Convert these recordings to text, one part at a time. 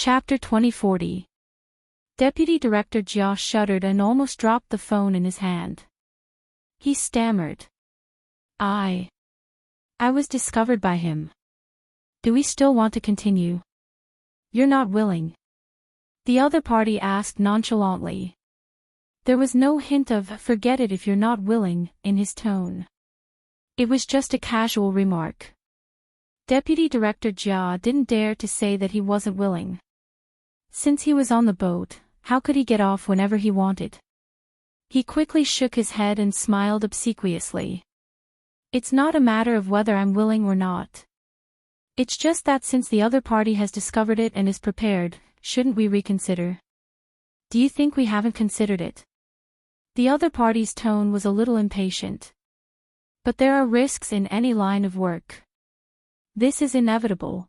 Chapter 2040. Deputy Director Jia shuddered and almost dropped the phone in his hand. He stammered. I was discovered by him. Do we still want to continue? You're not willing. The other party asked nonchalantly. There was no hint of "forget it if you're not willing" in his tone. It was just a casual remark. Deputy Director Jia didn't dare to say that he wasn't willing. Since he was on the boat, how could he get off whenever he wanted? He quickly shook his head and smiled obsequiously. It's not a matter of whether I'm willing or not. It's just that since the other party has discovered it and is prepared, shouldn't we reconsider? Do you think we haven't considered it? The other party's tone was a little impatient. But there are risks in any line of work. This is inevitable.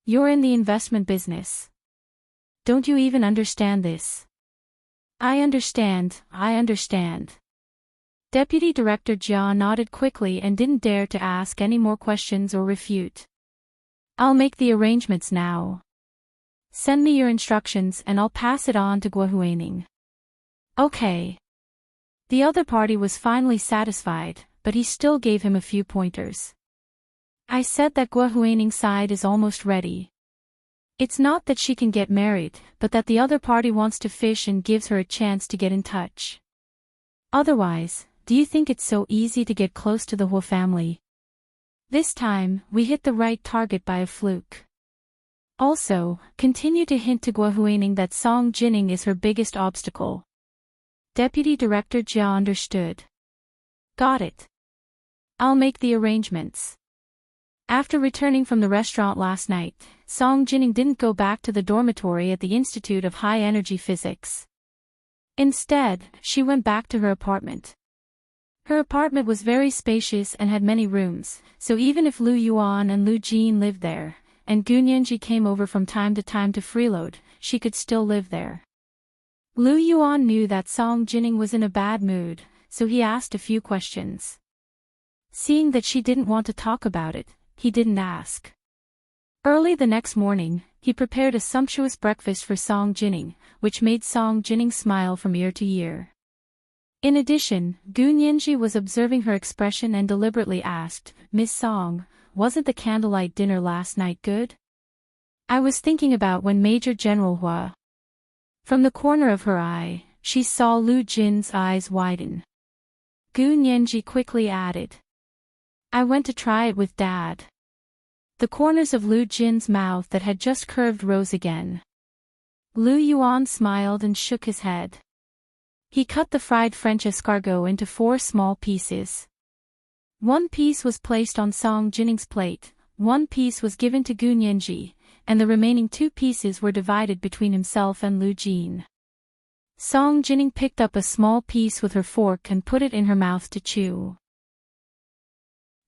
You're in the investment business. Don't you even understand this? I understand. Deputy Director Jia nodded quickly and didn't dare to ask any more questions or refute. I'll make the arrangements now. Send me your instructions and I'll pass it on to Guohuaning. Okay. The other party was finally satisfied, but he still gave him a few pointers. I said that Guohuaning's side is almost ready. It's not that she can get married, but that the other party wants to fish and gives her a chance to get in touch. Otherwise, do you think it's so easy to get close to the Huo family? This time, we hit the right target by a fluke. Also, continue to hint to Guohuaning that Song Jining is her biggest obstacle. Deputy Director Jia understood. Got it. I'll make the arrangements. After returning from the restaurant last night, Song Jining didn't go back to the dormitory at the Institute of High Energy Physics. Instead, she went back to her apartment. Her apartment was very spacious and had many rooms, so even if Lu Yuan and Lu Jin lived there, and Gunyanji came over from time to freeload, she could still live there. Lu Yuan knew that Song Jining was in a bad mood, so he asked a few questions. Seeing that she didn't want to talk about it, he didn't ask. Early the next morning, he prepared a sumptuous breakfast for Song Jining, which made Song Jining smile from ear to ear. In addition, Gunyanji was observing her expression and deliberately asked, Miss Song, wasn't the candlelight dinner last night good? I was thinking about when Major General Hua. From the corner of her eye, she saw Lu Jin's eyes widen. Gunyanji quickly added. I went to try it with Dad. The corners of Lu Jin's mouth that had just curved rose again. Lu Yuan smiled and shook his head. He cut the fried French escargot into 4 small pieces. One piece was placed on Song Jining's plate, one piece was given to Gunyanji, and the remaining 2 pieces were divided between himself and Lu Jin. Song Jining picked up a small piece with her fork and put it in her mouth to chew.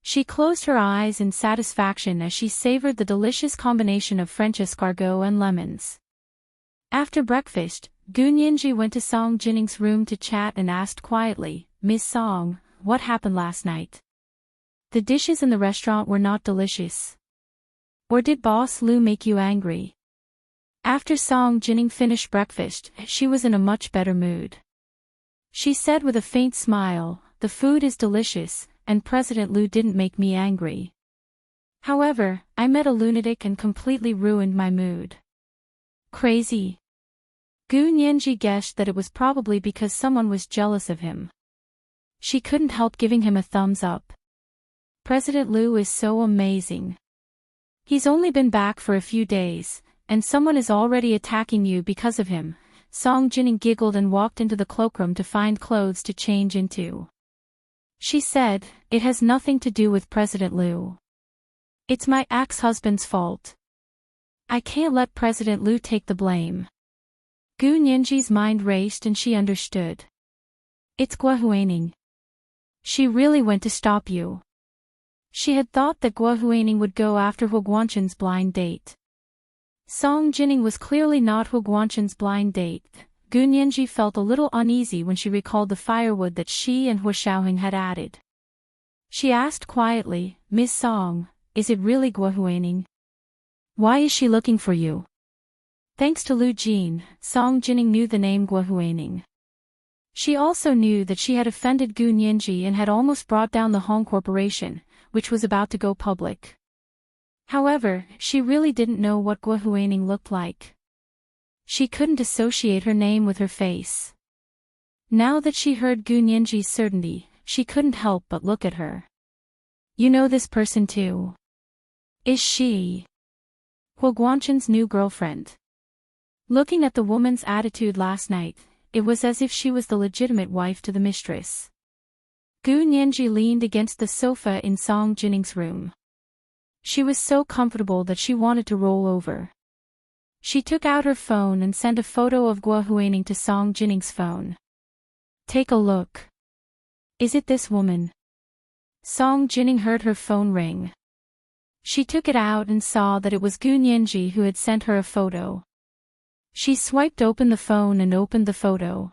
She closed her eyes in satisfaction as she savored the delicious combination of French escargot and lemons. After breakfast, Gunyanji went to Song Jining's room to chat and asked quietly, Miss Song, what happened last night? The dishes in the restaurant were not delicious. Or did Boss Lu make you angry? After Song Jining finished breakfast, she was in a much better mood. She said with a faint smile, the food is delicious, and President Lu didn't make me angry. However, I met a lunatic and completely ruined my mood. Crazy. Gunyanji guessed that it was probably because someone was jealous of him. She couldn't help giving him a thumbs up. President Lu is so amazing. He's only been back for a few days, and someone is already attacking you because of him. Song Jining giggled and walked into the cloakroom to find clothes to change into. She said, it has nothing to do with President Lu. It's my ex-husband's fault. I can't let President Lu take the blame. Gunyanji's mind raced and she understood. It's Guohuaning. She really went to stop you. She had thought that Guohuaning would go after Hu Guanchen's blind date. Song Jining was clearly not Hu Guanchen's blind date. Gunyanji felt a little uneasy when she recalled the firewood that she and Hu Xiaoheng had added. She asked quietly, Miss Song, is it really Guohuaning? Why is she looking for you? Thanks to Lu Jin, Song Jining knew the name Guohuaning. She also knew that she had offended Gu Nianji and had almost brought down the Hong Corporation, which was about to go public. However, she really didn't know what Guohuaning looked like. She couldn't associate her name with her face. Now that she heard Gu Nianji's certainty, she couldn't help but look at her. You know this person too? Is she Huo Guanchen's new girlfriend? Looking at the woman's attitude last night, it was as if she was the legitimate wife to the mistress. Gu Nianji leaned against the sofa in Song Jining's room. She was so comfortable that she wanted to roll over. She took out her phone and sent a photo of Guohuaning to Song Jining's phone. Take a look. Is it this woman? Song Jining heard her phone ring. She took it out and saw that it was Gu Nianji who had sent her a photo. She swiped open the phone and opened the photo.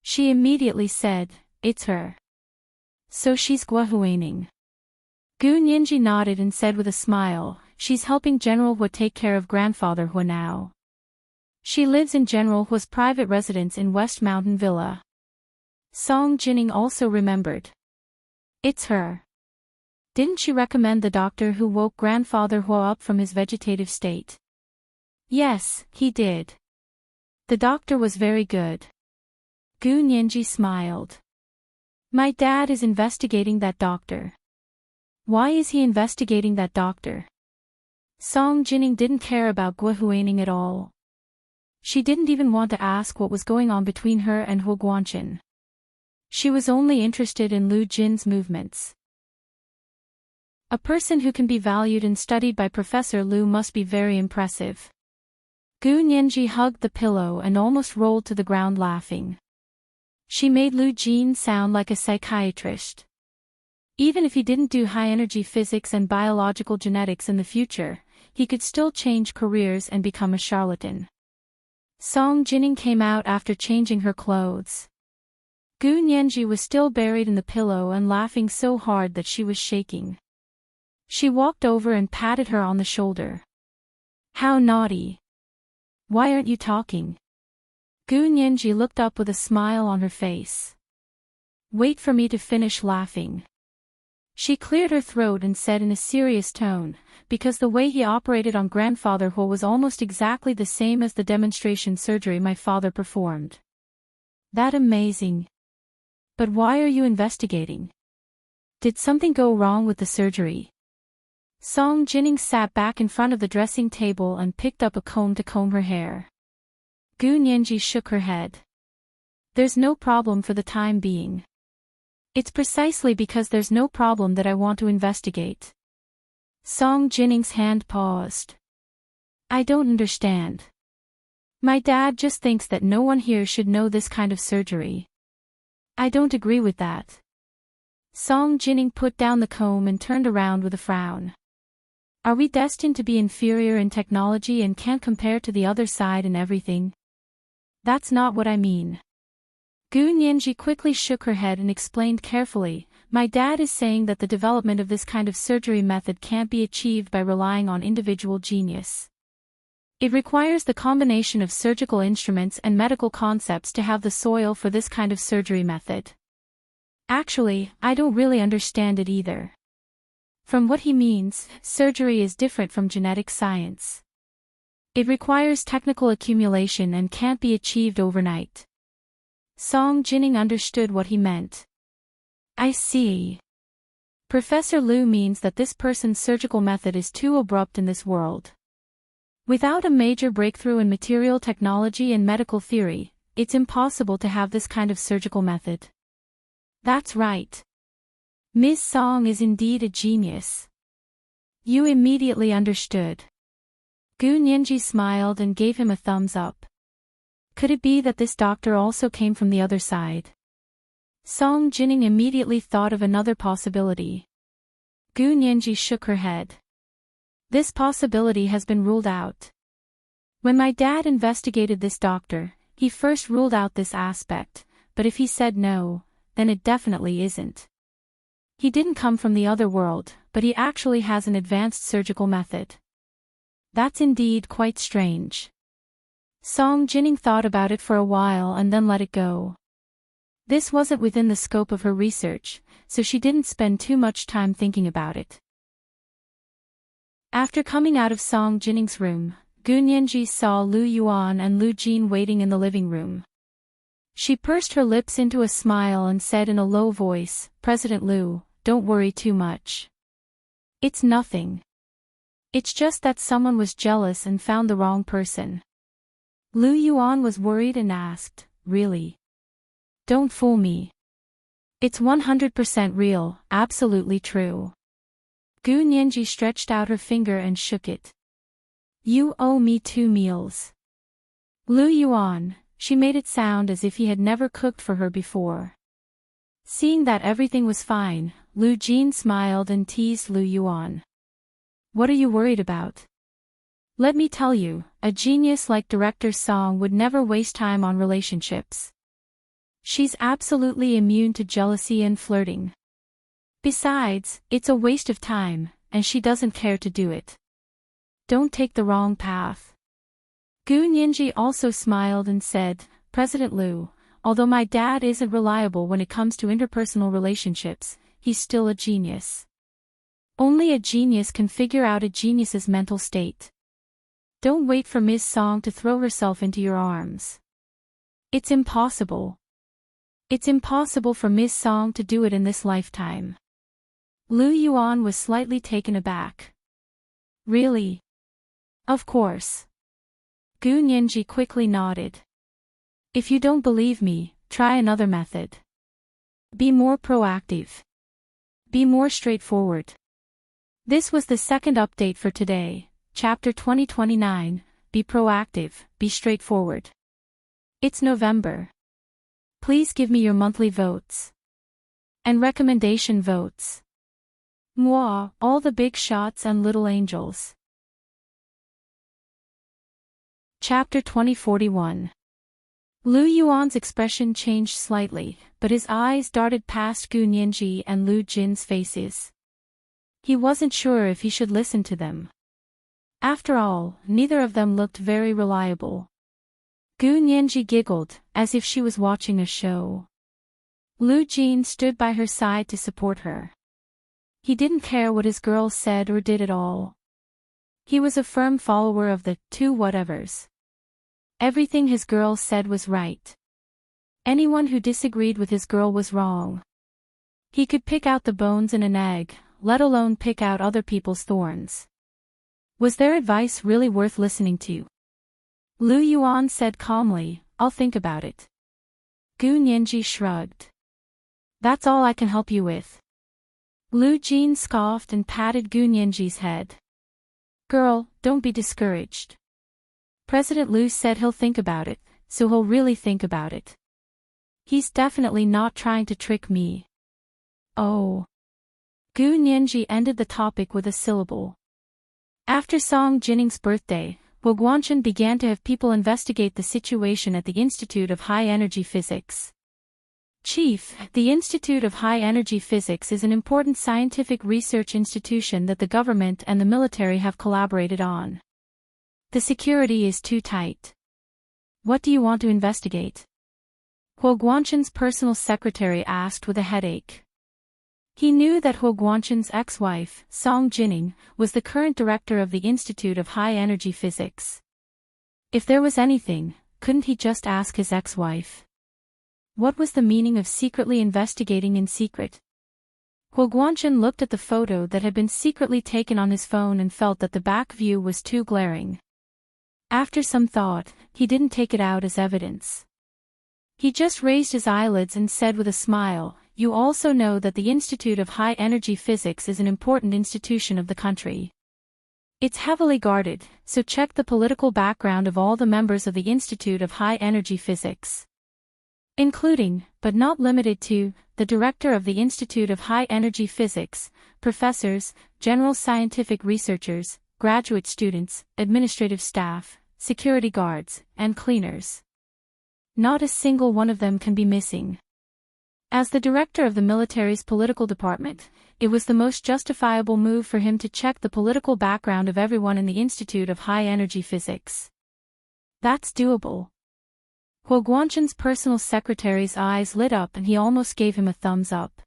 She immediately said, "It's her. So she's Guohuaning." Gu Nianji nodded and said with a smile, "She's helping General Hua take care of grandfather Hua now. She lives in General Hua's private residence in West Mountain Villa." Song Jining also remembered. It's her. Didn't she recommend the doctor who woke grandfather Hua up from his vegetative state? Yes, he did. The doctor was very good. Gu Nianji smiled. My dad is investigating that doctor. Why is he investigating that doctor? Song Jining didn't care about Guohuaning at all. She didn't even want to ask what was going on between her and Huo Guanchen. She was only interested in Lu Jin's movements. A person who can be valued and studied by Professor Lu must be very impressive. Gu Nianji hugged the pillow and almost rolled to the ground laughing. She made Lu Jin sound like a psychiatrist. Even if he didn't do high-energy physics and biological genetics in the future, he could still change careers and become a charlatan. Song Jining came out after changing her clothes. Gu Nianji was still buried in the pillow and laughing so hard that she was shaking. She walked over and patted her on the shoulder. How naughty. Why aren't you talking? Gu Nianji looked up with a smile on her face. Wait for me to finish laughing. She cleared her throat and said in a serious tone, because the way he operated on grandfather Huo was almost exactly the same as the demonstration surgery my father performed. That amazing. But why are you investigating? Did something go wrong with the surgery? Song Jining sat back in front of the dressing table and picked up a comb to comb her hair. Gu Nianji shook her head. There's no problem for the time being. It's precisely because there's no problem that I want to investigate. Song Jining's hand paused. I don't understand. My dad just thinks that no one here should know this kind of surgery. I don't agree with that. Song Jining put down the comb and turned around with a frown. Are we destined to be inferior in technology and can't compare to the other side in everything? That's not what I mean. Gu Nianji quickly shook her head and explained carefully, my dad is saying that the development of this kind of surgery method can't be achieved by relying on individual genius. It requires the combination of surgical instruments and medical concepts to have the soil for this kind of surgery method. Actually, I don't really understand it either. From what he means, surgery is different from genetic science. It requires technical accumulation and can't be achieved overnight. Song Jining understood what he meant. I see. Professor Lu means that this person's surgical method is too abrupt in this world. Without a major breakthrough in material technology and medical theory, it's impossible to have this kind of surgical method. That's right. Ms. Song is indeed a genius. You immediately understood. Gu Nianji smiled and gave him a thumbs up. Could it be that this doctor also came from the other side? Song Jining immediately thought of another possibility. Gu Nianji shook her head. This possibility has been ruled out. When my dad investigated this doctor, he first ruled out this aspect, but if he said no, then it definitely isn't. He didn't come from the other world, but he actually has an advanced surgical method. That's indeed quite strange. Song Jining thought about it for a while and then let it go. This wasn't within the scope of her research, so she didn't spend too much time thinking about it. After coming out of Song Jining's room, Gu Nianji saw Lu Yuan and Lu Jin waiting in the living room. She pursed her lips into a smile and said in a low voice, "President Lu, don't worry too much. It's nothing. It's just that someone was jealous and found the wrong person." Lu Yuan was worried and asked, "Really? Don't fool me. It's 100% real, absolutely true." Gu Nianji stretched out her finger and shook it. "You owe me 2 meals." Lu Yuan, she made it sound as if he had never cooked for her before. Seeing that everything was fine, Lu Jin smiled and teased Lu Yuan. "What are you worried about? Let me tell you, a genius like Director Song would never waste time on relationships. She's absolutely immune to jealousy and flirting. Besides, it's a waste of time, and she doesn't care to do it. Don't take the wrong path." Gu Nianji also smiled and said, "President Lu, although my dad isn't reliable when it comes to interpersonal relationships, he's still a genius. Only a genius can figure out a genius's mental state. Don't wait for Ms. Song to throw herself into your arms. It's impossible. It's impossible for Ms. Song to do it in this lifetime." Lu Yuan was slightly taken aback. "Really? Of course." Gu Nianji quickly nodded. "If you don't believe me, try another method. Be more proactive. Be more straightforward." This was the second update for today, Chapter 2029, Be Proactive, Be Straightforward. It's November. Please give me your monthly votes. And recommendation votes. Mwah, all the big shots and little angels. Chapter 2041. Lu Yuan's expression changed slightly, but his eyes darted past Gu Nianji and Lu Jin's faces. He wasn't sure if he should listen to them. After all, neither of them looked very reliable. Gu Nianji giggled, as if she was watching a show. Lu Jin stood by her side to support her. He didn't care what his girl said or did at all. He was a firm follower of the 2 whatevers. Everything his girl said was right. Anyone who disagreed with his girl was wrong. He could pick out the bones in an egg, let alone pick out other people's thorns. Was their advice really worth listening to? Lu Yuan said calmly, "I'll think about it." Gu Nianji shrugged. "That's all I can help you with." Lu Jin scoffed and patted Gu Nianji's head. "Girl, don't be discouraged. President Lu said he'll think about it, so he'll really think about it. He's definitely not trying to trick me." "Oh." Gu Nianji ended the topic with a syllable. After Song Jining's birthday, Guangchen began to have people investigate the situation at the Institute of High Energy Physics. Chief, the Institute of High Energy Physics is an important scientific research institution that the government and the military have collaborated on. The security is too tight. What do you want to investigate? Guangchen's personal secretary asked with a headache. He knew that Guangchen's ex-wife, Song Jining, was the current director of the Institute of High Energy Physics. If there was anything, couldn't he just ask his ex-wife? What was the meaning of secretly investigating in secret? Guangchen looked at the photo that had been secretly taken on his phone and felt that the back view was too glaring. After some thought, he didn't take it out as evidence. He just raised his eyelids and said with a smile, "You also know that the Institute of High Energy Physics is an important institution of the country. It's heavily guarded, so check the political background of all the members of the Institute of High Energy Physics. Including, but not limited to, the director of the Institute of High Energy Physics, professors, general scientific researchers, graduate students, administrative staff, security guards, and cleaners. Not a single one of them can be missing." As the director of the military's political department, it was the most justifiable move for him to check the political background of everyone in the Institute of High Energy Physics. That's doable. Huo Guanchen's personal secretary's eyes lit up and he almost gave him a thumbs up.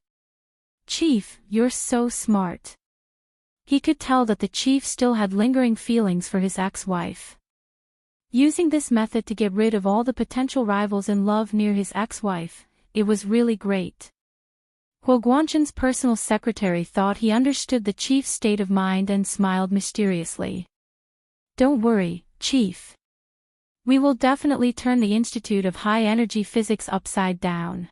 Chief, you're so smart. He could tell that the chief still had lingering feelings for his ex-wife. Using this method to get rid of all the potential rivals in love near his ex-wife, it was really great. Huo Guanchen's personal secretary thought he understood the chief's state of mind and smiled mysteriously. Don't worry, Chief. We will definitely turn the Institute of High Energy Physics upside down.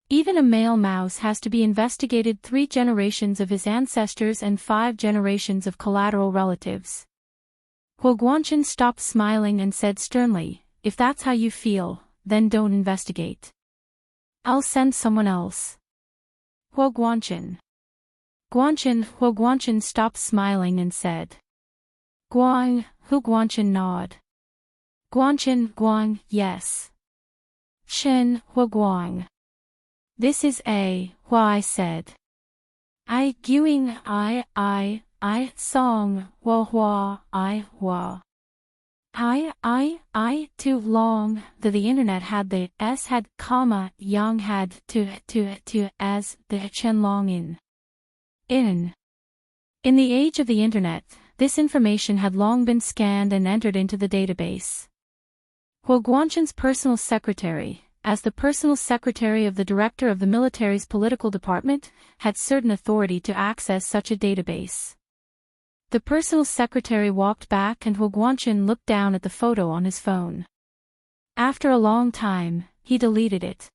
Even a male mouse has to be investigated 3 generations of his ancestors and 5 generations of collateral relatives. Huo Guanchen stopped smiling and said sternly, if that's how you feel, then don't investigate. I'll send someone else. Huo Guanchen. Huo Guanchen stopped smiling and said. Guang, Huo Guanchen nod. Guang, yes. Chen, Huo Guang. This is Huo I said. Guing I, song, hua, hua. Too long, the internet had the s had, comma, yang had, to, as, the chen long in. In the age of the internet, this information had long been scanned and entered into the database. Huo Guanchen's personal secretary, as the personal secretary of the director of the military's political department, had certain authority to access such a database. The personal secretary walked back and Huo Guanchen looked down at the photo on his phone. After a long time, he deleted it.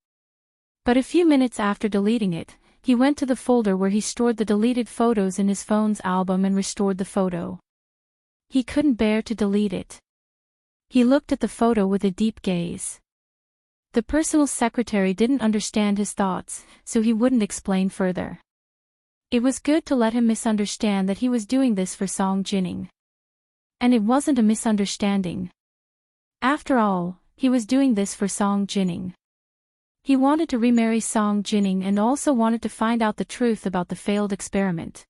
But a few minutes after deleting it, he went to the folder where he stored the deleted photos in his phone's album and restored the photo. He couldn't bear to delete it. He looked at the photo with a deep gaze. The personal secretary didn't understand his thoughts, so he wouldn't explain further. It was good to let him misunderstand that he was doing this for Song Jining. And it wasn't a misunderstanding. After all, he was doing this for Song Jining. He wanted to remarry Song Jining and also wanted to find out the truth about the failed experiment.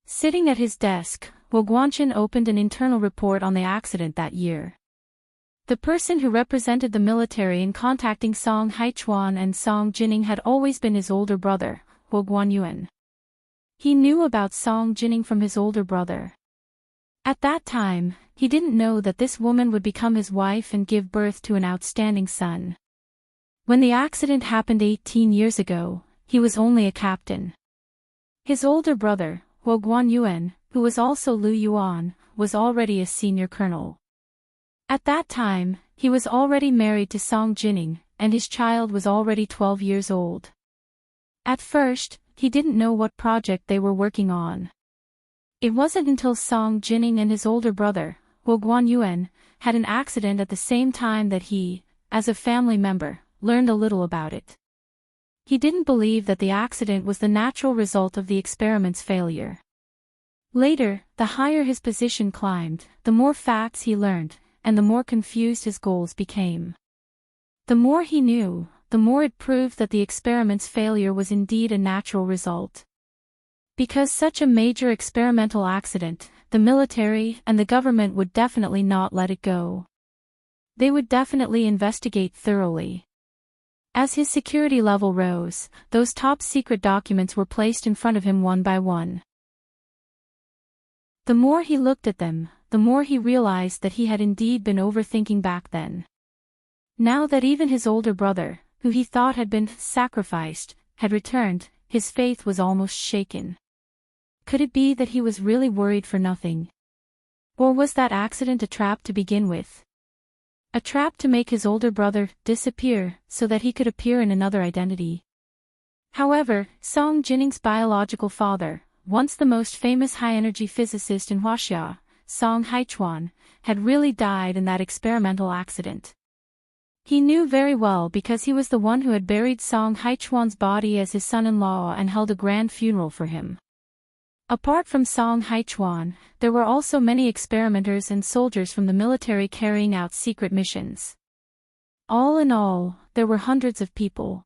Sitting at his desk, Huo Guanchen opened an internal report on the accident that year. The person who represented the military in contacting Song Haichuan and Song Jining had always been his older brother, Huo Guanyuan. He knew about Song Jining from his older brother. At that time, he didn't know that this woman would become his wife and give birth to an outstanding son. When the accident happened 18 years ago, he was only a captain. His older brother, Huo Guanyuan, who was also Lu Yuan, was already a senior colonel. At that time, he was already married to Song Jining, and his child was already 12 years old. At first, he didn't know what project they were working on. It wasn't until Song Jining and his older brother, Huo Guanyuan, had an accident at the same time that he, as a family member, learned a little about it. He didn't believe that the accident was the natural result of the experiment's failure. Later, the higher his position climbed, the more facts he learned, and the more confused his goals became. The more he knew, the more it proved that the experiment's failure was indeed a natural result. Because such a major experimental accident, the military and the government would definitely not let it go. They would definitely investigate thoroughly. As his security level rose, those top-secret documents were placed in front of him one by one. The more he looked at them, the more he realized that he had indeed been overthinking back then. Now that even his older brother, who he thought had been sacrificed, had returned, his faith was almost shaken. Could it be that he was really worried for nothing? Or was that accident a trap to begin with? A trap to make his older brother disappear so that he could appear in another identity. However, Song Jining's biological father, once the most famous high-energy physicist in Huaxia, Song Haichuan, had really died in that experimental accident. He knew very well because he was the one who had buried Song Haichuan's body as his son-in-law and held a grand funeral for him. Apart from Song Haichuan, there were also many experimenters and soldiers from the military carrying out secret missions. All in all, there were hundreds of people.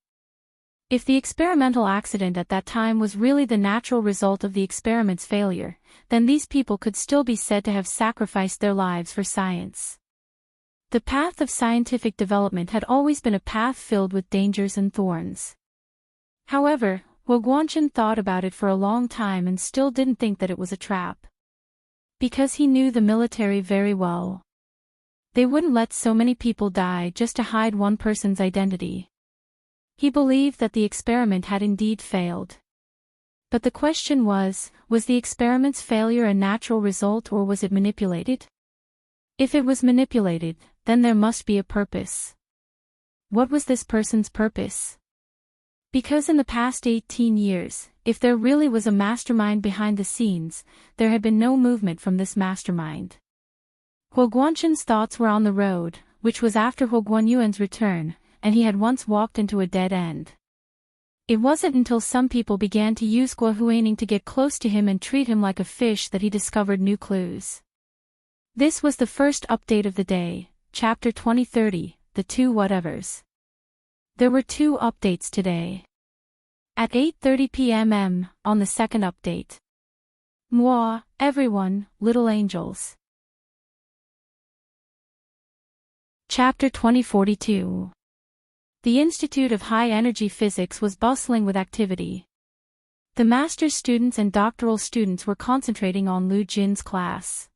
If the experimental accident at that time was really the natural result of the experiment's failure, then these people could still be said to have sacrificed their lives for science. The path of scientific development had always been a path filled with dangers and thorns. However, Guanchen thought about it for a long time and still didn't think that it was a trap. Because he knew the military very well. They wouldn't let so many people die just to hide one person's identity. He believed that the experiment had indeed failed. But the question was the experiment's failure a natural result or was it manipulated? If it was manipulated, then there must be a purpose. What was this person's purpose? Because in the past 18 years, if there really was a mastermind behind the scenes, there had been no movement from this mastermind. Guanchen's thoughts were on the road, which was after Guanyuan's return, and he had once walked into a dead end. It wasn't until some people began to use Guahuaning to get close to him and treat him like a fish that he discovered new clues. This was the first update of the day, Chapter 2030, The Two Whatevers. There were 2 updates today. At 8:30 p.m. on the second update. Moi, everyone, little angels. Chapter 2042. The Institute of High Energy Physics was bustling with activity. The master's students and doctoral students were concentrating on Lu Jin's class.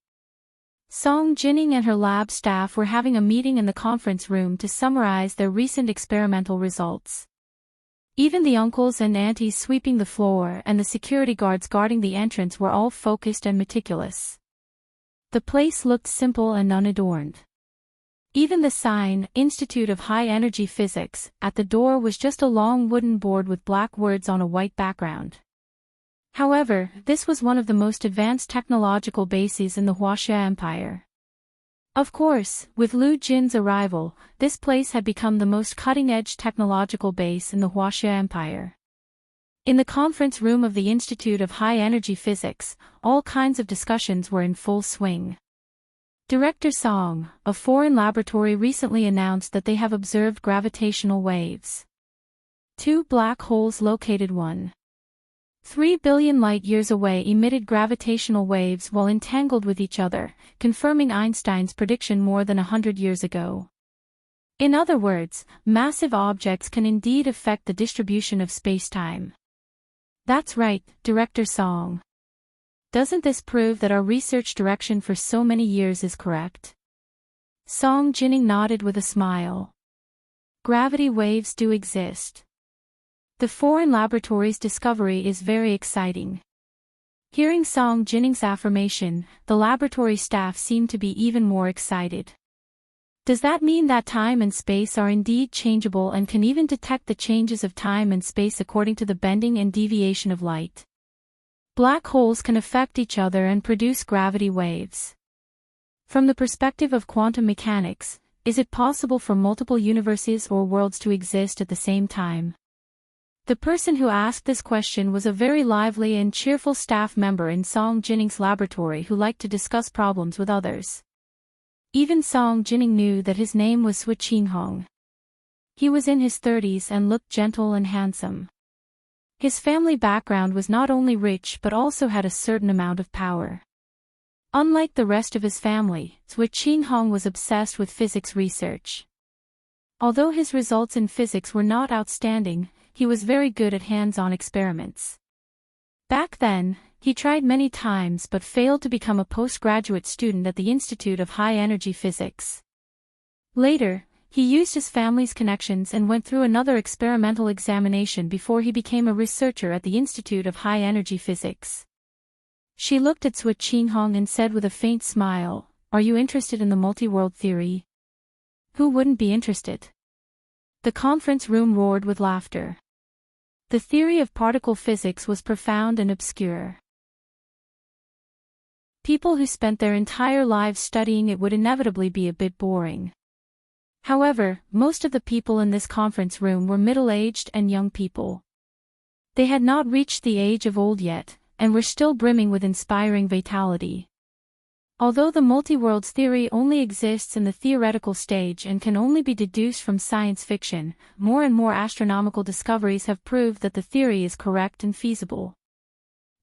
Song Jining and her lab staff were having a meeting in the conference room to summarize their recent experimental results. Even the uncles and aunties sweeping the floor and the security guards guarding the entrance were all focused and meticulous. The place looked simple and unadorned. Even the sign, Institute of High Energy Physics, at the door was just a long wooden board with black words on a white background. However, this was one of the most advanced technological bases in the Huaxia Empire. Of course, with Lu Jin's arrival, this place had become the most cutting-edge technological base in the Huaxia Empire. In the conference room of the Institute of High Energy Physics, all kinds of discussions were in full swing. Director Song, a foreign laboratory, recently announced that they have observed gravitational waves. 2 black holes located 1.3 billion light-years away emitted gravitational waves while entangled with each other, confirming Einstein's prediction more than 100 years ago. In other words, massive objects can indeed affect the distribution of space-time. That's right, Director Song. Doesn't this prove that our research direction for so many years is correct? Song Jining nodded with a smile. Gravity waves do exist. The foreign laboratory's discovery is very exciting. Hearing Song Jining's affirmation, the laboratory staff seemed to be even more excited. Does that mean that time and space are indeed changeable and can even detect the changes of time and space according to the bending and deviation of light? Black holes can affect each other and produce gravity waves. From the perspective of quantum mechanics, is it possible for multiple universes or worlds to exist at the same time? The person who asked this question was a very lively and cheerful staff member in Song Jining's laboratory who liked to discuss problems with others. Even Song Jining knew that his name was Sui Qinghong. He was in his 30s and looked gentle and handsome. His family background was not only rich but also had a certain amount of power. Unlike the rest of his family, Sui Qinghong was obsessed with physics research. Although his results in physics were not outstanding, he was very good at hands-on experiments. Back then, he tried many times but failed to become a postgraduate student at the Institute of High Energy Physics. Later, he used his family's connections and went through another experimental examination before he became a researcher at the Institute of High Energy Physics. She looked at Sui Qinghong and said with a faint smile, "Are you interested in the multi-world theory?" Who wouldn't be interested? The conference room roared with laughter. The theory of particle physics was profound and obscure. People who spent their entire lives studying it would inevitably be a bit boring. However, most of the people in this conference room were middle-aged and young people. They had not reached the age of old yet, and were still brimming with inspiring vitality. Although the multi-worlds theory only exists in the theoretical stage and can only be deduced from science fiction, more and more astronomical discoveries have proved that the theory is correct and feasible.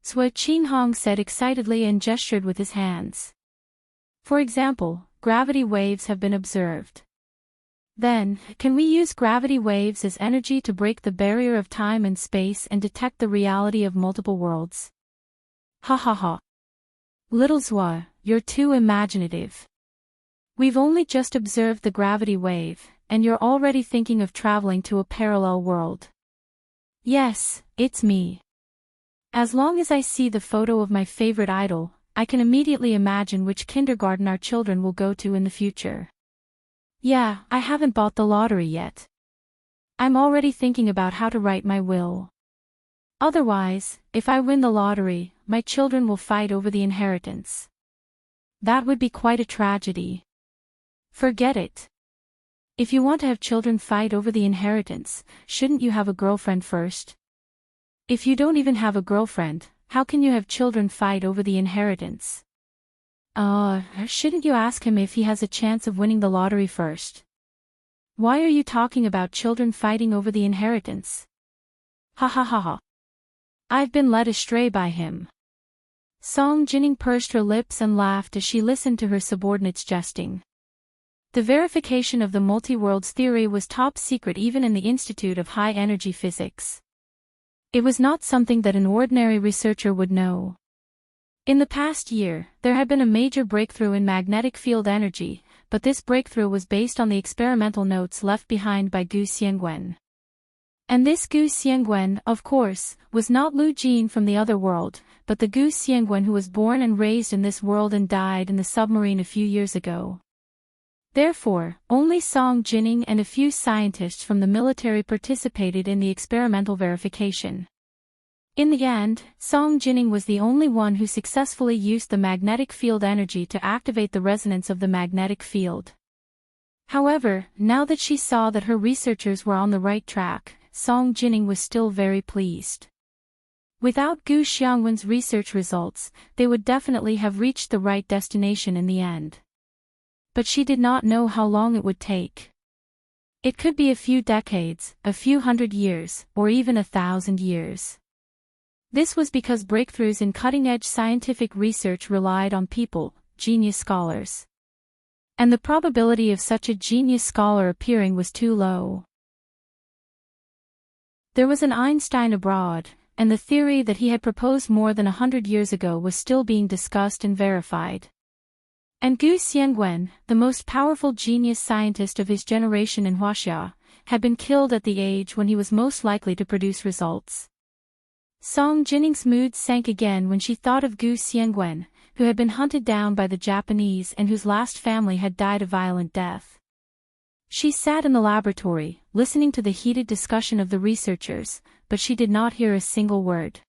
Zhou Qinhong said excitedly and gestured with his hands. For example, gravity waves have been observed. Then, can we use gravity waves as energy to break the barrier of time and space and detect the reality of multiple worlds? Ha ha ha. Little Zhou, you're too imaginative. We've only just observed the gravity wave, and you're already thinking of traveling to a parallel world. Yes, it's me. As long as I see the photo of my favorite idol, I can immediately imagine which kindergarten our children will go to in the future. Yeah, I haven't bought the lottery yet. I'm already thinking about how to write my will. Otherwise, if I win the lottery, my children will fight over the inheritance. That would be quite a tragedy. Forget it. If you want to have children fight over the inheritance, shouldn't you have a girlfriend first? If you don't even have a girlfriend, how can you have children fight over the inheritance? Shouldn't you ask him if he has a chance of winning the lottery first? Why are you talking about children fighting over the inheritance? Ha ha ha ha. I've been led astray by him. Song Jining pursed her lips and laughed as she listened to her subordinates jesting. The verification of the multi-worlds theory was top secret even in the Institute of High Energy Physics. It was not something that an ordinary researcher would know. In the past year, there had been a major breakthrough in magnetic field energy, but this breakthrough was based on the experimental notes left behind by Gu Xiangwen. And this Gu Xiangwen, of course, was not Lu Jin from the other world, but the Gu Xiangwen who was born and raised in this world and died in the submarine a few years ago. Therefore, only Song Jining and a few scientists from the military participated in the experimental verification. In the end, Song Jining was the only one who successfully used the magnetic field energy to activate the resonance of the magnetic field. However, now that she saw that her researchers were on the right track, Song Jining was still very pleased. Without Gu Xiangwen's research results, they would definitely have reached the right destination in the end. But she did not know how long it would take. It could be a few decades, a few hundred years, or even 1,000 years. This was because breakthroughs in cutting-edge scientific research relied on people, genius scholars. And the probability of such a genius scholar appearing was too low. There was an Einstein abroad, and the theory that he had proposed more than 100 years ago was still being discussed and verified. And Gu Xiangwen, the most powerful genius scientist of his generation in Huaxia, had been killed at the age when he was most likely to produce results. Song Jining's mood sank again when she thought of Gu Xiangwen, who had been hunted down by the Japanese and whose last family had died a violent death. She sat in the laboratory, listening to the heated discussion of the researchers, but she did not hear a single word.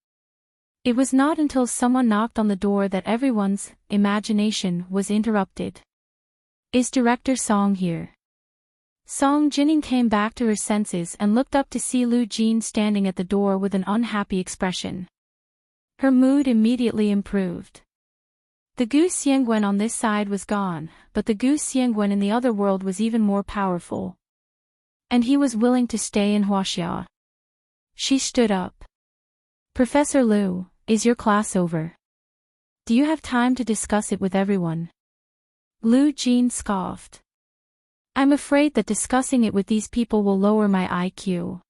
It was not until someone knocked on the door that everyone's imagination was interrupted. Is Director Song here? Song Jining came back to her senses and looked up to see Lu Jin standing at the door with an unhappy expression. Her mood immediately improved. The Gu Xiangwen on this side was gone, but the Gu Xiangwen in the other world was even more powerful. And he was willing to stay in Huaxia. She stood up. Professor Lu, is your class over? Do you have time to discuss it with everyone? Lu Jin scoffed. I'm afraid that discussing it with these people will lower my IQ.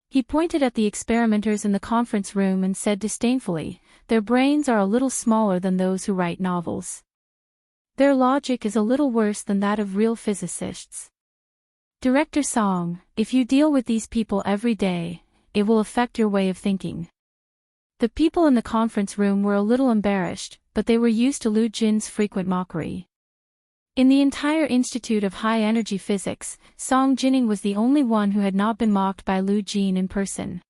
He pointed at the experimenters in the conference room and said disdainfully, their brains are a little smaller than those who write novels. Their logic is a little worse than that of real physicists. Director Song, if you deal with these people every day, it will affect your way of thinking. The people in the conference room were a little embarrassed, but they were used to Lu Jin's frequent mockery. In the entire Institute of High Energy Physics, Song Jining was the only one who had not been mocked by Lu Jin in person.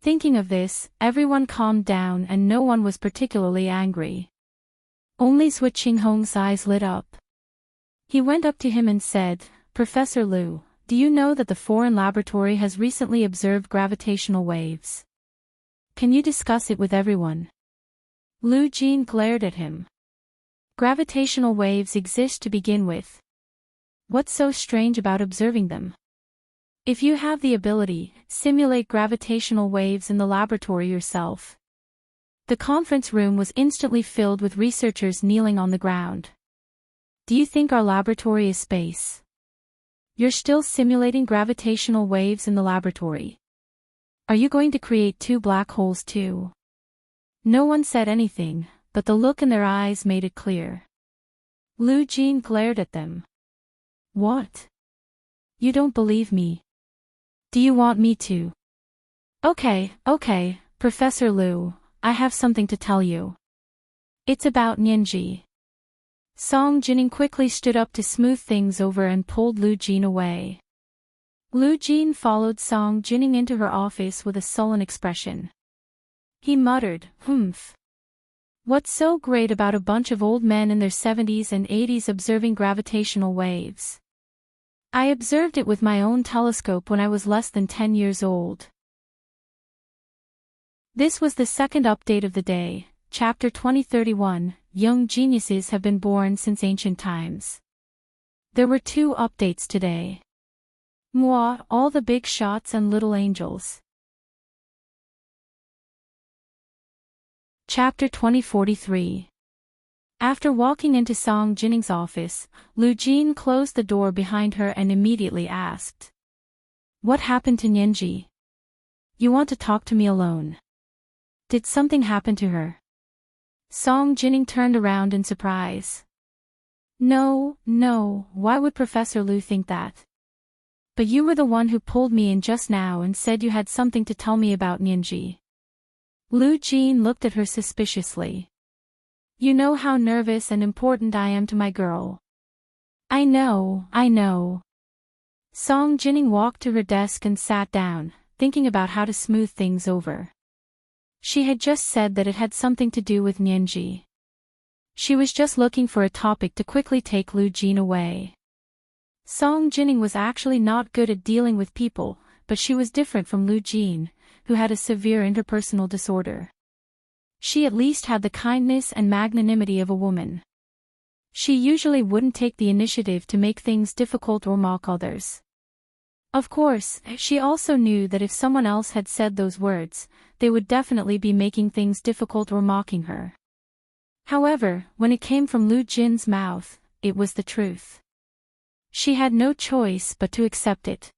Thinking of this, everyone calmed down and no one was particularly angry. Only Zhou Qinghong's eyes lit up. He went up to him and said, Professor Lu, do you know that the foreign laboratory has recently observed gravitational waves? Can you discuss it with everyone? Lu Jin glared at him. Gravitational waves exist to begin with. What's so strange about observing them? If you have the ability, simulate gravitational waves in the laboratory yourself. The conference room was instantly filled with researchers kneeling on the ground. Do you think our laboratory is space? You're still simulating gravitational waves in the laboratory. Are you going to create 2 black holes too? No one said anything, but the look in their eyes made it clear. Lu Jin glared at them. What? You don't believe me? Do you want me to? Okay, Professor Lu, I have something to tell you. It's about Nianji. Song Jining quickly stood up to smooth things over and pulled Lu Jin away. Lu Jin followed Song Jining into her office with a sullen expression. He muttered, "Humph. What's so great about a bunch of old men in their 70s and 80s observing gravitational waves? I observed it with my own telescope when I was less than 10 years old." This was the second update of the day, Chapter 2031, Young Geniuses Have Been Born Since Ancient Times. There were 2 updates today. Moi, all the big shots and little angels. Chapter 2043. After walking into Song Jining's office, Lu Jin closed the door behind her and immediately asked. What happened to Nianji? You want to talk to me alone? Did something happen to her? Song Jining turned around in surprise. No, why would Professor Lu think that? But you were the one who pulled me in just now and said you had something to tell me about Nianji. Lu Jin looked at her suspiciously. You know how nervous and important I am to my girl. I know. Song Jining walked to her desk and sat down, thinking about how to smooth things over. She had just said that it had something to do with Nianji. She was just looking for a topic to quickly take Lu Jin away. Song Jining was actually not good at dealing with people, but she was different from Lu Jin, who had a severe interpersonal disorder. She at least had the kindness and magnanimity of a woman. She usually wouldn't take the initiative to make things difficult or mock others. Of course, she also knew that if someone else had said those words, they would definitely be making things difficult or mocking her. However, when it came from Lu Jin's mouth, it was the truth. She had no choice but to accept it.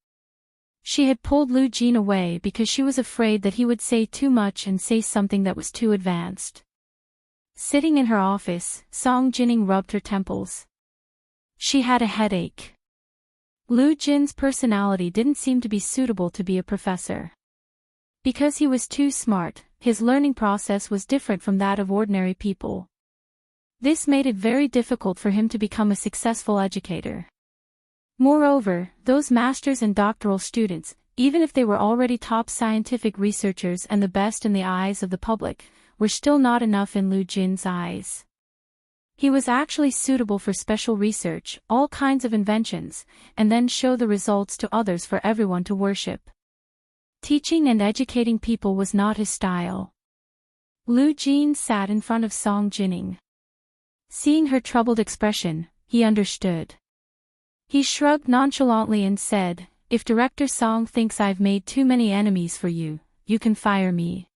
She had pulled Lu Jin away because she was afraid that he would say too much and say something that was too advanced. Sitting in her office, Song Jining rubbed her temples. She had a headache. Lu Jin's personality didn't seem to be suitable to be a professor. Because he was too smart, his learning process was different from that of ordinary people. This made it very difficult for him to become a successful educator. Moreover, those masters and doctoral students, even if they were already top scientific researchers and the best in the eyes of the public, were still not enough in Lu Jin's eyes. He was actually suitable for special research, all kinds of inventions, and then show the results to others for everyone to worship. Teaching and educating people was not his style. Lu Jin sat in front of Song Jining. Seeing her troubled expression, he understood. He shrugged nonchalantly and said, "If Director Song thinks I've made too many enemies for you, you can fire me."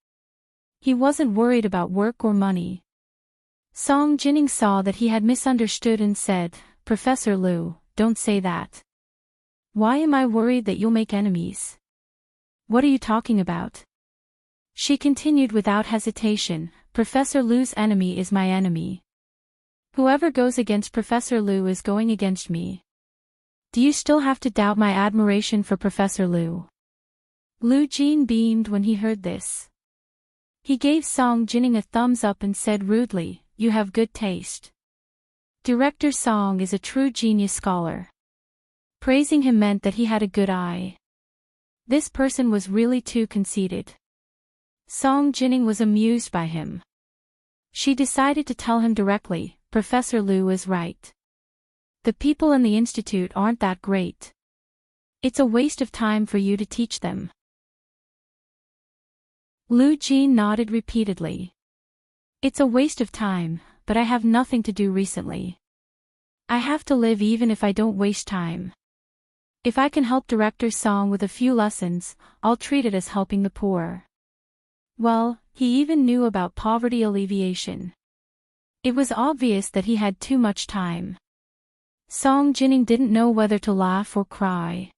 He wasn't worried about work or money. Song Jining saw that he had misunderstood and said, "Professor Lu, don't say that. Why am I worried that you'll make enemies? What are you talking about?" She continued without hesitation, "Professor Lu's enemy is my enemy. Whoever goes against Professor Lu is going against me. Do you still have to doubt my admiration for Professor Lu?" Lu Jin beamed when he heard this. He gave Song Jining a thumbs up and said rudely, "You have good taste. Director Song is a true genius scholar." Praising him meant that he had a good eye. This person was really too conceited. Song Jining was amused by him. She decided to tell him directly, "Professor Lu is right. The people in the institute aren't that great. It's a waste of time for you to teach them." Lu Jin nodded repeatedly. "It's a waste of time, but I have nothing to do recently. I have to live even if I don't waste time. If I can help Director Song with a few lessons, I'll treat it as helping the poor. Well, he even knew about poverty alleviation. It was obvious that he had too much time. Song Jining didn't know whether to laugh or cry.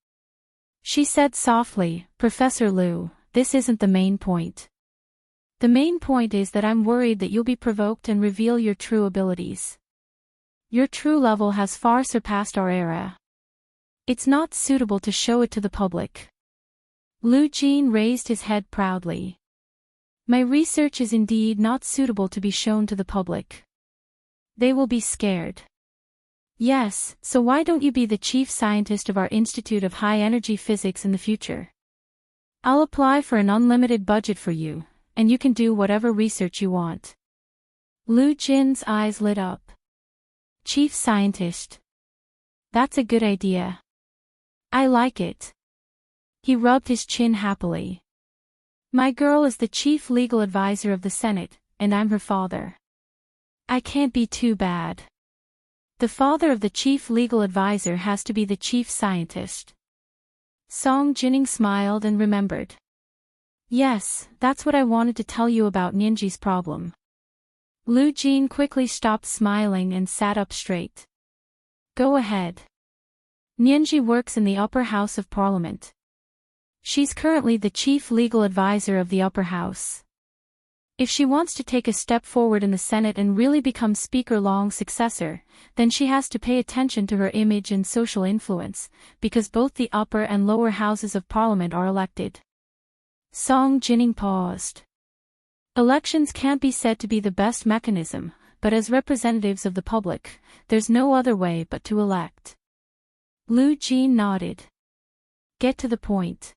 She said softly, "Professor Liu, this isn't the main point. The main point is that I'm worried that you'll be provoked and reveal your true abilities. Your true level has far surpassed our era. It's not suitable to show it to the public." Lu Jin raised his head proudly. "My research is indeed not suitable to be shown to the public. They will be scared." "Yes, so why don't you be the chief scientist of our Institute of High Energy Physics in the future? I'll apply for an unlimited budget for you, and you can do whatever research you want." Lu Jin's eyes lit up. "Chief scientist. That's a good idea. I like it." He rubbed his chin happily. "My girl is the chief legal advisor of the Senate, and I'm her father. I can't be too bad. The father of the chief legal advisor has to be the chief scientist." Song Jining smiled and remembered. "Yes, that's what I wanted to tell you about Ninji's problem." Lu Jin quickly stopped smiling and sat up straight. "Go ahead. Ninji works in the upper house of parliament. She's currently the chief legal advisor of the upper house. If she wants to take a step forward in the Senate and really become Speaker Long's successor, then she has to pay attention to her image and social influence, because both the upper and lower houses of parliament are elected." Song Jining paused. Elections can't be said to be the best mechanism, but as representatives of the public, there's no other way but to elect. Lu Jin nodded. "Get to the point.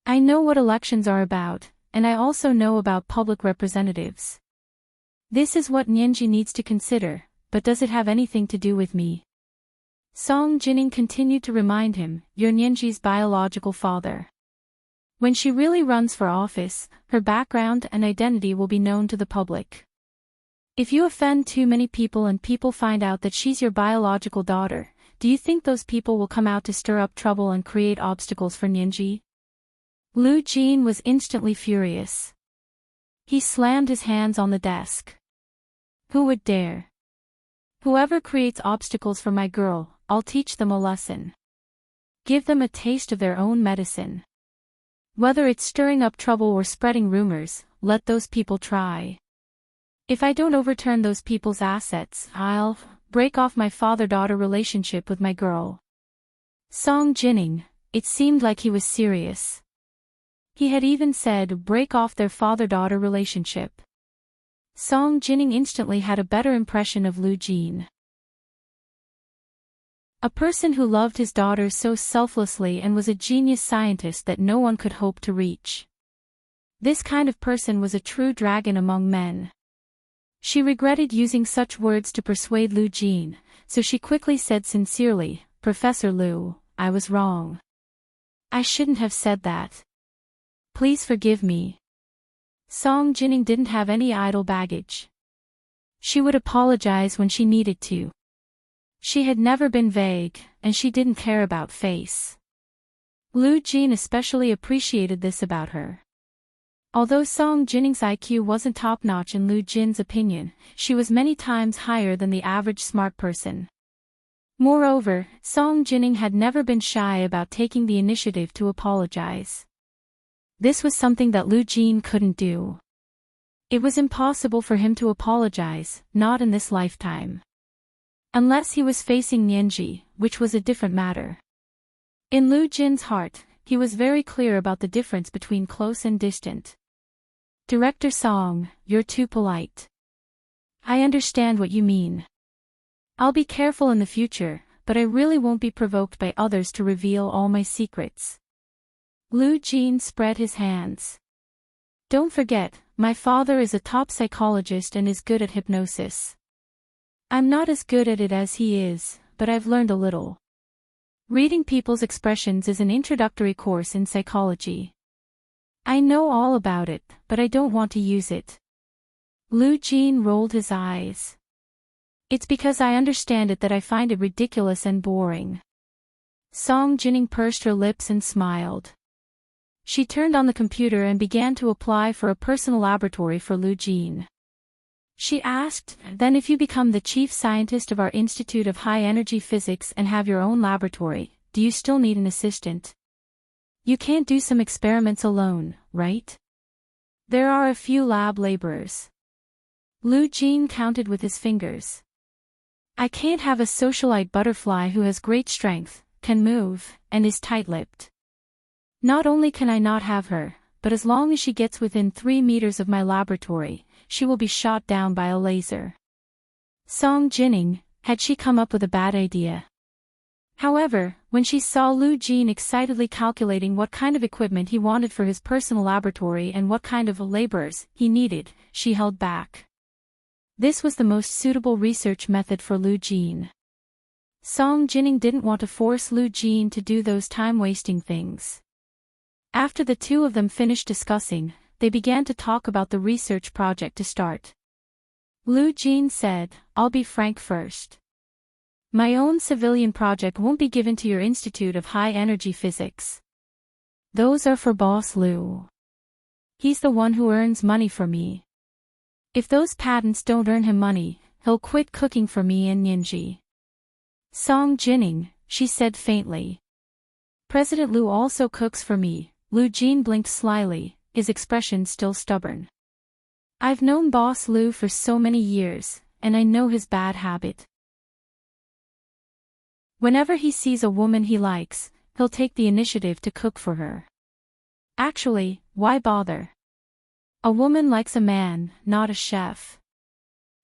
I know what elections are about, and I also know about public representatives. This is what Ninji needs to consider, but does it have anything to do with me?" Song Jining continued to remind him, "You're Ninji's biological father. When she really runs for office, her background and identity will be known to the public. If you offend too many people and people find out that she's your biological daughter, do you think those people will come out to stir up trouble and create obstacles for Ninji?" Lu Jin was instantly furious. He slammed his hands on the desk. "Who would dare? Whoever creates obstacles for my girl, I'll teach them a lesson. Give them a taste of their own medicine. Whether it's stirring up trouble or spreading rumors, let those people try. If I don't overturn those people's assets, I'll break off my father-daughter relationship with my girl." Song Jining, it seemed like he was serious. He had even said break off their father-daughter relationship. Song Jining instantly had a better impression of Lu Jin. A person who loved his daughter so selflessly and was a genius scientist that no one could hope to reach. This kind of person was a true dragon among men. She regretted using such words to persuade Lu Jin, so she quickly said sincerely, "Professor Liu, I was wrong. I shouldn't have said that. Please forgive me." Song Jining didn't have any idle baggage. She would apologize when she needed to. She had never been vague, and she didn't care about face. Lu Jin especially appreciated this about her. Although Song Jining's IQ wasn't top-notch in Lu Jin's opinion, she was many times higher than the average smart person. Moreover, Song Jining had never been shy about taking the initiative to apologize. This was something that Lu Jin couldn't do. It was impossible for him to apologize, not in this lifetime. Unless he was facing Ninji, which was a different matter. In Lu Jin's heart, he was very clear about the difference between close and distant. "Director Song, you're too polite. I understand what you mean. I'll be careful in the future, but I really won't be provoked by others to reveal all my secrets." Lu Jin spread his hands. "Don't forget, my father is a top psychologist and is good at hypnosis. I'm not as good at it as he is, but I've learned a little. Reading people's expressions is an introductory course in psychology. I know all about it, but I don't want to use it." Lu Jin rolled his eyes. It's because I understand it that I find it ridiculous and boring. Song Jining pursed her lips and smiled. She turned on the computer and began to apply for a personal laboratory for Lu Jin. She asked, "Then if you become the chief scientist of our Institute of High Energy Physics and have your own laboratory, do you still need an assistant? You can't do some experiments alone, right? There are a few lab laborers." Lu Jin counted with his fingers. "I can't have a socialite butterfly who has great strength, can move, and is tight-lipped. Not only can I not have her, but as long as she gets within 3 meters of my laboratory, she will be shot down by a laser." Song Jining, had she come up with a bad idea? However, when she saw Lu Jin excitedly calculating what kind of equipment he wanted for his personal laboratory and what kind of laborers he needed, she held back. This was the most suitable research method for Lu Jin. Song Jining didn't want to force Lu Jin to do those time-wasting things. After the two of them finished discussing, they began to talk about the research project to start. Lu Jin said, "I'll be frank first. My own civilian project won't be given to your Institute of High Energy Physics. Those are for Boss Lu. He's the one who earns money for me. If those patents don't earn him money, he'll quit cooking for me and Ninji." "Song Jining," she said faintly. "President Lu also cooks for me." Lu Jin blinked slyly, his expression still stubborn. "I've known Boss Lu for so many years, and I know his bad habit. Whenever he sees a woman he likes, he'll take the initiative to cook for her. Actually, why bother? A woman likes a man, not a chef."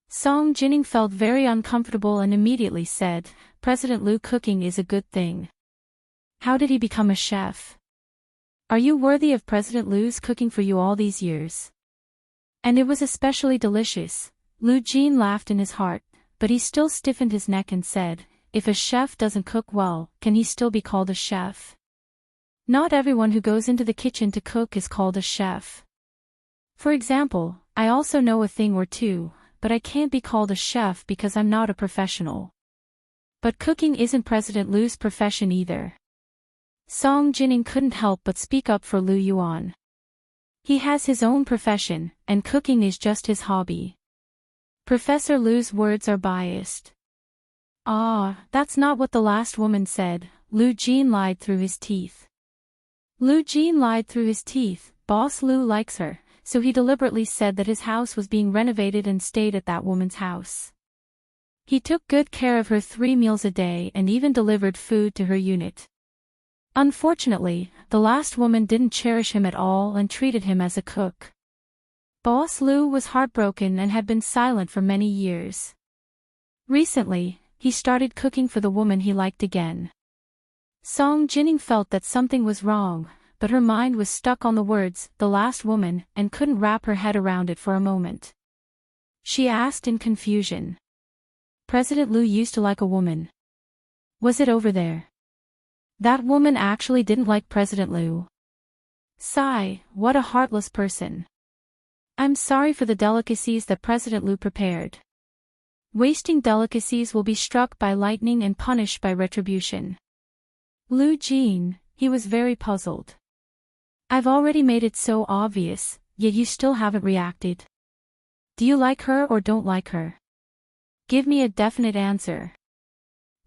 Song Jining felt very uncomfortable and immediately said, "President Lu cooking is a good thing. How did he become a chef? Are you worthy of President Lu's cooking for you all these years?" "And it was especially delicious." Lu Jin laughed in his heart, but he still stiffened his neck and said, "If a chef doesn't cook well, can he still be called a chef? Not everyone who goes into the kitchen to cook is called a chef. For example, I also know a thing or two, but I can't be called a chef because I'm not a professional. But cooking isn't President Lu's profession either." Song Jining couldn't help but speak up for Lu Yuan. He has his own profession, and cooking is just his hobby. Professor Lu's words are biased. "Ah, that's not what the last woman said." Lu Jin lied through his teeth. Lu Jin lied through his teeth. Boss Lu likes her, so he deliberately said that his house was being renovated and stayed at that woman's house. He took good care of her 3 meals a day and even delivered food to her unit. Unfortunately, the last woman didn't cherish him at all and treated him as a cook. Boss Lu was heartbroken and had been silent for many years. Recently, he started cooking for the woman he liked again. Song Jining felt that something was wrong, but her mind was stuck on the words, "the last woman," and couldn't wrap her head around it for a moment. She asked in confusion. "President Lu used to like a woman. Was it over there? That woman actually didn't like President Lu. Sigh, what a heartless person. I'm sorry for the delicacies that President Lu prepared. Wasting delicacies will be struck by lightning and punished by retribution." Lu Jin, he was very puzzled. "I've already made it so obvious, yet you still haven't reacted. Do you like her or don't like her? Give me a definite answer."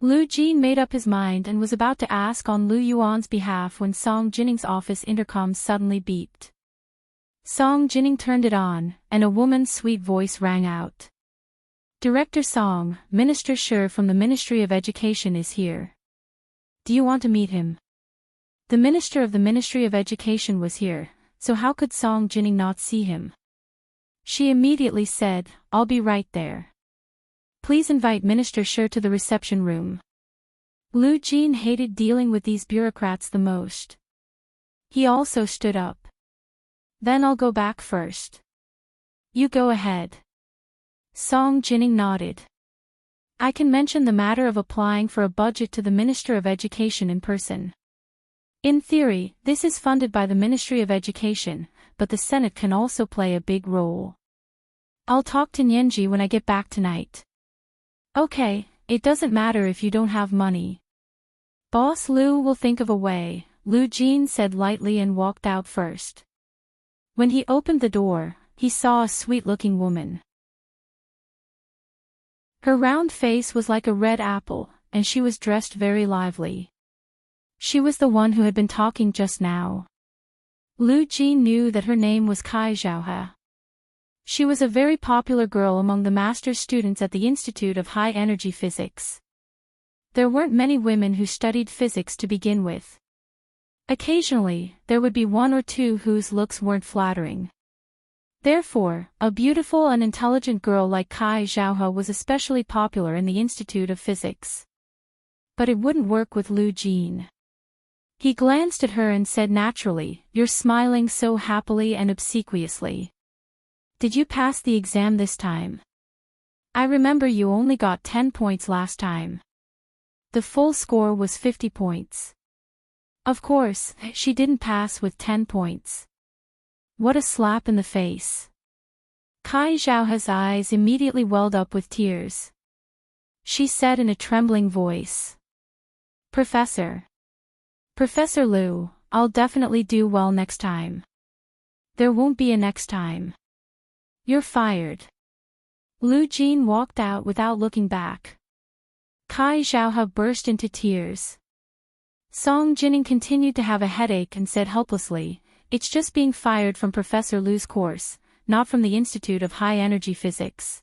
Lu Jin made up his mind and was about to ask on Lu Yuan's behalf when Song Jining's office intercom suddenly beeped. Song Jining turned it on, and a woman's sweet voice rang out. "Director Song, Minister Shi from the Ministry of Education is here. Do you want to meet him?" The minister of the Ministry of Education was here, so how could Song Jining not see him? She immediately said, "I'll be right there. Please invite Minister Shi to the reception room." Lu Jin hated dealing with these bureaucrats the most. He also stood up. "Then I'll go back first." "You go ahead." Song Jining nodded. "I can mention the matter of applying for a budget to the Minister of Education in person. In theory, this is funded by the Ministry of Education, but the Senate can also play a big role. I'll talk to Nyenji when I get back tonight." Okay, it doesn't matter if you don't have money. Boss Lu will think of a way, Lu Jin said lightly and walked out first. When he opened the door, he saw a sweet-looking woman. Her round face was like a red apple, and she was dressed very lively. She was the one who had been talking just now. Lu Jin knew that her name was Kai Zhaohe. She was a very popular girl among the master's students at the Institute of High Energy Physics. There weren't many women who studied physics to begin with. Occasionally, there would be one or two whose looks weren't flattering. Therefore, a beautiful and intelligent girl like Kai Zhaohe was especially popular in the Institute of Physics. But it wouldn't work with Lu Jin. He glanced at her and said naturally, "You're smiling so happily and obsequiously. Did you pass the exam this time? I remember you only got 10 points last time. The full score was 50 points. Of course, she didn't pass with 10 points. What a slap in the face." Kai Zhaohe's eyes immediately welled up with tears. She said in a trembling voice, Professor Liu, I'll definitely do well next time. There won't be a next time. You're fired." Lu Jin walked out without looking back. Kai Zhaohe burst into tears. Song Jining continued to have a headache and said helplessly, "It's just being fired from Professor Lu's course, not from the Institute of High Energy Physics.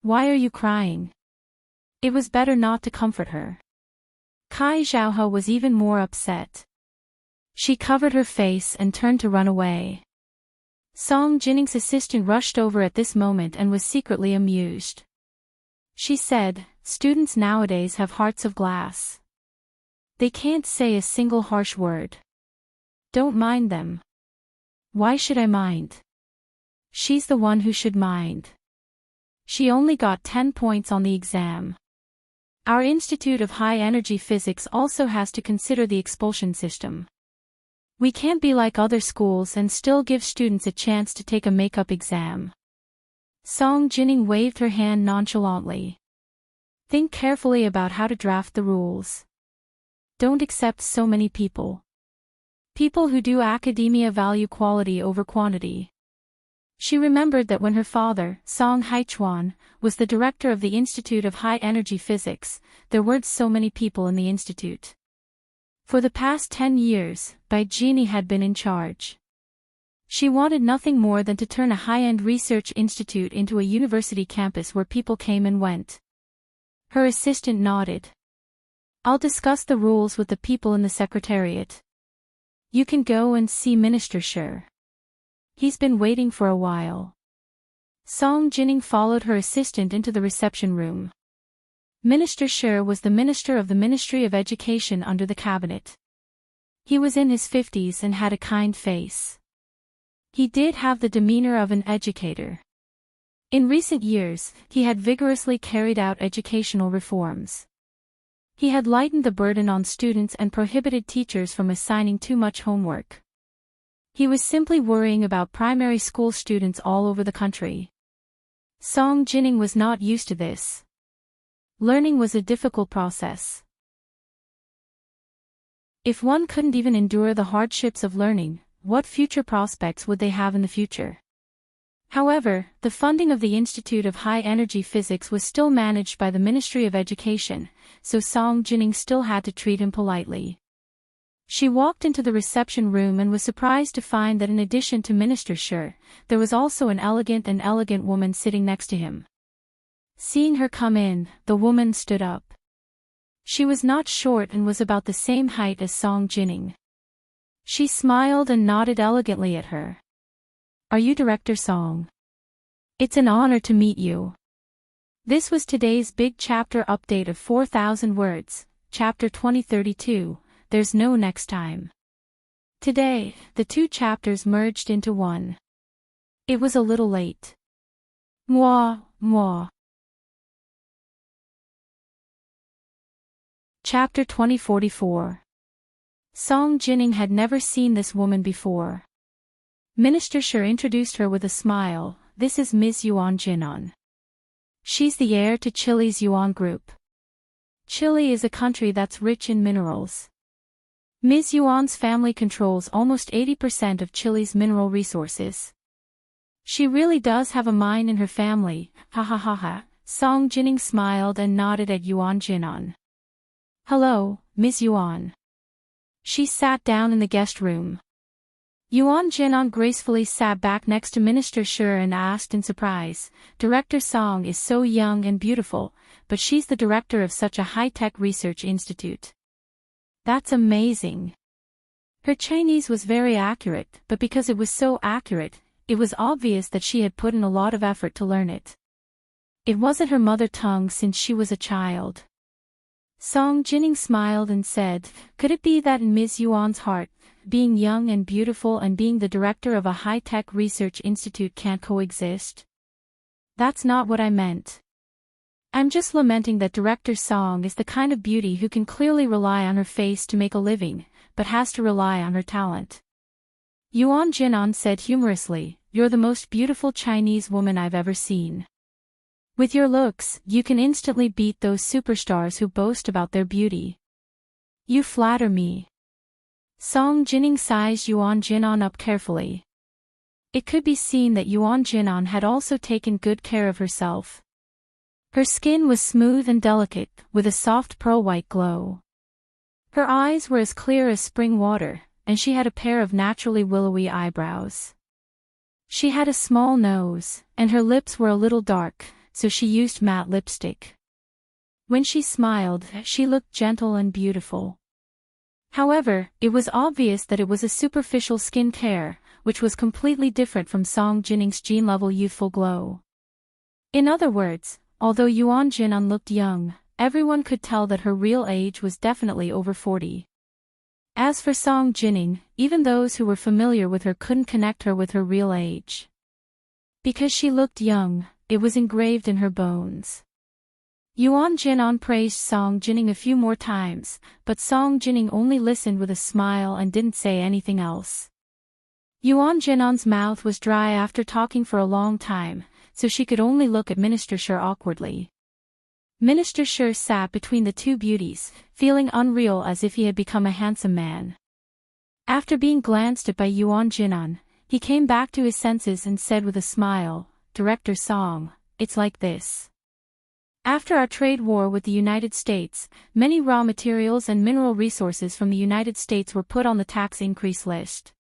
Why are you crying?" It was better not to comfort her. Kai Zhaohe was even more upset. She covered her face and turned to run away. Song Jinning's assistant rushed over at this moment and was secretly amused. She said, "Students nowadays have hearts of glass. They can't say a single harsh word. Don't mind them." "Why should I mind? She's the one who should mind. She only got 10 points on the exam. Our Institute of High Energy Physics also has to consider the expulsion system. We can't be like other schools and still give students a chance to take a make-up exam." Song Jining waved her hand nonchalantly. "Think carefully about how to draft the rules. Don't accept so many people. People who do academia value quality over quantity." She remembered that when her father, Song Haichuan, was the director of the Institute of High Energy Physics, there weren't so many people in the institute. For the past 10 years, Bai Jini had been in charge. She wanted nothing more than to turn a high-end research institute into a university campus where people came and went. Her assistant nodded. "I'll discuss the rules with the people in the secretariat. You can go and see Minister Shi. He's been waiting for a while." Song Jining followed her assistant into the reception room. Minister Shi was the minister of the Ministry of Education under the cabinet. He was in his 50s and had a kind face. He did have the demeanor of an educator. In recent years, he had vigorously carried out educational reforms. He had lightened the burden on students and prohibited teachers from assigning too much homework. He was simply worrying about primary school students all over the country. Song Jining was not used to this. Learning was a difficult process. If one couldn't even endure the hardships of learning, what future prospects would they have in the future? However, the funding of the Institute of High Energy Physics was still managed by the Ministry of Education, so Song Jining still had to treat him politely. She walked into the reception room and was surprised to find that in addition to Minister Shi, there was also an elegant woman sitting next to him. Seeing her come in, the woman stood up. She was not short and was about the same height as Song Jining. She smiled and nodded elegantly at her. "Are you Director Song? It's an honor to meet you." This was today's big chapter update of 4,000 words, chapter 2032. There's no next time. Today, the two chapters merged into one. It was a little late. Moi. Chapter 2044. Song Jining had never seen this woman before. Minister Shi introduced her with a smile. "This is Ms. Yuan Jinan. She's the heir to Chile's Yuan Group. Chile is a country that's rich in minerals. Ms. Yuan's family controls almost 80% of Chile's mineral resources. She really does have a mine in her family, ha ha ha ha. Song Jining smiled and nodded at Yuan Jinan. Hello, Ms. Yuan. She sat down in the guest room. Yuan Jinan gracefully sat back next to Minister Shi and asked in surprise, Director Song is so young and beautiful, but she's the director of such a high-tech research institute. That's amazing. Her Chinese was very accurate, but because it was so accurate, it was obvious that she had put in a lot of effort to learn it. It wasn't her mother tongue since she was a child. Song Jining smiled and said, could it be that in Ms. Yuan's heart, being young and beautiful and being the director of a high-tech research institute can't coexist? That's not what I meant. I'm just lamenting that Director Song is the kind of beauty who can clearly rely on her face to make a living, but has to rely on her talent. Yuan Jinan said humorously, you're the most beautiful Chinese woman I've ever seen. With your looks, you can instantly beat those superstars who boast about their beauty. You flatter me. Song Jining sized Yuan Jinan up carefully. It could be seen that Yuan Jinan had also taken good care of herself. Her skin was smooth and delicate, with a soft pearl-white glow. Her eyes were as clear as spring water, and she had a pair of naturally willowy eyebrows. She had a small nose, and her lips were a little dark, so she used matte lipstick. When she smiled, she looked gentle and beautiful. However, it was obvious that it was a superficial skin care, which was completely different from Song Jining's gene-level youthful glow. In other words, although Yuan Jinan looked young, everyone could tell that her real age was definitely over 40. As for Song Jining, even those who were familiar with her couldn't connect her with her real age. Because she looked young, it was engraved in her bones. Yuan Jinan praised Song Jining a few more times, but Song Jining only listened with a smile and didn't say anything else. Yuan Jinan's mouth was dry after talking for a long time, so she could only look at Minister Shi awkwardly. Minister Shi sat between the two beauties, feeling unreal as if he had become a handsome man. After being glanced at by Yuan Jinan, he came back to his senses and said with a smile, Director Song, it's like this. After our trade war with the United States, many raw materials and mineral resources from the United States were put on the tax increase list.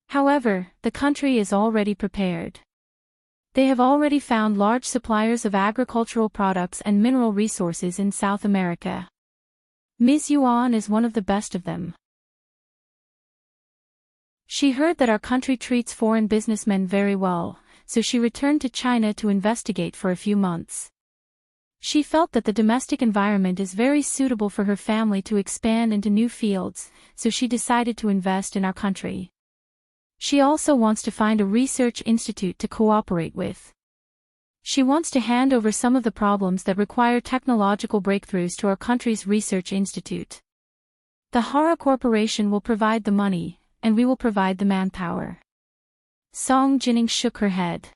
However, the country is already prepared. They have already found large suppliers of agricultural products and mineral resources in South America. Ms. Yuan is one of the best of them. She heard that our country treats foreign businessmen very well, so she returned to China to investigate for a few months. She felt that the domestic environment is very suitable for her family to expand into new fields, so she decided to invest in our country. She also wants to find a research institute to cooperate with. She wants to hand over some of the problems that require technological breakthroughs to our country's research institute. The Hara Corporation will provide the money, and we will provide the manpower. Song Jining shook her head.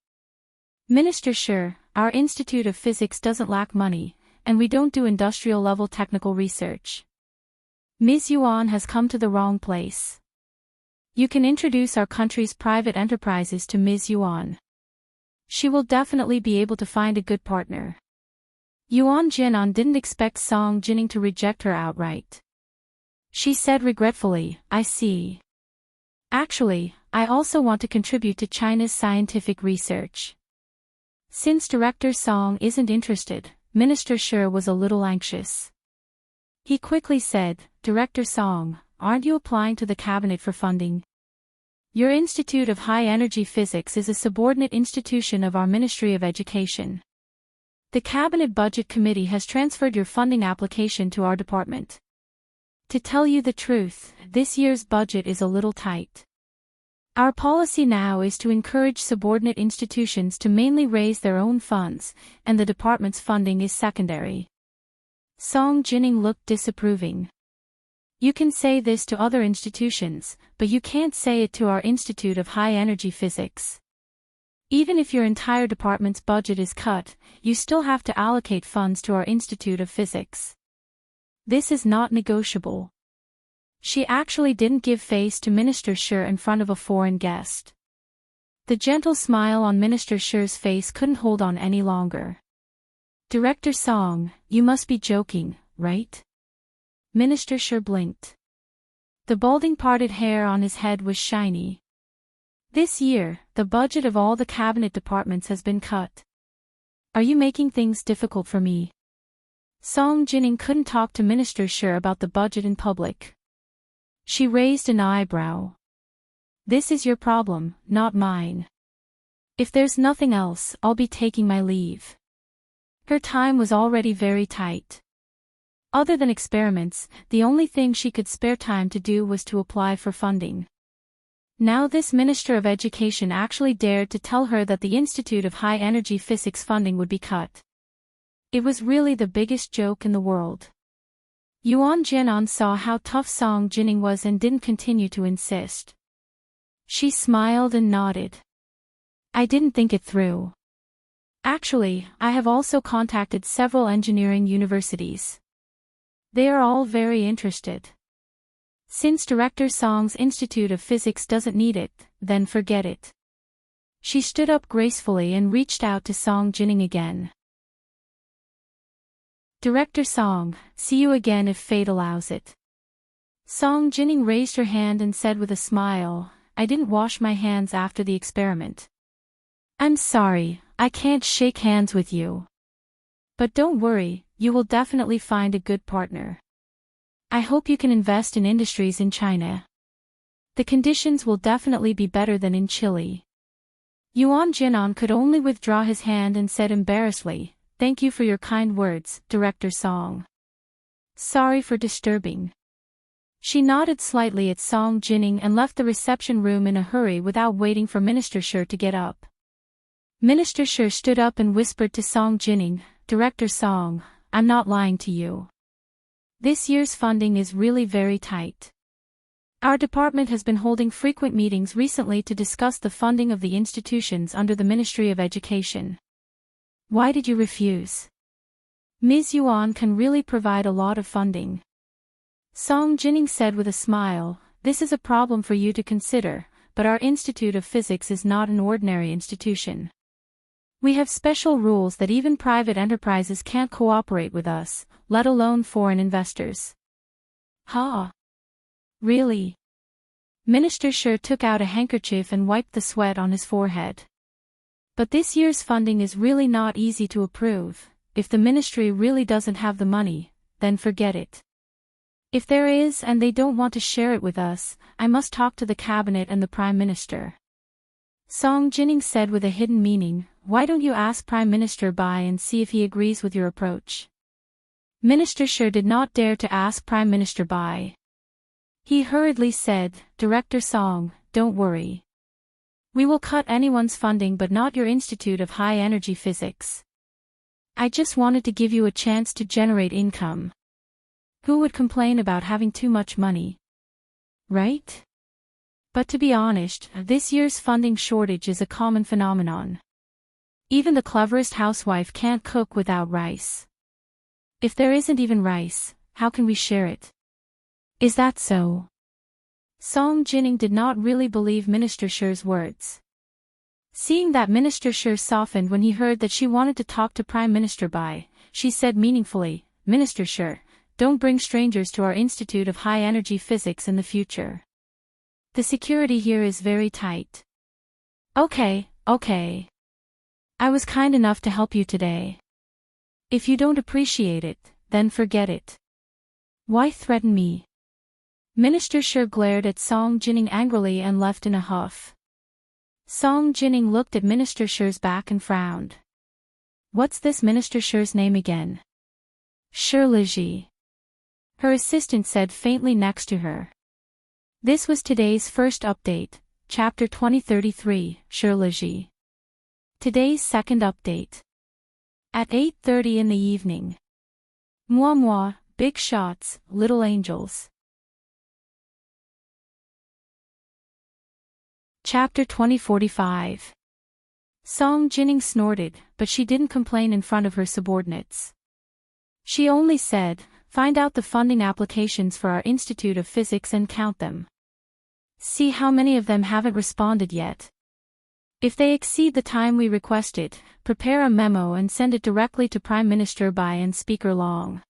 Minister Shi, our Institute of Physics doesn't lack money, and we don't do industrial-level technical research. Ms. Yuan has come to the wrong place. You can introduce our country's private enterprises to Ms. Yuan. She will definitely be able to find a good partner. Yuan Jinan didn't expect Song Jining to reject her outright. She said regretfully, I see. Actually, I also want to contribute to China's scientific research. Since Director Song isn't interested, Minister Shi was a little anxious. He quickly said, Director Song, aren't you applying to the cabinet for funding? Your Institute of High Energy Physics is a subordinate institution of our Ministry of Education. The Cabinet Budget Committee has transferred your funding application to our department. To tell you the truth, this year's budget is a little tight. Our policy now is to encourage subordinate institutions to mainly raise their own funds, and the department's funding is secondary. Song Jining looked disapproving. You can say this to other institutions, but you can't say it to our Institute of High Energy Physics. Even if your entire department's budget is cut, you still have to allocate funds to our Institute of Physics. This is not negotiable. She actually didn't give face to Minister Shi in front of a foreign guest. The gentle smile on Minister Shi's face couldn't hold on any longer. Director Song, you must be joking, right? Minister Shi blinked. The balding parted hair on his head was shiny. This year, the budget of all the cabinet departments has been cut. Are you making things difficult for me? Song Jining couldn't talk to Minister Shi about the budget in public. She raised an eyebrow. This is your problem, not mine. If there's nothing else, I'll be taking my leave. Her time was already very tight. Other than experiments, the only thing she could spare time to do was to apply for funding. Now this Minister of Education actually dared to tell her that the Institute of High Energy Physics funding would be cut. It was really the biggest joke in the world. Yuan Jianan saw how tough Song Jining was and didn't continue to insist. She smiled and nodded. I didn't think it through. Actually, I have also contacted several engineering universities. They are all very interested. Since Director Song's Institute of Physics doesn't need it, then forget it. She stood up gracefully and reached out to Song Jining again. Director Song, see you again if fate allows it. Song Jining raised her hand and said with a smile, I didn't wash my hands after the experiment. I'm sorry, I can't shake hands with you. But don't worry, you will definitely find a good partner. I hope you can invest in industries in China. The conditions will definitely be better than in Chile. Yuan Jinan could only withdraw his hand and said embarrassedly, Thank you for your kind words, Director Song. Sorry for disturbing. She nodded slightly at Song Jining and left the reception room in a hurry without waiting for Minister Shi to get up. Minister Shi stood up and whispered to Song Jining, Director Song, I'm not lying to you. This year's funding is really very tight. Our department has been holding frequent meetings recently to discuss the funding of the institutions under the Ministry of Education. Why did you refuse? Ms. Yuan can really provide a lot of funding. Song Jining said with a smile, This is a problem for you to consider, but our Institute of Physics is not an ordinary institution. We have special rules that even private enterprises can't cooperate with us, let alone foreign investors. Huh? Really? Minister Shi took out a handkerchief and wiped the sweat on his forehead. But this year's funding is really not easy to approve. If the ministry really doesn't have the money, then forget it. If there is and they don't want to share it with us, I must talk to the cabinet and the Prime Minister. Song Jining said with a hidden meaning, Why don't you ask Prime Minister Bai and see if he agrees with your approach? Minister Shi did not dare to ask Prime Minister Bai. He hurriedly said, Director Song, don't worry. We will cut anyone's funding but not your Institute of High Energy Physics. I just wanted to give you a chance to generate income. Who would complain about having too much money? Right? But to be honest, this year's funding shortage is a common phenomenon. Even the cleverest housewife can't cook without rice. If there isn't even rice, how can we share it? Is that so? Song Jining did not really believe Minister Shi's words. Seeing that Minister Shi softened when he heard that she wanted to talk to Prime Minister Bai, she said meaningfully, Minister Shi, don't bring strangers to our Institute of High Energy Physics in the future. The security here is very tight. Okay. I was kind enough to help you today. If you don't appreciate it, then forget it. Why threaten me? Minister Shi glared at Song Jining angrily and left in a huff. Song Jining looked at Minister Shi's back and frowned. What's this Minister Shi's name again? Shi Liji. Her assistant said faintly next to her. This was today's first update, Chapter 2033, Shi Liji. Today's second update. At 8:30 in the evening. Moi, big shots, little angels. Chapter 2045. Song Jining snorted, but she didn't complain in front of her subordinates. She only said, "Find out the funding applications for our Institute of Physics and count them. See how many of them haven't responded yet. If they exceed the time we requested, prepare a memo and send it directly to Prime Minister Bai and Speaker Long.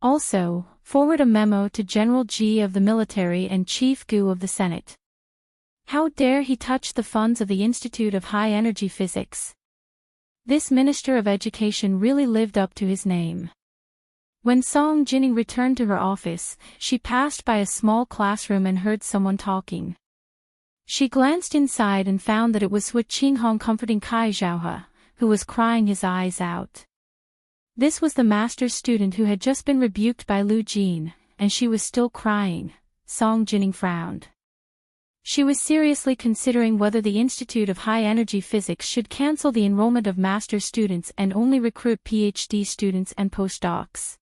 Also, forward a memo to General G of the military and Chief Gu of the Senate. How dare he touch the funds of the Institute of High Energy Physics? This Minister of Education really lived up to his name." When Song Jining returned to her office, she passed by a small classroom and heard someone talking. She glanced inside and found that it was Sui Qinghong comforting Kai Zhaohe, who was crying his eyes out. This was the master's student who had just been rebuked by Lu Jin, and she was still crying. Song Jining frowned. She was seriously considering whether the Institute of High Energy Physics should cancel the enrollment of master's students and only recruit PhD students and postdocs.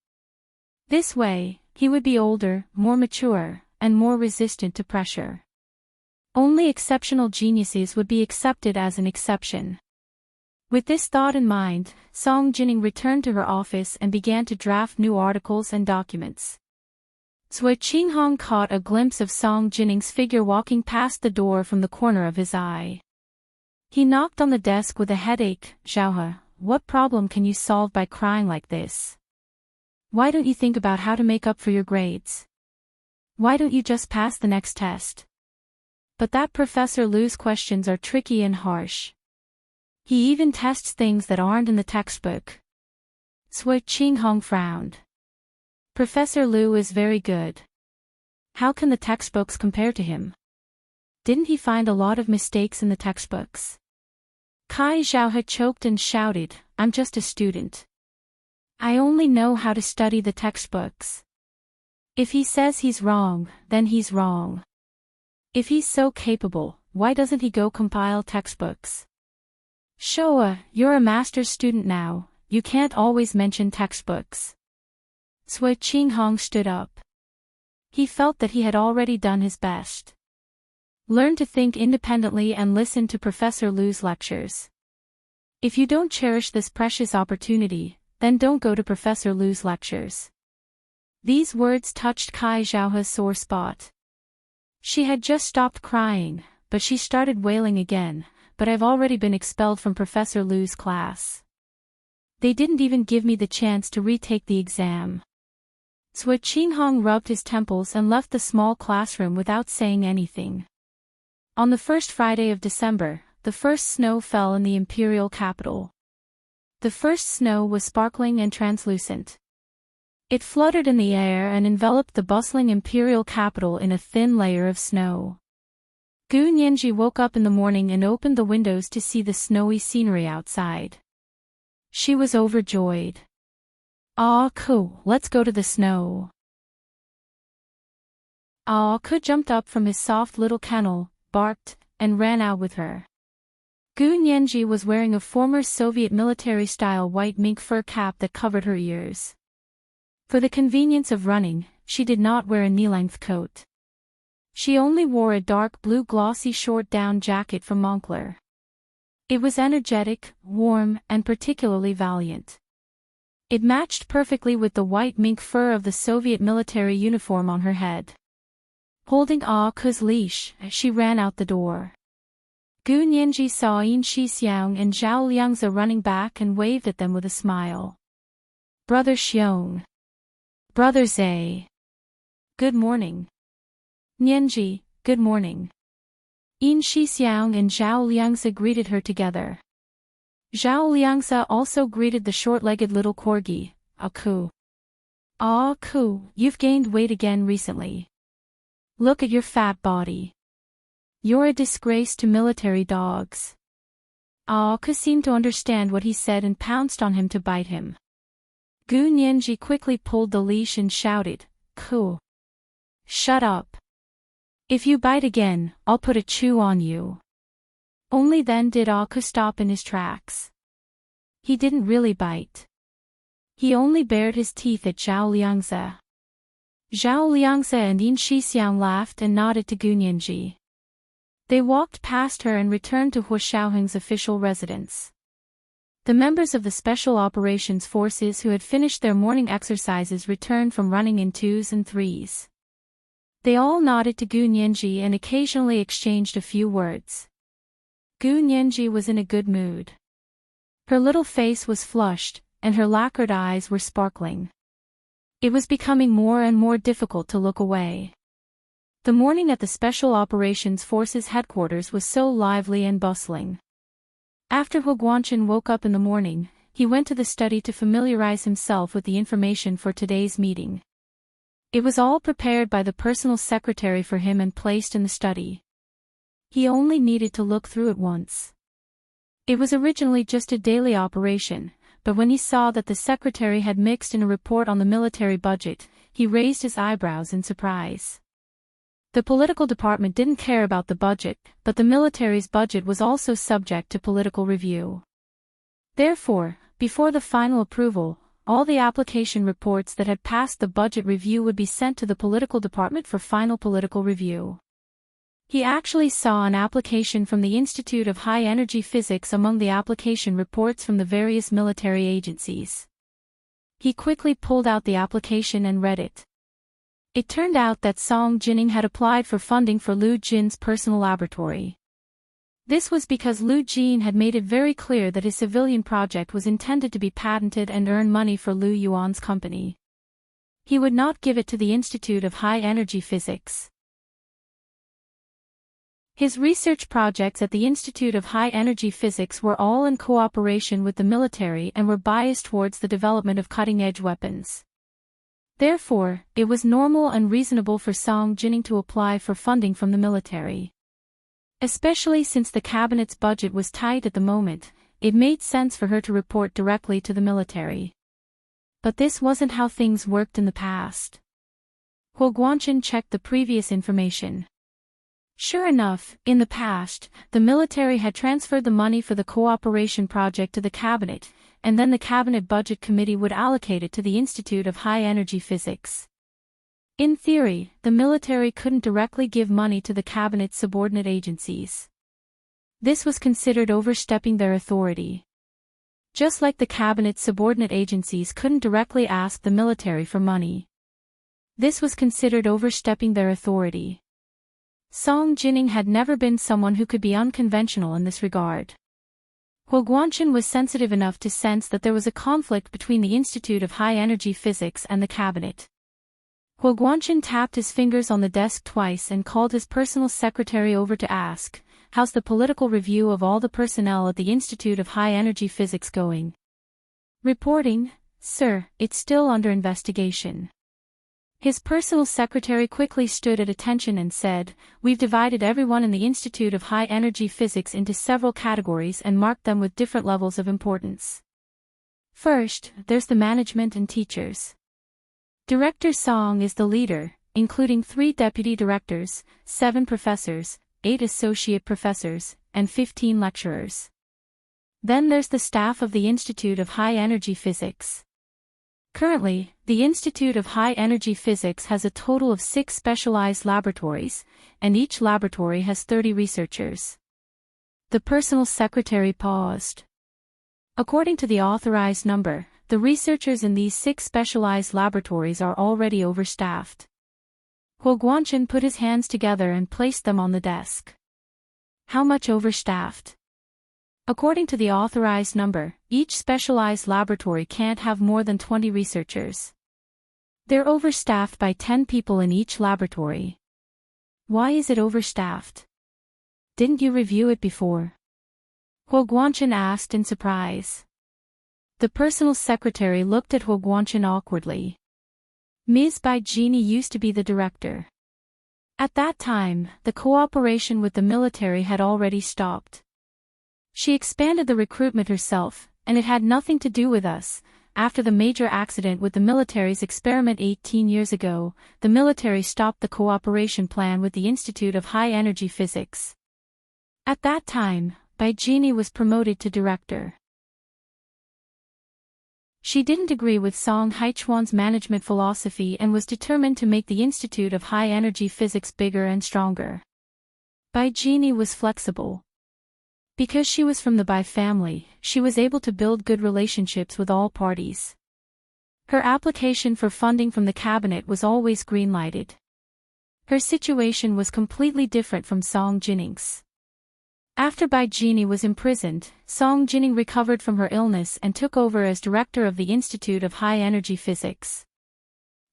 This way, he would be older, more mature, and more resistant to pressure. Only exceptional geniuses would be accepted as an exception. With this thought in mind, Song Jining returned to her office and began to draft new articles and documents. Sui Qinghong caught a glimpse of Song Jining's figure walking past the door from the corner of his eye. He knocked on the desk with a headache. "Zhaohe, what problem can you solve by crying like this? Why don't you think about how to make up for your grades? Why don't you just pass the next test?" But that Professor Lu's questions are tricky and harsh. He even tests things that aren't in the textbook. Sui Qinghong frowned. Professor Lu is very good. How can the textbooks compare to him? Didn't he find a lot of mistakes in the textbooks? Kai Zhaohe choked and shouted, "I'm just a student. I only know how to study the textbooks. If he says he's wrong, then he's wrong. If he's so capable, why doesn't he go compile textbooks? Showa, you're a master's student now, you can't always mention textbooks." Sui Qinghong stood up. He felt that he had already done his best. Learn to think independently and listen to Professor Lu's lectures. If you don't cherish this precious opportunity, then don't go to Professor Lu's lectures. These words touched Kai Zhaohe's sore spot. She had just stopped crying, but she started wailing again. "But I've already been expelled from Professor Lu's class. They didn't even give me the chance to retake the exam." Sui Qinghong rubbed his temples and left the small classroom without saying anything. On the first Friday of December, the first snow fell in the imperial capital. The first snow was sparkling and translucent. It fluttered in the air and enveloped the bustling imperial capital in a thin layer of snow. Gu Nianji woke up in the morning and opened the windows to see the snowy scenery outside. She was overjoyed. "Ah, Ku, let's go to the snow." Ah Ku jumped up from his soft little kennel, barked, and ran out with her. Gu Nianji was wearing a former Soviet military-style white mink fur cap that covered her ears. For the convenience of running, she did not wear a knee-length coat. She only wore a dark blue glossy short down jacket from Moncler. It was energetic, warm, and particularly valiant. It matched perfectly with the white mink fur of the Soviet military uniform on her head. Holding Ah Ku's leash, she ran out the door. Gu Nianji saw Yin Shixiang and Zhao Liangzi running back and waved at them with a smile. "Brother Xiong. Brother Zhe. Good morning." "Nianji, good morning." Yin Shixiang and Zhao Liangzi greeted her together. Zhao Liangzi also greeted the short-legged little corgi, "Ah Ku. Ah Ku, you've gained weight again recently. Look at your fat body. You're a disgrace to military dogs." Ah Ku seemed to understand what he said and pounced on him to bite him. Gu Nianji quickly pulled the leash and shouted, "Ku. Shut up. If you bite again, I'll put a chew on you." Only then did Ah Ku stop in his tracks. He didn't really bite. He only bared his teeth at Zhao Liangzi. Zhao Liangzi and Yin Shixiang laughed and nodded to Gu Nianji. They walked past her and returned to Hu Xiaoheng's official residence. The members of the Special Operations Forces who had finished their morning exercises returned from running in 2s and 3s. They all nodded to Gu Nianji and occasionally exchanged a few words. Gu Nianji was in a good mood. Her little face was flushed, and her lacquered eyes were sparkling. It was becoming more and more difficult to look away. The morning at the Special Operations Forces headquarters was so lively and bustling. After Hu Guangchen woke up in the morning, he went to the study to familiarize himself with the information for today's meeting. It was all prepared by the personal secretary for him and placed in the study. He only needed to look through it once. It was originally just a daily operation, but when he saw that the secretary had mixed in a report on the military budget, he raised his eyebrows in surprise. The political department didn't care about the budget, but the military's budget was also subject to political review. Therefore, before the final approval, all the application reports that had passed the budget review would be sent to the political department for final political review. He actually saw an application from the Institute of High Energy Physics among the application reports from the various military agencies. He quickly pulled out the application and read it. It turned out that Song Jining had applied for funding for Lu Jin's personal laboratory. This was because Lu Jin had made it very clear that his civilian project was intended to be patented and earn money for Lu Yuan's company. He would not give it to the Institute of High Energy Physics. His research projects at the Institute of High Energy Physics were all in cooperation with the military and were biased towards the development of cutting-edge weapons. Therefore, it was normal and reasonable for Song Jining to apply for funding from the military. Especially since the cabinet's budget was tight at the moment, it made sense for her to report directly to the military. But this wasn't how things worked in the past. Hu Guangchen checked the previous information. Sure enough, in the past, the military had transferred the money for the cooperation project to the cabinet, and then the Cabinet Budget Committee would allocate it to the Institute of High Energy Physics. In theory, the military couldn't directly give money to the Cabinet's subordinate agencies. This was considered overstepping their authority. Just like the Cabinet's subordinate agencies couldn't directly ask the military for money. This was considered overstepping their authority. Song Jining had never been someone who could be unconventional in this regard. Hu Guangchen was sensitive enough to sense that there was a conflict between the Institute of High Energy Physics and the cabinet. Hu Guangchen tapped his fingers on the desk twice and called his personal secretary over to ask, "How's the political review of all the personnel at the Institute of High Energy Physics going?" "Reporting, sir, it's still under investigation." His personal secretary quickly stood at attention and said, "We've divided everyone in the Institute of High Energy Physics into several categories and marked them with different levels of importance. First, there's the management and teachers. Director Song is the leader, including 3 deputy directors, 7 professors, 8 associate professors, and 15 lecturers. Then there's the staff of the Institute of High Energy Physics. Currently, the Institute of High Energy Physics has a total of 6 specialized laboratories, and each laboratory has 30 researchers." The personal secretary paused. According to the authorized number, the researchers in these 6 specialized laboratories are already overstaffed. Hu Guangchen put his hands together and placed them on the desk. "How much overstaffed?" "According to the authorized number, each specialized laboratory can't have more than 20 researchers. They're overstaffed by 10 people in each laboratory." "Why is it overstaffed? Didn't you review it before?" Hu Guangchen asked in surprise. The personal secretary looked at Hu Guangchen awkwardly. Ms. Bai Jini used to be the director. At that time, the cooperation with the military had already stopped. She expanded the recruitment herself, and it had nothing to do with us. After the major accident with the military's experiment 18 years ago, the military stopped the cooperation plan with the Institute of High Energy Physics. At that time, Bai Jini was promoted to director. She didn't agree with Song Haichuan's management philosophy and was determined to make the Institute of High Energy Physics bigger and stronger. Bai Genie was flexible. Because she was from the Bai family, she was able to build good relationships with all parties. Her application for funding from the cabinet was always green-lighted. Her situation was completely different from Song Jinning's. After Bai Genie was imprisoned, Song Jinning recovered from her illness and took over as director of the Institute of High Energy Physics.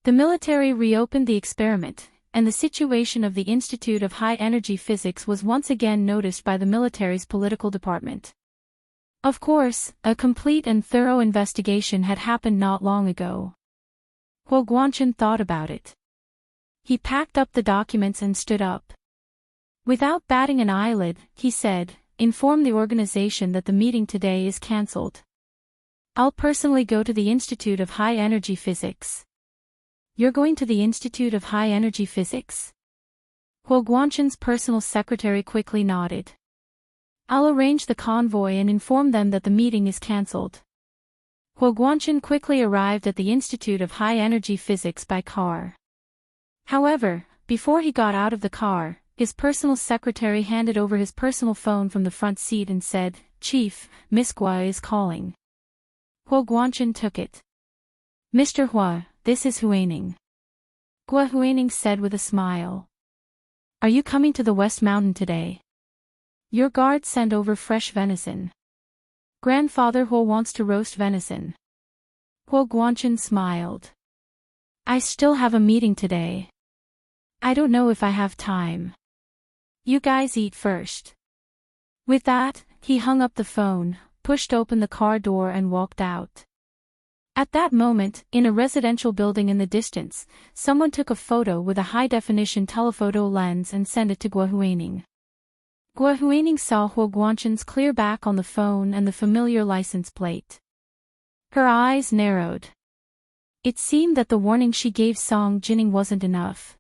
The military reopened the experiment, and the situation of the Institute of High Energy Physics was once again noticed by the military's political department. Of course, a complete and thorough investigation had happened not long ago. Huo Guangchen thought about it. He packed up the documents and stood up. Without batting an eyelid, he said, "Inform the organization that the meeting today is cancelled. I'll personally go to the Institute of High Energy Physics." "You're going to the Institute of High Energy Physics?" Huo Guangchen's personal secretary quickly nodded. "I'll arrange the convoy and inform them that the meeting is cancelled." Huo Guangchen quickly arrived at the Institute of High Energy Physics by car. However, before he got out of the car, his personal secretary handed over his personal phone from the front seat and said, "Chief, Miss Gua is calling." Huo Guangchen took it. "Mr. Hua, this is Huining." Gua Huining said with a smile. "Are you coming to the West Mountain today? Your guard sent over fresh venison. Grandfather Huo wants to roast venison." Huo Guangchen smiled. "I still have a meeting today. I don't know if I have time. You guys eat first." With that, he hung up the phone, pushed open the car door and walked out. At that moment, in a residential building in the distance, someone took a photo with a high-definition telephoto lens and sent it to Gua Huining. Gua Huining saw Huo Guangchen's clear back on the phone and the familiar license plate. Her eyes narrowed. It seemed that the warning she gave Song Jinning wasn't enough.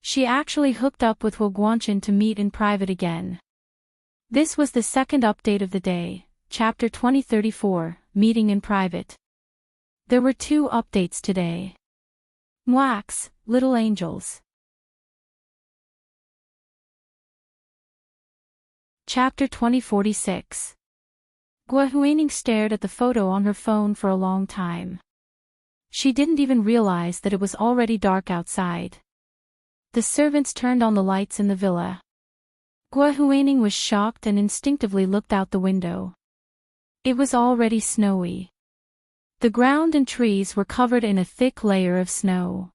She actually hooked up with Huo Guangchen to meet in private again. This was the second update of the day, Chapter 2034, Meeting in Private. There were 2 updates today. Mwax, Little Angels. Chapter 2046. Gua Huining stared at the photo on her phone for a long time. She didn't even realize that it was already dark outside. The servants turned on the lights in the villa. Gua Huining was shocked and instinctively looked out the window. It was already snowy. The ground and trees were covered in a thick layer of snow.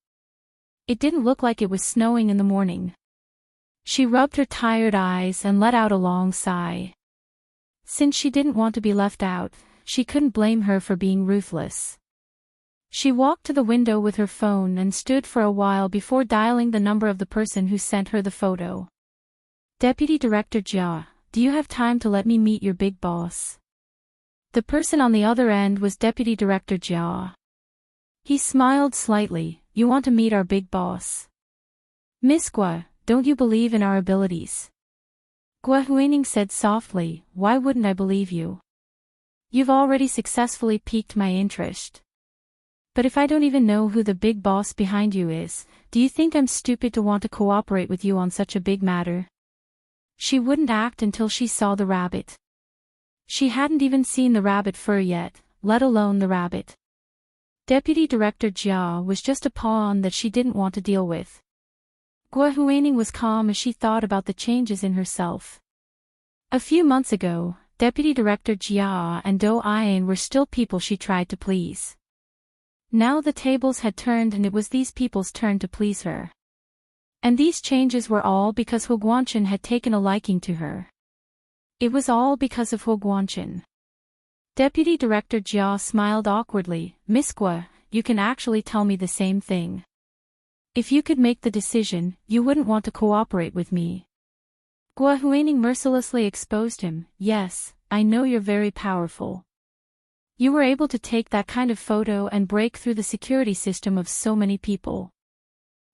It didn't look like it was snowing in the morning. She rubbed her tired eyes and let out a long sigh. Since she didn't want to be left out, she couldn't blame her for being ruthless. She walked to the window with her phone and stood for a while before dialing the number of the person who sent her the photo. "Deputy Director Jia, do you have time to let me meet your big boss?" The person on the other end was Deputy Director Jia. He smiled slightly. "You want to meet our big boss? Miss Gua, don't you believe in our abilities?" Gua Huining said softly, "Why wouldn't I believe you? You've already successfully piqued my interest. But if I don't even know who the big boss behind you is, do you think I'm stupid to want to cooperate with you on such a big matter?" She wouldn't act until she saw the rabbit. She hadn't even seen the rabbit fur yet, let alone the rabbit. Deputy Director Jia was just a pawn that she didn't want to deal with. Gua Huining was calm as she thought about the changes in herself. A few months ago, Deputy Director Jia and Do Ayan were still people she tried to please. Now the tables had turned and it was these people's turn to please her. And these changes were all because Huo Guangchen had taken a liking to her. It was all because of Huo Guangchen. Deputy Director Jia smiled awkwardly. "Miss Gua, you can actually tell me the same thing. If you could make the decision, you wouldn't want to cooperate with me." Gua Huining mercilessly exposed him. "Yes, I know you're very powerful. You were able to take that kind of photo and break through the security system of so many people.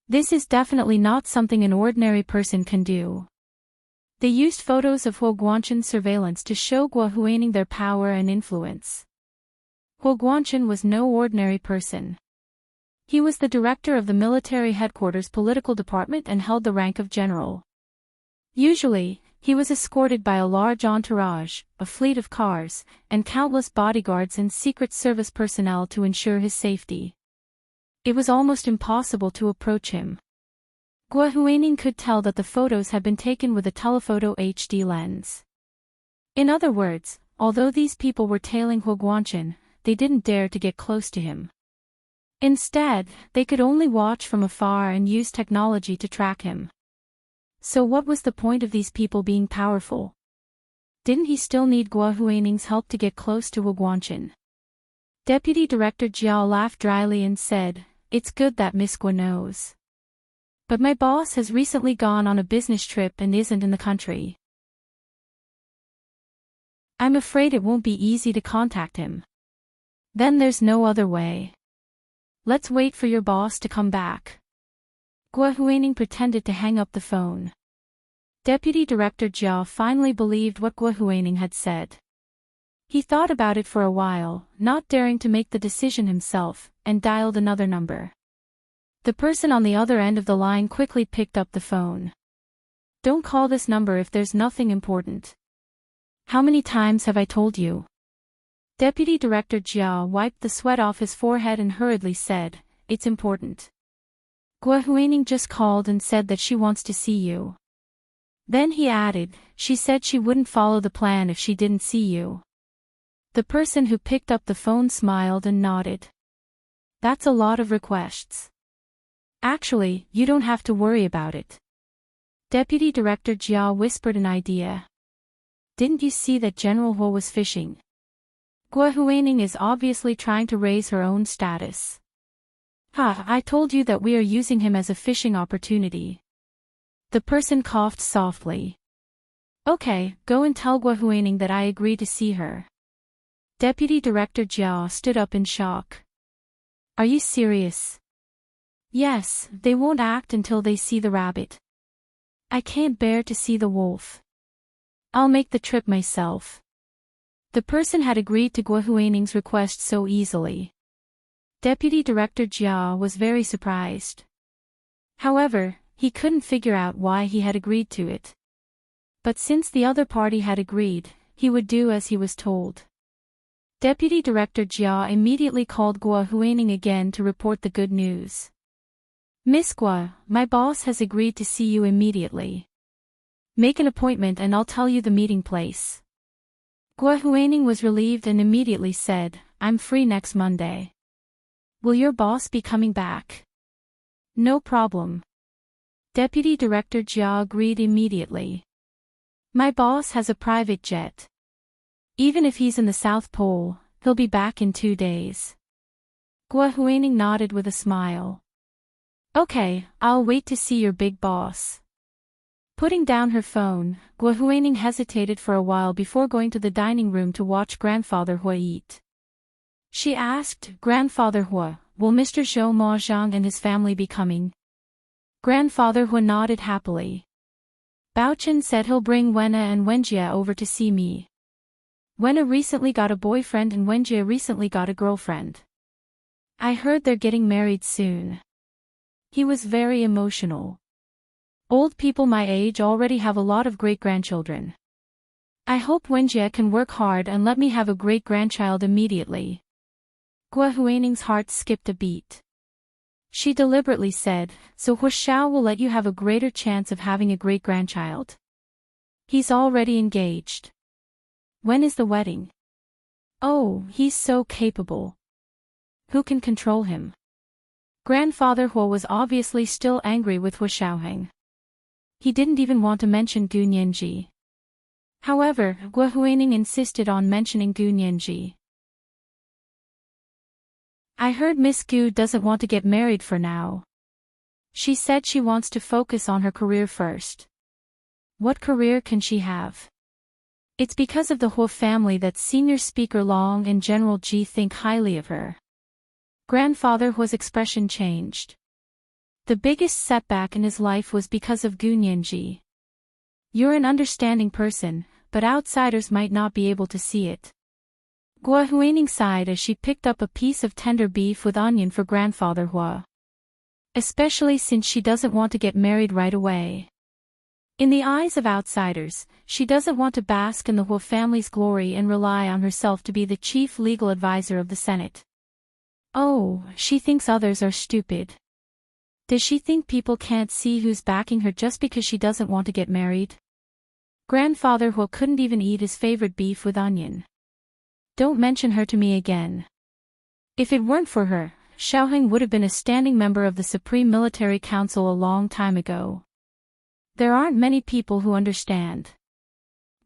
This is definitely not something an ordinary person can do." They used photos of Huo Guangchen's surveillance to show Gua Huining their power and influence. Huo Guangchen was no ordinary person. He was the director of the military headquarters political department and held the rank of general. Usually, he was escorted by a large entourage, a fleet of cars, and countless bodyguards and Secret Service personnel to ensure his safety. It was almost impossible to approach him. Gua Huaining could tell that the photos had been taken with a telephoto HD lens. In other words, although these people were tailing Hua Guanchen, they didn't dare to get close to him. Instead, they could only watch from afar and use technology to track him. So what was the point of these people being powerful? Didn't he still need Gua Huaining's help to get close to Hua Guanchen? Deputy Director Jiao laughed dryly and said, "It's good that Miss Gua knows. But my boss has recently gone on a business trip and isn't in the country. I'm afraid it won't be easy to contact him." "Then there's no other way. Let's wait for your boss to come back." Gua Huaining pretended to hang up the phone. Deputy Director Jiao finally believed what Gua Huaining had said. He thought about it for a while, not daring to make the decision himself, and dialed another number. The person on the other end of the line quickly picked up the phone. "Don't call this number if there's nothing important." "How many times have I told you?" Deputy Director Jiao wiped the sweat off his forehead and hurriedly said, "It's important. Gua Huaining just called and said that she wants to see you." Then he added, "She said she wouldn't follow the plan if she didn't see you." The person who picked up the phone smiled and nodded. "That's a lot of requests." "Actually, you don't have to worry about it." Deputy Director Jiao whispered an idea. "Didn't you see that General Hua was fishing? Gua Huaining is obviously trying to raise her own status." "Ha, I told you that we are using him as a fishing opportunity." The person coughed softly. "Okay, go and tell Gua Huaining that I agree to see her." Deputy Director Jiao stood up in shock. "Are you serious?" "Yes, they won't act until they see the rabbit. I can't bear to see the wolf. I'll make the trip myself." The person had agreed to Gua Huaining's request so easily. Deputy Director Jiao was very surprised. However, he couldn't figure out why he had agreed to it. But since the other party had agreed, he would do as he was told. Deputy Director Jiao immediately called Gua Huaining again to report the good news. "Miss Gua, my boss has agreed to see you immediately. Make an appointment and I'll tell you the meeting place." Gua Huaining was relieved and immediately said, "I'm free next Monday." "Will your boss be coming back?" "No problem." Deputy Director Jiao agreed immediately. "My boss has a private jet. Even if he's in the South Pole, he'll be back in 2 days." Gua Huaining nodded with a smile. "Okay, I'll wait to see your big boss." Putting down her phone, Gua Huaining hesitated for a while before going to the dining room to watch Grandfather Hua eat. She asked, "Grandfather Hua, will Mr. Zhou Maozhang and his family be coming?" Grandfather Hua nodded happily. "Baochen said he'll bring Wenna and Wenjie over to see me. Wenna recently got a boyfriend and Wenjie recently got a girlfriend. I heard they're getting married soon." He was very emotional. "Old people my age already have a lot of great-grandchildren. I hope Wenjie can work hard and let me have a great-grandchild immediately." Gua Huaining's heart skipped a beat. She deliberately said, "So Hua Xiao will let you have a greater chance of having a great-grandchild. He's already engaged. When is the wedding?" "Oh, he's so capable. Who can control him?" Grandfather Hua was obviously still angry with Hua Xiaoheng. He didn't even want to mention Gu Nianji. However, Gua Huaining insisted on mentioning Gu Nianji. "I heard Miss Gu doesn't want to get married for now. She said she wants to focus on her career first." "What career can she have?" "It's because of the Hua family that Senior Speaker Long and General Ji think highly of her." Grandfather Hua's expression changed. The biggest setback in his life was because of Gu Nianji. "You're an understanding person, but outsiders might not be able to see it." Gua Huaining sighed as she picked up a piece of tender beef with onion for Grandfather Hua. "Especially since she doesn't want to get married right away." In the eyes of outsiders, she doesn't want to bask in the Hua family's glory and rely on herself to be the chief legal advisor of the Senate. Oh, she thinks others are stupid. Does she think people can't see who's backing her just because she doesn't want to get married? Grandfather Hua couldn't even eat his favorite beef with onion. Don't mention her to me again. If it weren't for her, Xiaoheng would have been a standing member of the Supreme Military Council a long time ago. There aren't many people who understand.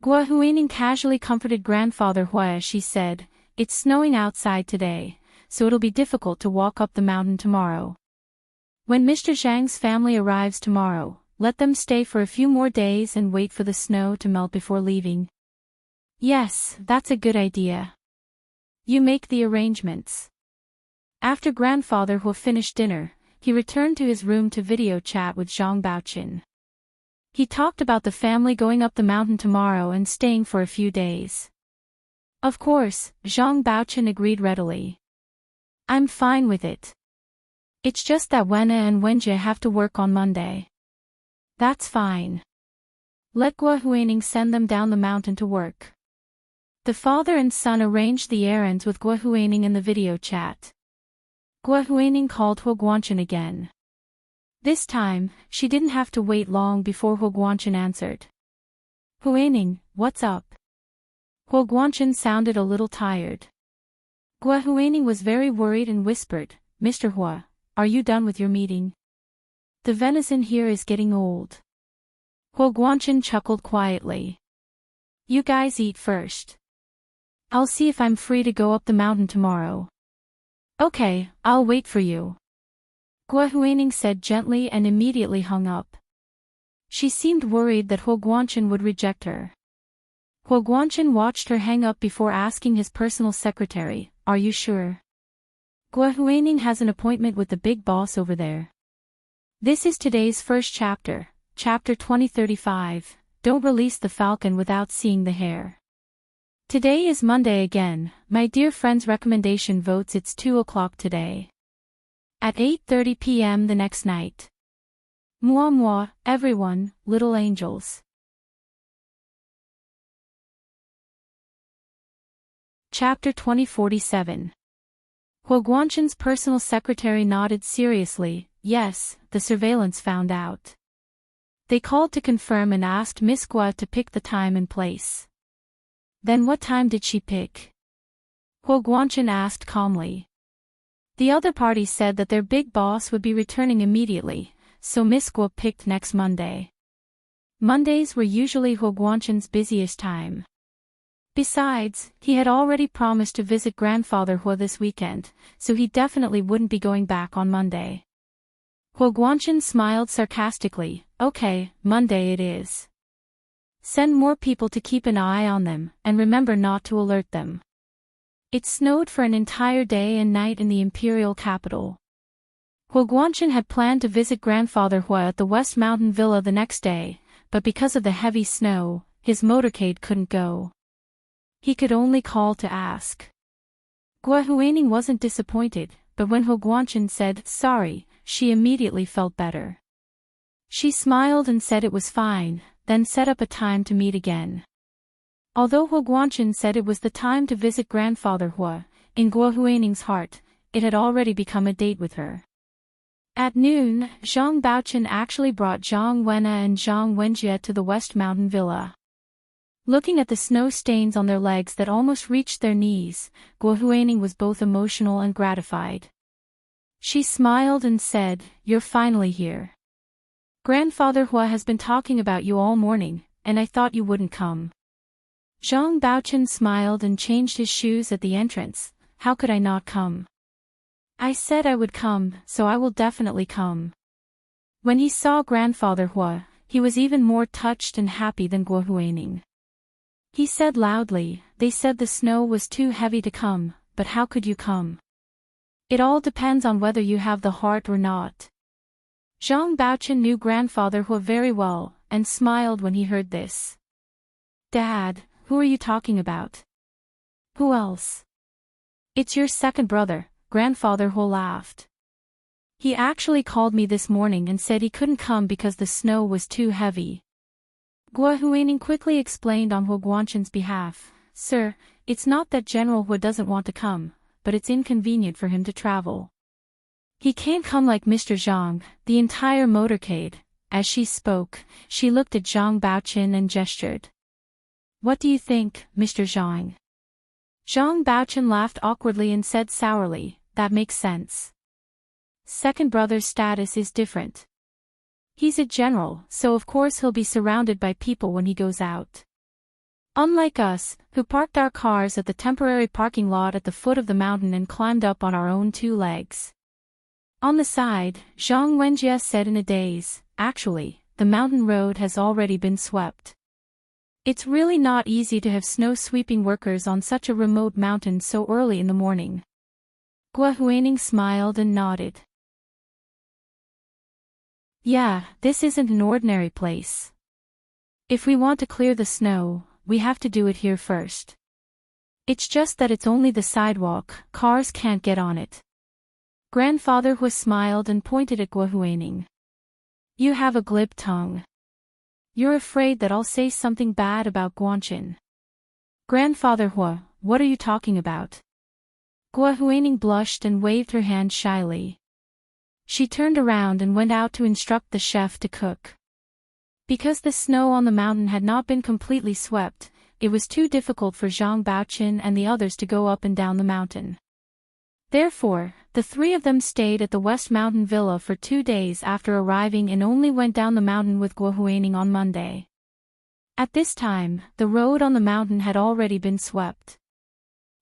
Gua Huining casually comforted Grandfather Hua as she said, "It's snowing outside today, so it'll be difficult to walk up the mountain tomorrow. When Mr. Zhang's family arrives tomorrow, let them stay for a few more days and wait for the snow to melt before leaving." Yes, that's a good idea. You make the arrangements. After Grandfather Hua finished dinner, he returned to his room to video chat with Zhang Baoqin. He talked about the family going up the mountain tomorrow and staying for a few days. Of course, Zhang Baoqin agreed readily. I'm fine with it. It's just that Wenna and Wenjie have to work on Monday. That's fine. Let Gua Huining send them down the mountain to work. The father and son arranged the errands with Gua Huining in the video chat. Gua Huining called Hua Guanchen again. This time, she didn't have to wait long before Hua Guanchen answered. Huining, what's up? Hua Guanchen sounded a little tired. Gua Huining was very worried and whispered, Mr. Hua, are you done with your meeting? The venison here is getting old. Hua Guanchen chuckled quietly. You guys eat first. I'll see if I'm free to go up the mountain tomorrow. Okay, I'll wait for you. Gua Huining said gently and immediately hung up. She seemed worried that Hua Guanchen would reject her. Hua Guanchen watched her hang up before asking his personal secretary, Are you sure? Gua Huining has an appointment with the big boss over there. This is today's first chapter, chapter 2035, Don't Release the Falcon Without Seeing the Hare. Today is Monday again, my dear friend's recommendation votes it's 2 o'clock today. At 8:30 p.m. the next night. Moi moi, everyone, little angels. Chapter 2047. Hua Guanchen's personal secretary nodded seriously, yes, the surveillance found out. They called to confirm and asked Miss Gua to pick the time and place. Then what time did she pick? Hua Guanchen asked calmly. The other party said that their big boss would be returning immediately, so Miss Gua picked next Monday. Mondays were usually Hua Guanchen's busiest time. Besides, he had already promised to visit Grandfather Hua this weekend, so he definitely wouldn't be going back on Monday. Hua Guanchen smiled sarcastically, okay, Monday it is. Send more people to keep an eye on them, and remember not to alert them. It snowed for an entire day and night in the imperial capital. Hua Guanchen had planned to visit Grandfather Hua at the West Mountain Villa the next day, but because of the heavy snow, his motorcade couldn't go. He could only call to ask. Gua Huining wasn't disappointed, but when Hua Guanchen said sorry, she immediately felt better. She smiled and said it was fine, then set up a time to meet again. Although Hua Guanchen said it was the time to visit Grandfather Hua, in Gua Huining's heart, it had already become a date with her. At noon, Zhang Baoqin actually brought Zhang Wenna and Zhang Wenjie to the West Mountain Villa. Looking at the snow stains on their legs that almost reached their knees, Gua Huining was both emotional and gratified. She smiled and said, You're finally here. Grandfather Hua has been talking about you all morning, and I thought you wouldn't come. Zhang Baoqin smiled and changed his shoes at the entrance. How could I not come? I said I would come, so I will definitely come. When he saw Grandfather Hua, he was even more touched and happy than Gua Huining. He said loudly, They said the snow was too heavy to come, but how could you come? It all depends on whether you have the heart or not. Zhang Baoqin knew Grandfather Hua very well, and smiled when he heard this. Dad, who are you talking about? Who else? It's your second brother, Grandfather Hua laughed. He actually called me this morning and said he couldn't come because the snow was too heavy. Gua Huaining quickly explained on Hua Guanchen's behalf. Sir, it's not that General Hua doesn't want to come, but it's inconvenient for him to travel. He can't come like Mr. Zhang, the entire motorcade. As she spoke, she looked at Zhang Baochen and gestured. What do you think, Mr. Zhang? Zhang Baochen laughed awkwardly and said sourly, that makes sense. Second brother's status is different. He's a general, so of course he'll be surrounded by people when he goes out. Unlike us, who parked our cars at the temporary parking lot at the foot of the mountain and climbed up on our own two legs. On the side, Zhang Wenjie said in a daze, actually, the mountain road has already been swept. It's really not easy to have snow-sweeping workers on such a remote mountain so early in the morning. Gua Huaining smiled and nodded. Yeah, this isn't an ordinary place. If we want to clear the snow, we have to do it here first. It's just that it's only the sidewalk, cars can't get on it. Grandfather Hua smiled and pointed at Gua Huaining. You have a glib tongue. You're afraid that I'll say something bad about Guanchen. Grandfather Hua, what are you talking about? Gua Huaining blushed and waved her hand shyly. She turned around and went out to instruct the chef to cook. Because the snow on the mountain had not been completely swept, it was too difficult for Zhang Baochen and the others to go up and down the mountain. Therefore, the three of them stayed at the West Mountain Villa for 2 days after arriving and only went down the mountain with Gua Huaining on Monday. At this time, the road on the mountain had already been swept.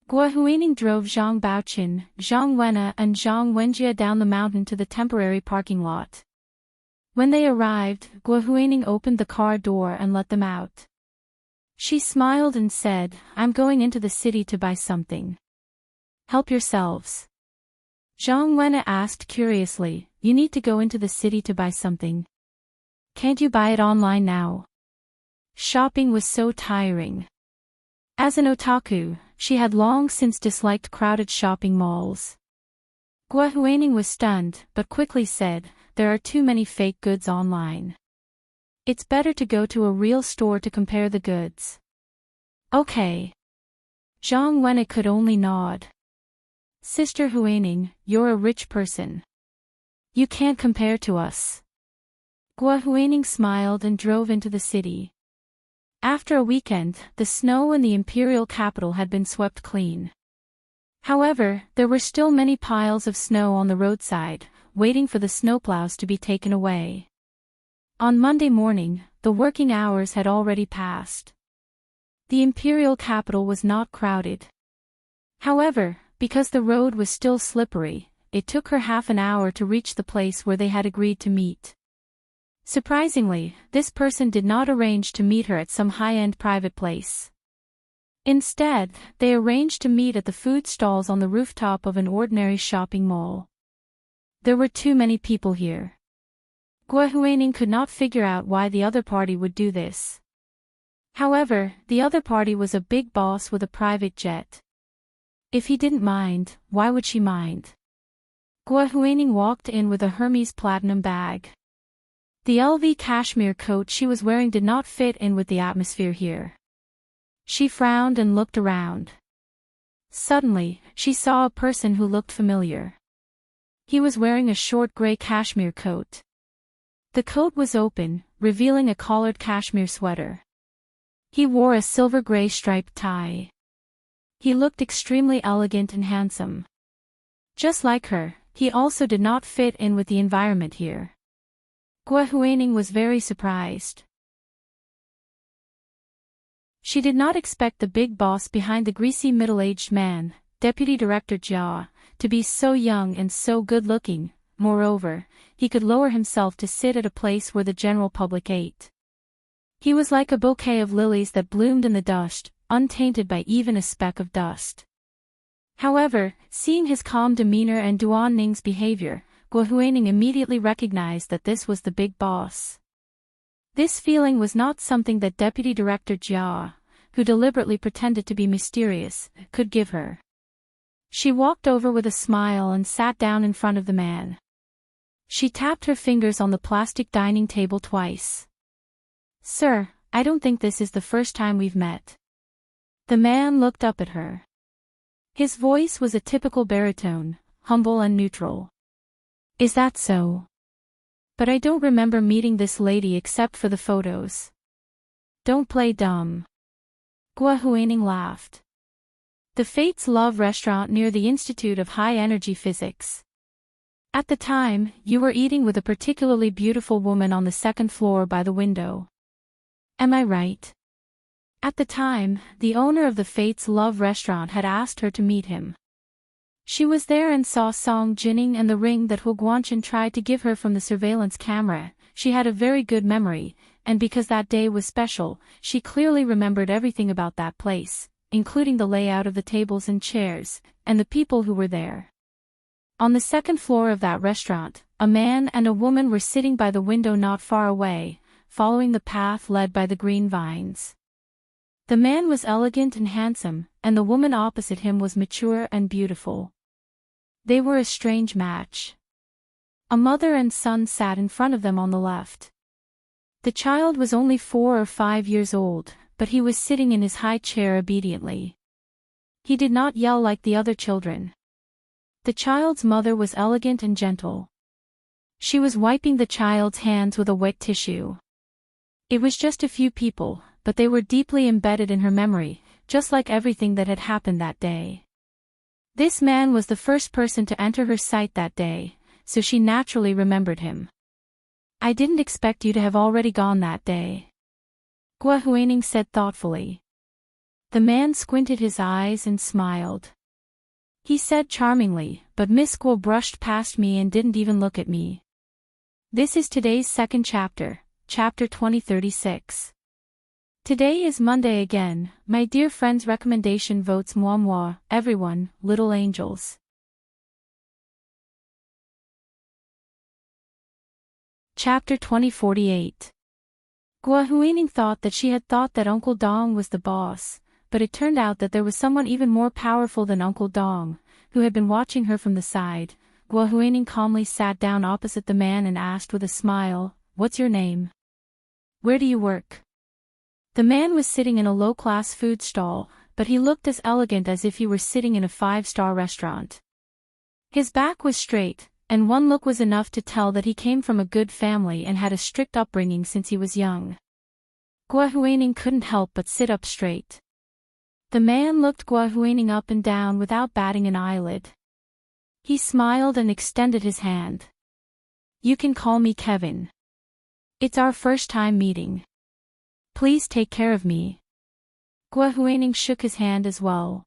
Gua Huaining drove Zhang Baochen, Zhang Wenna and Zhang Wenjie down the mountain to the temporary parking lot. When they arrived, Gua Huaining opened the car door and let them out. She smiled and said, I'm going into the city to buy something. Help yourselves. Zhang Wenna asked curiously, you need to go into the city to buy something? Can't you buy it online now? Shopping was so tiring. As an otaku, she had long since disliked crowded shopping malls. Gua Huaining was stunned, but quickly said, there are too many fake goods online. It's better to go to a real store to compare the goods. Okay. Zhang Wenna could only nod. Sister Huaining, you're a rich person. You can't compare to us. Gua Huaining smiled and drove into the city. After a weekend, the snow in the imperial capital had been swept clean. However, there were still many piles of snow on the roadside, waiting for the snowplows to be taken away. On Monday morning, the working hours had already passed. The imperial capital was not crowded. However, because the road was still slippery, it took her half an hour to reach the place where they had agreed to meet. Surprisingly, this person did not arrange to meet her at some high-end private place. Instead, they arranged to meet at the food stalls on the rooftop of an ordinary shopping mall. There were too many people here. Gua Huaining could not figure out why the other party would do this. However, the other party was a big boss with a private jet. If he didn't mind, why would she mind? Gua Huaining walked in with a Hermes platinum bag. The LV cashmere coat she was wearing did not fit in with the atmosphere here. She frowned and looked around. Suddenly, she saw a person who looked familiar. He was wearing a short gray cashmere coat. The coat was open, revealing a collared cashmere sweater. He wore a silver gray striped tie. He looked extremely elegant and handsome. Just like her, he also did not fit in with the environment here. Gua Huaining was very surprised. She did not expect the big boss behind the greasy middle-aged man, Deputy Director Jia, to be so young and so good-looking. Moreover, he could lower himself to sit at a place where the general public ate. He was like a bouquet of lilies that bloomed in the dust, untainted by even a speck of dust. However, seeing his calm demeanor and Duan Ning's behavior, Gua Huaining immediately recognized that this was the big boss. This feeling was not something that Deputy Director Jia, who deliberately pretended to be mysterious, could give her. She walked over with a smile and sat down in front of the man. She tapped her fingers on the plastic dining table twice. Sir, I don't think this is the first time we've met. The man looked up at her. His voice was a typical baritone, humble and neutral. Is that so? But I don't remember meeting this lady except for the photos. Don't play dumb. Gua Huining laughed. The Fates Love restaurant near the Institute of High Energy Physics. At the time, you were eating with a particularly beautiful woman on the second floor by the window. Am I right? At the time, the owner of the Fates Love restaurant had asked her to meet him. She was there and saw Song Jining and the ring that Hu Guanchen tried to give her from the surveillance camera. She had a very good memory, and because that day was special, she clearly remembered everything about that place, including the layout of the tables and chairs, and the people who were there. On the second floor of that restaurant, a man and a woman were sitting by the window not far away, following the path led by the green vines. The man was elegant and handsome, and the woman opposite him was mature and beautiful. They were a strange match. A mother and son sat in front of them on the left. The child was only 4 or 5 years old, but he was sitting in his high chair obediently. He did not yell like the other children. The child's mother was elegant and gentle. She was wiping the child's hands with a wet tissue. It was just a few people, but they were deeply embedded in her memory, just like everything that had happened that day. This man was the first person to enter her sight that day, so she naturally remembered him. I didn't expect you to have already gone that day. Gua Huining said thoughtfully. The man squinted his eyes and smiled. He said charmingly, but Miss Guo brushed past me and didn't even look at me. This is today's second chapter, chapter 2036. Today is Monday again, my dear friend's recommendation votes moi, everyone, little angels. Chapter 2048. Gua Huining thought that she had thought that Uncle Dong was the boss, but it turned out that there was someone even more powerful than Uncle Dong, who had been watching her from the side. Gua Huining calmly sat down opposite the man and asked with a smile, "What's your name? Where do you work?" The man was sitting in a low-class food stall, but he looked as elegant as if he were sitting in a 5-star restaurant. His back was straight, and one look was enough to tell that he came from a good family and had a strict upbringing since he was young. Gua Huining couldn't help but sit up straight. The man looked Gua Huining up and down without batting an eyelid. He smiled and extended his hand. "You can call me Kevin. It's our first time meeting. Please take care of me." Gua Huining shook his hand as well.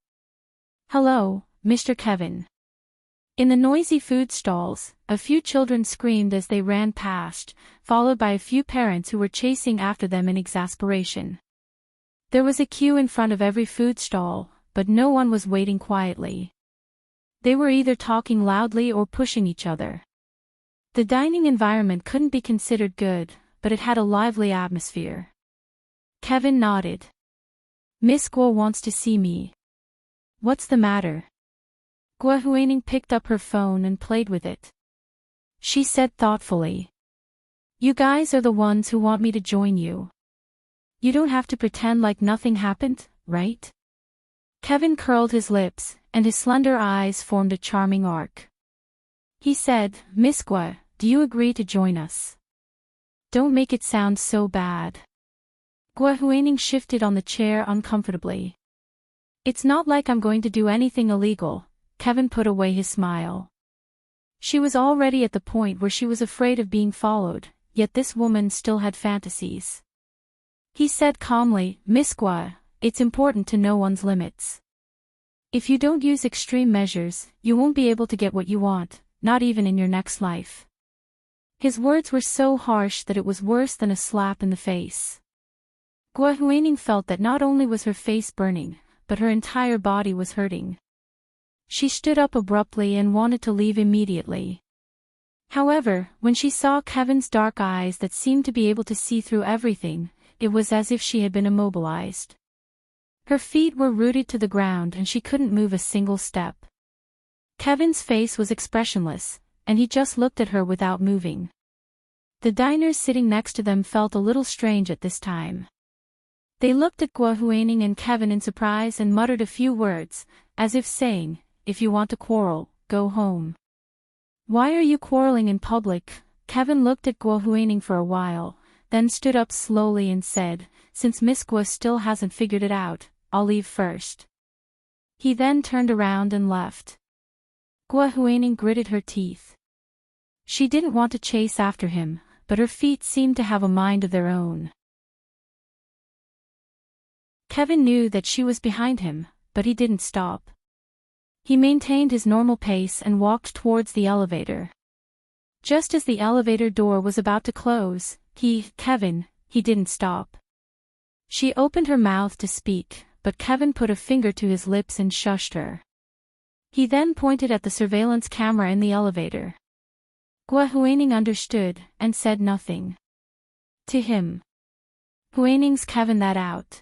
"Hello, Mr. Kevin." In the noisy food stalls, a few children screamed as they ran past, followed by a few parents who were chasing after them in exasperation. There was a queue in front of every food stall, but no one was waiting quietly. They were either talking loudly or pushing each other. The dining environment couldn't be considered good, but it had a lively atmosphere. Kevin nodded. "Miss Guo wants to see me." "What's the matter?" Gua Huining picked up her phone and played with it. She said thoughtfully. "You guys are the ones who want me to join you. You don't have to pretend like nothing happened, right?" Kevin curled his lips, and his slender eyes formed a charming arc. He said, "Miss Gua, do you agree to join us? Don't make it sound so bad." Gua Huining shifted on the chair uncomfortably. "It's not like I'm going to do anything illegal." Kevin put away his smile. She was already at the point where she was afraid of being followed, yet this woman still had fantasies. He said calmly, "Miss Gua, it's important to know one's limits. If you don't use extreme measures, you won't be able to get what you want, not even in your next life." His words were so harsh that it was worse than a slap in the face. Gua Huining felt that not only was her face burning, but her entire body was hurting. She stood up abruptly and wanted to leave immediately. However, when she saw Kevin's dark eyes that seemed to be able to see through everything, it was as if she had been immobilized. Her feet were rooted to the ground and she couldn't move a single step. Kevin's face was expressionless, and he just looked at her without moving. The diners sitting next to them felt a little strange at this time. They looked at Gua Huaining and Kevin in surprise and muttered a few words, as if saying, "If you want to quarrel, go home." "Why are you quarreling in public?" Kevin looked at Gua Huaining for a while, then stood up slowly and said, "Since Miss Gua still hasn't figured it out, I'll leave first." He then turned around and left. Gua Huaining gritted her teeth. She didn't want to chase after him, but her feet seemed to have a mind of their own. Kevin knew that she was behind him, but he didn't stop. He maintained his normal pace and walked towards the elevator. Just as the elevator door was about to close, Kevin, he didn't stop. She opened her mouth to speak, but Kevin put a finger to his lips and shushed her. He then pointed at the surveillance camera in the elevator. Gua Huaining understood, and said nothing. To him. Huaining's Kevin that out.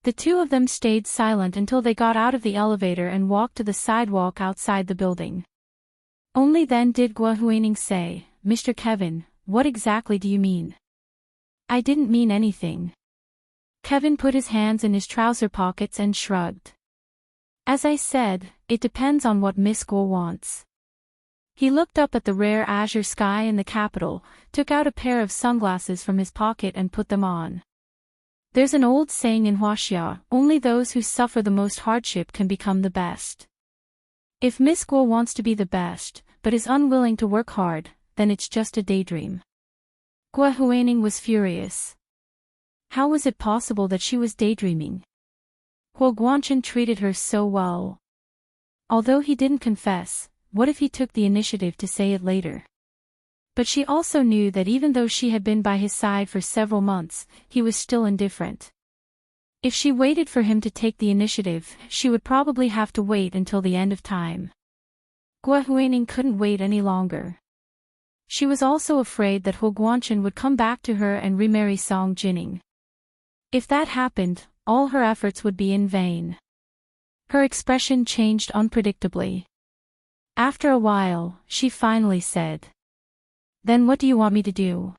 The two of them stayed silent until they got out of the elevator and walked to the sidewalk outside the building. Only then did Gua Huaining say, "Mr. Kevin, what exactly do you mean?" "I didn't mean anything." Kevin put his hands in his trouser pockets and shrugged. "As I said, it depends on what Miss Gua wants." He looked up at the rare azure sky in the capital, took out a pair of sunglasses from his pocket and put them on. There's an old saying in Huaxia, only those who suffer the most hardship can become the best. If Miss Gua wants to be the best, but is unwilling to work hard, then it's just a daydream. Gua Huaining was furious. How was it possible that she was daydreaming? Huo Guanchen treated her so well. Although he didn't confess, what if he took the initiative to say it later? But she also knew that even though she had been by his side for several months, he was still indifferent. If she waited for him to take the initiative, she would probably have to wait until the end of time. Gua Huaining couldn't wait any longer. She was also afraid that Huo Guanchen would come back to her and remarry Song Jining. If that happened, all her efforts would be in vain. Her expression changed unpredictably. After a while, she finally said, "Then what do you want me to do?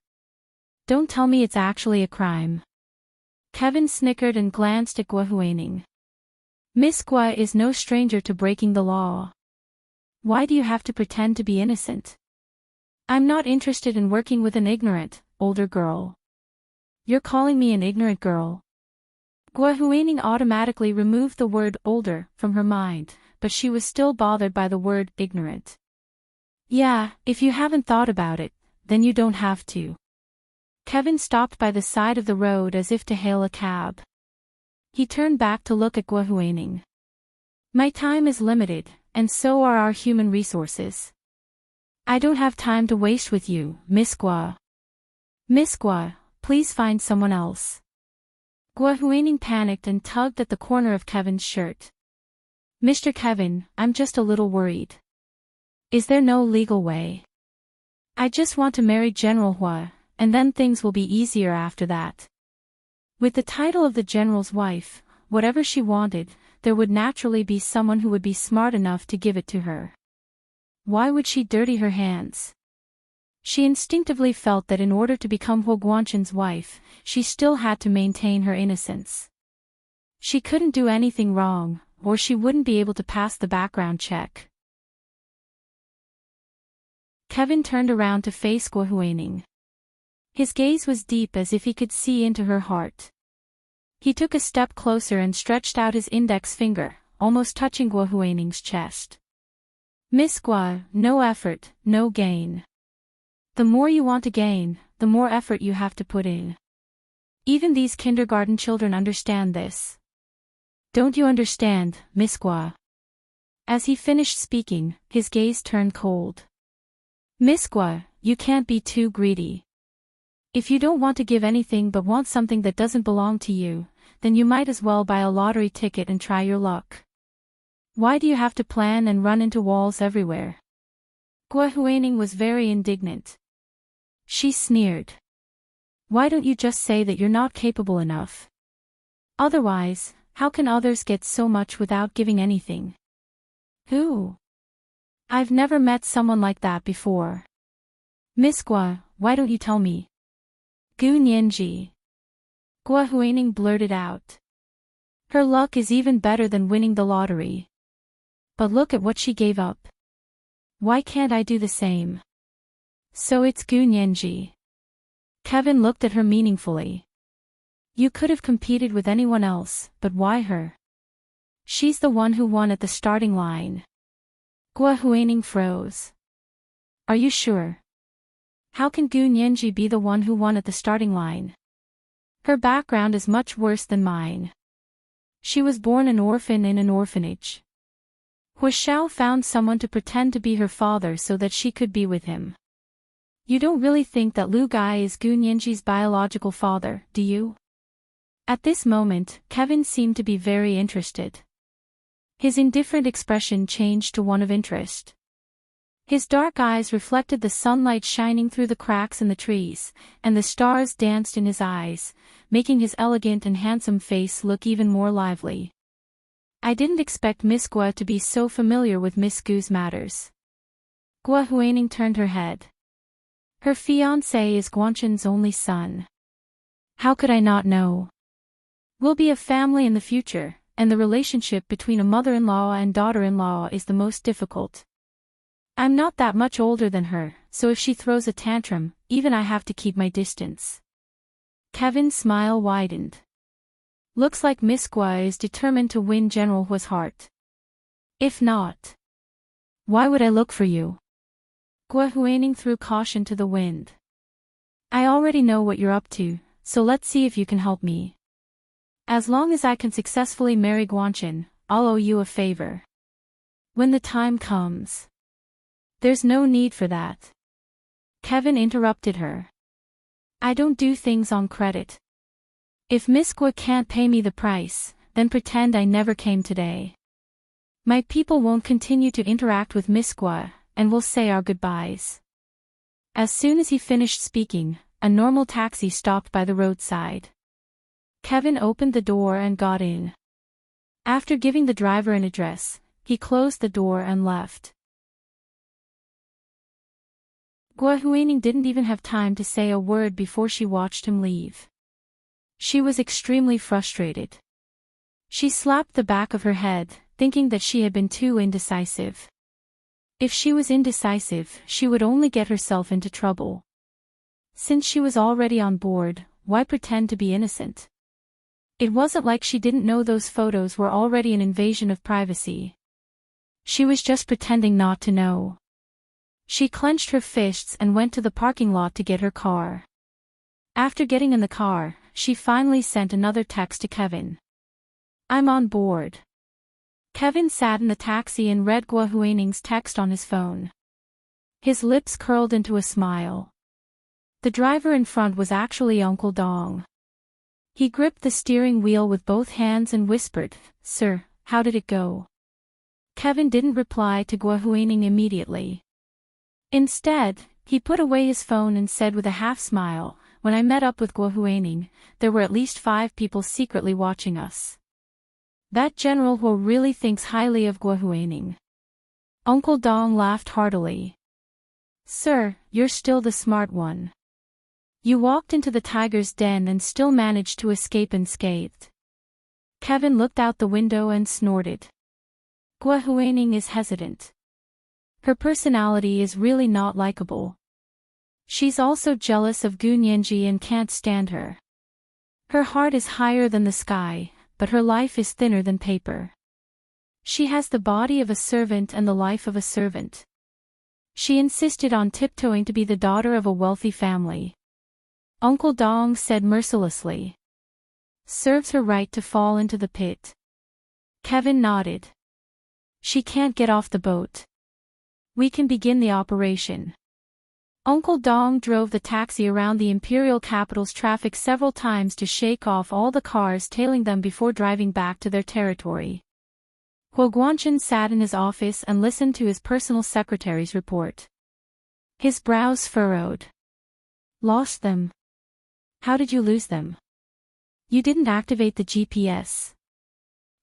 Don't tell me it's actually a crime." Kevin snickered and glanced at Gua Huaining. "Miss Gua is no stranger to breaking the law. Why do you have to pretend to be innocent? I'm not interested in working with an ignorant, older girl." "You're calling me an ignorant girl?" Gua Huaining automatically removed the word older from her mind, but she was still bothered by the word ignorant. "Yeah, if you haven't thought about it, then you don't have to." Kevin stopped by the side of the road as if to hail a cab. He turned back to look at Gua Huaining. "My time is limited, and so are our human resources. I don't have time to waste with you, Miss Gua. Miss Gua, please find someone else." Gua Huaining panicked and tugged at the corner of Kevin's shirt. "Mr. Kevin, I'm just a little worried. Is there no legal way? I just want to marry General Hua, and then things will be easier after that." With the title of the general's wife, whatever she wanted, there would naturally be someone who would be smart enough to give it to her. Why would she dirty her hands? She instinctively felt that in order to become Huo Guanchen's wife, she still had to maintain her innocence. She couldn't do anything wrong, or she wouldn't be able to pass the background check. Kevin turned around to face Gua Huaining. His gaze was deep as if he could see into her heart. He took a step closer and stretched out his index finger, almost touching Gua Huaining's chest. "Miss Gua, no effort, no gain. The more you want to gain, the more effort you have to put in. Even these kindergarten children understand this. Don't you understand, Miss Gua?" As he finished speaking, his gaze turned cold. "Miss Gua, you can't be too greedy. If you don't want to give anything but want something that doesn't belong to you, then you might as well buy a lottery ticket and try your luck. Why do you have to plan and run into walls everywhere?" Gua Huaining was very indignant. She sneered. "Why don't you just say that you're not capable enough? Otherwise, how can others get so much without giving anything?" "Who? I've never met someone like that before. Miss Gua, why don't you tell me?" "Gu Nianji." Gua Huining blurted out. Her luck is even better than winning the lottery. But look at what she gave up. Why can't I do the same? So it's Gu Nianji. Kevin looked at her meaningfully. You could have competed with anyone else, but why her? She's the one who won at the starting line. Gua Huining froze. Are you sure? How can Gu Nianji be the one who won at the starting line? Her background is much worse than mine. She was born an orphan in an orphanage. Hua Xiao found someone to pretend to be her father so that she could be with him. You don't really think that Lu Gai is Gu Nianji's biological father, do you? At this moment, Kevin seemed to be very interested. His indifferent expression changed to one of interest. His dark eyes reflected the sunlight shining through the cracks in the trees, and the stars danced in his eyes, making his elegant and handsome face look even more lively. I didn't expect Miss Gua to be so familiar with Miss Gu's matters. Gua Huining turned her head. Her fiancé is Guanchen's only son. How could I not know? We'll be a family in the future, and the relationship between a mother-in-law and daughter-in-law is the most difficult. I'm not that much older than her, so if she throws a tantrum, even I have to keep my distance. Kevin's smile widened. Looks like Miss Gua is determined to win General Hua's heart. If not, why would I look for you? Gua Huining threw caution to the wind. I already know what you're up to, so let's see if you can help me. As long as I can successfully marry Guanchen, I'll owe you a favor. When the time comes. There's no need for that. Kevin interrupted her. I don't do things on credit. If Miss Gua can't pay me the price, then pretend I never came today. My people won't continue to interact with Miss Gua, and we'll say our goodbyes. As soon as he finished speaking, a normal taxi stopped by the roadside. Kevin opened the door and got in. After giving the driver an address, he closed the door and left. Gua Huining didn't even have time to say a word before she watched him leave. She was extremely frustrated. She slapped the back of her head, thinking that she had been too indecisive. If she was indecisive, she would only get herself into trouble. Since she was already on board, why pretend to be innocent? It wasn't like she didn't know those photos were already an invasion of privacy. She was just pretending not to know. She clenched her fists and went to the parking lot to get her car. After getting in the car, she finally sent another text to Kevin. I'm on board. Kevin sat in the taxi and read Gua Huining's text on his phone. His lips curled into a smile. The driver in front was actually Uncle Dong. He gripped the steering wheel with both hands and whispered, Sir, how did it go? Kevin didn't reply to Gua Huining immediately. Instead, he put away his phone and said with a half-smile, When I met up with Gua Huining, there were at least 5 people secretly watching us. That General Hua really thinks highly of Gua Huining. Uncle Dong laughed heartily. Sir, you're still the smart one. You walked into the tiger's den and still managed to escape unscathed. Kevin looked out the window and snorted. Gua Huining is hesitant. Her personality is really not likable. She's also jealous of Gu Nianji and can't stand her. Her heart is higher than the sky, but her life is thinner than paper. She has the body of a servant and the life of a servant. She insisted on tiptoeing to be the daughter of a wealthy family. Uncle Dong said mercilessly. Serves her right to fall into the pit. Kevin nodded. She can't get off the boat. We can begin the operation. Uncle Dong drove the taxi around the imperial capital's traffic several times to shake off all the cars tailing them before driving back to their territory. Huo Guanchen sat in his office and listened to his personal secretary's report. His brows furrowed. Lost them? How did you lose them? You didn't activate the GPS.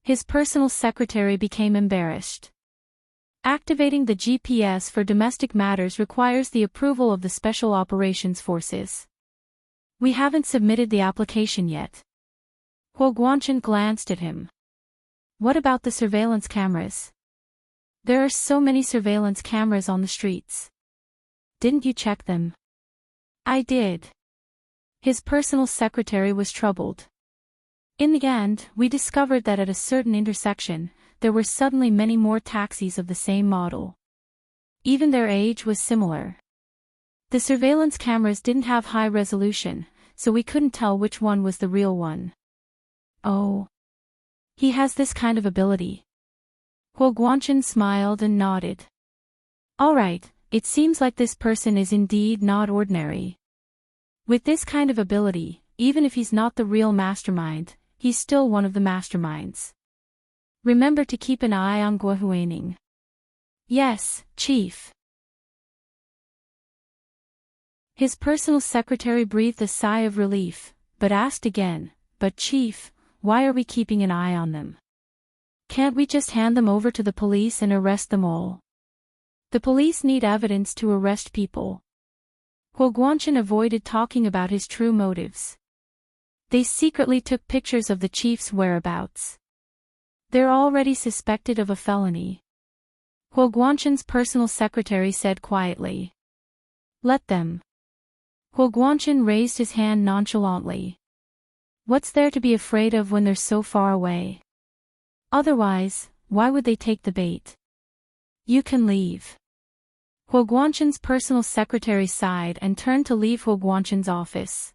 His personal secretary became embarrassed. Activating the GPS for domestic matters requires the approval of the Special Operations Forces. We haven't submitted the application yet. Huo Guangchen glanced at him. What about the surveillance cameras? There are so many surveillance cameras on the streets. Didn't you check them? I did. His personal secretary was troubled. In the end, we discovered that at a certain intersection, there were suddenly many more taxis of the same model. Even their age was similar. The surveillance cameras didn't have high resolution, so we couldn't tell which one was the real one. Oh. He has this kind of ability. Huo Guangchen smiled and nodded. All right, it seems like this person is indeed not ordinary. With this kind of ability, even if he's not the real mastermind, he's still one of the masterminds. Remember to keep an eye on Guohuaning. Yes, Chief. His personal secretary breathed a sigh of relief, but asked again, but Chief, why are we keeping an eye on them? Can't we just hand them over to the police and arrest them all? The police need evidence to arrest people. Huo Guangchen avoided talking about his true motives. They secretly took pictures of the chief's whereabouts. They're already suspected of a felony. Huo Guangchen's personal secretary said quietly. Let them. Huo Guangchen raised his hand nonchalantly. What's there to be afraid of when they're so far away? Otherwise, why would they take the bait? You can leave. Huo Guangchen's personal secretary sighed and turned to leave Huo Guangchen's office.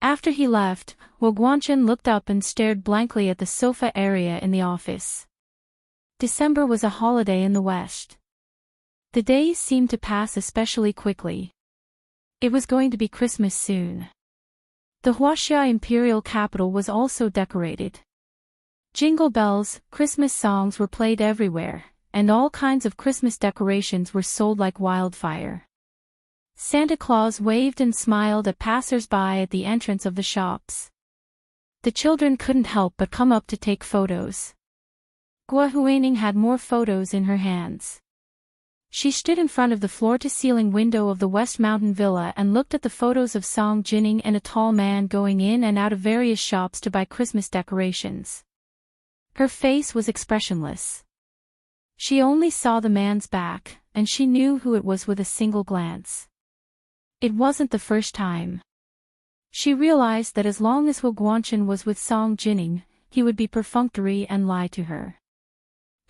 After he left, Huo Guangchen looked up and stared blankly at the sofa area in the office. December was a holiday in the West. The days seemed to pass especially quickly. It was going to be Christmas soon. The Huaxia imperial capital was also decorated. Jingle bells, Christmas songs were played everywhere, and all kinds of Christmas decorations were sold like wildfire. Santa Claus waved and smiled at passers-by at the entrance of the shops. The children couldn't help but come up to take photos. Guohuaning had more photos in her hands. She stood in front of the floor-to-ceiling window of the West Mountain Villa and looked at the photos of Song Jining and a tall man going in and out of various shops to buy Christmas decorations. Her face was expressionless. She only saw the man's back, and she knew who it was with a single glance. It wasn't the first time. She realized that as long as Huo Guangchen was with Song Jining, he would be perfunctory and lie to her.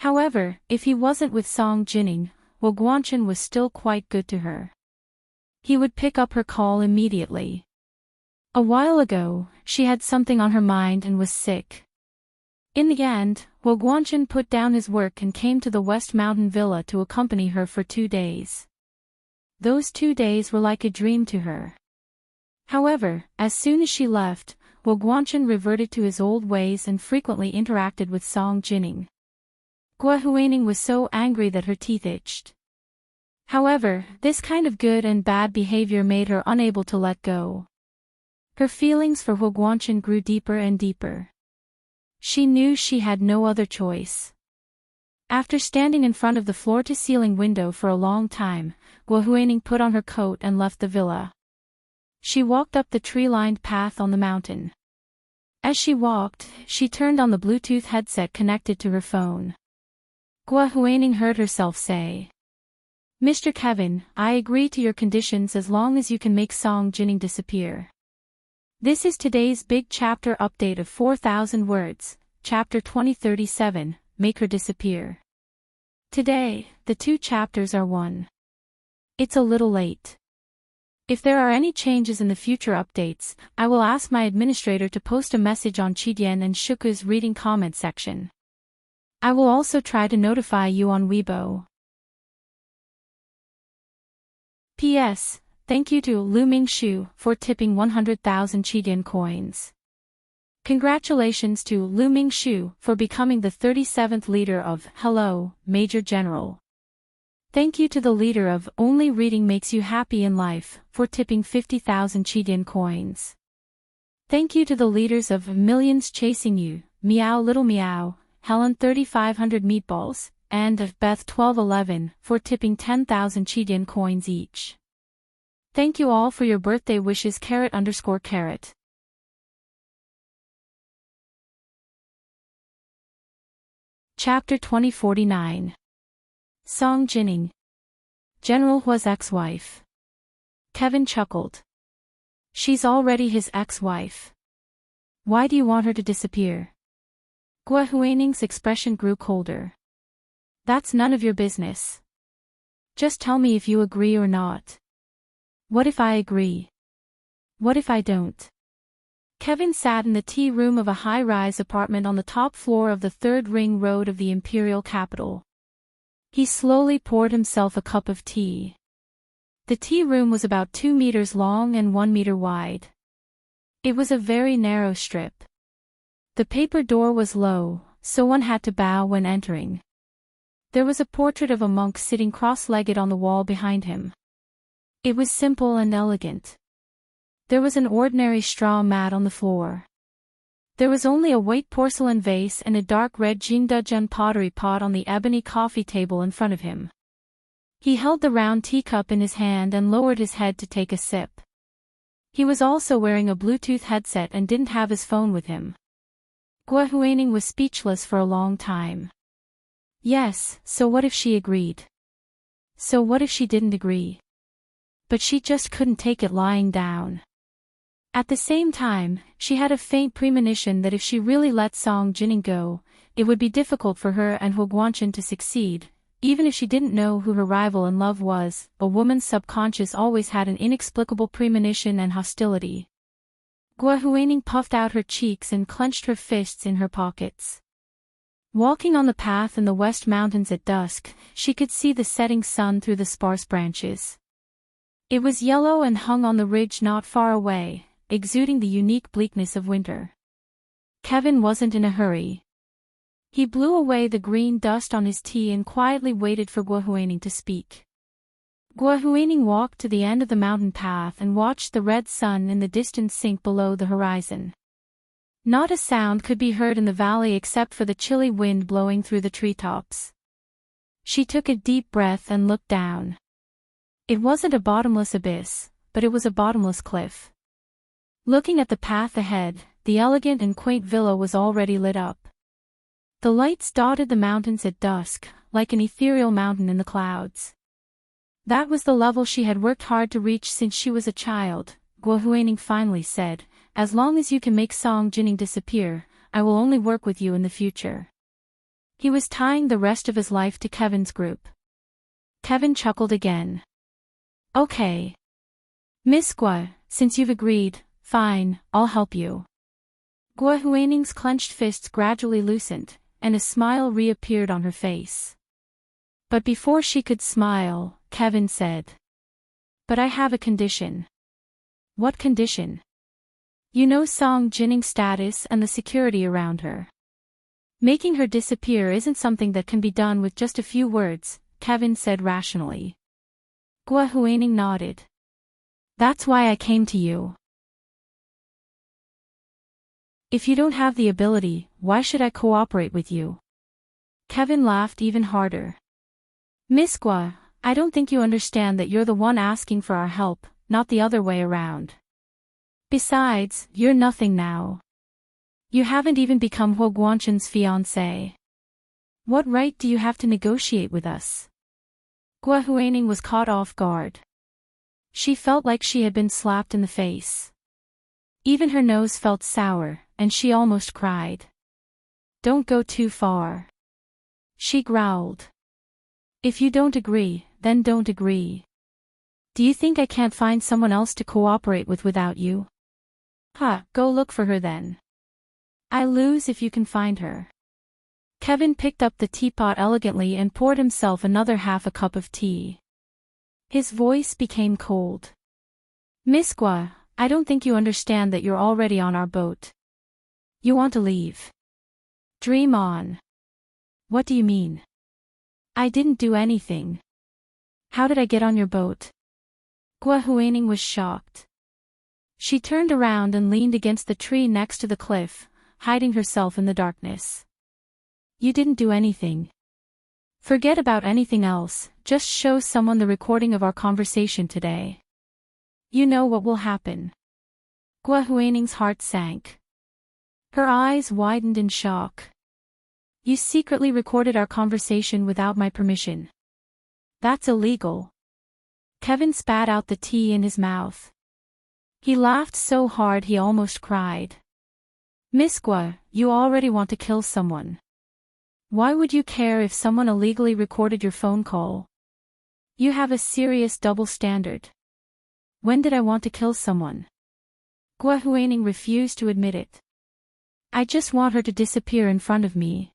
However, if he wasn't with Song Jining, Huo Guangchen was still quite good to her. He would pick up her call immediately. A while ago, she had something on her mind and was sick. In the end, Huo Guangchen put down his work and came to the West Mountain Villa to accompany her for 2 days. Those 2 days were like a dream to her. However, as soon as she left, Huo Guangchen reverted to his old ways and frequently interacted with Song Jining. Guohuaning was so angry that her teeth itched. However, this kind of good and bad behavior made her unable to let go. Her feelings for Huo Guangchen grew deeper and deeper. She knew she had no other choice. After standing in front of the floor-to-ceiling window for a long time, Guohuaning put on her coat and left the villa. She walked up the tree-lined path on the mountain. As she walked, she turned on the Bluetooth headset connected to her phone. Guohuaning heard herself say, Mr. Kevin, I agree to your conditions as long as you can make Song Jining disappear. This is today's big chapter update of 4,000 words, chapter 2037, Make Her Disappear. Today, the 2 chapters are 1. It's a little late. If there are any changes in the future updates, I will ask my administrator to post a message on Chidian and Shuku's reading comment section. I will also try to notify you on Weibo. P.S. Thank you to Lu Mingshu for tipping 100,000 Chidian coins. Congratulations to Lu Mingshu for becoming the 37th leader of Hello, Major General. Thank you to the leader of Only Reading Makes You Happy in Life for tipping 50,000 Chidian coins. Thank you to the leaders of Millions Chasing You, Meow Little Meow, Helen 3500 Meatballs, and of Beth 1211 for tipping 10,000 Chidian coins each. Thank you all for your birthday wishes __. Chapter 2049. Song Jining. General Hua's ex-wife. Kevin chuckled. She's already his ex-wife. Why do you want her to disappear? Gua Huining's expression grew colder. That's none of your business. Just tell me if you agree or not. What if I agree? What if I don't? Kevin sat in the tea room of a high-rise apartment on the top floor of the third ring road of the imperial capital. He slowly poured himself a cup of tea. The tea room was about 2 meters long and 1 meter wide. It was a very narrow strip. The paper door was low, so one had to bow when entering. There was a portrait of a monk sitting cross-legged on the wall behind him. It was simple and elegant. There was an ordinary straw mat on the floor. There was only a white porcelain vase and a dark red Jingdezhen pottery pot on the ebony coffee table in front of him. He held the round teacup in his hand and lowered his head to take a sip. He was also wearing a Bluetooth headset and didn't have his phone with him. Gua Huining was speechless for a long time. Yes, so what if she agreed? So what if she didn't agree? But she just couldn't take it lying down. At the same time, she had a faint premonition that if she really let Song Jining go, it would be difficult for her and He Guangchen to succeed. Even if she didn't know who her rival in love was, a woman's subconscious always had an inexplicable premonition and hostility. Gua Huining puffed out her cheeks and clenched her fists in her pockets. Walking on the path in the West Mountains at dusk, she could see the setting sun through the sparse branches. It was yellow and hung on the ridge not far away, exuding the unique bleakness of winter. Kevin wasn't in a hurry. He blew away the green dust on his tea and quietly waited for Gua Huining to speak. Gua Huining walked to the end of the mountain path and watched the red sun in the distance sink below the horizon. Not a sound could be heard in the valley except for the chilly wind blowing through the treetops. She took a deep breath and looked down. It wasn't a bottomless abyss, but it was a bottomless cliff. Looking at the path ahead, the elegant and quaint villa was already lit up. The lights dotted the mountains at dusk, like an ethereal mountain in the clouds. That was the level she had worked hard to reach since she was a child, Gua Huining finally said. As long as you can make Song Jining disappear, I will only work with you in the future. He was tying the rest of his life to Kevin's group. Kevin chuckled again. Okay. Miss Gua, since you've agreed, fine, I'll help you. Gua Huining's clenched fists gradually loosened, and a smile reappeared on her face. But before she could smile, Kevin said. But I have a condition. What condition? You know Song Jining's status and the security around her. Making her disappear isn't something that can be done with just a few words, Kevin said rationally. Gua Huining nodded. That's why I came to you. If you don't have the ability, why should I cooperate with you? Kevin laughed even harder. Miss Gua, I don't think you understand that you're the one asking for our help, not the other way around. Besides, you're nothing now. You haven't even become He Guangchen's fiancé. What right do you have to negotiate with us? Gua Huining was caught off guard. She felt like she had been slapped in the face. Even her nose felt sour, and she almost cried. Don't go too far. She growled. If you don't agree, then don't agree. Do you think I can't find someone else to cooperate with without you? Go look for her then. I lose if you can find her. Kevin picked up the teapot elegantly and poured himself another half a cup of tea. His voice became cold. Miss Gua, I don't think you understand that you're already on our boat. You want to leave. Dream on. What do you mean? I didn't do anything. How did I get on your boat? Gua Huining was shocked. She turned around and leaned against the tree next to the cliff, hiding herself in the darkness. You didn't do anything. Forget about anything else, just show someone the recording of our conversation today. You know what will happen. Gua Huining's heart sank. Her eyes widened in shock. You secretly recorded our conversation without my permission. That's illegal. Kevin spat out the tea in his mouth. He laughed so hard he almost cried. Miss Gua, you already want to kill someone. Why would you care if someone illegally recorded your phone call? You have a serious double standard. When did I want to kill someone? Gua Huining refused to admit it. I just want her to disappear in front of me.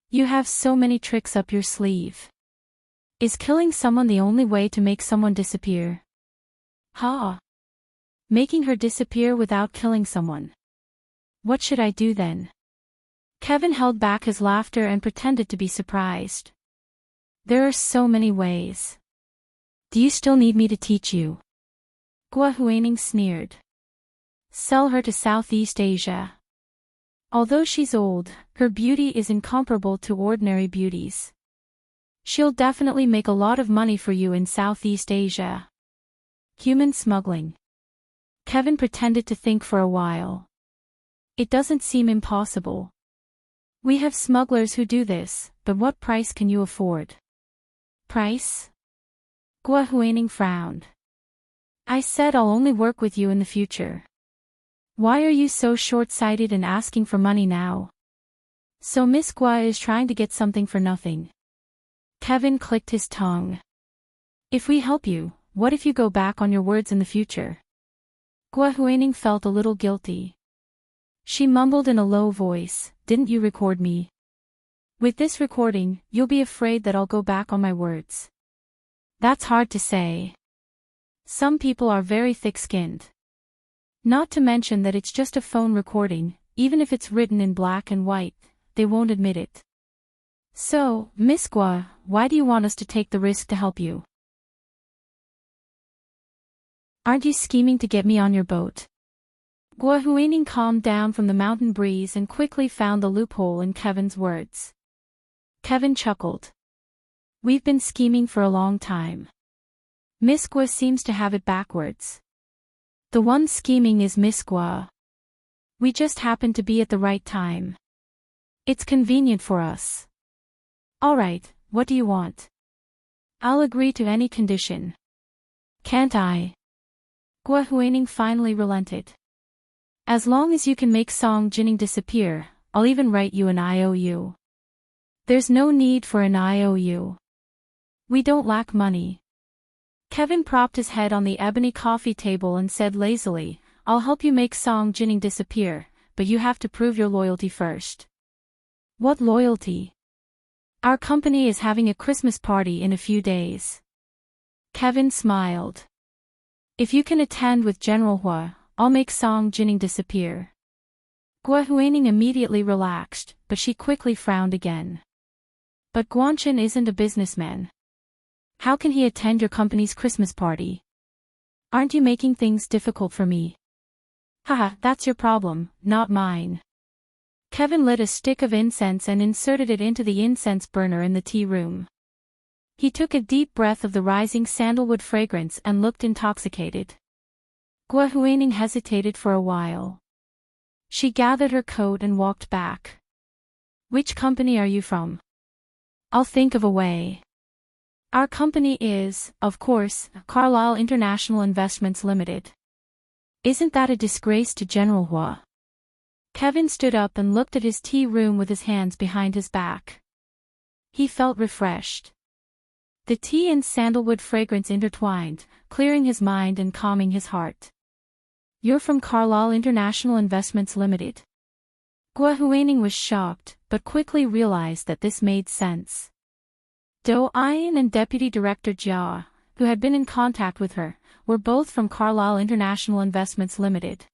You have so many tricks up your sleeve. Is killing someone the only way to make someone disappear? Ha! Making her disappear without killing someone. What should I do then? Kevin held back his laughter and pretended to be surprised. There are so many ways. Do you still need me to teach you? Gua Huining sneered. Sell her to Southeast Asia. Although she's old, her beauty is incomparable to ordinary beauties. She'll definitely make a lot of money for you in Southeast Asia. Human smuggling. Kevin pretended to think for a while. It doesn't seem impossible. We have smugglers who do this, but what price can you afford? Price? Gua Huining frowned. I said I'll only work with you in the future. Why are you so short-sighted and asking for money now? So Miss Gua is trying to get something for nothing. Kevin clicked his tongue. If we help you, what if you go back on your words in the future? Gua Huining felt a little guilty. She mumbled in a low voice, didn't you record me? With this recording, you'll be afraid that I'll go back on my words. That's hard to say. Some people are very thick-skinned. Not to mention that it's just a phone recording, even if it's written in black and white, they won't admit it. So, Miss Gua, why do you want us to take the risk to help you? Aren't you scheming to get me on your boat? Gua Huining calmed down from the mountain breeze and quickly found the loophole in Kevin's words. Kevin chuckled. We've been scheming for a long time. Miss Gua seems to have it backwards. The one scheming is Miss Gua. We just happen to be at the right time. It's convenient for us. Alright, what do you want? I'll agree to any condition. Can't I? Gua Huining finally relented. As long as you can make Song Jining disappear, I'll even write you an IOU. There's no need for an IOU. We don't lack money. Kevin propped his head on the ebony coffee table and said lazily, I'll help you make Song Jining disappear, but you have to prove your loyalty first. What loyalty? Our company is having a Christmas party in a few days. Kevin smiled. If you can attend with General Hua, I'll make Song Jining disappear. Gua Huining immediately relaxed, but she quickly frowned again. But Guanchen isn't a businessman. How can he attend your company's Christmas party? Aren't you making things difficult for me? Haha, that's your problem, not mine. Kevin lit a stick of incense and inserted it into the incense burner in the tea room. He took a deep breath of the rising sandalwood fragrance and looked intoxicated. Gua Huining hesitated for a while. She gathered her coat and walked back. Which company are you from? I'll think of a way. Our company is, of course, Carlyle International Investments Limited. Isn't that a disgrace to General Hua? Kevin stood up and looked at his tea room with his hands behind his back. He felt refreshed. The tea and sandalwood fragrance intertwined, clearing his mind and calming his heart. You're from Carlyle International Investments Limited. Gua Huining was shocked, but quickly realized that this made sense. Do Ian and Deputy Director Jia, who had been in contact with her, were both from Carlyle International Investments Limited.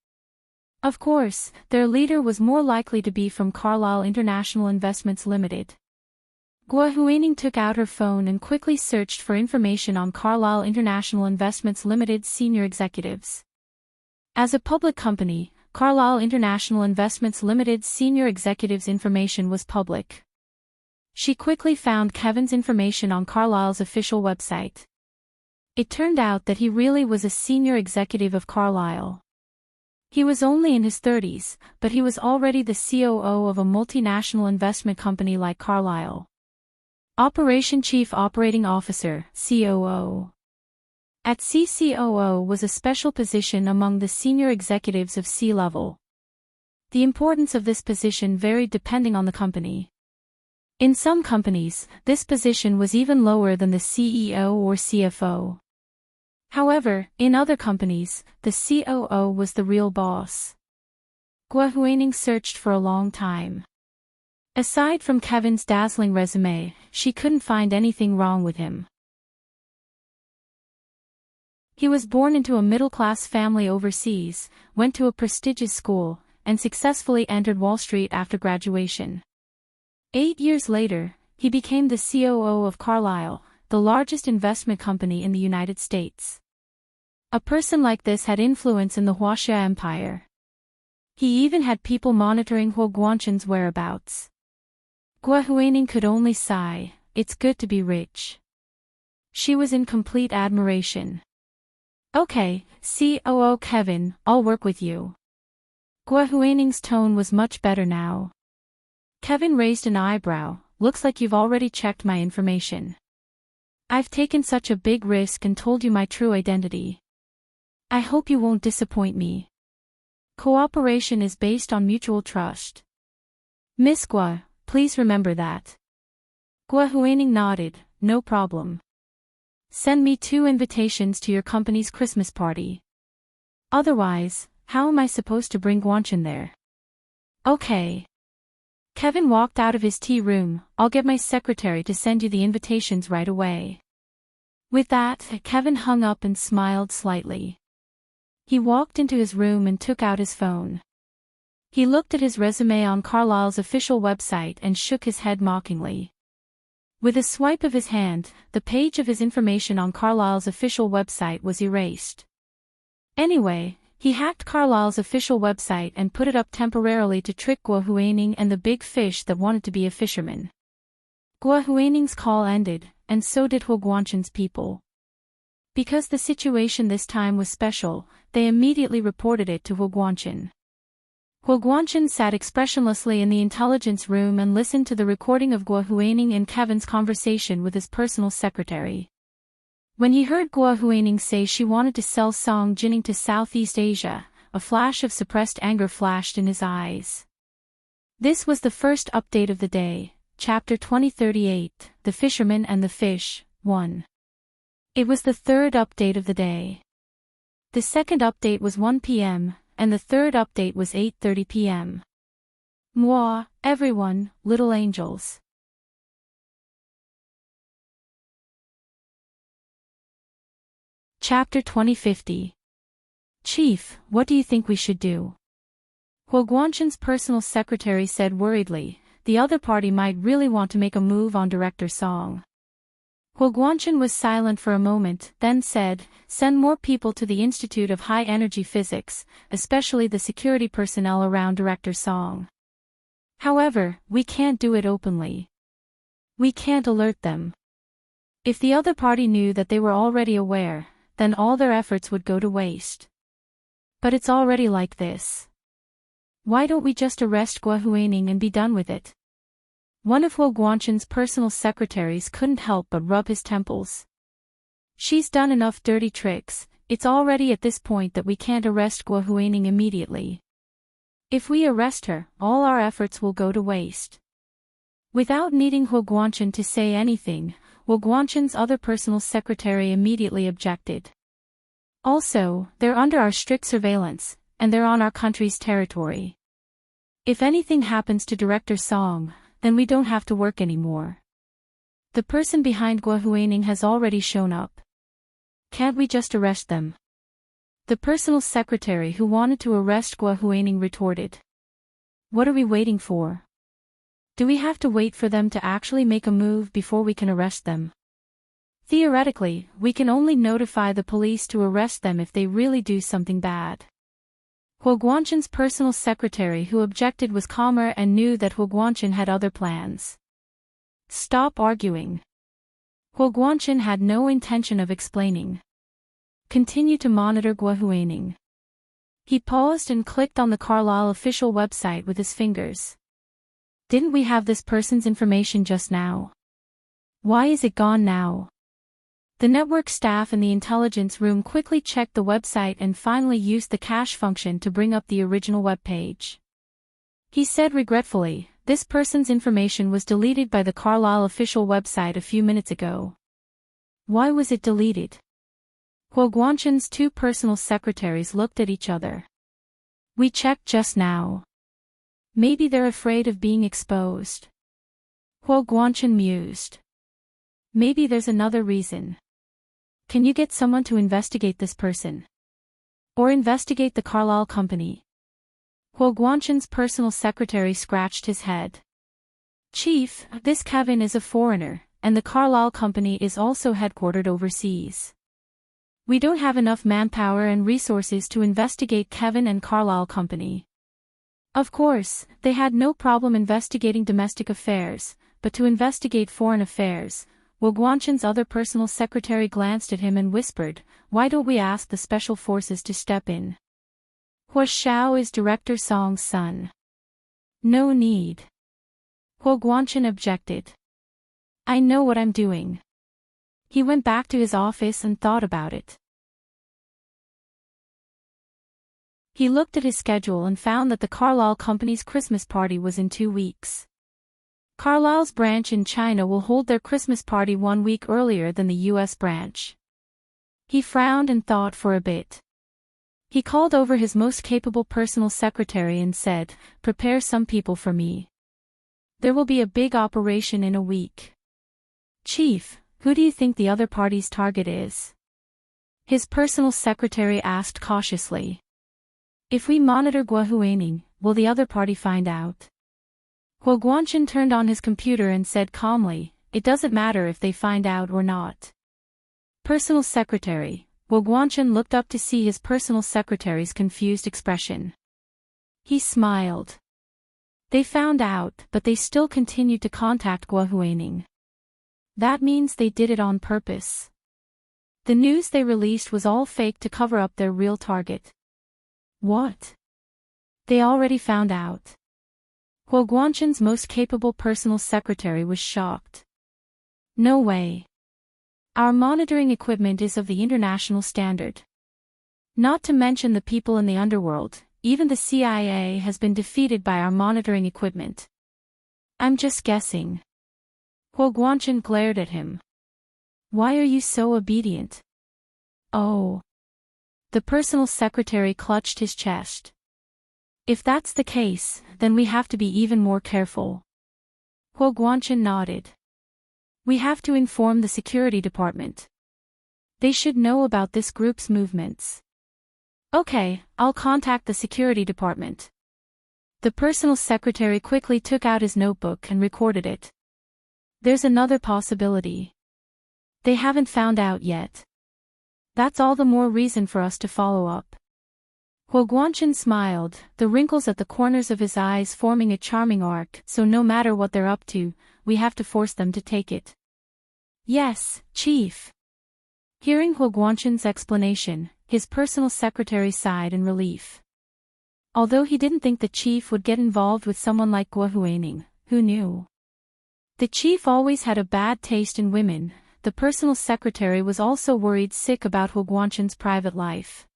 Of course, their leader was more likely to be from Carlyle International Investments Limited. Gua Huining took out her phone and quickly searched for information on Carlyle International Investments Limited's senior executives. As a public company, Carlyle International Investments Limited's senior executives' information was public. She quickly found Kevin's information on Carlyle's official website. It turned out that he really was a senior executive of Carlyle. He was only in his 30s, but he was already the COO of a multinational investment company like Carlyle. Operation Chief Operating Officer, COO. At CCOO was a special position among the senior executives of C-level. The importance of this position varied depending on the company. In some companies, this position was even lower than the CEO or CFO. However, in other companies, the COO was the real boss. Gua Huining searched for a long time. Aside from Kevin's dazzling resume, she couldn't find anything wrong with him. He was born into a middle-class family overseas, went to a prestigious school, and successfully entered Wall Street after graduation. 8 years later, he became the COO of Carlyle, the largest investment company in the United States. A person like this had influence in the Huaxia Empire. He even had people monitoring Huo Guangchen's whereabouts. Gua Huining could only sigh, "It's good to be rich." She was in complete admiration. "Okay, COO Kevin, I'll work with you." Gua Huining's tone was much better now. Kevin raised an eyebrow, "Looks like you've already checked my information. I've taken such a big risk and told you my true identity. I hope you won't disappoint me. Cooperation is based on mutual trust. Miss Gua, please remember that." Gua Huining nodded, "No problem. Send me 2 invitations to your company's Christmas party. Otherwise, how am I supposed to bring Guangchen there?" "Okay." Kevin walked out of his tea room. "I'll get my secretary to send you the invitations right away." With that, Kevin hung up and smiled slightly. He walked into his room and took out his phone. He looked at his resume on Carlyle's official website and shook his head mockingly. With a swipe of his hand, the page of his information on Carlyle's official website was erased. Anyway, he hacked Carlyle's official website and put it up temporarily to trick Gua Huining and the big fish that wanted to be a fisherman. Gua Huining's call ended, and so did Huo Guangchen's people. Because the situation this time was special, they immediately reported it to Huo Guangchen. Huo Guangchen sat expressionlessly in the intelligence room and listened to the recording of Gua Huining and Kevin's conversation with his personal secretary. When he heard Gua Huining say she wanted to sell Song Jining to Southeast Asia, a flash of suppressed anger flashed in his eyes. This was the first update of the day, Chapter 2038, The Fisherman and the Fish, 1. It was the third update of the day. The second update was 1 p.m., and the third update was 8:30 p.m. Moi, everyone, little angels. Chapter 2050. Chief, what do you think we should do? Huo Guangchen's personal secretary said worriedly, the other party might really want to make a move on Director Song. Huo Guangchen was silent for a moment, then said, "Send more people to the Institute of High Energy Physics, especially the security personnel around Director Song. However, we can't do it openly. We can't alert them. If the other party knew that they were already aware, then all their efforts would go to waste. But it's already like this. Why don't we just arrest Gua Huining and be done with it?" One of Huo Guangchen's personal secretaries couldn't help but rub his temples. "She's done enough dirty tricks, it's already at this point that we can't arrest Gua Huining immediately. If we arrest her, all our efforts will go to waste." Without needing Huo Guangchen to say anything, Huo Guangchen's other personal secretary immediately objected. "Also, they're under our strict surveillance, and they're on our country's territory. If anything happens to Director Song, then we don't have to work anymore. The person behind Gua Huining has already shown up. Can't we just arrest them?" The personal secretary who wanted to arrest Gua Huining retorted. "What are we waiting for? Do we have to wait for them to actually make a move before we can arrest them? Theoretically, we can only notify the police to arrest them if they really do something bad." Huo Guangchen's personal secretary who objected was calmer and knew that Huo Guangchen had other plans. "Stop arguing." Huo Guangchen had no intention of explaining. "Continue to monitor Gua Huining. He paused and clicked on the Carlisle official website with his fingers. Didn't we have this person's information just now? Why is it gone now? The network staff in the intelligence room quickly checked the website and finally used the cache function to bring up the original web page. He said regretfully, this person's information was deleted by the Carlisle official website a few minutes ago. Why was it deleted? Guo Guanchen's two personal secretaries looked at each other. We checked just now. Maybe they're afraid of being exposed. Guo Guanchen mused. Maybe there's another reason. Can you get someone to investigate this person? Or investigate the Carlisle company? Guo Guanchen's personal secretary scratched his head. Chief, this Kevin is a foreigner, and the Carlisle company is also headquartered overseas. We don't have enough manpower and resources to investigate Kevin and Carlisle company. Of course, they had no problem investigating domestic affairs, but to investigate foreign affairs, Guo Guanchen's other personal secretary glanced at him and whispered, why don't we ask the special forces to step in? Hua Xiao is Director Song's son. No need. Guo Guanchen objected. I know what I'm doing. He went back to his office and thought about it. He looked at his schedule and found that the Carlisle company's Christmas party was in 2 weeks. Carlisle's branch in China will hold their Christmas party 1 week earlier than the U.S. branch. He frowned and thought for a bit. He called over his most capable personal secretary and said, prepare some people for me. There will be a big operation in a week. Chief, who do you think the other party's target is? His personal secretary asked cautiously. If we monitor Guohuaning, will the other party find out? Guo Guanchen turned on his computer and said calmly, it doesn't matter if they find out or not. Personal secretary, Guo Guanchen looked up to see his personal secretary's confused expression. He smiled. They found out, but they still continued to contact Guohuaning. That means they did it on purpose. The news they released was all fake to cover up their real target. What? They already found out. Guo Guanchen's most capable personal secretary was shocked. No way. Our monitoring equipment is of the international standard. Not to mention the people in the underworld, even the CIA has been defeated by our monitoring equipment. I'm just guessing. Guo Guanchen glared at him. Why are you so obedient? Oh. The personal secretary clutched his chest. If that's the case, then we have to be even more careful. Guo Guanchen nodded. We have to inform the security department. They should know about this group's movements. Okay, I'll contact the security department. The personal secretary quickly took out his notebook and recorded it. There's another possibility. They haven't found out yet. That's all the more reason for us to follow up. Guo Guanchen smiled, the wrinkles at the corners of his eyes forming a charming arc, so no matter what they're up to, we have to force them to take it. Yes, Chief. Hearing Guo Guanchen's explanation, his personal secretary sighed in relief. Although he didn't think the chief would get involved with someone like Guohuaning, who knew? The chief always had a bad taste in women. The personal secretary was also worried sick about Guo Guanchen's private life.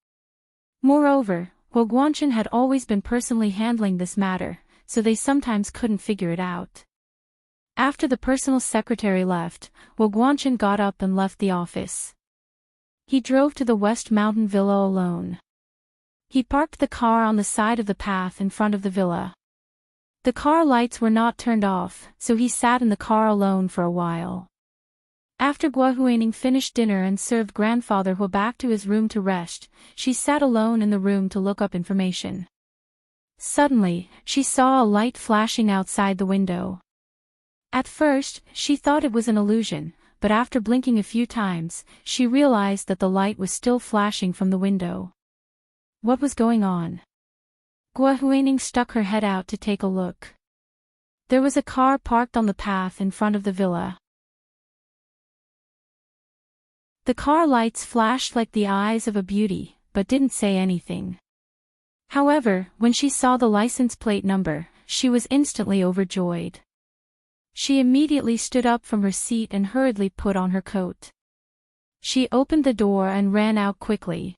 Moreover, Guo Guanchen had always been personally handling this matter, so they sometimes couldn't figure it out. After the personal secretary left, Guo Guanchen got up and left the office. He drove to the West Mountain Villa alone. He parked the car on the side of the path in front of the villa. The car lights were not turned off, so he sat in the car alone for a while. After Guohuaning finished dinner and served grandfather Hua back to his room to rest, she sat alone in the room to look up information. Suddenly, she saw a light flashing outside the window. At first, she thought it was an illusion, but after blinking a few times, she realized that the light was still flashing from the window. What was going on? Guohuaning stuck her head out to take a look. There was a car parked on the path in front of the villa. The car lights flashed like the eyes of a beauty, but didn't say anything. However, when she saw the license plate number, she was instantly overjoyed. She immediately stood up from her seat and hurriedly put on her coat. She opened the door and ran out quickly.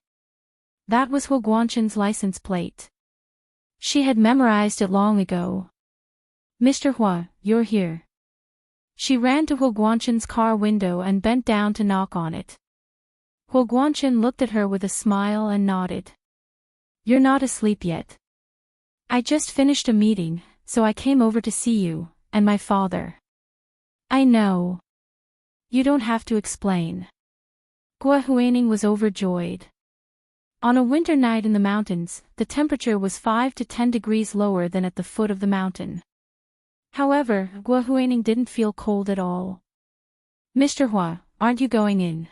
That was Huo Guanchen's license plate. She had memorized it long ago. "Mr. Hua, you're here." She ran to Huo Guanchen's car window and bent down to knock on it. Huo Guanchen looked at her with a smile and nodded. "You're not asleep yet. I just finished a meeting, so I came over to see you, and my father." "I know. You don't have to explain." Guo Huaining was overjoyed. On a winter night in the mountains, the temperature was 5 to 10 degrees lower than at the foot of the mountain. However, Guo Huaining didn't feel cold at all. "Mr. Hua, aren't you going in?"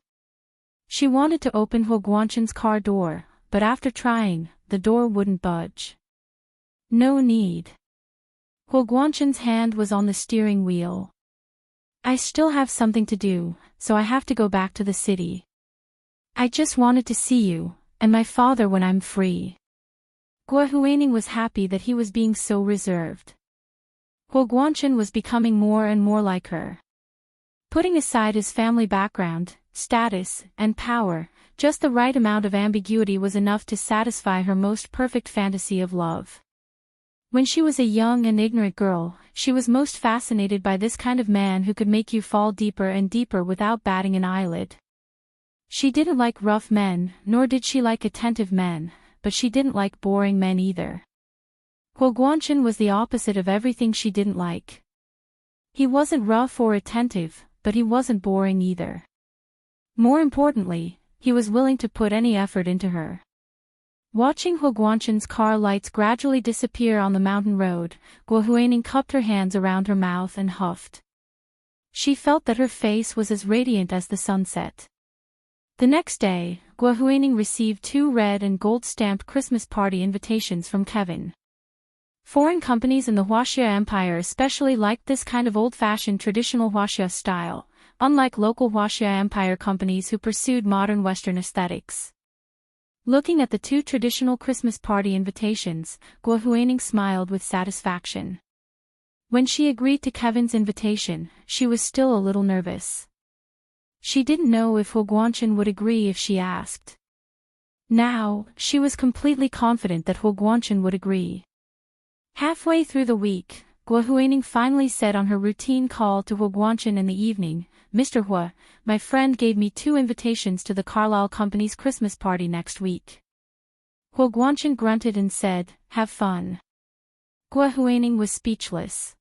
She wanted to open Huo Guanchen's car door, but after trying, the door wouldn't budge. "No need." Huo Guanchen's hand was on the steering wheel. "I still have something to do, so I have to go back to the city. I just wanted to see you, and my father when I'm free." Guo Huaining was happy that he was being so reserved. Huo Guanchen was becoming more and more like her. Putting aside his family background, status, and power, just the right amount of ambiguity was enough to satisfy her most perfect fantasy of love. When she was a young and ignorant girl, she was most fascinated by this kind of man who could make you fall deeper and deeper without batting an eyelid. She didn't like rough men, nor did she like attentive men, but she didn't like boring men either. Huo Guanchen was the opposite of everything she didn't like. He wasn't rough or attentive, but he wasn't boring either. More importantly, he was willing to put any effort into her. Watching Huo Guanchen's car lights gradually disappear on the mountain road, Guo Huaining cupped her hands around her mouth and huffed. She felt that her face was as radiant as the sunset. The next day, Guo Huaining received 2 red and gold-stamped Christmas party invitations from Kevin. Foreign companies in the Huaxia Empire especially liked this kind of old-fashioned traditional Huaxia style, unlike local Huaxia Empire companies who pursued modern Western aesthetics. Looking at the 2 traditional Christmas party invitations, Guo Huaining smiled with satisfaction. When she agreed to Kevin's invitation, she was still a little nervous. She didn't know if Huo Guanchen would agree if she asked. Now, she was completely confident that Huo Guanchen would agree. Halfway through the week, Guo Huaining finally said on her routine call to Huo Guanchen in the evening, "Mr. Hua, my friend gave me 2 invitations to the Carlyle Company's Christmas party next week." Huo Guanchen grunted and said, "Have fun." Guo Huaining was speechless.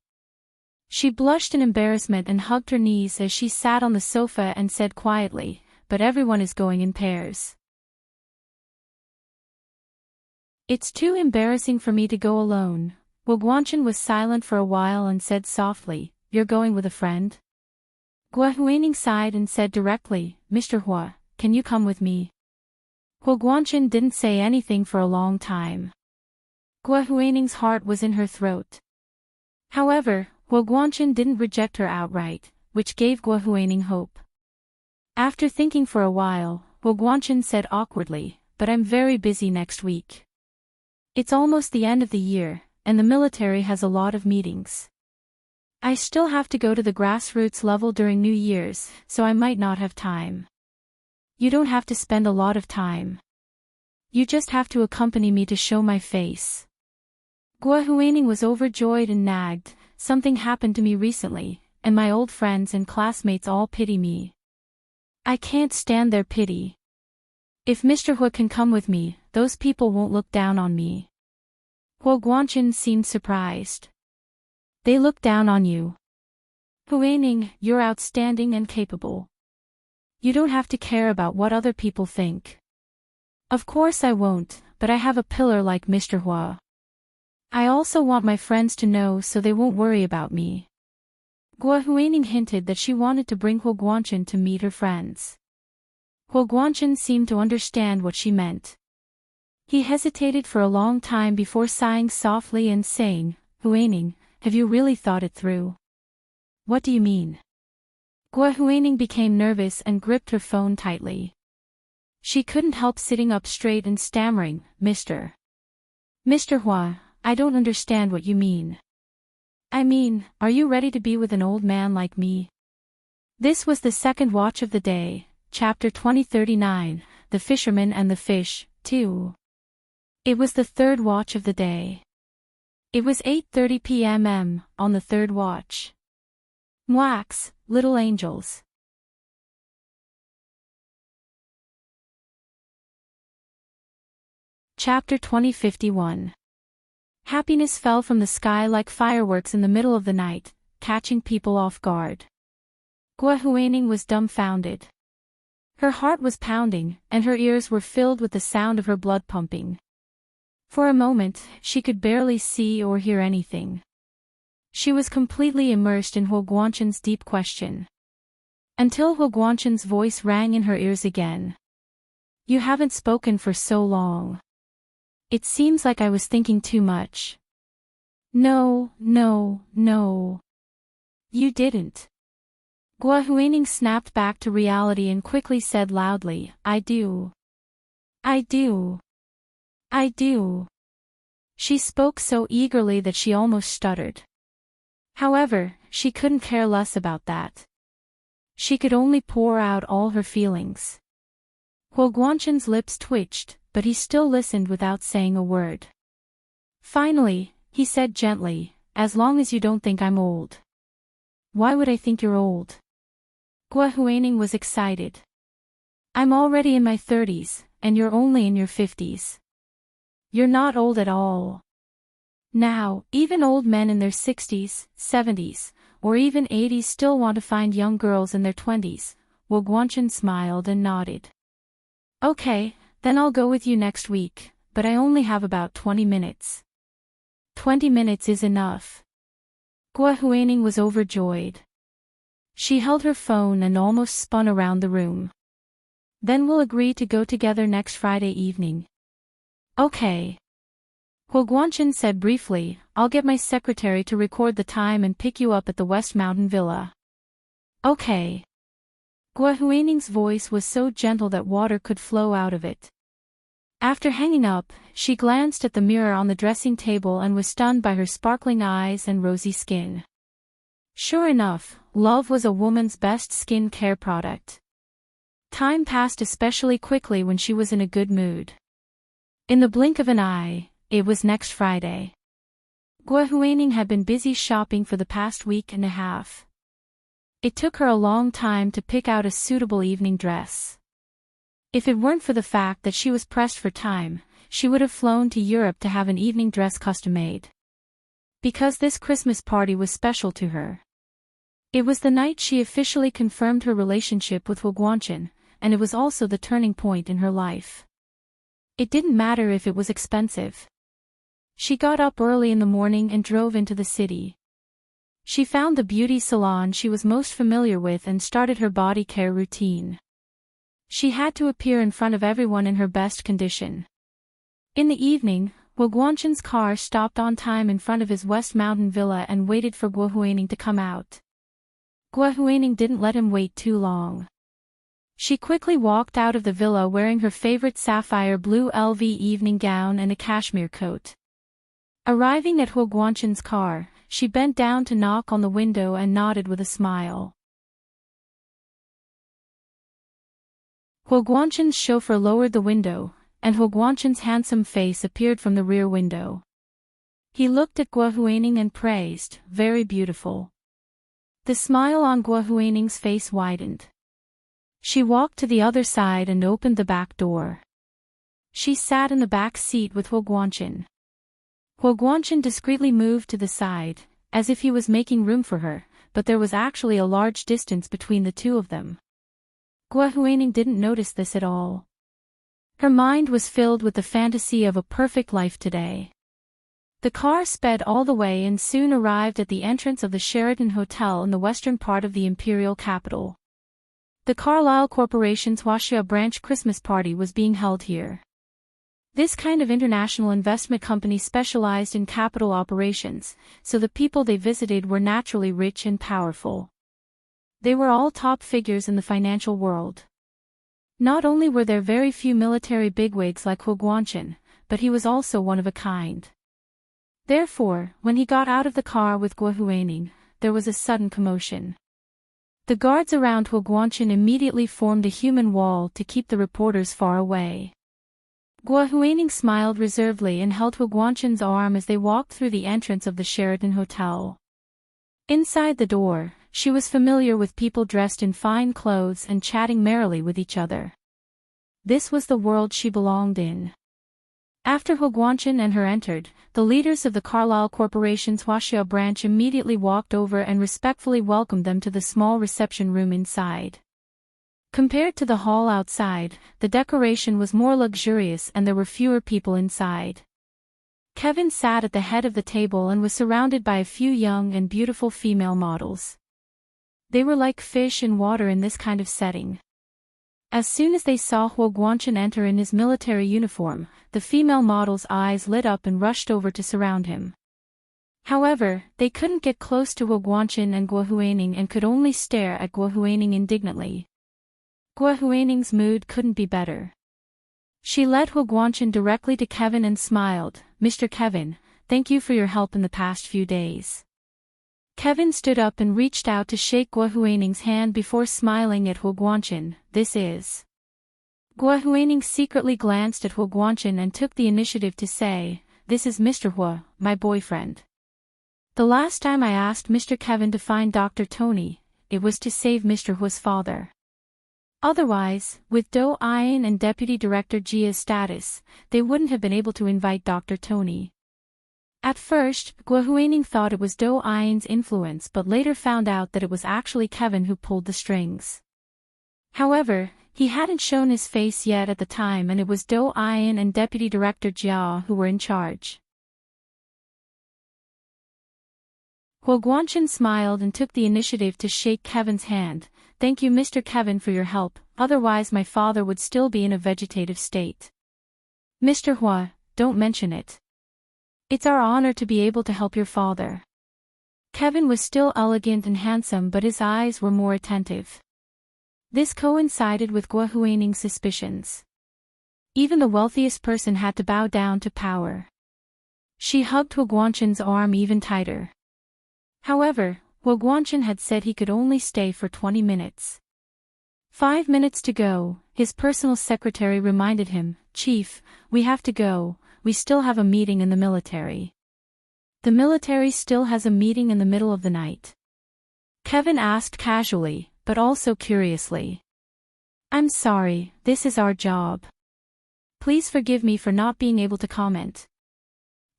She blushed in embarrassment and hugged her knees as she sat on the sofa and said quietly, "But everyone is going in pairs." "It's too embarrassing for me to go alone." Huo Guanchen was silent for a while and said softly, "You're going with a friend?" Guo Huaining sighed and said directly, "Mr. Hua, can you come with me?" Huo Guanchen didn't say anything for a long time. Guo Huaining's heart was in her throat. However, Huo Guanchen didn't reject her outright, which gave Guo Huaining hope. After thinking for a while, Huo Guanchen said awkwardly, "But I'm very busy next week. It's almost the end of the year, and the military has a lot of meetings. I still have to go to the grassroots level during New Year's, so I might not have time." "You don't have to spend a lot of time. You just have to accompany me to show my face." Guo Huaining was overjoyed and nagged, "Something happened to me recently, and my old friends and classmates all pity me. I can't stand their pity. If Mr. Hua can come with me, those people won't look down on me." Huo Guanchen seemed surprised. "They look down on you. Huaining, you're outstanding and capable. You don't have to care about what other people think." "Of course I won't, but I have a pillar like Mr. Hua. I also want my friends to know so they won't worry about me." Guo Huaining hinted that she wanted to bring Huo Guanchen to meet her friends. Huo Guanchen seemed to understand what she meant. He hesitated for a long time before sighing softly and saying, "Huaining, have you really thought it through?" "What do you mean?" Guo Huaining became nervous and gripped her phone tightly. She couldn't help sitting up straight and stammering, "Mr. Mr. Hua, I don't understand what you mean. I mean, are you ready to be with an old man like me? This was the second watch of the day, chapter 2039, The Fisherman and the Fish, 2. It was the third watch of the day. It was 8:30 p.m. on the third watch. Mwax, little angels. Chapter 2051. Happiness fell from the sky like fireworks in the middle of the night, catching people off guard. Gua Huaining was dumbfounded. Her heart was pounding, and her ears were filled with the sound of her blood pumping. For a moment, she could barely see or hear anything. She was completely immersed in Huo Guanchen's deep question. Until Huo Guanchen's voice rang in her ears again. You haven't spoken for so long. It seems like I was thinking too much. No. You didn't. Gua Huaining snapped back to reality and quickly said loudly, I do. She spoke so eagerly that she almost stuttered. However, she couldn't care less about that. She could only pour out all her feelings. Huo Guanchen's lips twitched, but he still listened without saying a word. Finally, he said gently, as long as you don't think I'm old. Why would I think you're old? Gua Huaining was excited. I'm already in my 30s, and you're only in your 50s. You're not old at all. Now, even old men in their 60s, 70s, or even 80s still want to find young girls in their 20s. Huo Guanchen smiled and nodded. Okay, then I'll go with you next week, but I only have about 20 minutes. 20 minutes is enough. Gua Huaining was overjoyed. She held her phone and almost spun around the room. Then we'll agree to go together next Friday evening. Okay. Huo Guanchen said briefly, I'll get my secretary to record the time and pick you up at the West Mountain Villa. Okay. Gua Huaining's voice was so gentle that water could flow out of it. After hanging up, she glanced at the mirror on the dressing table and was stunned by her sparkling eyes and rosy skin. Sure enough, love was a woman's best skin care product. Time passed especially quickly when she was in a good mood. In the blink of an eye, it was next Friday. Gua Huaining had been busy shopping for the past week and a half. It took her a long time to pick out a suitable evening dress. If it weren't for the fact that she was pressed for time, she would have flown to Europe to have an evening dress custom made. Because this Christmas party was special to her. It was the night she officially confirmed her relationship with Huo Guanchen, and it was also the turning point in her life. It didn't matter if it was expensive. She got up early in the morning and drove into the city. She found the beauty salon she was most familiar with and started her body care routine. She had to appear in front of everyone in her best condition. In the evening, Huo Guanchen's car stopped on time in front of his West Mountain Villa and waited for Gua Huaining to come out. Gua Huaining didn't let him wait too long. She quickly walked out of the villa wearing her favorite sapphire blue LV evening gown and a cashmere coat. Arriving at Huo Guanchen's car, she bent down to knock on the window and nodded with a smile. Huo Guanchen's chauffeur lowered the window, and Huo Guanchen's handsome face appeared from the rear window. He looked at Gua Huaining and praised, very beautiful. The smile on Gua Huaining's face widened. She walked to the other side and opened the back door. She sat in the back seat with Huo Guanchen. Huo Guanchen discreetly moved to the side, as if he was making room for her, but there was actually a large distance between the two of them. Gua Huaining didn't notice this at all. Her mind was filled with the fantasy of a perfect life today. The car sped all the way and soon arrived at the entrance of the Sheraton Hotel in the western part of the imperial capital. The Carlyle Corporation's Huaxia branch Christmas party was being held here. This kind of international investment company specialized in capital operations, so the people they visited were naturally rich and powerful. They were all top figures in the financial world. Not only were there very few military bigwigs like Huo Guanchen, but he was also one of a kind. Therefore, when he got out of the car with Guohuaning, there was a sudden commotion. The guards around Huoguanshan immediately formed a human wall to keep the reporters far away. Guohuaning smiled reservedly and held Huoguanshan's arm as they walked through the entrance of the Sheraton Hotel. Inside the door, she was familiar with people dressed in fine clothes and chatting merrily with each other. This was the world she belonged in. After Huoguanshan and her entered, the leaders of the Carlyle Corporation's Huaxia branch immediately walked over and respectfully welcomed them to the small reception room inside. Compared to the hall outside, the decoration was more luxurious and there were fewer people inside. Kevin sat at the head of the table and was surrounded by a few young and beautiful female models. They were like fish in water in this kind of setting. As soon as they saw Huoguanshan enter in his military uniform, the female model's eyes lit up and rushed over to surround him. However, they couldn't get close to Huoguanshan and Guohuaning and could only stare at Guohuaning indignantly. Guohuaning's mood couldn't be better. She led Huoguanshan directly to Kevin and smiled, "Mr. Kevin, thank you for your help in the past few days." Kevin stood up and reached out to shake Guohuaning's hand before smiling at Huoguanshan. "This is." Guohuaning secretly glanced at Huoguanshan and took the initiative to say, "This is Mr. Hua, my boyfriend. The last time I asked Mr. Kevin to find Dr. Tony, it was to save Mr. Hua's father. Otherwise, with Do Ayan and Deputy Director Jia's status, they wouldn't have been able to invite Dr. Tony." At first, Guohuaning thought it was Do Ayan's influence but later found out that it was actually Kevin who pulled the strings. However, he hadn't shown his face yet at the time and it was Do Ayan and Deputy Director Jia who were in charge. Huoguanshan smiled and took the initiative to shake Kevin's hand. "Thank you Mr. Kevin for your help, otherwise my father would still be in a vegetative state." "Mr. Hua, don't mention it. It's our honor to be able to help your father." Kevin was still elegant and handsome but his eyes were more attentive. This coincided with Guohuaning's suspicions. Even the wealthiest person had to bow down to power. She hugged Huoguanshan's arm even tighter. However, Huoguanshan had said he could only stay for 20 minutes. 5 minutes to go, his personal secretary reminded him, "Chief, we have to go, we still have a meeting in the military." "The military still has a meeting in the middle of the night?" Kevin asked casually, but also curiously. "I'm sorry, this is our job. Please forgive me for not being able to comment."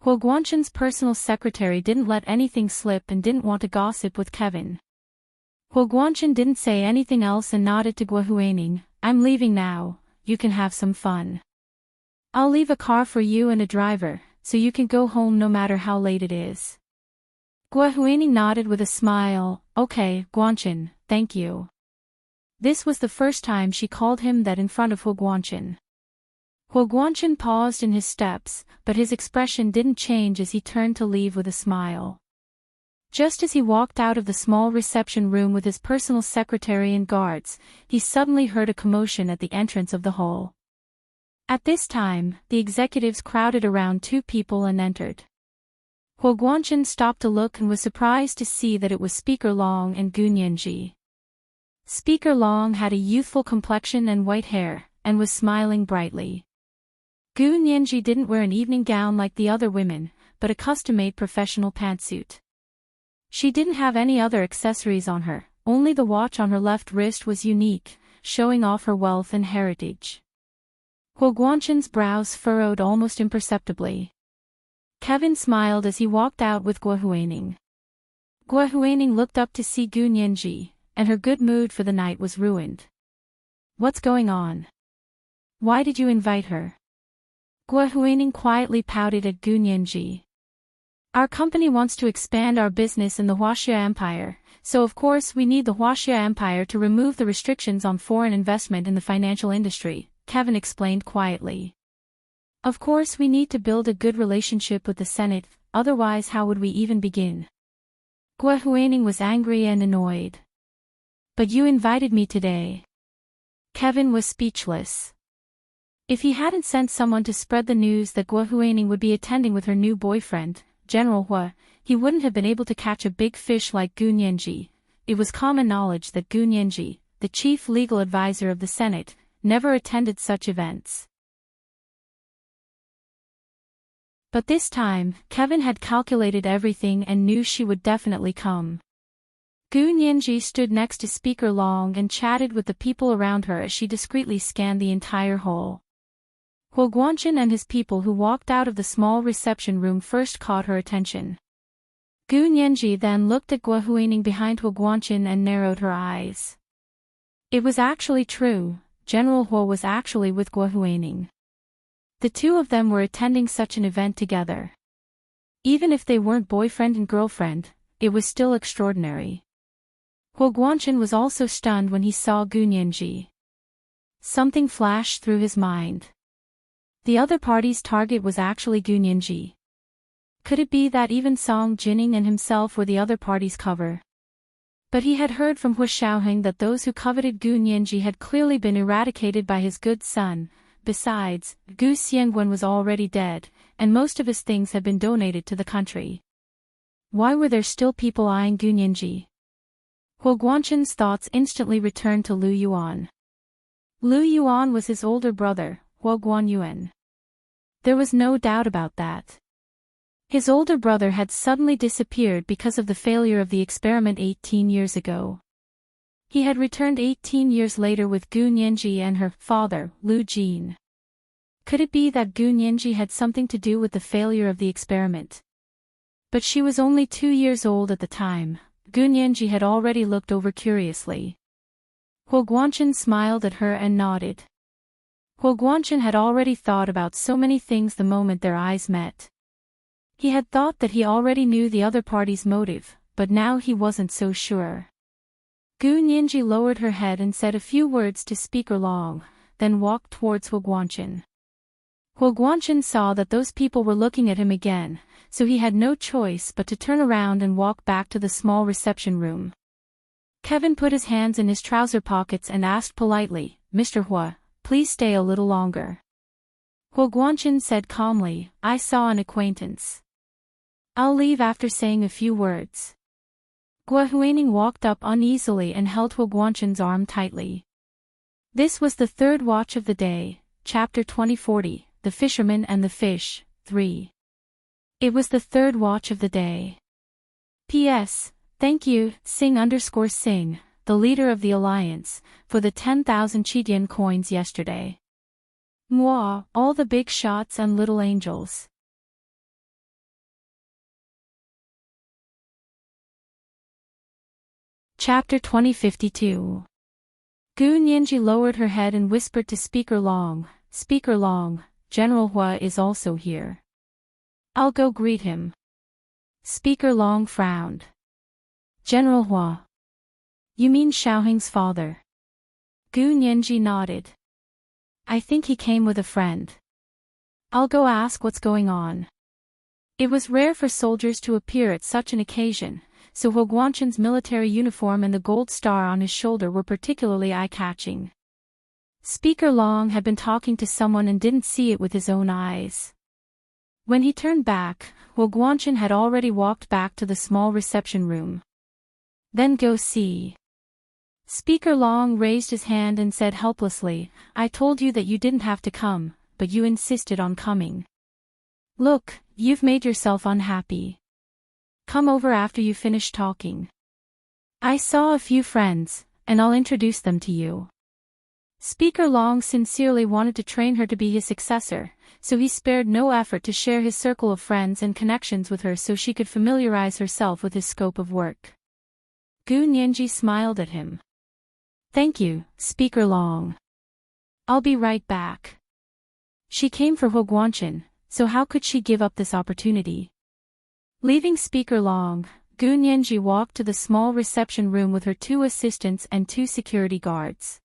Huoguanshan's personal secretary didn't let anything slip and didn't want to gossip with Kevin. Huoguanshan didn't say anything else and nodded to Guohuaning, "I'm leaving now, you can have some fun. I'll leave a car for you and a driver, so you can go home no matter how late it is." Guohuaning nodded with a smile, "Okay, Guanshan, thank you." This was the first time she called him that in front of Huoguanshan. Huoguanshan paused in his steps, but his expression didn't change as he turned to leave with a smile. Just as he walked out of the small reception room with his personal secretary and guards, he suddenly heard a commotion at the entrance of the hall. At this time, the executives crowded around 2 people and entered. Huoguanshan stopped to look and was surprised to see that it was Speaker Long and Gu Nianji. Speaker Long had a youthful complexion and white hair, and was smiling brightly. Gu Nianji didn't wear an evening gown like the other women, but a custom-made professional pantsuit. She didn't have any other accessories on her, only the watch on her left wrist was unique, showing off her wealth and heritage. Huoguanshan's brows furrowed almost imperceptibly. Kevin smiled as he walked out with Guohuaning. Guohuaning looked up to see Gu Nianji, and her good mood for the night was ruined. "What's going on? Why did you invite her?" Guohuaning quietly pouted at Gu Nianji. "Our company wants to expand our business in the Huaxia Empire, so of course we need the Huaxia Empire to remove the restrictions on foreign investment in the financial industry," Kevin explained quietly. "Of course we need to build a good relationship with the Senate, otherwise how would we even begin?" Guohuaning was angry and annoyed. "But you invited me today." Kevin was speechless. If he hadn't sent someone to spread the news that Guohuaning would be attending with her new boyfriend, General Hua, he wouldn't have been able to catch a big fish like Gu Nianji. It was common knowledge that Gu Nianji, the chief legal advisor of the Senate, never attended such events. But this time, Kevin had calculated everything and knew she would definitely come. Gu Nianji stood next to Speaker Long and chatted with the people around her as she discreetly scanned the entire hall. Huo Guanchen and his people who walked out of the small reception room first caught her attention. Gu Nianji then looked at Guohuaning behind Huo Guanchen and narrowed her eyes. It was actually true, General Huo was actually with Guohuaning. The two of them were attending such an event together. Even if they weren't boyfriend and girlfriend, it was still extraordinary. Huo Guanchen was also stunned when he saw Gu Nianji. Something flashed through his mind. The other party's target was actually Gu Nianji. Could it be that even Song Jining and himself were the other party's cover? But he had heard from Hu Xiaoheng that those who coveted Gu Nianji had clearly been eradicated by his good son. Besides, Gu Xiangwen was already dead, and most of his things had been donated to the country. Why were there still people eyeing Gu Nianji? Huo Guanchen's thoughts instantly returned to Lu Yuan. Lu Yuan was his older brother, Huo Guanyuan. There was no doubt about that. His older brother had suddenly disappeared because of the failure of the experiment 18 years ago. He had returned 18 years later with Gu Nianji and her father, Lu Jin. Could it be that Gu Nianji had something to do with the failure of the experiment? But she was only 2 years old at the time. Gu Nianji had already looked over curiously. Huo Guanchen smiled at her and nodded. Huo Guanchen had already thought about so many things the moment their eyes met. He had thought that he already knew the other party's motive, but now he wasn't so sure. Gu Nianji lowered her head and said a few words to Speaker Long, then walked towards Huo Guanchen. Huo Guanchen saw that those people were looking at him again, so he had no choice but to turn around and walk back to the small reception room. Kevin put his hands in his trouser pockets and asked politely, "Mr. Hua, please stay a little longer." Huo Guanchen said calmly, "I saw an acquaintance. I'll leave after saying a few words." Guohuaning walked up uneasily and held Huo Guanchen's arm tightly. This was the third watch of the day, Chapter 2040, The Fisherman and the Fish, 3. It was the third watch of the day. P.S. Thank you, Sing_Sing, the leader of the Alliance, for the 10,000 Chidian coins yesterday. Mwah, all the big shots and little angels. Chapter 2052. Gu Nianji lowered her head and whispered to Speaker Long, "Speaker Long, General Hua is also here. I'll go greet him." Speaker Long frowned. "General Hua? You mean Xiaoheng's father?" Gu Nianji nodded. "I think he came with a friend. I'll go ask what's going on." It was rare for soldiers to appear at such an occasion, so Huo Guanchen's military uniform and the gold star on his shoulder were particularly eye-catching. Speaker Long had been talking to someone and didn't see it with his own eyes. When he turned back, Huo Guanchen had already walked back to the small reception room. "Then go see." Speaker Long raised his hand and said helplessly, "I told you that you didn't have to come, but you insisted on coming. Look, you've made yourself unhappy. Come over after you finish talking. I saw a few friends, and I'll introduce them to you." Speaker Long sincerely wanted to train her to be his successor, so he spared no effort to share his circle of friends and connections with her so she could familiarize herself with his scope of work. Gu Nianji smiled at him. "Thank you, Speaker Long. I'll be right back." She came for Huo Guanchen, so how could she give up this opportunity? Leaving Speaker Long, Gu Nianji walked to the small reception room with her 2 assistants and 2 security guards.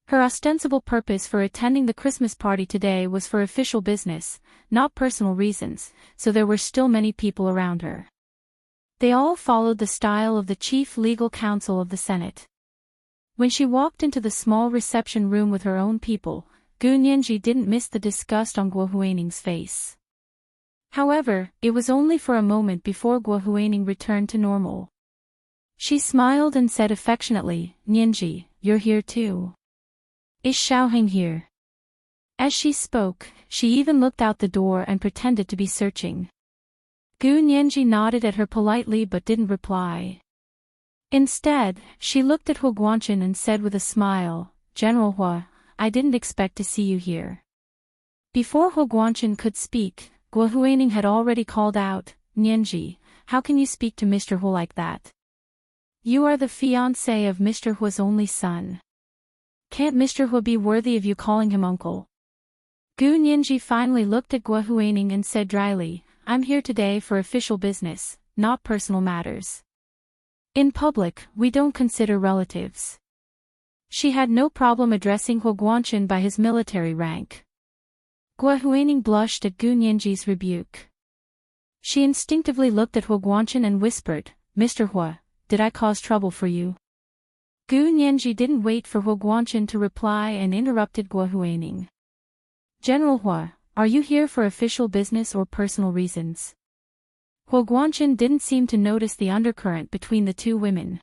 Her ostensible purpose for attending the Christmas party today was for official business, not personal reasons, so there were still many people around her. They all followed the style of the chief legal counsel of the Senate. When she walked into the small reception room with her own people, Gu Nianji didn't miss the disgust on Guo Huining's face. However, it was only for a moment before Guo Huining returned to normal. She smiled and said affectionately, "Nianji, you're here too. Is Xiaoheng here?" As she spoke, she even looked out the door and pretended to be searching. Gu Nianji nodded at her politely but didn't reply. Instead, she looked at Huo Guanchen and said with a smile, "General Hua, I didn't expect to see you here." Before Huo Guanchen could speak, Guo Huining had already called out, "Nianji, how can you speak to Mr. Hua like that? You are the fiancé of Mr. Hua's only son. Can't Mr. Hua be worthy of you calling him uncle?" Gu Nianji finally looked at Guo Huining and said dryly, "I'm here today for official business, not personal matters. In public, we don't consider relatives." She had no problem addressing Huo Guanchen by his military rank. Guo Huining blushed at Gu Nianji's rebuke. She instinctively looked at Huo Guanchen and whispered, "Mr. Hua, did I cause trouble for you?" Gu Nianji didn't wait for Huo Guanchen to reply and interrupted Guo Huining. "General Hua, are you here for official business or personal reasons?" Huo Guanchen didn't seem to notice the undercurrent between the two women.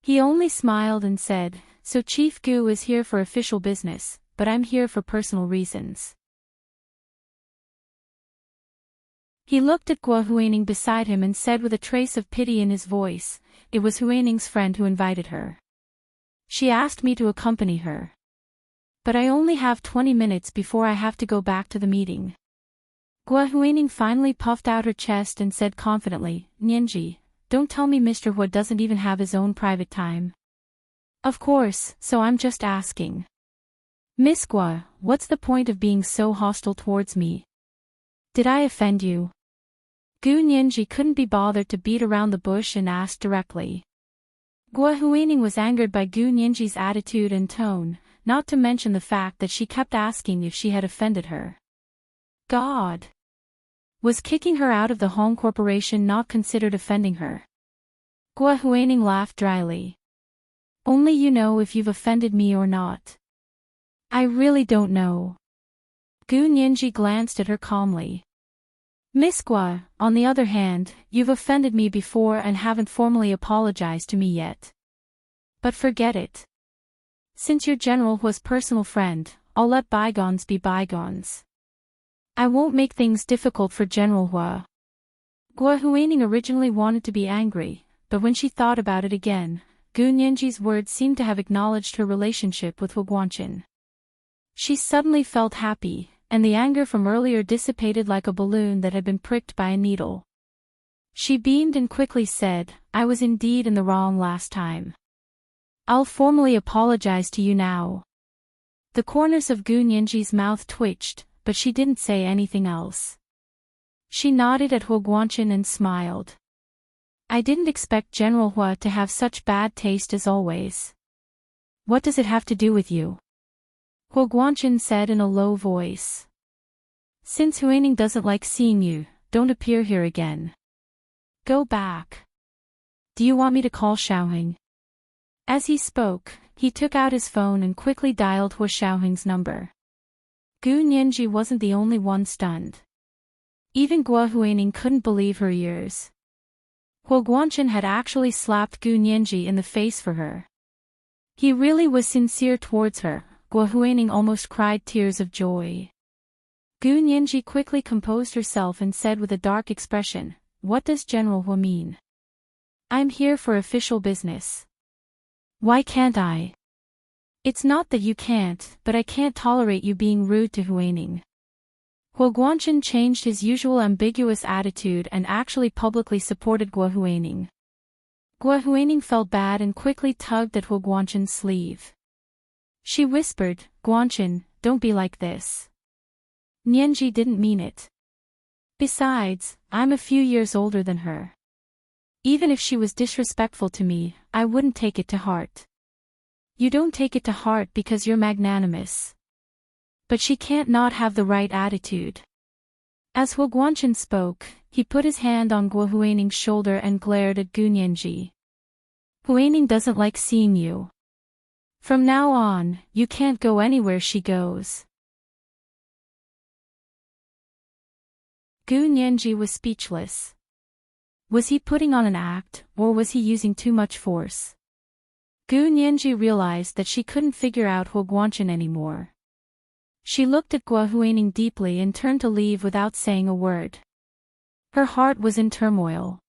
He only smiled and said, "So Chief Gu is here for official business, but I'm here for personal reasons." He looked at Guo Huining beside him and said with a trace of pity in his voice, "It was Huining's friend who invited her. She asked me to accompany her. But I only have 20 minutes before I have to go back to the meeting." Guo Huining finally puffed out her chest and said confidently, "Nianji, don't tell me Mr. Hua doesn't even have his own private time." "Of course, so I'm just asking. Miss Guo, what's the point of being so hostile towards me? Did I offend you?" Gu Nianji couldn't be bothered to beat around the bush and asked directly. Guo Huining was angered by Gu Nianji's attitude and tone, not to mention the fact that she kept asking if she had offended her. God! Was kicking her out of the home corporation not considered offending her? Guo Huining laughed dryly. "Only you know if you've offended me or not." "I really don't know." Gu Nianji glanced at her calmly. "Miss Guo, on the other hand, you've offended me before and haven't formally apologized to me yet. But forget it. Since you're General Hua's personal friend, I'll let bygones be bygones. I won't make things difficult for General Hua." Guo Huining originally wanted to be angry, but when she thought about it again, Gu Nianji's words seemed to have acknowledged her relationship with Huo Guanchen. She suddenly felt happy, and the anger from earlier dissipated like a balloon that had been pricked by a needle. She beamed and quickly said, "I was indeed in the wrong last time. I'll formally apologize to you now." The corners of Gu Nianji's mouth twitched, but she didn't say anything else. She nodded at Huo Guanchen and smiled. "I didn't expect General Hua to have such bad taste as always." "What does it have to do with you?" Huo Guanchen said in a low voice. "Since Huining doesn't like seeing you, don't appear here again. Go back. Do you want me to call Xiaoheng?" As he spoke, he took out his phone and quickly dialed Hua Xiaoheng's number. Gu Nianji wasn't the only one stunned. Even Guo Huining couldn't believe her ears. Huo Guanchen had actually slapped Gu Nianji in the face for her. He really was sincere towards her. Guo Huining almost cried tears of joy. Gu Nianji quickly composed herself and said with a dark expression, "What does General Hua mean? I'm here for official business. Why can't I?" "It's not that you can't, but I can't tolerate you being rude to Huining." Huo Guanchen changed his usual ambiguous attitude and actually publicly supported Guo Huining. Guo Huining felt bad and quickly tugged at Huo Guanchen's sleeve. She whispered, "Guanchen, don't be like this. Nianji didn't mean it. Besides, I'm a few years older than her. Even if she was disrespectful to me, I wouldn't take it to heart." "You don't take it to heart because you're magnanimous. But she can't not have the right attitude." As Huo Guanchen spoke, he put his hand on Guo Huining's shoulder and glared at Gu Nianji. "Huining doesn't like seeing you. From now on, you can't go anywhere she goes. Gu Nianji was speechless. Was he putting on an act, or was he using too much force? Gu Nianji realized that she couldn't figure out Hua Guanchen anymore. She looked at Gua Huining deeply and turned to leave without saying a word. Her heart was in turmoil.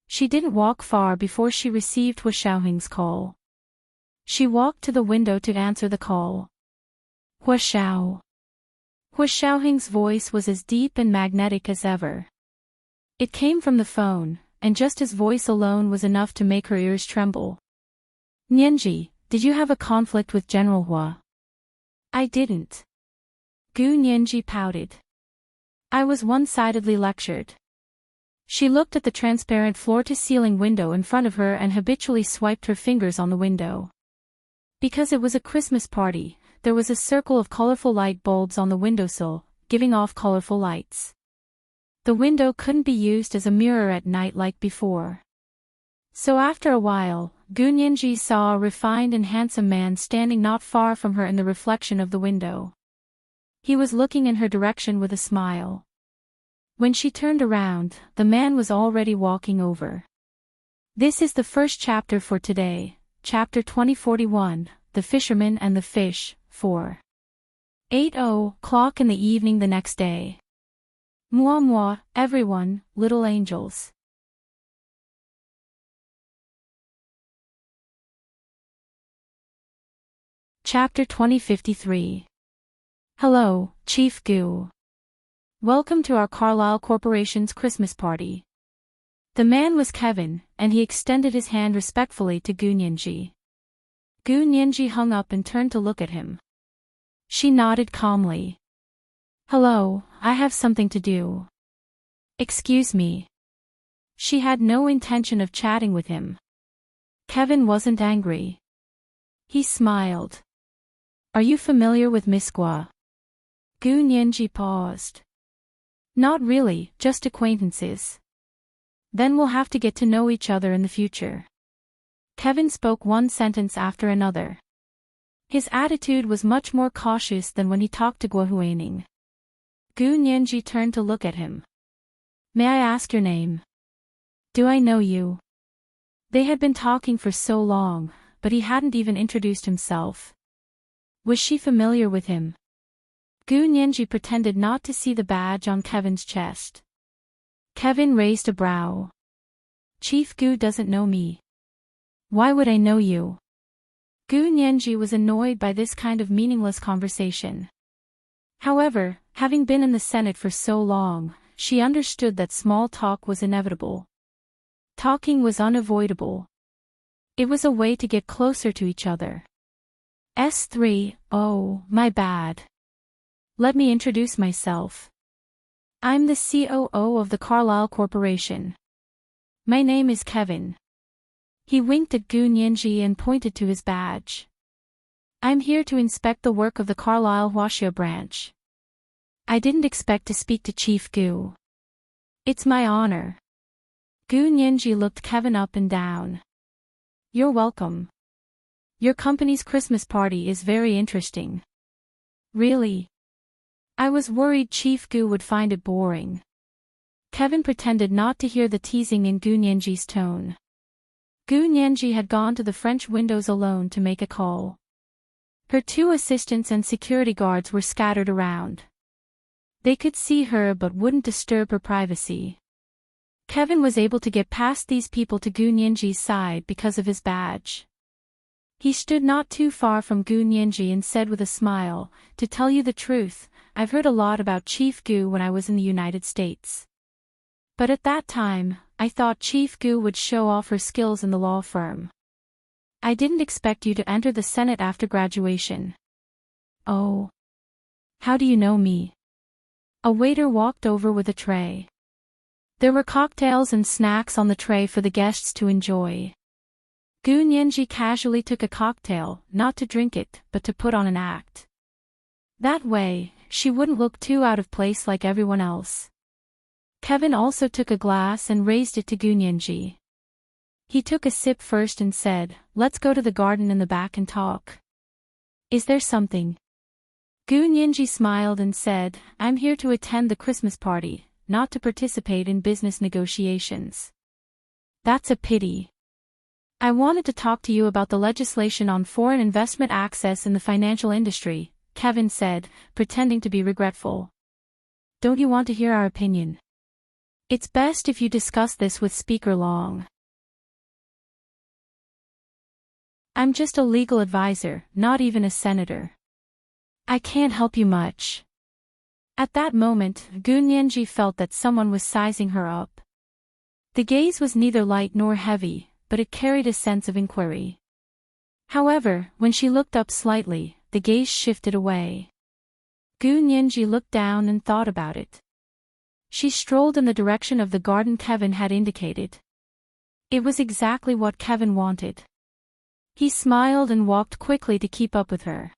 She didn't walk far before she received Hua Xiaohing's call. She walked to the window to answer the call. Hua Xiao. Hua Xiaohing's voice was as deep and magnetic as ever. It came from the phone, and just his voice alone was enough to make her ears tremble. Nianji, did you have a conflict with General Hua? I didn't. Gu Nianji pouted. I was one-sidedly lectured. She looked at the transparent floor-to-ceiling window in front of her and habitually swiped her fingers on the window. Because it was a Christmas party, there was a circle of colorful light bulbs on the windowsill, giving off colorful lights. The window couldn't be used as a mirror at night like before. So after a while, Gu Nianji saw a refined and handsome man standing not far from her in the reflection of the window. He was looking in her direction with a smile. When she turned around, the man was already walking over. This is the first chapter for today, chapter 2041, The Fisherman and the Fish, 4. 8:00 in the evening the next day. Moi moi, everyone, little angels. Chapter 2053. Hello, Chief Gu. Welcome to our Carlyle Corporation's Christmas party. The man was Kevin, and he extended his hand respectfully to Gu Nianji. Gu Nianji hung up and turned to look at him. She nodded calmly. Hello, I have something to do. Excuse me. She had no intention of chatting with him. Kevin wasn't angry. He smiled. Are you familiar with Miss Gua? Gu Nianji paused. Not really, just acquaintances. Then we'll have to get to know each other in the future. Kevin spoke one sentence after another. His attitude was much more cautious than when he talked to Gua Huining. Gu Nianji turned to look at him. May I ask your name? Do I know you? They had been talking for so long, but he hadn't even introduced himself. Was she familiar with him? Gu Nianji pretended not to see the badge on Kevin's chest. Kevin raised a brow. Chief Gu doesn't know me. Why would I know you? Gu Nianji was annoyed by this kind of meaningless conversation. However, having been in the Senate for so long, she understood that small talk was inevitable. Talking was unavoidable. It was a way to get closer to each other. S3, oh, my bad. Let me introduce myself. I'm the COO of the Carlyle Corporation. My name is Kevin. He winked at Gu Nianji and pointed to his badge. I'm here to inspect the work of the Carlyle Huaxia branch. I didn't expect to speak to Chief Gu. It's my honor. Gu Nianji looked Kevin up and down. You're welcome. Your company's Christmas party is very interesting. Really? I was worried Chief Gu would find it boring. Kevin pretended not to hear the teasing in Gu Nianji's tone. Gu Nianji had gone to the French windows alone to make a call. Her two assistants and security guards were scattered around. They could see her but wouldn't disturb her privacy. Kevin was able to get past these people to Gu Nianji's side because of his badge. He stood not too far from Gu Nianji and said with a smile, to tell you the truth, I've heard a lot about Chief Gu when I was in the United States. But at that time, I thought Chief Gu would show off her skills in the law firm. I didn't expect you to enter the Senate after graduation. Oh. How do you know me? A waiter walked over with a tray. There were cocktails and snacks on the tray for the guests to enjoy. Gu Nianji casually took a cocktail, not to drink it, but to put on an act. That way, she wouldn't look too out of place like everyone else. Kevin also took a glass and raised it to Gu Nianji. He took a sip first and said, "Let's go to the garden in the back and talk." "Is there something?" Gu Nianji smiled and said, "I'm here to attend the Christmas party, not to participate in business negotiations." "That's a pity. I wanted to talk to you about the legislation on foreign investment access in the financial industry," Kevin said, pretending to be regretful. "Don't you want to hear our opinion? It's best if you discuss this with Speaker Long." "I'm just a legal advisor, not even a senator. I can't help you much." At that moment, Gu Nianji felt that someone was sizing her up. The gaze was neither light nor heavy, but it carried a sense of inquiry. However, when she looked up slightly, the gaze shifted away. Gu Nianji looked down and thought about it. She strolled in the direction of the garden Kevin had indicated. It was exactly what Kevin wanted. He smiled and walked quickly to keep up with her.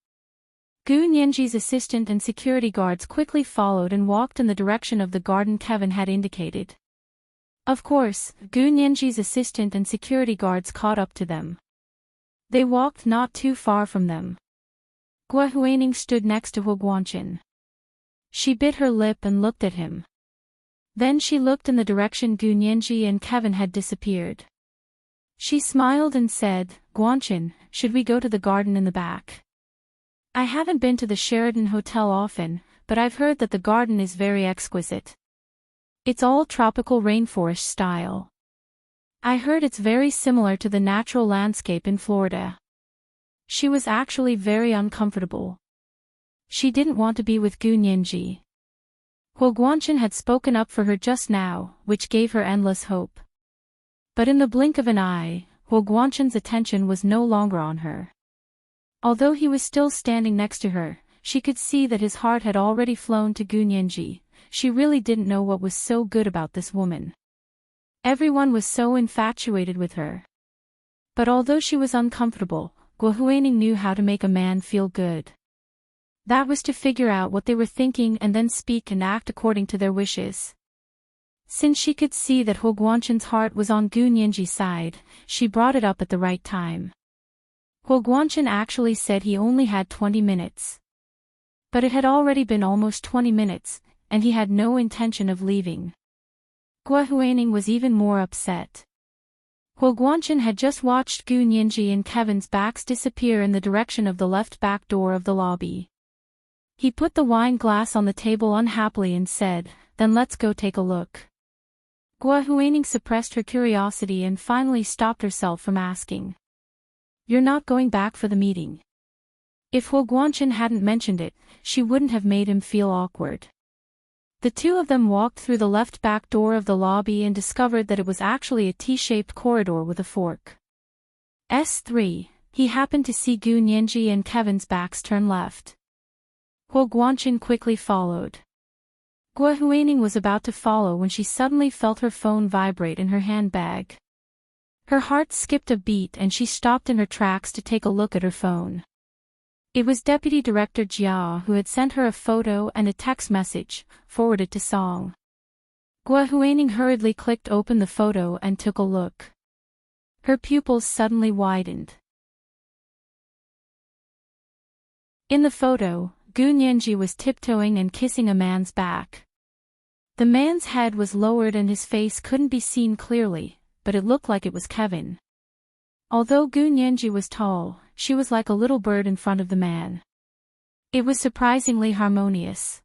Gu Nianji's assistant and security guards quickly followed and walked in the direction of the garden Kevin had indicated. Of course, Gu Nianji's assistant and security guards caught up to them. They walked not too far from them. Gua Huaning stood next to Huo Guanchen. She bit her lip and looked at him. Then she looked in the direction Gu Nianji and Kevin had disappeared. She smiled and said, "Guanchen, should we go to the garden in the back? I haven't been to the Sheraton Hotel often, but I've heard that the garden is very exquisite. It's all tropical rainforest style. I heard it's very similar to the natural landscape in Florida." She was actually very uncomfortable. She didn't want to be with Gu Nianji. Huo Guanchen had spoken up for her just now, which gave her endless hope. But in the blink of an eye, Huo Guanchen's attention was no longer on her. Although he was still standing next to her, she could see that his heart had already flown to Gu Nianji. She really didn't know what was so good about this woman. Everyone was so infatuated with her. But although she was uncomfortable, Gua Huaning knew how to make a man feel good. That was to figure out what they were thinking and then speak and act according to their wishes. Since she could see that Huo Guanchen's heart was on Gu Nianji's side, she brought it up at the right time. Huo Guanchen actually said he only had 20 minutes. But it had already been almost 20 minutes, and he had no intention of leaving. Gua Huaning was even more upset. Huo Guanchen had just watched Gu Nianji and Kevin's backs disappear in the direction of the left back door of the lobby. He put the wine glass on the table unhappily and said, "Then let's go take a look." Gua Huaning suppressed her curiosity and finally stopped herself from asking. "You're not going back for the meeting?" If Huo Guanchen hadn't mentioned it, she wouldn't have made him feel awkward. The two of them walked through the left back door of the lobby and discovered that it was actually a T-shaped corridor with a fork. S3, he happened to see Gu Nianji and Kevin's backs turn left. Huo Guanchen quickly followed. Gua Huaning was about to follow when she suddenly felt her phone vibrate in her handbag. Her heart skipped a beat and she stopped in her tracks to take a look at her phone. It was Deputy Director Jia who had sent her a photo and a text message, forwarded to Song. Gua Huaning hurriedly clicked open the photo and took a look. Her pupils suddenly widened. In the photo, Gu Nianji was tiptoeing and kissing a man's back. The man's head was lowered and his face couldn't be seen clearly, but it looked like it was Kevin. Although Gu Nianji was tall, she was like a little bird in front of the man. It was surprisingly harmonious.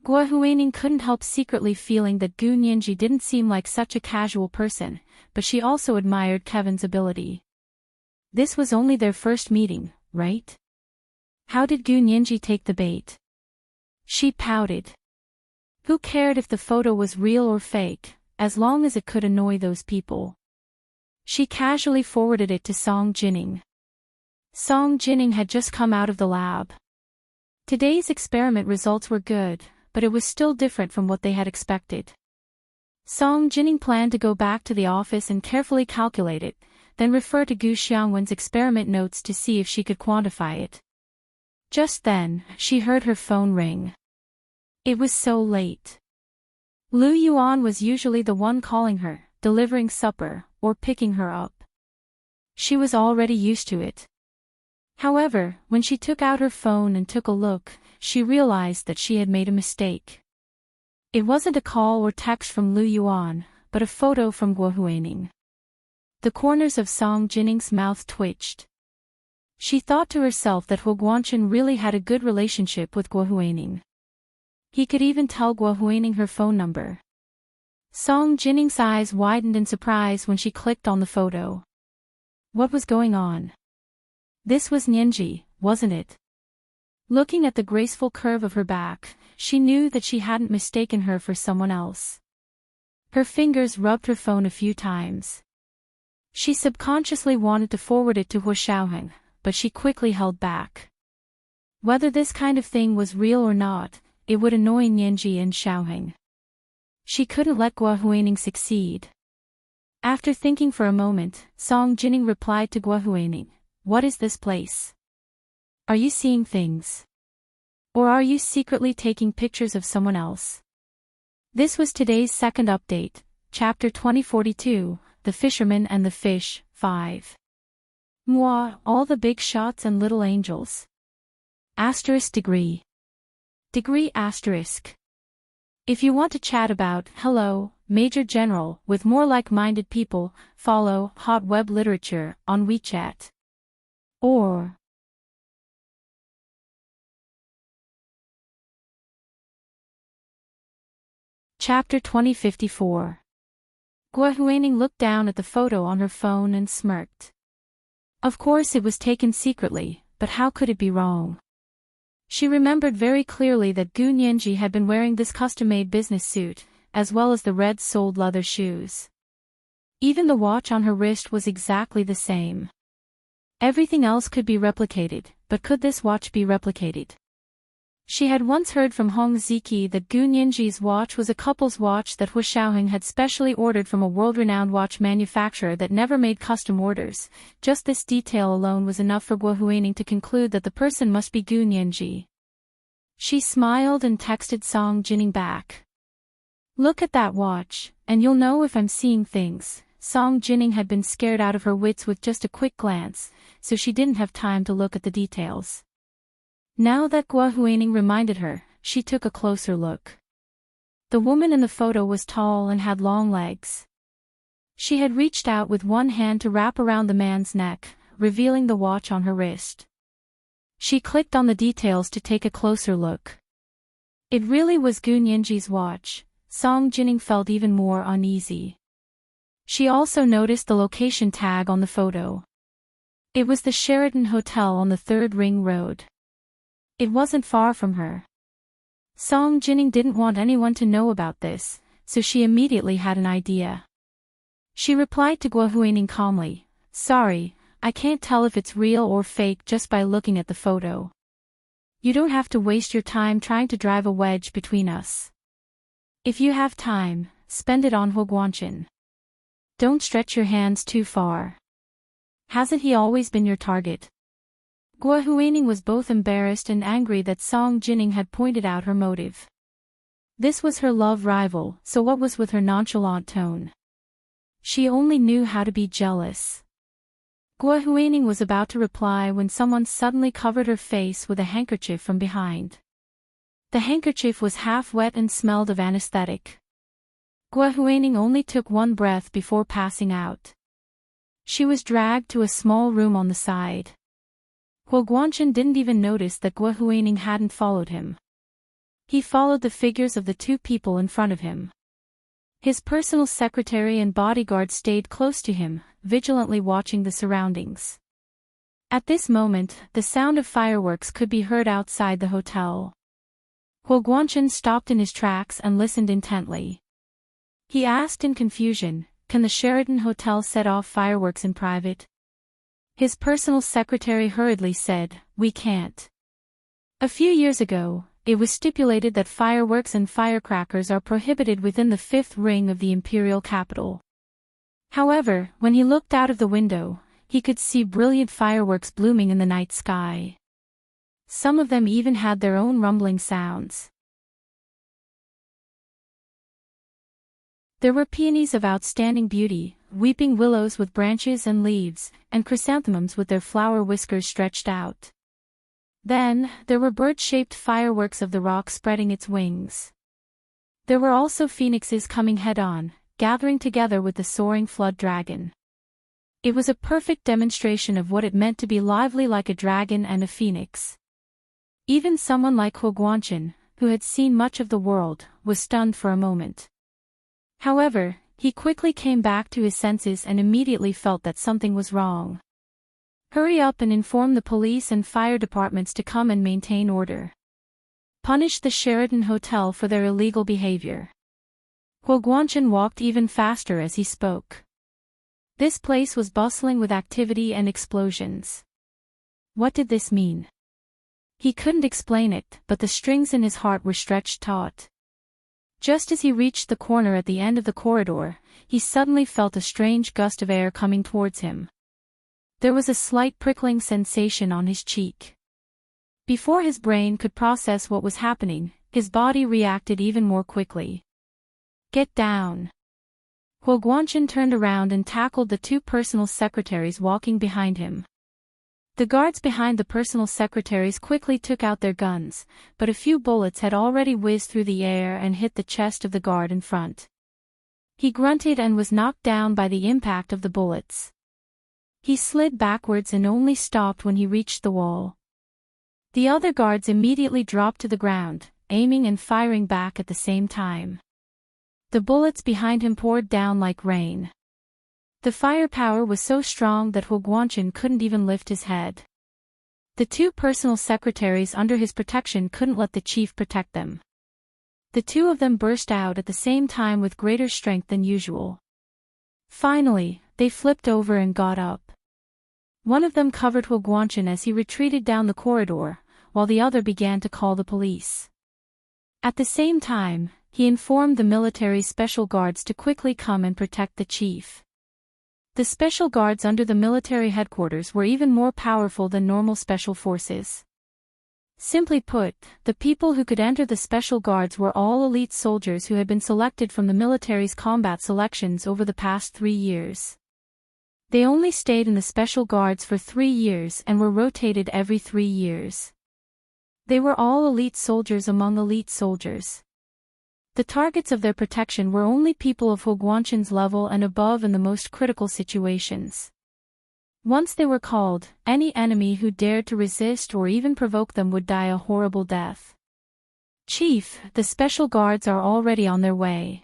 Gua Huaning couldn't help secretly feeling that Gu Nianji didn't seem like such a casual person, but she also admired Kevin's ability. This was only their first meeting, right? How did Gu Nianji take the bait? She pouted. Who cared if the photo was real or fake, as long as it could annoy those people? She casually forwarded it to Song Jining. Song Jining had just come out of the lab. Today's experiment results were good, but it was still different from what they had expected. Song Jining planned to go back to the office and carefully calculate it, then refer to Gu Xiangwen's experiment notes to see if she could quantify it. Just then, she heard her phone ring. It was so late. Lu Yuan was usually the one calling her, delivering supper, or picking her up. She was already used to it. However, when she took out her phone and took a look, she realized that she had made a mistake. It wasn't a call or text from Lu Yuan, but a photo from Guo Huining. The corners of Song Jinning's mouth twitched. She thought to herself that Huo Guanchen really had a good relationship with Guo Huining. He could even tell Guo Huining her phone number. Song Jinning's eyes widened in surprise when she clicked on the photo. What was going on? This was Nianji, wasn't it? Looking at the graceful curve of her back, she knew that she hadn't mistaken her for someone else. Her fingers rubbed her phone a few times. She subconsciously wanted to forward it to Huo Xiaoheng, but she quickly held back. Whether this kind of thing was real or not, it would annoy Nianji and Xiaoheng. She couldn't let Guo Huining succeed. After thinking for a moment, Song Jining replied to Guo Huining, "What is this place? Are you seeing things? Or are you secretly taking pictures of someone else?" This was today's second update, Chapter 2042, The Fisherman and the Fish, 5. Moi, all the big shots and little angels. Degree. Degree asterisk. If you want to chat about Hello, Major General with more like-minded people, follow Hot Web Literature on WeChat. Or Chapter 2054. Guo Huining looked down at the photo on her phone and smirked. Of course it was taken secretly, but how could it be wrong? She remembered very clearly that Gu Nianji had been wearing this custom-made business suit, as well as the red-soled leather shoes. Even the watch on her wrist was exactly the same. Everything else could be replicated, but could this watch be replicated? She had once heard from Hong Ziki that Gu Nianji's watch was a couple's watch that Huo Xiaoheng had specially ordered from a world-renowned watch manufacturer that never made custom orders. Just this detail alone was enough for Guo Huining to conclude that the person must be Gu Nianji. She smiled and texted Song Jining back. "Look at that watch, and you'll know if I'm seeing things." Song Jining had been scared out of her wits with just a quick glance, so she didn't have time to look at the details. Now that Guo Huining reminded her, she took a closer look. The woman in the photo was tall and had long legs. She had reached out with one hand to wrap around the man's neck, revealing the watch on her wrist. She clicked on the details to take a closer look. It really was Gu Nianji's watch. Song Jining felt even more uneasy. She also noticed the location tag on the photo. It was the Sheraton Hotel on the 3rd Ring Road. It wasn't far from her. Song Jining didn't want anyone to know about this, so she immediately had an idea. She replied to Guo Huining calmly, "Sorry, I can't tell if it's real or fake just by looking at the photo. You don't have to waste your time trying to drive a wedge between us. If you have time, spend it on Huo Guanchen. Don't stretch your hands too far. Hasn't he always been your target?" Guo Huining was both embarrassed and angry that Song Jining had pointed out her motive. This was her love rival, so what was with her nonchalant tone? She only knew how to be jealous. Guo Huining was about to reply when someone suddenly covered her face with a handkerchief from behind. The handkerchief was half wet and smelled of anesthetic. Guo Huining only took one breath before passing out. She was dragged to a small room on the side. Huo Guanchen didn't even notice that Guo Huining hadn't followed him. He followed the figures of the two people in front of him. His personal secretary and bodyguard stayed close to him, vigilantly watching the surroundings. At this moment, the sound of fireworks could be heard outside the hotel. Huo Guanchen stopped in his tracks and listened intently. He asked in confusion, "Can the Sheraton Hotel set off fireworks in private?" His personal secretary hurriedly said, "We can't." A few years ago, it was stipulated that fireworks and firecrackers are prohibited within the 5th ring of the imperial capital. However, when he looked out of the window, he could see brilliant fireworks blooming in the night sky. Some of them even had their own rumbling sounds. There were peonies of outstanding beauty, weeping willows with branches and leaves, and chrysanthemums with their flower whiskers stretched out. Then, there were bird-shaped fireworks of the rock spreading its wings. There were also phoenixes coming head-on, gathering together with the soaring flood dragon. It was a perfect demonstration of what it meant to be lively like a dragon and a phoenix. Even someone like Huoguanshan, who had seen much of the world, was stunned for a moment. However, he quickly came back to his senses and immediately felt that something was wrong. Hurry up and inform the police and fire departments to come and maintain order. Punish the Sheraton Hotel for their illegal behavior. Huoguanshan walked even faster as he spoke. This place was bustling with activity and explosions. What did this mean? He couldn't explain it, but the strings in his heart were stretched taut. Just as he reached the corner at the end of the corridor, he suddenly felt a strange gust of air coming towards him. There was a slight prickling sensation on his cheek. Before his brain could process what was happening, his body reacted even more quickly. Get down! Huoguanshan turned around and tackled the two personal secretaries walking behind him. The guards behind the personal secretaries quickly took out their guns, but a few bullets had already whizzed through the air and hit the chest of the guard in front. He grunted and was knocked down by the impact of the bullets. He slid backwards and only stopped when he reached the wall. The other guards immediately dropped to the ground, aiming and firing back at the same time. The bullets behind him poured down like rain. The firepower was so strong that Huoguanshan couldn't even lift his head. The two personal secretaries under his protection couldn't let the chief protect them. The two of them burst out at the same time with greater strength than usual. Finally, they flipped over and got up. One of them covered Huoguanshan as he retreated down the corridor, while the other began to call the police. At the same time, he informed the military special guards to quickly come and protect the chief. The special guards under the military headquarters were even more powerful than normal special forces. Simply put, the people who could enter the special guards were all elite soldiers who had been selected from the military's combat selections over the past 3 years. They only stayed in the special guards for 3 years and were rotated every 3 years. They were all elite soldiers among elite soldiers. The targets of their protection were only people of Huoguanshan's level and above in the most critical situations. Once they were called, any enemy who dared to resist or even provoke them would die a horrible death. Chief, the special guards are already on their way.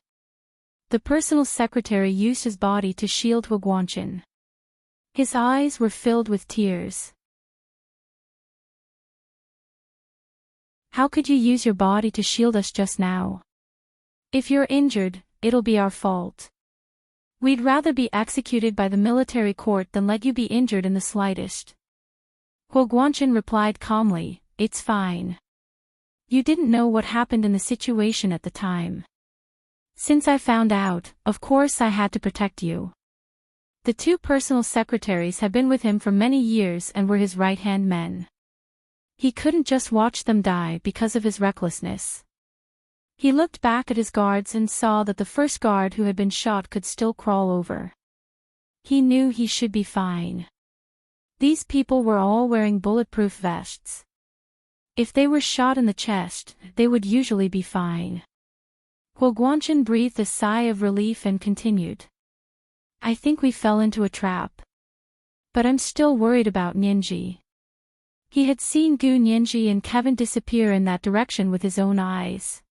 The personal secretary used his body to shield Huoguanshan. His eyes were filled with tears. How could you use your body to shield us just now? If you're injured, it'll be our fault. We'd rather be executed by the military court than let you be injured in the slightest. Huoguanshan replied calmly, It's fine. You didn't know what happened in the situation at the time. Since I found out, of course I had to protect you. The two personal secretaries had been with him for many years and were his right-hand men. He couldn't just watch them die because of his recklessness. He looked back at his guards and saw that the first guard who had been shot could still crawl over. He knew he should be fine. These people were all wearing bulletproof vests. If they were shot in the chest, they would usually be fine. Huoguanshan breathed a sigh of relief and continued. I think we fell into a trap. But I'm still worried about Nianji. He had seen Gu Nianji and Kevin disappear in that direction with his own eyes.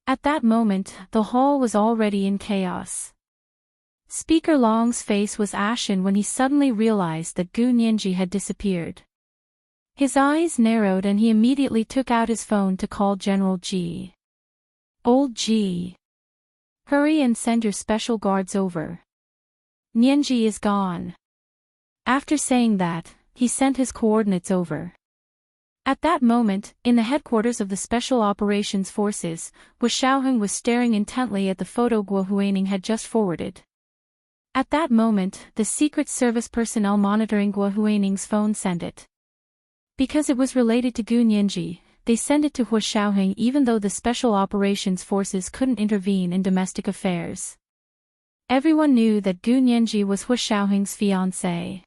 At that moment, the hall was already in chaos. Speaker Long's face was ashen when he suddenly realized that Gu Nianji had disappeared. His eyes narrowed and he immediately took out his phone to call General G. Old G. Hurry and send your special guards over. Nianji is gone. After saying that, he sent his coordinates over. At that moment, in the headquarters of the Special Operations Forces, Wu Xiaoheng was staring intently at the photo Guo Huining had just forwarded. At that moment, the Secret Service personnel monitoring Guo Huining's phone sent it. Because it was related to Gu Nianji, they sent it to Wu Xiaoheng even though the Special Operations Forces couldn't intervene in domestic affairs. Everyone knew that Gu Nianji was Hu Xiaoheng's fiancé.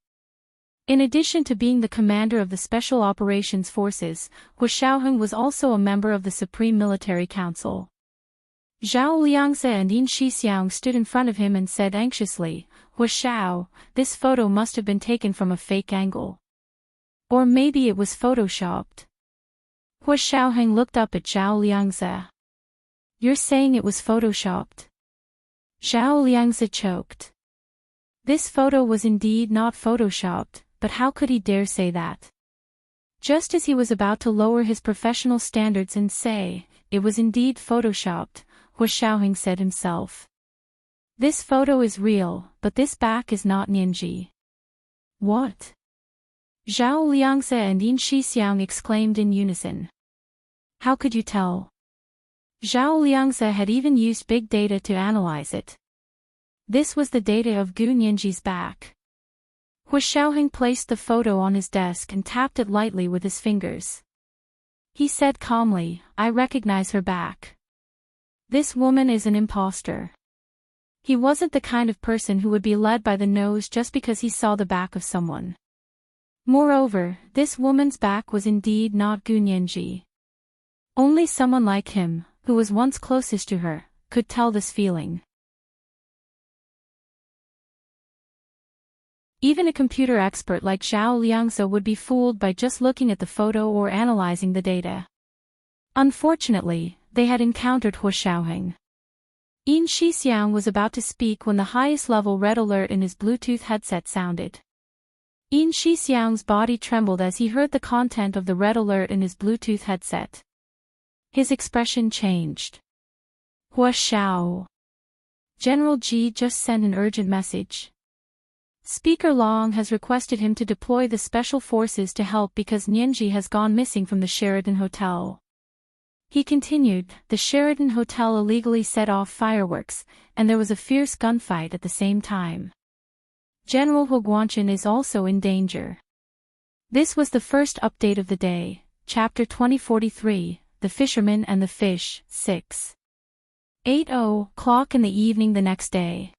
In addition to being the commander of the Special Operations Forces, Hu Xiaoheng was also a member of the Supreme Military Council. Zhao Liangze and Yin Shixiang stood in front of him and said anxiously, "Hu Xiao, this photo must have been taken from a fake angle. Or maybe it was photoshopped." Hu Xiaoheng looked up at Zhao Liangze. "You're saying it was photoshopped?" Zhao Liangze choked. This photo was indeed not photoshopped, but how could he dare say that? Just as he was about to lower his professional standards and say, "It was indeed photoshopped," Hu Xiaoheng said himself. "This photo is real, but this back is not Nianji." "What?" Zhao Liangze and Yin Shixiang exclaimed in unison. "How could you tell?" Zhao Liangze had even used big data to analyze it. This was the data of Gu Nianji's back. Hu Xiaoheng placed the photo on his desk and tapped it lightly with his fingers. He said calmly, "I recognize her back. This woman is an imposter." He wasn't the kind of person who would be led by the nose just because he saw the back of someone. Moreover, this woman's back was indeed not Gu Nianji. Only someone like him, who was once closest to her, could tell this feeling. Even a computer expert like Zhao Liangze would be fooled by just looking at the photo or analyzing the data. Unfortunately, they had encountered Hu Xiaoheng. Yin Shixiang was about to speak when the highest level red alert in his Bluetooth headset sounded. Yin Shixiang's body trembled as he heard the content of the red alert in his Bluetooth headset. His expression changed. "Hu Xiao. General Ji just sent an urgent message. Speaker Long has requested him to deploy the special forces to help because Nianji has gone missing from the Sheraton Hotel." He continued, "The Sheraton Hotel illegally set off fireworks, and there was a fierce gunfight at the same time. General Hu Guanchen is also in danger." This was the first update of the day, Chapter 2043, The Fisherman and the Fish, 6. 8:00 in the evening the next day.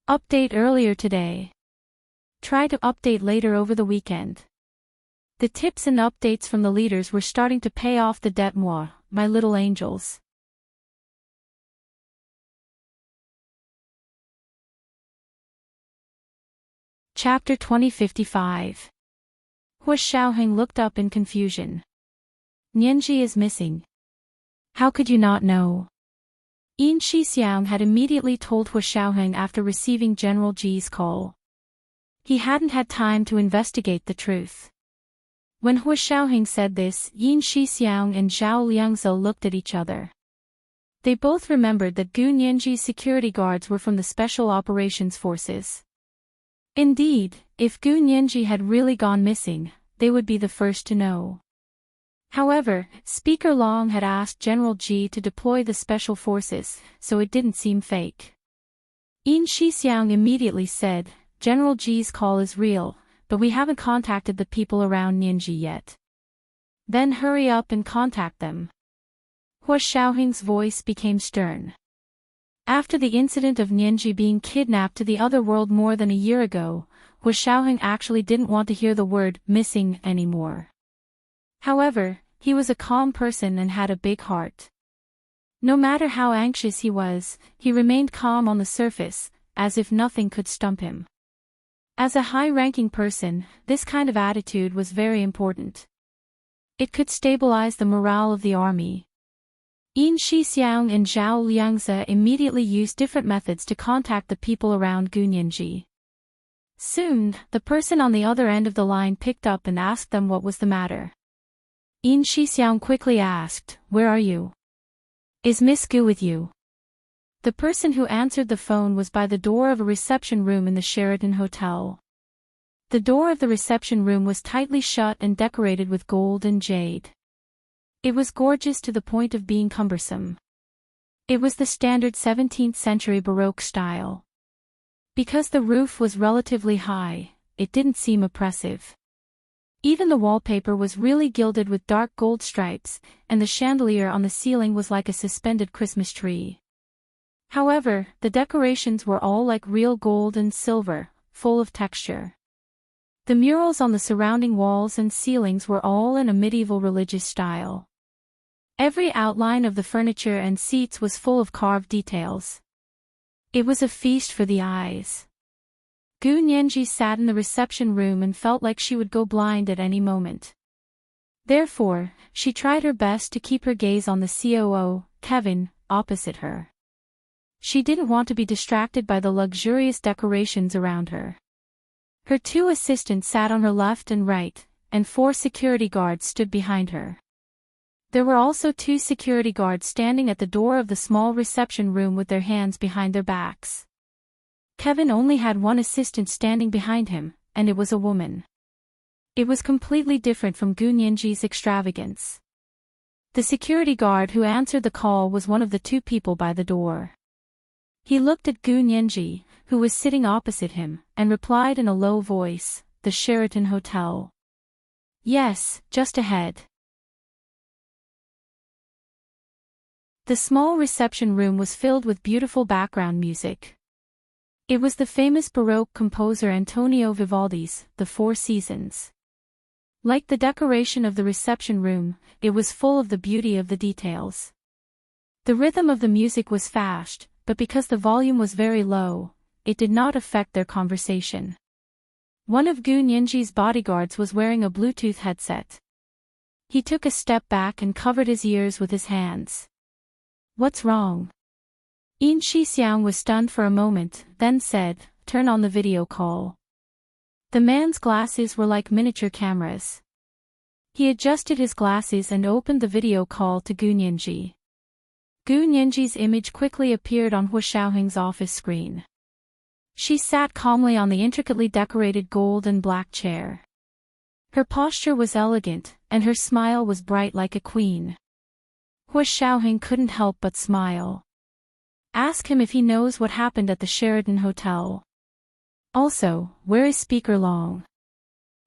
Update earlier today. Try to update later over the weekend. The tips and updates from the leaders were starting to pay off the debt moi, my little angels. Chapter 2055. Hu Xiaoheng looked up in confusion. "Nianji is missing. How could you not know?" Yin Shixiang had immediately told Hu Xiaoheng after receiving General Ji's call. He hadn't had time to investigate the truth. When Hu Xiaoheng said this, Yin Shixiang and Zhao Liangze looked at each other. They both remembered that Gu Nianji's security guards were from the Special Operations Forces. Indeed, if Gu Nianji had really gone missing, they would be the first to know. However, Speaker Long had asked General Ji to deploy the special forces, so it didn't seem fake. Yin Shixiang immediately said, "General Ji's call is real, but we haven't contacted the people around Nianji yet." "Then hurry up and contact them." Hu Xiaoheng's voice became stern. After the incident of Nianji being kidnapped to the other world more than a year ago, Hu Xiaoheng actually didn't want to hear the word "missing" anymore. However, he was a calm person and had a big heart. No matter how anxious he was, he remained calm on the surface, as if nothing could stump him. As a high-ranking person, this kind of attitude was very important. It could stabilize the morale of the army. Yin Shixiang and Zhao Liangze immediately used different methods to contact the people around Gu Nianji. Soon, the person on the other end of the line picked up and asked them what was the matter. Yin Shixiang quickly asked, "Where are you? Is Miss Gu with you?" The person who answered the phone was by the door of a reception room in the Sheraton Hotel. The door of the reception room was tightly shut and decorated with gold and jade. It was gorgeous to the point of being cumbersome. It was the standard 17th century Baroque style. Because the roof was relatively high, it didn't seem oppressive. Even the wallpaper was really gilded with dark gold stripes, and the chandelier on the ceiling was like a suspended Christmas tree. However, the decorations were all like real gold and silver, full of texture. The murals on the surrounding walls and ceilings were all in a medieval religious style. Every outline of the furniture and seats was full of carved details. It was a feast for the eyes. Gu Nianji sat in the reception room and felt like she would go blind at any moment. Therefore, she tried her best to keep her gaze on the COO, Kevin, opposite her. She didn't want to be distracted by the luxurious decorations around her. Her two assistants sat on her left and right, and 4 security guards stood behind her. There were also 2 security guards standing at the door of the small reception room with their hands behind their backs. Kevin only had 1 assistant standing behind him, and it was a woman. It was completely different from Gu Nianji's extravagance. The security guard who answered the call was one of the 2 people by the door. He looked at Gu Nianji, who was sitting opposite him, and replied in a low voice, "The Sheraton Hotel." "Yes, just ahead." The small reception room was filled with beautiful background music. It was the famous Baroque composer Antonio Vivaldi's The Four Seasons. Like the decoration of the reception room, it was full of the beauty of the details. The rhythm of the music was fast, but because the volume was very low, it did not affect their conversation. One of Gu Nianji's bodyguards was wearing a Bluetooth headset. He took a step back and covered his ears with his hands. "What's wrong?" Yin Shixiang was stunned for a moment, then said, "Turn on the video call." The man's glasses were like miniature cameras. He adjusted his glasses and opened the video call to Gu Nianji. Gu Nianji's image quickly appeared on Hua Xiaoheng's office screen. She sat calmly on the intricately decorated gold and black chair. Her posture was elegant, and her smile was bright like a queen. Hua Xiaoheng couldn't help but smile. "Ask him if he knows what happened at the Sheraton Hotel. Also, where is Speaker Long?"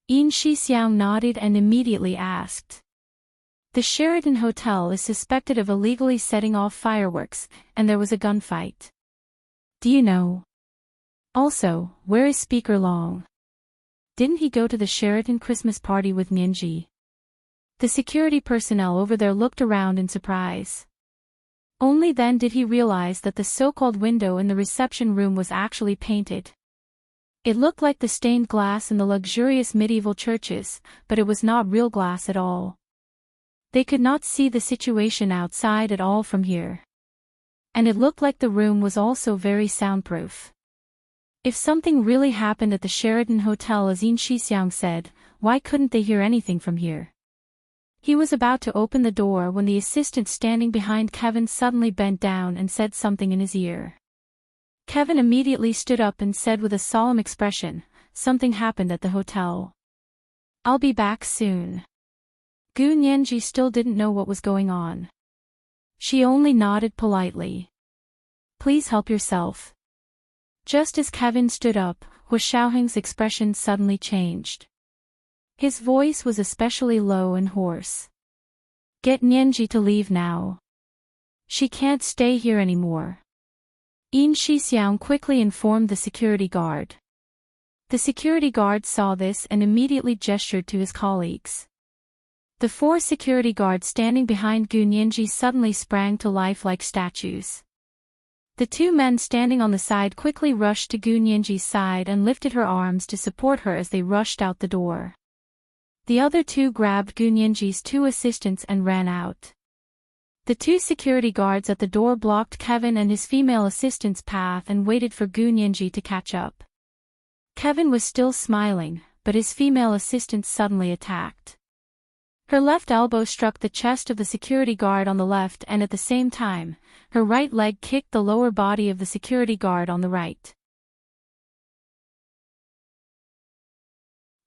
Yin Shixiang nodded and immediately asked. "The Sheraton Hotel is suspected of illegally setting off fireworks, and there was a gunfight. Do you know? Also, where is Speaker Long? Didn't he go to the Sheraton Christmas party with Nianji?" The security personnel over there looked around in surprise. Only then did he realize that the so-called window in the reception room was actually painted. It looked like the stained glass in the luxurious medieval churches, but it was not real glass at all. They could not see the situation outside at all from here. And it looked like the room was also very soundproof. If something really happened at the Sheraton Hotel as Yin Shixiang said, why couldn't they hear anything from here? He was about to open the door when the assistant standing behind Kevin suddenly bent down and said something in his ear. Kevin immediately stood up and said with a solemn expression, "Something happened at the hotel. I'll be back soon." Gu Nianji still didn't know what was going on. She only nodded politely. "Please help yourself." Just as Kevin stood up, Hua Xiaoheng's expression suddenly changed. His voice was especially low and hoarse. "Get Nianji to leave now. She can't stay here anymore." Yin Shixiang quickly informed the security guard. The security guard saw this and immediately gestured to his colleagues. The 4 security guards standing behind Gu Nianji suddenly sprang to life like statues. The 2 men standing on the side quickly rushed to Gu Nianji's side and lifted her arms to support her as they rushed out the door. The other 2 grabbed Gu Nianji's 2 assistants and ran out. The 2 security guards at the door blocked Kevin and his female assistant's path and waited for Gu Nianji to catch up. Kevin was still smiling, but his female assistant suddenly attacked. Her left elbow struck the chest of the security guard on the left and at the same time, her right leg kicked the lower body of the security guard on the right.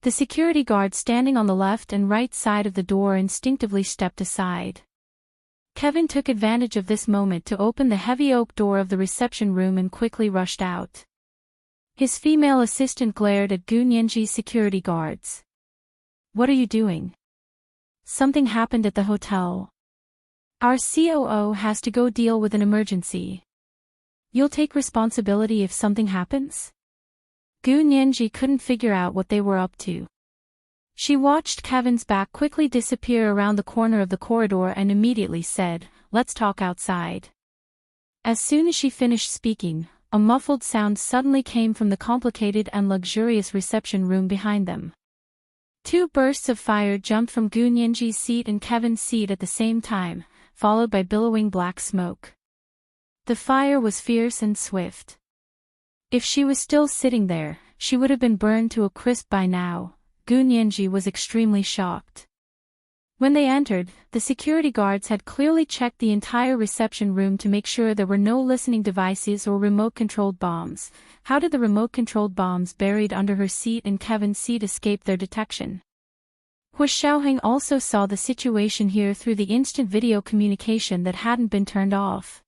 The security guard standing on the left and right side of the door instinctively stepped aside. Kevin took advantage of this moment to open the heavy oak door of the reception room and quickly rushed out. His female assistant glared at Gu Nianji's security guards. "What are you doing? Something happened at the hotel. Our COO has to go deal with an emergency. You'll take responsibility if something happens? Gu Nianji couldn't figure out what they were up to. She watched Kevin's back quickly disappear around the corner of the corridor and immediately said, "Let's talk outside." As soon as she finished speaking, a muffled sound suddenly came from the complicated and luxurious reception room behind them. Two bursts of fire jumped from Gu Nianji's seat and Kevin's seat at the same time, followed by billowing black smoke. The fire was fierce and swift. If she was still sitting there, she would have been burned to a crisp by now. Gu Nianji was extremely shocked. When they entered, the security guards had clearly checked the entire reception room to make sure there were no listening devices or remote-controlled bombs. How did the remote-controlled bombs buried under her seat and Kevin's seat escape their detection? Hu Xiaoheng also saw the situation here through the instant video communication that hadn't been turned off.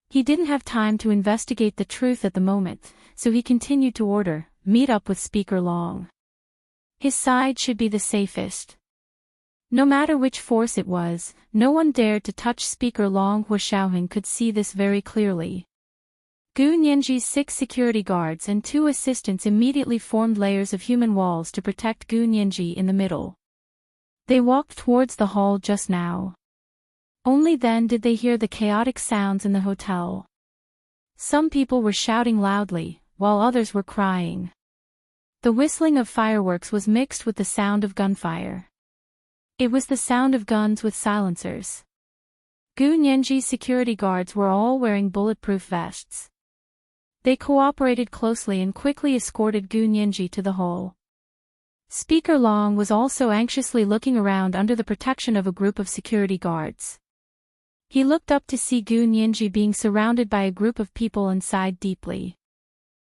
He didn't have time to investigate the truth at the moment, so he continued to order, "Meet up with Speaker Long." His side should be the safest. No matter which force it was, no one dared to touch Speaker Long. Hu Xiaoheng could see this very clearly. Gu Nianji's 6 security guards and 2 assistants immediately formed layers of human walls to protect Gu Nianji in the middle. They walked towards the hall just now. Only then did they hear the chaotic sounds in the hotel. Some people were shouting loudly, while others were crying. The whistling of fireworks was mixed with the sound of gunfire. It was the sound of guns with silencers. Gu Nianji's security guards were all wearing bulletproof vests. They cooperated closely and quickly escorted Gu Nianji to the hall. Speaker Long was also anxiously looking around under the protection of a group of security guards. He looked up to see Gu Nianji being surrounded by a group of people and sighed deeply.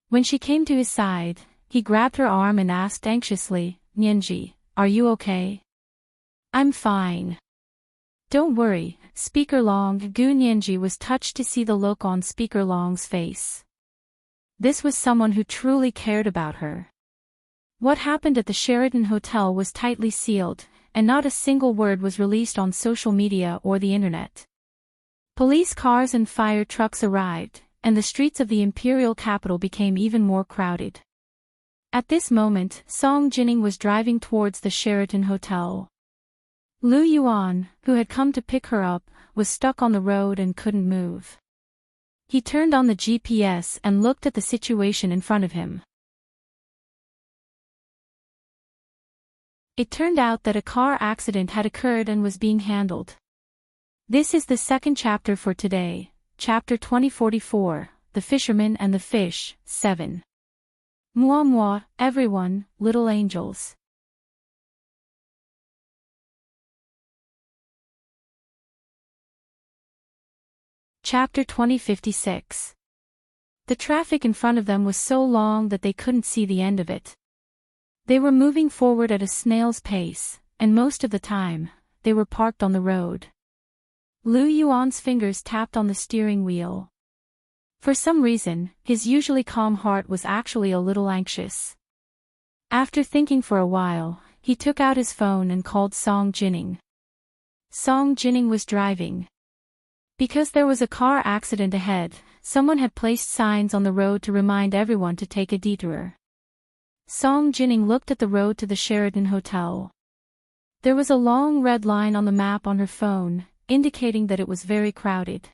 When she came to his side, he grabbed her arm and asked anxiously, "Nianji, are you okay?" "I'm fine. Don't worry, Speaker Long." Gu Nianji was touched to see the look on Speaker Long's face. This was someone who truly cared about her. What happened at the Sheraton Hotel was tightly sealed, and not a single word was released on social media or the internet. Police cars and fire trucks arrived, and the streets of the imperial capital became even more crowded. At this moment, Song Jining was driving towards the Sheraton Hotel. Lu Yuan, who had come to pick her up, was stuck on the road and couldn't move. He turned on the GPS and looked at the situation in front of him. It turned out that a car accident had occurred and was being handled. This is the second chapter for today, Chapter 2044, The Fisherman and the Fish, 7. Moi moi, everyone, little angels. Chapter 2056. The traffic in front of them was so long that they couldn't see the end of it. They were moving forward at a snail's pace, and most of the time, they were parked on the road. Lu Yuan's fingers tapped on the steering wheel. For some reason, his usually calm heart was actually a little anxious. After thinking for a while, he took out his phone and called Song Jining. Song Jining was driving. Because there was a car accident ahead, someone had placed signs on the road to remind everyone to take a detour. Song Jining looked at the road to the Sheraton Hotel. There was a long red line on the map on her phone, indicating that it was very crowded.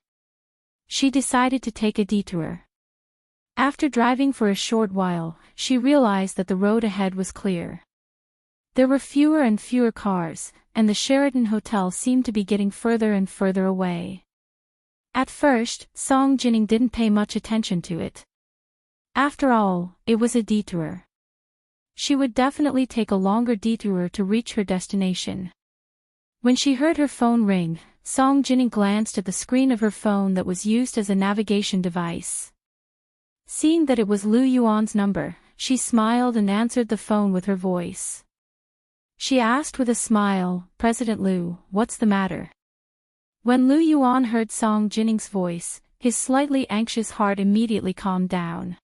She decided to take a detour. After driving for a short while, she realized that the road ahead was clear. There were fewer and fewer cars, and the Sheraton Hotel seemed to be getting further and further away. At first, Song Jining didn't pay much attention to it. After all, it was a detour. She would definitely take a longer detour to reach her destination. When she heard her phone ring, Song Jining glanced at the screen of her phone that was used as a navigation device. Seeing that it was Lu Yuan's number, she smiled and answered the phone with her voice. She asked with a smile, "President Lu, what's the matter?" When Lu Yuan heard Song Jining's voice, his slightly anxious heart immediately calmed down.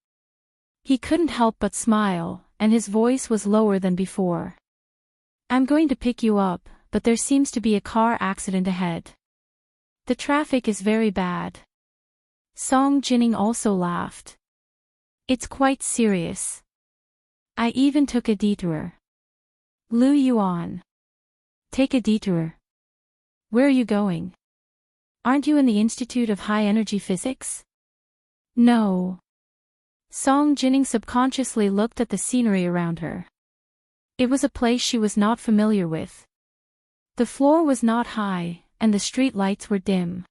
He couldn't help but smile, and his voice was lower than before. "I'm going to pick you up, but there seems to be a car accident ahead. The traffic is very bad." Song Jining also laughed. It's quite serious. I even took a detour. Lu Yuan. Take a detour. Where are you going? Aren't you in the Institute of High Energy Physics? No. Song Jining subconsciously looked at the scenery around her. It was a place she was not familiar with. The floor was not high, and the street lights were dim.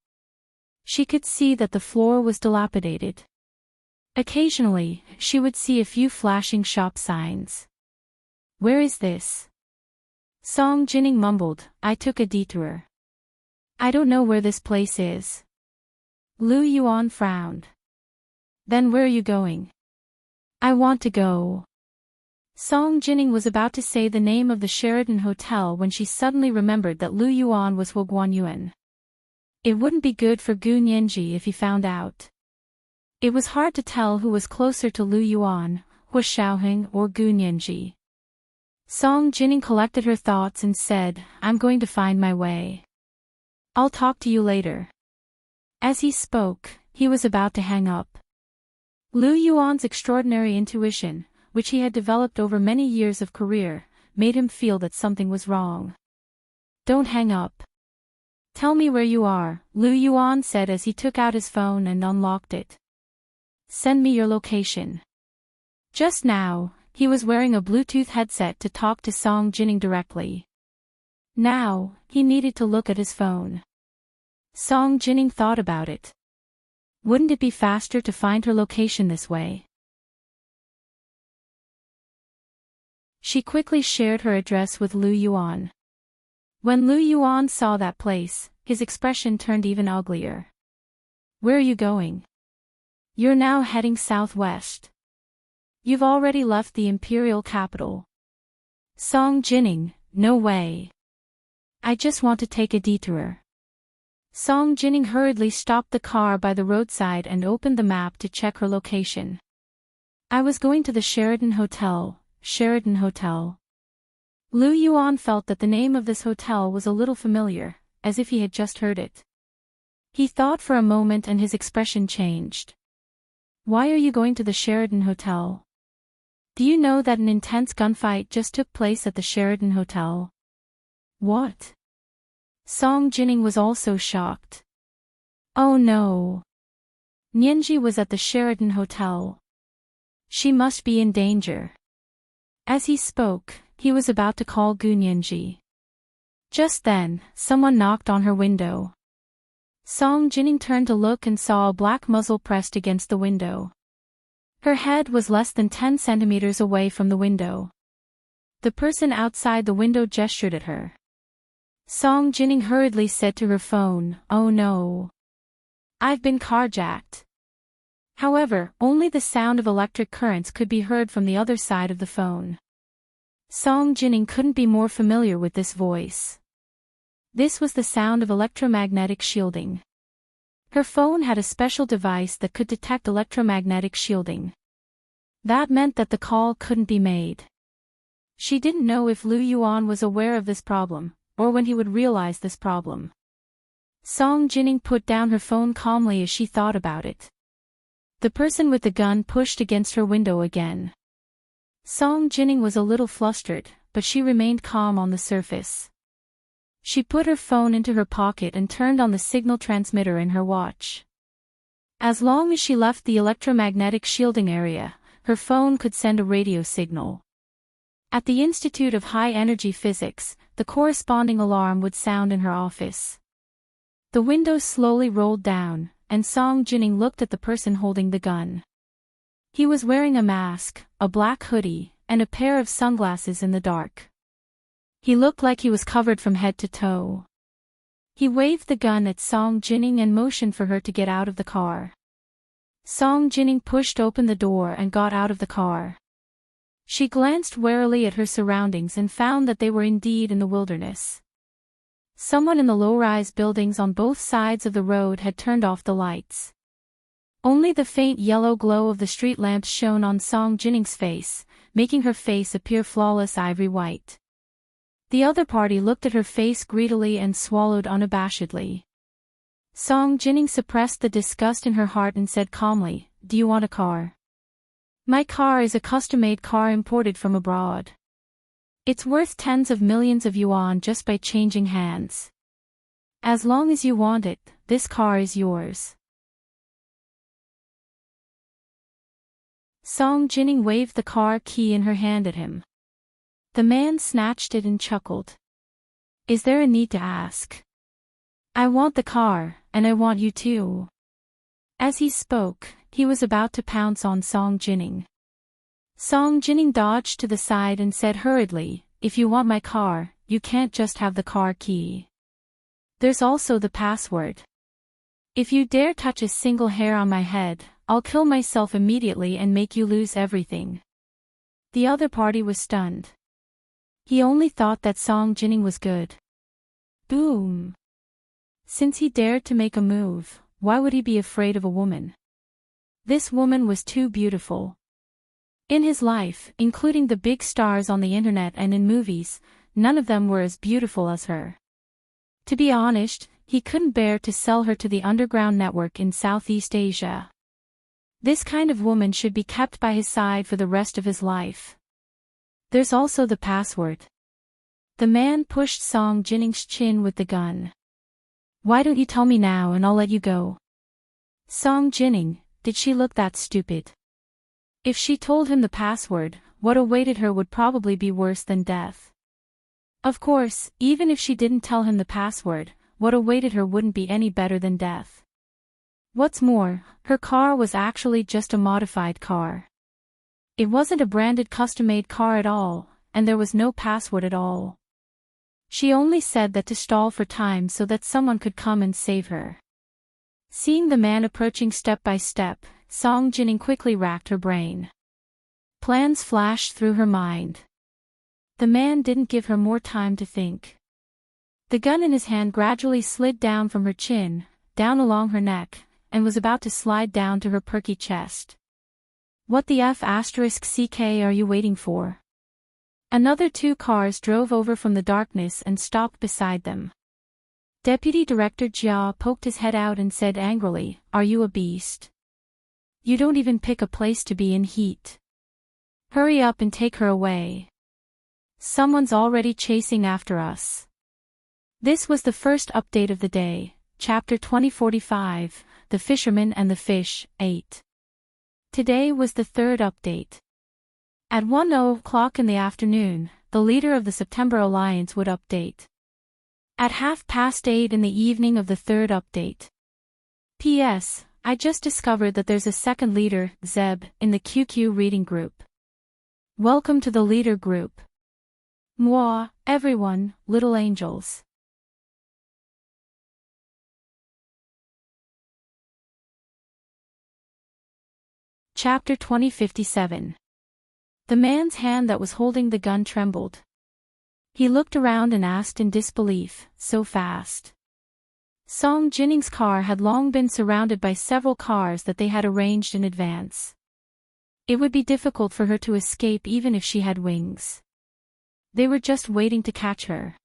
She could see that the floor was dilapidated. Occasionally, she would see a few flashing shop signs. Where is this? Song Jining mumbled, I took a detour. I don't know where this place is. Lu Yuan frowned. Then where are you going? I want to go. Song Jining was about to say the name of the Sheraton Hotel when she suddenly remembered that Lu Yuan was Hu Guanyuan. It wouldn't be good for Gu Nianji if he found out. It was hard to tell who was closer to Lu Yuan, Hu Shaoheng or Gu Nianji. Song Jining collected her thoughts and said, I'm going to find my way. I'll talk to you later. As he spoke, he was about to hang up. Lu Yuan's extraordinary intuition, which he had developed over many years of career, made him feel that something was wrong. Don't hang up. Tell me where you are, Lu Yuan said as he took out his phone and unlocked it. Send me your location. Just now, he was wearing a Bluetooth headset to talk to Song Jining directly. Now, he needed to look at his phone. Song Jining thought about it. Wouldn't it be faster to find her location this way? She quickly shared her address with Lu Yuan. When Lu Yuan saw that place, his expression turned even uglier. Where are you going? You're now heading southwest. You've already left the imperial capital. Song Jining, no way. I just want to take a detour. Song Jining hurriedly stopped the car by the roadside and opened the map to check her location. I was going to the Sheraton Hotel, Sheraton Hotel. Lu Yuan felt that the name of this hotel was a little familiar, as if he had just heard it. He thought for a moment and his expression changed. Why are you going to the Sheraton Hotel? Do you know that an intense gunfight just took place at the Sheraton Hotel? What? Song Jining was also shocked. Oh no. Nianji was at the Sheraton Hotel. She must be in danger. As he spoke, he was about to call Gu Nianji. Just then, someone knocked on her window. Song Jining turned to look and saw a black muzzle pressed against the window. Her head was less than 10 centimeters away from the window. The person outside the window gestured at her. Song Jining hurriedly said to her phone, oh no. I've been carjacked. However, only the sound of electric currents could be heard from the other side of the phone. Song Jining couldn't be more familiar with this voice. This was the sound of electromagnetic shielding. Her phone had a special device that could detect electromagnetic shielding. That meant that the call couldn't be made. She didn't know if Lu Yuan was aware of this problem, or when he would realize this problem. Song Jining put down her phone calmly as she thought about it. The person with the gun pushed against her window again. Song Jining was a little flustered, but she remained calm on the surface. She put her phone into her pocket and turned on the signal transmitter in her watch. As long as she left the electromagnetic shielding area, her phone could send a radio signal. At the Institute of High Energy Physics, the corresponding alarm would sound in her office. The windows slowly rolled down, and Song Jining looked at the person holding the gun. He was wearing a mask, a black hoodie, and a pair of sunglasses in the dark. He looked like he was covered from head to toe. He waved the gun at Song Jining and motioned for her to get out of the car. Song Jining pushed open the door and got out of the car. She glanced warily at her surroundings and found that they were indeed in the wilderness. Someone in the low-rise buildings on both sides of the road had turned off the lights. Only the faint yellow glow of the street lamps shone on Song Jining's face, making her face appear flawless ivory white. The other party looked at her face greedily and swallowed unabashedly. Song Jining suppressed the disgust in her heart and said calmly, "Do you want a car?" "My car is a custom-made car imported from abroad. It's worth tens of millions of yuan just by changing hands. As long as you want it, this car is yours." Song Jining waved the car key in her hand at him. The man snatched it and chuckled. "Is there a need to ask? I want the car, and I want you too." As he spoke, he was about to pounce on Song Jining. Song Jining dodged to the side and said hurriedly, "If you want my car, you can't just have the car key. There's also the password. If you dare touch a single hair on my head, I'll kill myself immediately and make you lose everything." The other party was stunned. He only thought that Song Jining was good. Boom. Since he dared to make a move, why would he be afraid of a woman? This woman was too beautiful. In his life, including the big stars on the internet and in movies, none of them were as beautiful as her. To be honest, he couldn't bear to sell her to the underground network in Southeast Asia. This kind of woman should be kept by his side for the rest of his life. There's also the password. The man pushed Song Jining's chin with the gun. "Why don't you tell me now and I'll let you go?" Song Jining, did she look that stupid? If she told him the password, what awaited her would probably be worse than death. Of course, even if she didn't tell him the password, what awaited her wouldn't be any better than death. What's more, her car was actually just a modified car. It wasn't a branded custom-made car at all, and there was no password at all. She only said that to stall for time so that someone could come and save her. Seeing the man approaching step by step, Song Jining quickly racked her brain. Plans flashed through her mind. The man didn't give her more time to think. The gun in his hand gradually slid down from her chin, down along her neck, and was about to slide down to her perky chest. "What the F***ck are you waiting for?" Another two cars drove over from the darkness and stopped beside them. Deputy Director Jia poked his head out and said angrily, "Are you a beast? You don't even pick a place to be in heat. Hurry up and take her away. Someone's already chasing after us." This was the first update of the day, Chapter 2045, The Fisherman and the Fish, 8. Today was the third update. At 1:00 in the afternoon, the leader of the September Alliance would update. At 8:30 in the evening of the third update. P.S. I just discovered that there's a second leader, Zeb, in the QQ reading group. Welcome to the leader group. Mwah, everyone, little angels. Chapter 2057. The man's hand that was holding the gun trembled. He looked around and asked in disbelief, "So fast?" Song Jining's car had long been surrounded by several cars that they had arranged in advance. It would be difficult for her to escape even if she had wings. They were just waiting to catch her.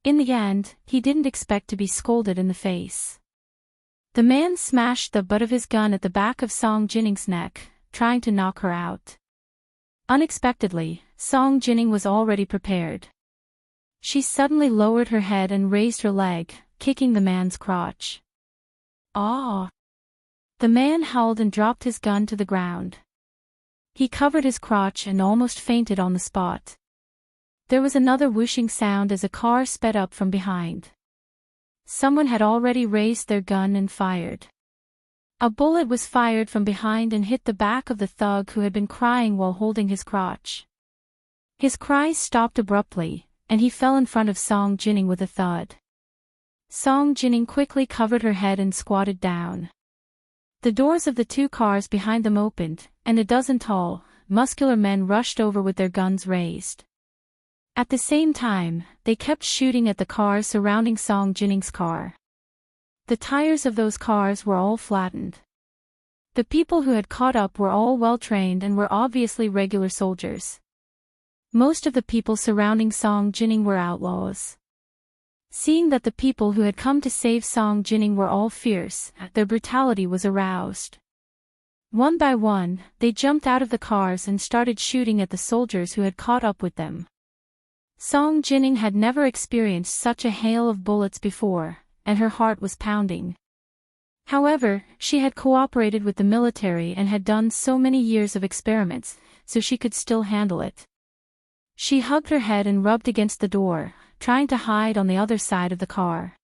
In the end, he didn't expect to be scolded in the face. The man smashed the butt of his gun at the back of Song Jining's neck, trying to knock her out. Unexpectedly, Song Jining was already prepared. She suddenly lowered her head and raised her leg, kicking the man's crotch. "Ah!" The man howled and dropped his gun to the ground. He covered his crotch and almost fainted on the spot. There was another whooshing sound as a car sped up from behind. Someone had already raised their gun and fired. A bullet was fired from behind and hit the back of the thug who had been crying while holding his crotch. His cries stopped abruptly, and he fell in front of Song Jining with a thud. Song Jining quickly covered her head and squatted down. The doors of the two cars behind them opened, and a dozen tall, muscular men rushed over with their guns raised. At the same time, they kept shooting at the cars surrounding Song Jining's car. The tires of those cars were all flattened. The people who had caught up were all well-trained and were obviously regular soldiers. Most of the people surrounding Song Jining were outlaws. Seeing that the people who had come to save Song Jining were all fierce, their brutality was aroused. One by one, they jumped out of the cars and started shooting at the soldiers who had caught up with them. Song Jining had never experienced such a hail of bullets before, and her heart was pounding. However, she had cooperated with the military and had done so many years of experiments, so she could still handle it. She hugged her head and rubbed against the door, trying to hide on the other side of the car.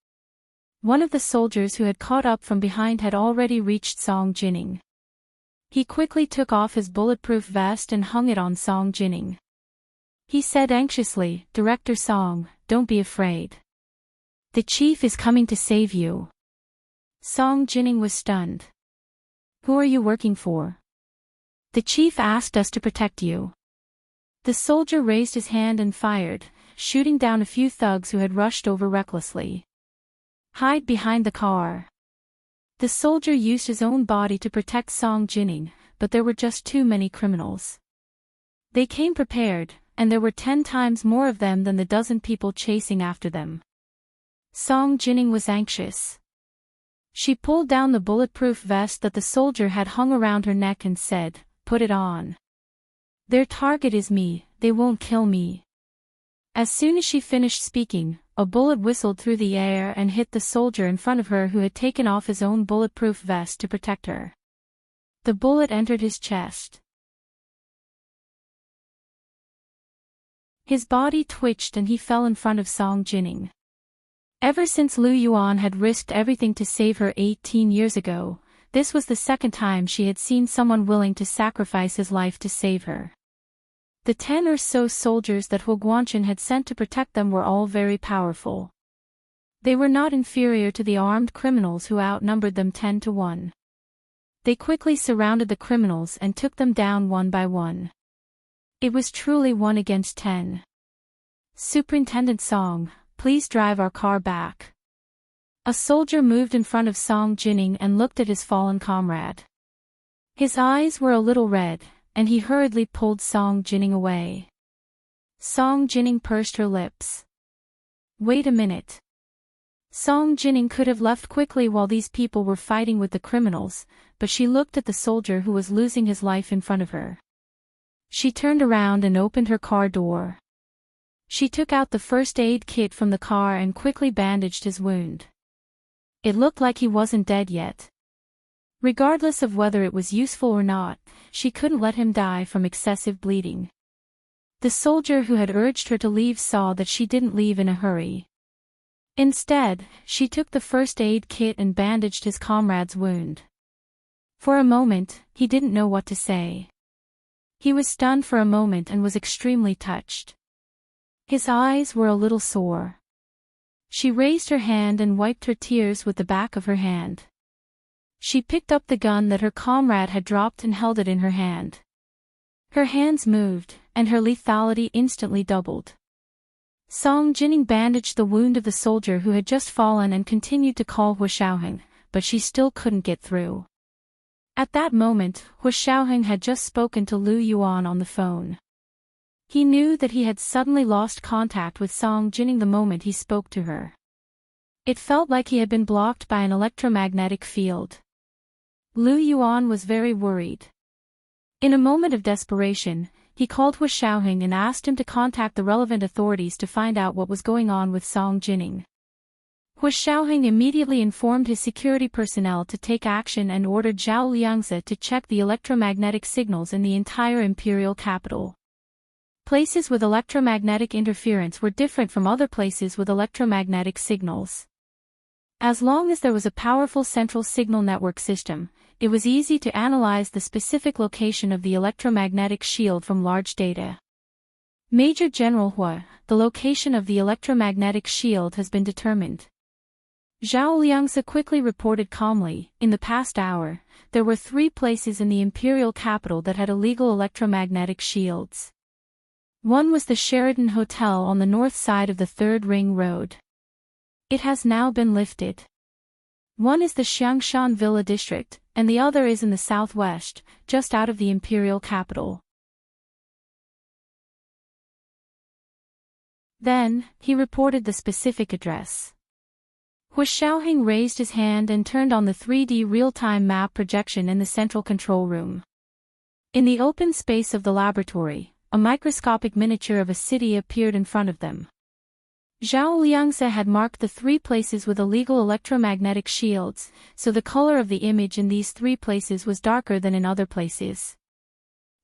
One of the soldiers who had caught up from behind had already reached Song Jining. He quickly took off his bulletproof vest and hung it on Song Jining. He said anxiously, "Director Song, don't be afraid. The chief is coming to save you." Song Jining was stunned. "Who are you working for?" "The chief asked us to protect you." The soldier raised his hand and fired, shooting down a few thugs who had rushed over recklessly. "Hide behind the car." The soldier used his own body to protect Song Jining, but there were just too many criminals. They came prepared, and there were 10 times more of them than the dozen people chasing after them. Song Jining was anxious. She pulled down the bulletproof vest that the soldier had hung around her neck and said, "Put it on. Their target is me, they won't kill me." As soon as she finished speaking, a bullet whistled through the air and hit the soldier in front of her who had taken off his own bulletproof vest to protect her. The bullet entered his chest. His body twitched and he fell in front of Song Jining. Ever since Lu Yuan had risked everything to save her 18 years ago, this was the second time she had seen someone willing to sacrifice his life to save her. The 10 or so soldiers that Hu Guanchen had sent to protect them were all very powerful. They were not inferior to the armed criminals who outnumbered them 10 to 1. They quickly surrounded the criminals and took them down one by one. It was truly 1 against 10. "Superintendent Song, please drive our car back." A soldier moved in front of Song Jining and looked at his fallen comrade. His eyes were a little red, and he hurriedly pulled Song Jining away. Song Jining pursed her lips. "Wait a minute." Song Jining could have left quickly while these people were fighting with the criminals, but she looked at the soldier who was losing his life in front of her. She turned around and opened her car door. She took out the first aid kit from the car and quickly bandaged his wound. It looked like he wasn't dead yet. Regardless of whether it was useful or not, she couldn't let him die from excessive bleeding. The soldier who had urged her to leave saw that she didn't leave in a hurry. Instead, she took the first aid kit and bandaged his comrade's wound. For a moment, he didn't know what to say. He was stunned for a moment and was extremely touched. His eyes were a little sore. She raised her hand and wiped her tears with the back of her hand. She picked up the gun that her comrade had dropped and held it in her hand. Her hands moved, and her lethality instantly doubled. Song Jining bandaged the wound of the soldier who had just fallen and continued to call Hu Xiaoheng, but she still couldn't get through. At that moment, Hu Xiaoheng had just spoken to Lu Yuan on the phone. He knew that he had suddenly lost contact with Song Jining the moment he spoke to her. It felt like he had been blocked by an electromagnetic field. Lu Yuan was very worried. In a moment of desperation, he called Hu Xiaoheng and asked him to contact the relevant authorities to find out what was going on with Song Jining. Hu Xiaoheng immediately informed his security personnel to take action and ordered Zhao Liangzi to check the electromagnetic signals in the entire imperial capital. Places with electromagnetic interference were different from other places with electromagnetic signals. As long as there was a powerful central signal network system, it was easy to analyze the specific location of the electromagnetic shield from large data. Major General Hu, the location of the electromagnetic shield has been determined. Zhao Liangzi quickly reported calmly, in the past hour, there were 3 places in the imperial capital that had illegal electromagnetic shields. One was the Sheraton Hotel on the north side of the 3rd Ring Road. It has now been lifted. One is the Xiangshan Villa district, and the other is in the southwest, just out of the imperial capital. Then, he reported the specific address. Hu Xiaoheng raised his hand and turned on the 3D real-time map projection in the central control room. In the open space of the laboratory, a microscopic miniature of a city appeared in front of them. Zhao Liangze had marked the 3 places with illegal electromagnetic shields, so the color of the image in these 3 places was darker than in other places.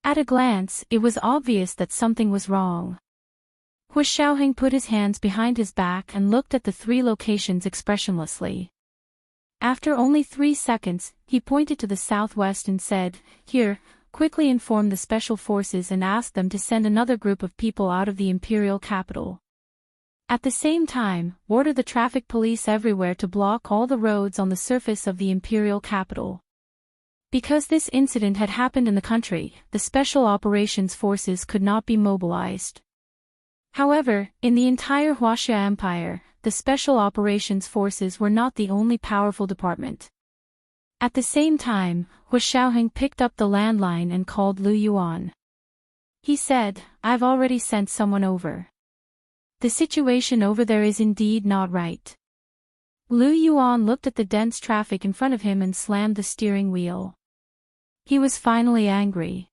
At a glance, it was obvious that something was wrong. Hu Xiaoheng put his hands behind his back and looked at the 3 locations expressionlessly. After only 3 seconds, he pointed to the southwest and said, "Here, quickly inform the special forces and ask them to send another group of people out of the imperial capital. At the same time, order the traffic police everywhere to block all the roads on the surface of the imperial capital." Because this incident had happened in the country, the special operations forces could not be mobilized. However, in the entire Huaxia Empire, the Special Operations Forces were not the only powerful department. At the same time, Hu Xiaoheng picked up the landline and called Lu Yuan. He said, "I've already sent someone over. The situation over there is indeed not right." Lu Yuan looked at the dense traffic in front of him and slammed the steering wheel. He was finally angry.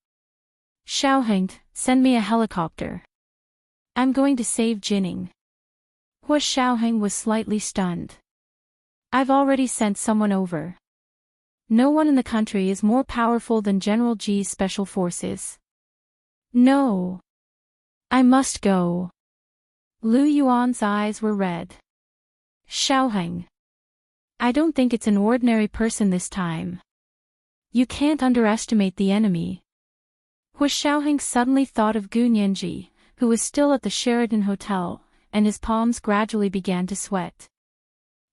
"Xiaoheng, send me a helicopter. I'm going to save Jining." Hu Xiaoheng was slightly stunned. "I've already sent someone over. No one in the country is more powerful than General Ji's special forces. No. I must go." Lu Yuan's eyes were red. "Xiaoheng. I don't think it's an ordinary person this time. You can't underestimate the enemy." Hu Xiaoheng suddenly thought of Gu Nianji, who was still at the Sheraton Hotel, and his palms gradually began to sweat.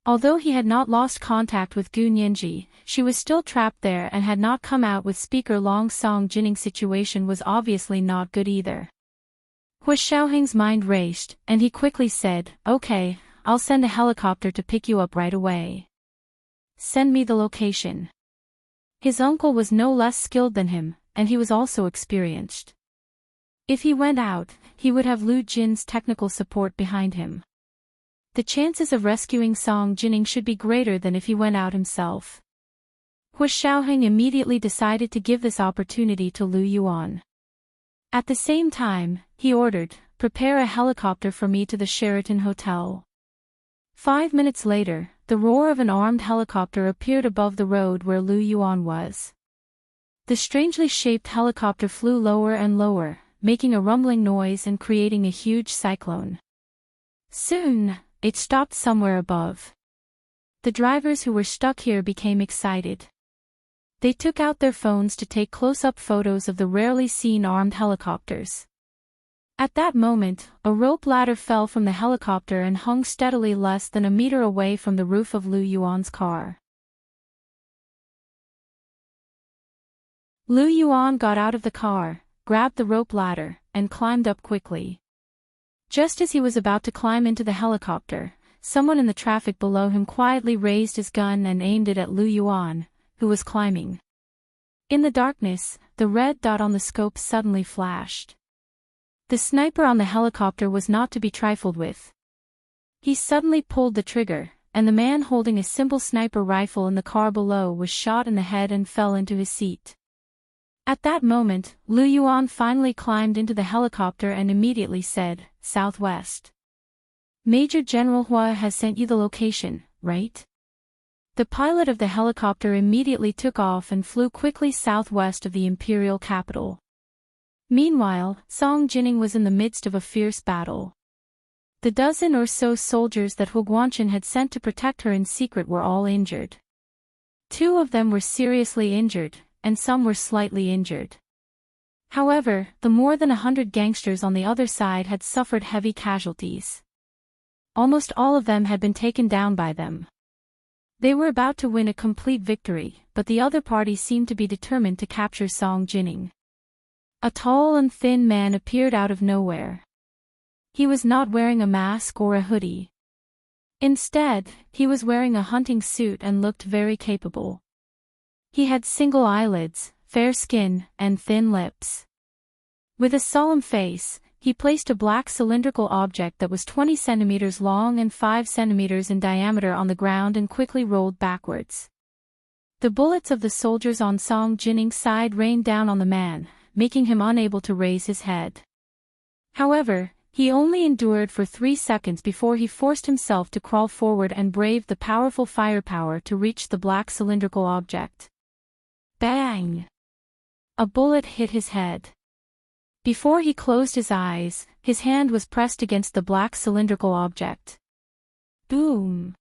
Although he had not lost contact with Gu Nianji, she was still trapped there and had not come out with Speaker Long Song. Jining's situation was obviously not good either. Hu Xiaoheng's mind raced, and he quickly said, "Okay, I'll send a helicopter to pick you up right away. Send me the location." His uncle was no less skilled than him, and he was also experienced. If he went out, he would have Lu Jin's technical support behind him. The chances of rescuing Song Jining should be greater than if he went out himself. Hu Xiaoheng immediately decided to give this opportunity to Lu Yuan. At the same time, he ordered, "Prepare a helicopter for me to the Sheraton Hotel." 5 minutes later, the roar of an armed helicopter appeared above the road where Lu Yuan was. The strangely shaped helicopter flew lower and lower, making a rumbling noise and creating a huge cyclone. Soon, it stopped somewhere above. The drivers who were stuck here became excited. They took out their phones to take close-up photos of the rarely seen armed helicopters. At that moment, a rope ladder fell from the helicopter and hung steadily less than a meter away from the roof of Lu Yuan's car. Lu Yuan got out of the car, grabbed the rope ladder, and climbed up quickly. Just as he was about to climb into the helicopter, someone in the traffic below him quietly raised his gun and aimed it at Lu Yuan, who was climbing. In the darkness, the red dot on the scope suddenly flashed. The sniper on the helicopter was not to be trifled with. He suddenly pulled the trigger, and the man holding a simple sniper rifle in the car below was shot in the head and fell into his seat. At that moment, Lu Yuan finally climbed into the helicopter and immediately said, "Southwest. Major General Hua has sent you the location, right?" The pilot of the helicopter immediately took off and flew quickly southwest of the imperial capital. Meanwhile, Song Jining was in the midst of a fierce battle. The dozen or so soldiers that Hu Guanchen had sent to protect her in secret were all injured. 2 of them were seriously injured, and some were slightly injured. However, the more than 100 gangsters on the other side had suffered heavy casualties. Almost all of them had been taken down by them. They were about to win a complete victory, but the other party seemed to be determined to capture Song Jining. A tall and thin man appeared out of nowhere. He was not wearing a mask or a hoodie. Instead, he was wearing a hunting suit and looked very capable. He had single eyelids, fair skin, and thin lips. With a solemn face, he placed a black cylindrical object that was 20 centimeters long and 5 centimeters in diameter on the ground and quickly rolled backwards. The bullets of the soldiers on Song Jinning's side rained down on the man, making him unable to raise his head. However, he only endured for 3 seconds before he forced himself to crawl forward and braved the powerful firepower to reach the black cylindrical object. Bang! A bullet hit his head. Before he closed his eyes, his hand was pressed against the black cylindrical object. Boom!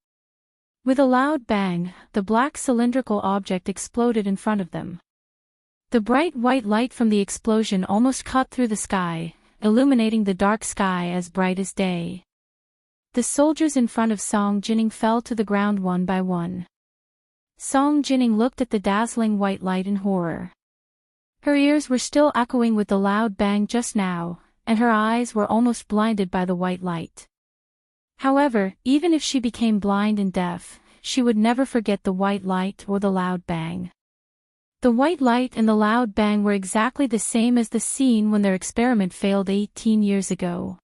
With a loud bang, the black cylindrical object exploded in front of them. The bright white light from the explosion almost cut through the sky, illuminating the dark sky as bright as day. The soldiers in front of Song Jinning fell to the ground one by one. Song Jinning looked at the dazzling white light in horror. Her ears were still echoing with the loud bang just now, and her eyes were almost blinded by the white light. However, even if she became blind and deaf, she would never forget the white light or the loud bang. The white light and the loud bang were exactly the same as the scene when their experiment failed 18 years ago.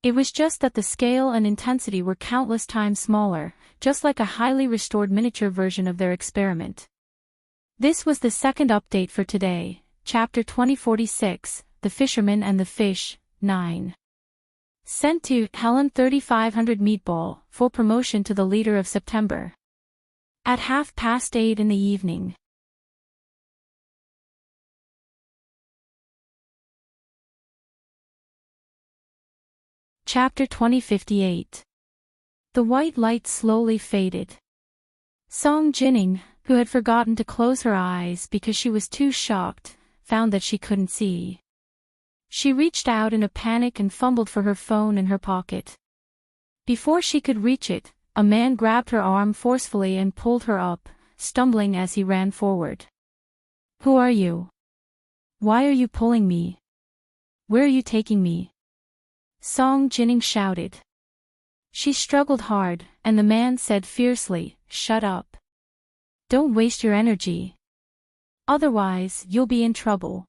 It was just that the scale and intensity were countless times smaller, just like a highly restored miniature version of their experiment. This was the second update for today, Chapter 2046, The Fisherman and the Fish, 9. Sent to Helen 3500 Meatball, for promotion to the leader of September. At 8:30 in the evening. Chapter 2058. The white light slowly faded. Song Jinning, who had forgotten to close her eyes because she was too shocked, found that she couldn't see. She reached out in a panic and fumbled for her phone in her pocket. Before she could reach it, a man grabbed her arm forcefully and pulled her up, stumbling as he ran forward. "Who are you? Why are you pulling me? Where are you taking me?" Song Jinning shouted. She struggled hard, and the man said fiercely, "Shut up. Don't waste your energy. Otherwise, you'll be in trouble."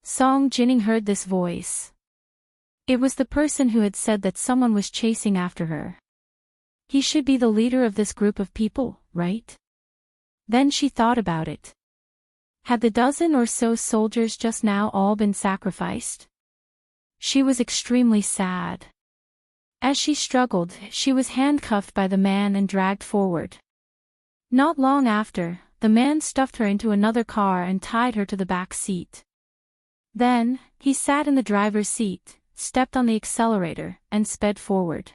Song Jinning heard this voice. It was the person who had said that someone was chasing after her. He should be the leader of this group of people, right? Then she thought about it. Had the dozen or so soldiers just now all been sacrificed? She was extremely sad. As she struggled, she was handcuffed by the man and dragged forward. Not long after, the man stuffed her into another car and tied her to the back seat. Then, he sat in the driver's seat, stepped on the accelerator, and sped forward.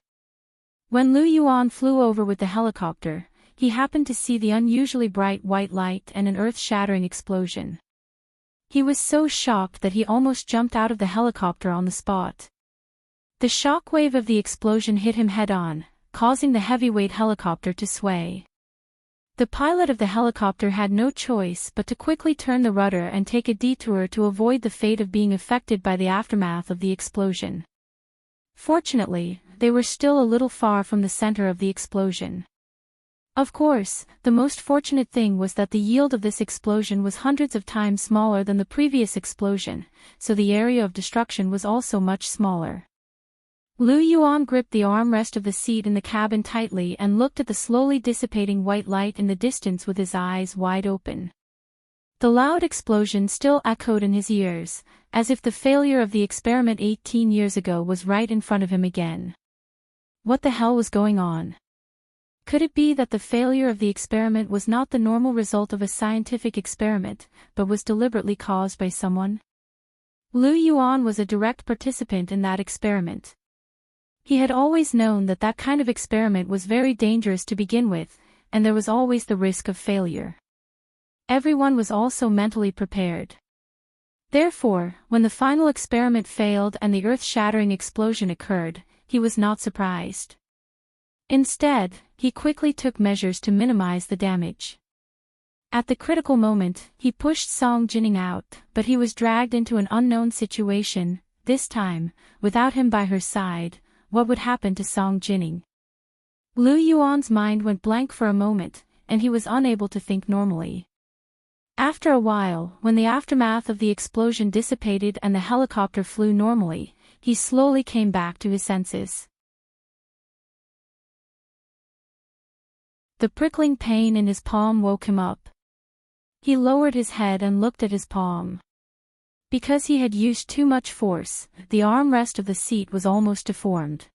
When Lu Yuan flew over with the helicopter, he happened to see the unusually bright white light and an earth-shattering explosion. He was so shocked that he almost jumped out of the helicopter on the spot. The shockwave of the explosion hit him head-on, causing the heavyweight helicopter to sway. The pilot of the helicopter had no choice but to quickly turn the rudder and take a detour to avoid the fate of being affected by the aftermath of the explosion. Fortunately, they were still a little far from the center of the explosion. Of course, the most fortunate thing was that the yield of this explosion was hundreds of times smaller than the previous explosion, so the area of destruction was also much smaller. Lu Yuan gripped the armrest of the seat in the cabin tightly and looked at the slowly dissipating white light in the distance with his eyes wide open. The loud explosion still echoed in his ears, as if the failure of the experiment 18 years ago was right in front of him again. What the hell was going on? Could it be that the failure of the experiment was not the normal result of a scientific experiment, but was deliberately caused by someone? Lu Yuan was a direct participant in that experiment. He had always known that that kind of experiment was very dangerous to begin with, and there was always the risk of failure. Everyone was also mentally prepared. Therefore, when the final experiment failed and the earth-shattering explosion occurred, he was not surprised. Instead, he quickly took measures to minimize the damage. At the critical moment, he pushed Song Jinning out, but he was dragged into an unknown situation. This time, without him by her side, what would happen to Song Jinning? Lu Yuan's mind went blank for a moment, and he was unable to think normally. After a while, when the aftermath of the explosion dissipated and the helicopter flew normally, he slowly came back to his senses. The prickling pain in his palm woke him up. He lowered his head and looked at his palm. Because he had used too much force, the armrest of the seat was almost deformed.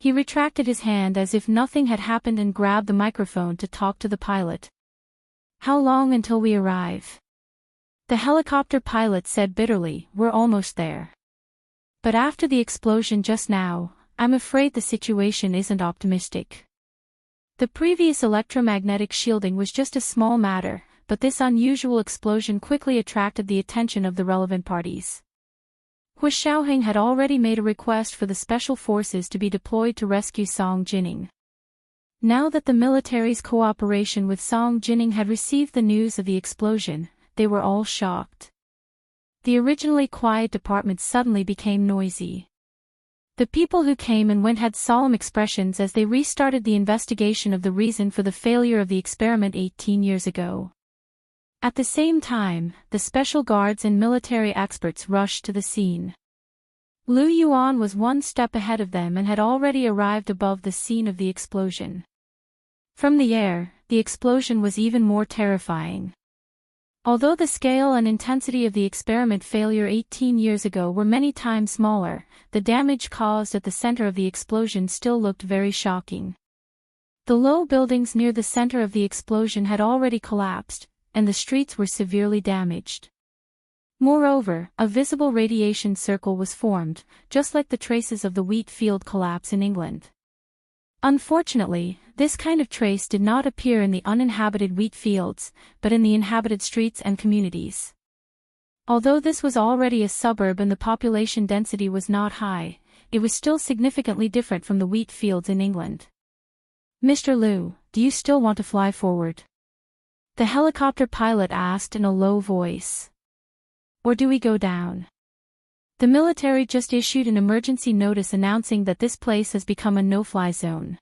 He retracted his hand as if nothing had happened and grabbed the microphone to talk to the pilot. "How long until we arrive?" The helicopter pilot said bitterly, "We're almost there. But after the explosion just now, I'm afraid the situation isn't optimistic." The previous electromagnetic shielding was just a small matter, but this unusual explosion quickly attracted the attention of the relevant parties. Hu Xiaoheng had already made a request for the special forces to be deployed to rescue Song Jining. Now that the military's cooperation with Song Jining had received the news of the explosion, they were all shocked. The originally quiet department suddenly became noisy. The people who came and went had solemn expressions as they restarted the investigation of the reason for the failure of the experiment 18 years ago. At the same time, the special guards and military experts rushed to the scene. Lu Yuan was one step ahead of them and had already arrived above the scene of the explosion. From the air, the explosion was even more terrifying. Although the scale and intensity of the experiment failure 18 years ago were many times smaller, the damage caused at the center of the explosion still looked very shocking. The low buildings near the center of the explosion had already collapsed, and the streets were severely damaged. Moreover, a visible radiation circle was formed, just like the traces of the wheat field collapse in England. Unfortunately, this kind of trace did not appear in the uninhabited wheat fields, but in the inhabited streets and communities. Although this was already a suburb and the population density was not high, it was still significantly different from the wheat fields in England. "Mr. Liu, do you still want to fly forward?" the helicopter pilot asked in a low voice. "Or do we go down?" The military just issued an emergency notice announcing that this place has become a no-fly zone.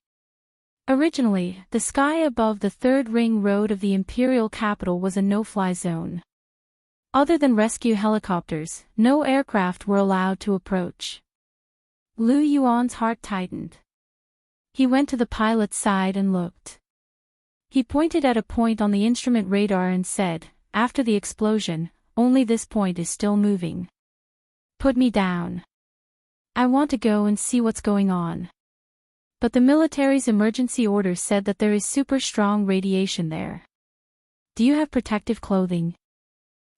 Originally, the sky above the third ring road of the imperial capital was a no-fly zone. Other than rescue helicopters, no aircraft were allowed to approach. Lu Yuan's heart tightened. He went to the pilot's side and looked. He pointed at a point on the instrument radar and said, "After the explosion, only this point is still moving. Put me down. I want to go and see what's going on." But the military's emergency order said that there is super strong radiation there. "Do you have protective clothing?"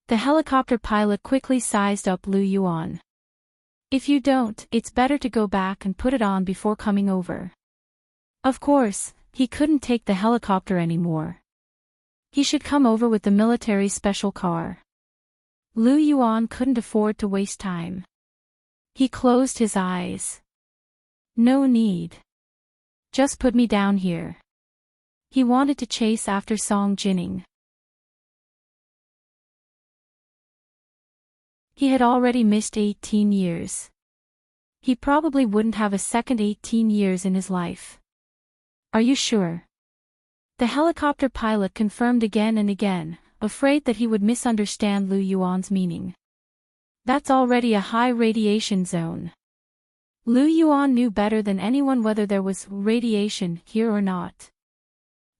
The helicopter pilot quickly sized up Lu Yuan. "If you don't, it's better to go back and put it on before coming over." Of course, he couldn't take the helicopter anymore. He should come over with the military special car. Lu Yuan couldn't afford to waste time. He closed his eyes. "No need. Just put me down here." He wanted to chase after Song Jining. He had already missed 18 years. He probably wouldn't have a second 18 years in his life. "Are you sure?" The helicopter pilot confirmed again and again, afraid that he would misunderstand Lu Yuan's meaning. "That's already a high radiation zone." Lu Yuan knew better than anyone whether there was radiation here or not.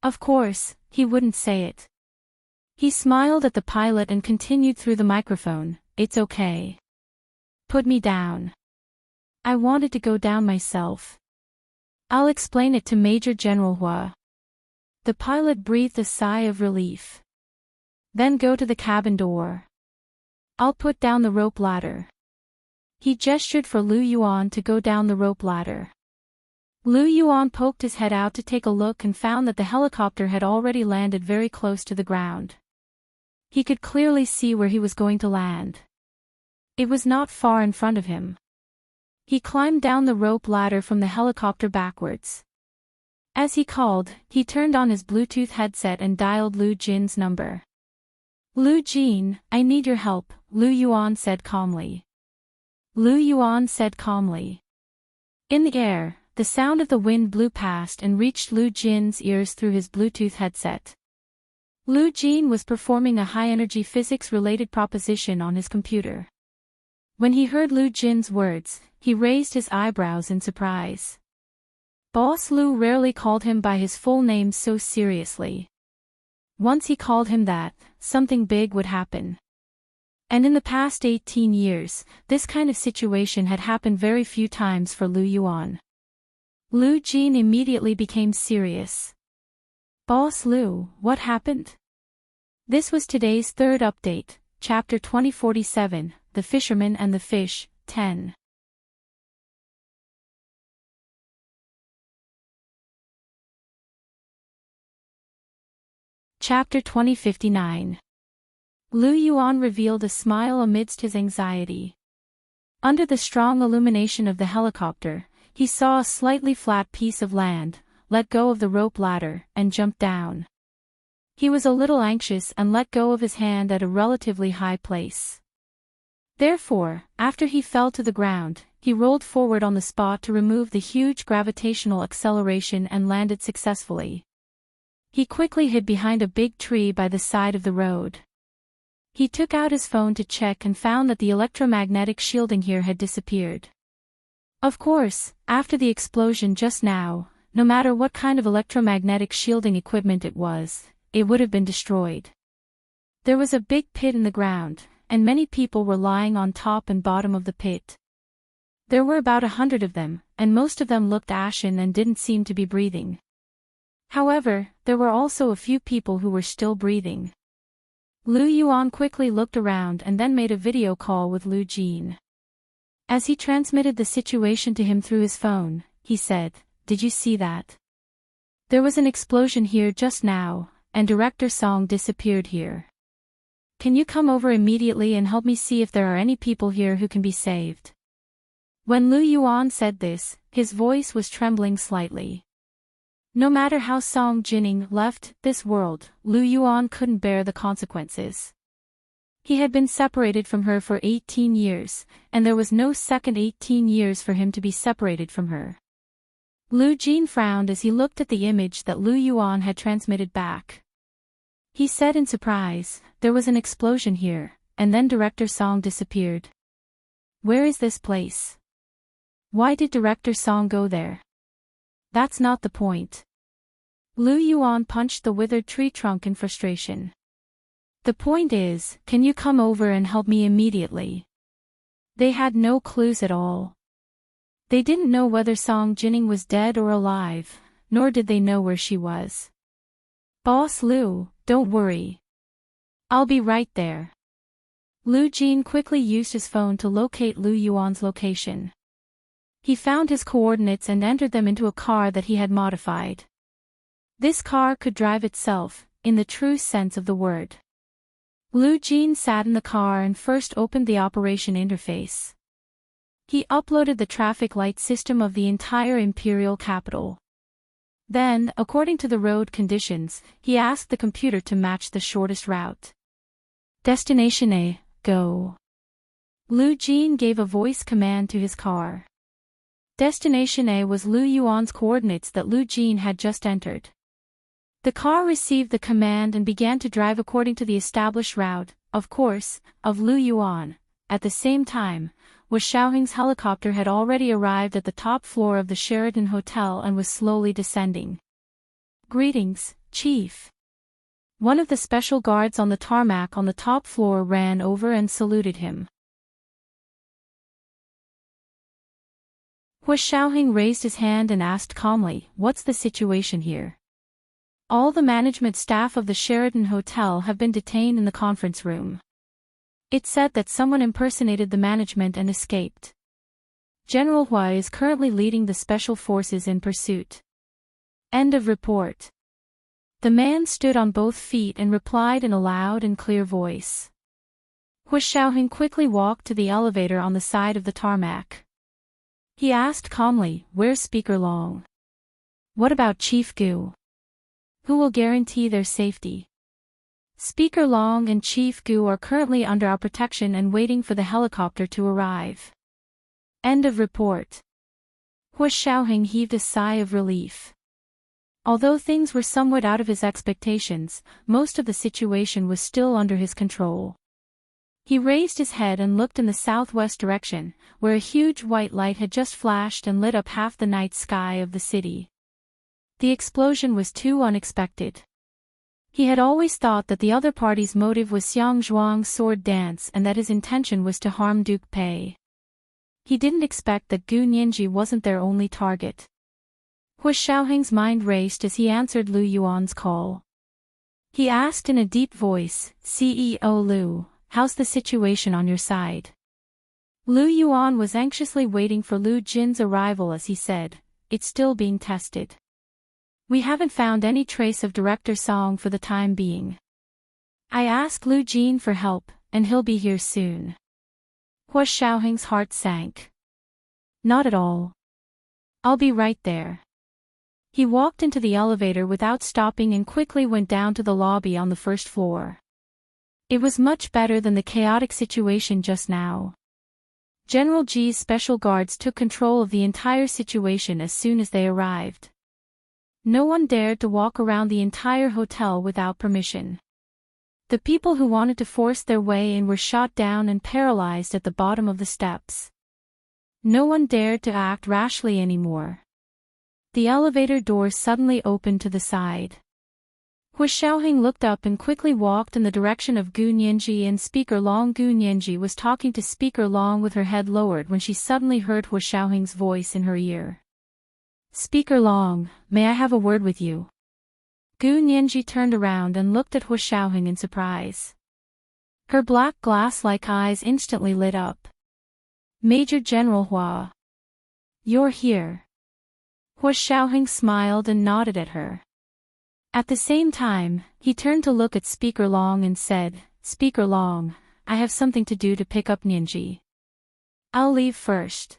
Of course, he wouldn't say it. He smiled at the pilot and continued through the microphone, "It's okay. Put me down. I wanted to go down myself. I'll explain it to Major General Hua." The pilot breathed a sigh of relief. "Then go to the cabin door. I'll put down the rope ladder." He gestured for Lu Yuan to go down the rope ladder. Lu Yuan poked his head out to take a look and found that the helicopter had already landed very close to the ground. He could clearly see where he was going to land. It was not far in front of him. He climbed down the rope ladder from the helicopter backwards. As he called, he turned on his Bluetooth headset and dialed Lu Jin's number. "Lu Jin, I need your help," Lu Yuan said calmly. Lu Yuan said calmly. In the air, the sound of the wind blew past and reached Lu Jin's ears through his Bluetooth headset. Lu Jin was performing a high-energy physics-related proposition on his computer. When he heard Lu Jin's words, he raised his eyebrows in surprise. Boss Lu rarely called him by his full name so seriously. Once he called him that, something big would happen. And in the past 18 years, this kind of situation had happened very few times for Lu Yuan. Lu Jin immediately became serious. Boss Lu, what happened? This was today's third update, Chapter 2047, The Fisherman and the Fish, 10. Chapter 2059. Lu Yuan revealed a smile amidst his anxiety. Under the strong illumination of the helicopter, he saw a slightly flat piece of land, let go of the rope ladder, and jumped down. He was a little anxious and let go of his hand at a relatively high place. Therefore, after he fell to the ground, he rolled forward on the spot to remove the huge gravitational acceleration and landed successfully. He quickly hid behind a big tree by the side of the road. He took out his phone to check and found that the electromagnetic shielding here had disappeared. Of course, after the explosion just now, no matter what kind of electromagnetic shielding equipment it was, it would have been destroyed. There was a big pit in the ground, and many people were lying on top and bottom of the pit. There were about 100 of them, and most of them looked ashen and didn't seem to be breathing. However, there were also a few people who were still breathing. Lu Yuan quickly looked around and then made a video call with Lu Jin. As he transmitted the situation to him through his phone, he said, "Did you see that? There was an explosion here just now, and Director Song disappeared here. Can you come over immediately and help me see if there are any people here who can be saved?" When Lu Yuan said this, his voice was trembling slightly. No matter how Song Jining left this world, Lu Yuan couldn't bear the consequences. He had been separated from her for 18 years, and there was no second 18 years for him to be separated from her. Lu Jin frowned as he looked at the image that Lu Yuan had transmitted back. He said in surprise, "There was an explosion here, and then Director Song disappeared. Where is this place? Why did Director Song go there? That's not the point." Lu Yuan punched the withered tree trunk in frustration. "The point is, can you come over and help me immediately?" They had no clues at all. They didn't know whether Song Jining was dead or alive, nor did they know where she was. "Boss Lu, don't worry. I'll be right there." Lu Jin quickly used his phone to locate Lu Yuan's location. He found his coordinates and entered them into a car that he had modified. This car could drive itself, in the true sense of the word. Lu Jin sat in the car and first opened the operation interface. He uploaded the traffic light system of the entire imperial capital. Then, according to the road conditions, he asked the computer to match the shortest route. "Destination A, go." Lu Jin gave a voice command to his car. Destination A was Lu Yuan's coordinates that Lu Jin had just entered. The car received the command and began to drive according to the established route, of course, of Lu Yuan. At the same time, Xiaohing's helicopter had already arrived at the top floor of the Sheraton Hotel and was slowly descending. "Greetings, Chief." One of the special guards on the tarmac on the top floor ran over and saluted him. Xiaohing raised his hand and asked calmly, "What's the situation here?" "All the management staff of the Sheraton Hotel have been detained in the conference room. It said that someone impersonated the management and escaped. General Hua is currently leading the special forces in pursuit." End of report. The man stood on both feet and replied in a loud and clear voice. Xiaohing quickly walked to the elevator on the side of the tarmac. He asked calmly, "Where's Speaker Long? What about Chief Gu? Who will guarantee their safety?" "Speaker Long and Chief Gu are currently under our protection and waiting for the helicopter to arrive." End of report. Xiaohing heaved a sigh of relief. Although things were somewhat out of his expectations, most of the situation was still under his control. He raised his head and looked in the southwest direction, where a huge white light had just flashed and lit up half the night sky of the city. The explosion was too unexpected. He had always thought that the other party's motive was Xiang Zhuang's sword dance and that his intention was to harm Duke Pei. He didn't expect that Gu Nianji wasn't their only target. Hu Xiaoheng's mind raced as he answered Lu Yuan's call. He asked in a deep voice, "CEO Lu, how's the situation on your side?" Lu Yuan was anxiously waiting for Lu Jin's arrival as he said, "It's still being tested. We haven't found any trace of Director Song for the time being. I asked Lu Jin for help, and he'll be here soon." Hu Xiaoheng's heart sank. "Not at all. I'll be right there." He walked into the elevator without stopping and quickly went down to the lobby on the first floor. It was much better than the chaotic situation just now. General Ji's special guards took control of the entire situation as soon as they arrived. No one dared to walk around the entire hotel without permission. The people who wanted to force their way in were shot down and paralyzed at the bottom of the steps. No one dared to act rashly anymore. The elevator door suddenly opened to the side. Hu Xiaoheng looked up and quickly walked in the direction of Gu Nianji and Speaker Long. Gu Nianji was talking to Speaker Long with her head lowered when she suddenly heard Hu Xiaoheng's voice in her ear. "Speaker Long, may I have a word with you?" Gu Nianji turned around and looked at Hu Xiaoheng in surprise. Her black glass-like eyes instantly lit up. "Major General Hua. You're here." Hu Xiaoheng smiled and nodded at her. At the same time, he turned to look at Speaker Long and said, "Speaker Long, I have something to do to pick up Nianji. I'll leave first.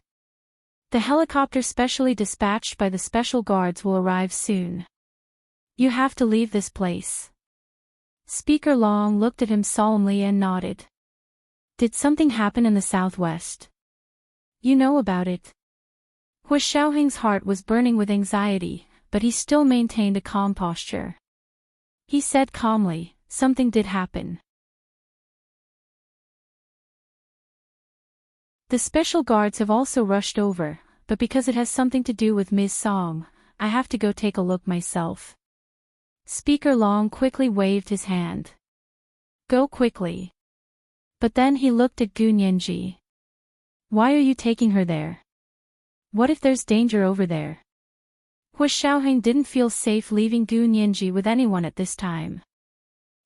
The helicopter specially dispatched by the special guards will arrive soon. You have to leave this place." Speaker Long looked at him solemnly and nodded. "Did something happen in the southwest? You know about it?" Hu Xiaoheng's heart was burning with anxiety, but he still maintained a calm posture. He said calmly, "Something did happen. The special guards have also rushed over, but because it has something to do with Ms. Song, I have to go take a look myself." Speaker Long quickly waved his hand. "Go quickly." But then he looked at Gu Nianji. "Why are you taking her there? What if there's danger over there?" Hu Xiaoheng didn't feel safe leaving Gu Nianji with anyone at this time.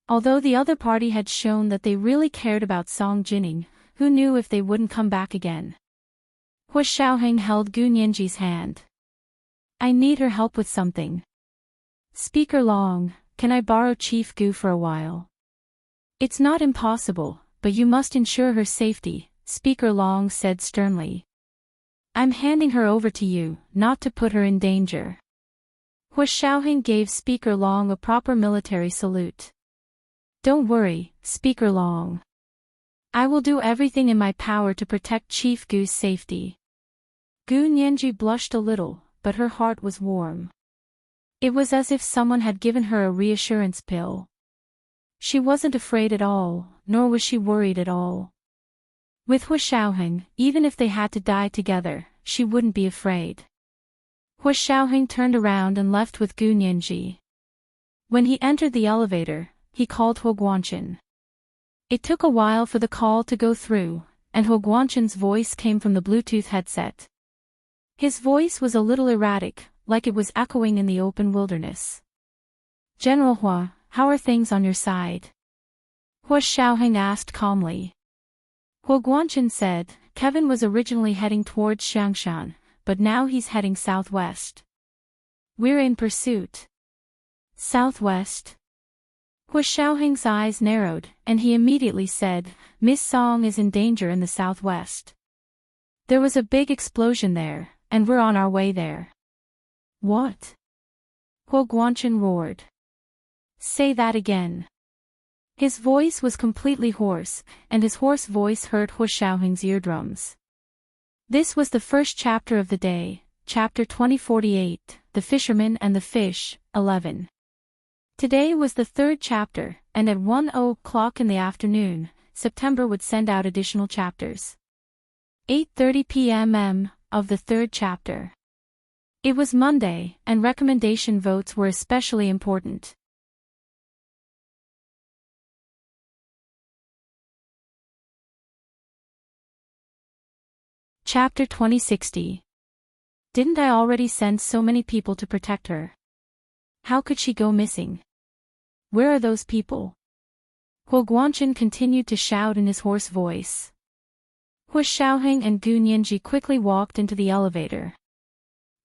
Although the other party had shown that they really cared about Song Jining, who knew if they wouldn't come back again. Hu Xiaoheng held Gu Nianji's hand. "I need her help with something. Speaker Long, can I borrow Chief Gu for a while?" "It's not impossible, but you must ensure her safety," Speaker Long said sternly. "I'm handing her over to you, not to put her in danger." Hu Xiaoheng gave Speaker Long a proper military salute. "Don't worry, Speaker Long. I will do everything in my power to protect Chief Gu's safety." Gu Nianji blushed a little, but her heart was warm. It was as if someone had given her a reassurance pill. She wasn't afraid at all, nor was she worried at all. With Hu Xiaoheng, even if they had to die together, she wouldn't be afraid. Hu Xiaoheng turned around and left with Gu Nianji. When he entered the elevator, he called Hu Guanchen. It took a while for the call to go through, and Hu Guanchen's voice came from the Bluetooth headset. His voice was a little erratic, like it was echoing in the open wilderness. "General Hua, how are things on your side?" Hu Xiaoheng asked calmly. Hu Guanchen said, "Kevin was originally heading towards Xiangshan, but now he's heading southwest. We're in pursuit." "Southwest?" Hu Xiaoheng's eyes narrowed, and he immediately said, "Miss Song is in danger in the southwest. There was a big explosion there, and we're on our way there." "What?" Hu Guanchen roared. "Say that again." His voice was completely hoarse, and his hoarse voice hurt Hu Xiaoheng's eardrums. This was the first chapter of the day. Chapter 2048, The Fisherman and the Fish, 11. Today was the third chapter, and at 1:00 in the afternoon, September would send out additional chapters. 8:30 p.m. of the third chapter. It was Monday, and recommendation votes were especially important. Chapter 2060. Didn't I already send so many people to protect her? How could she go missing? Where are those people? Huo Guanchen continued to shout in his hoarse voice. Hu Xiaoheng and Gu Nianji quickly walked into the elevator.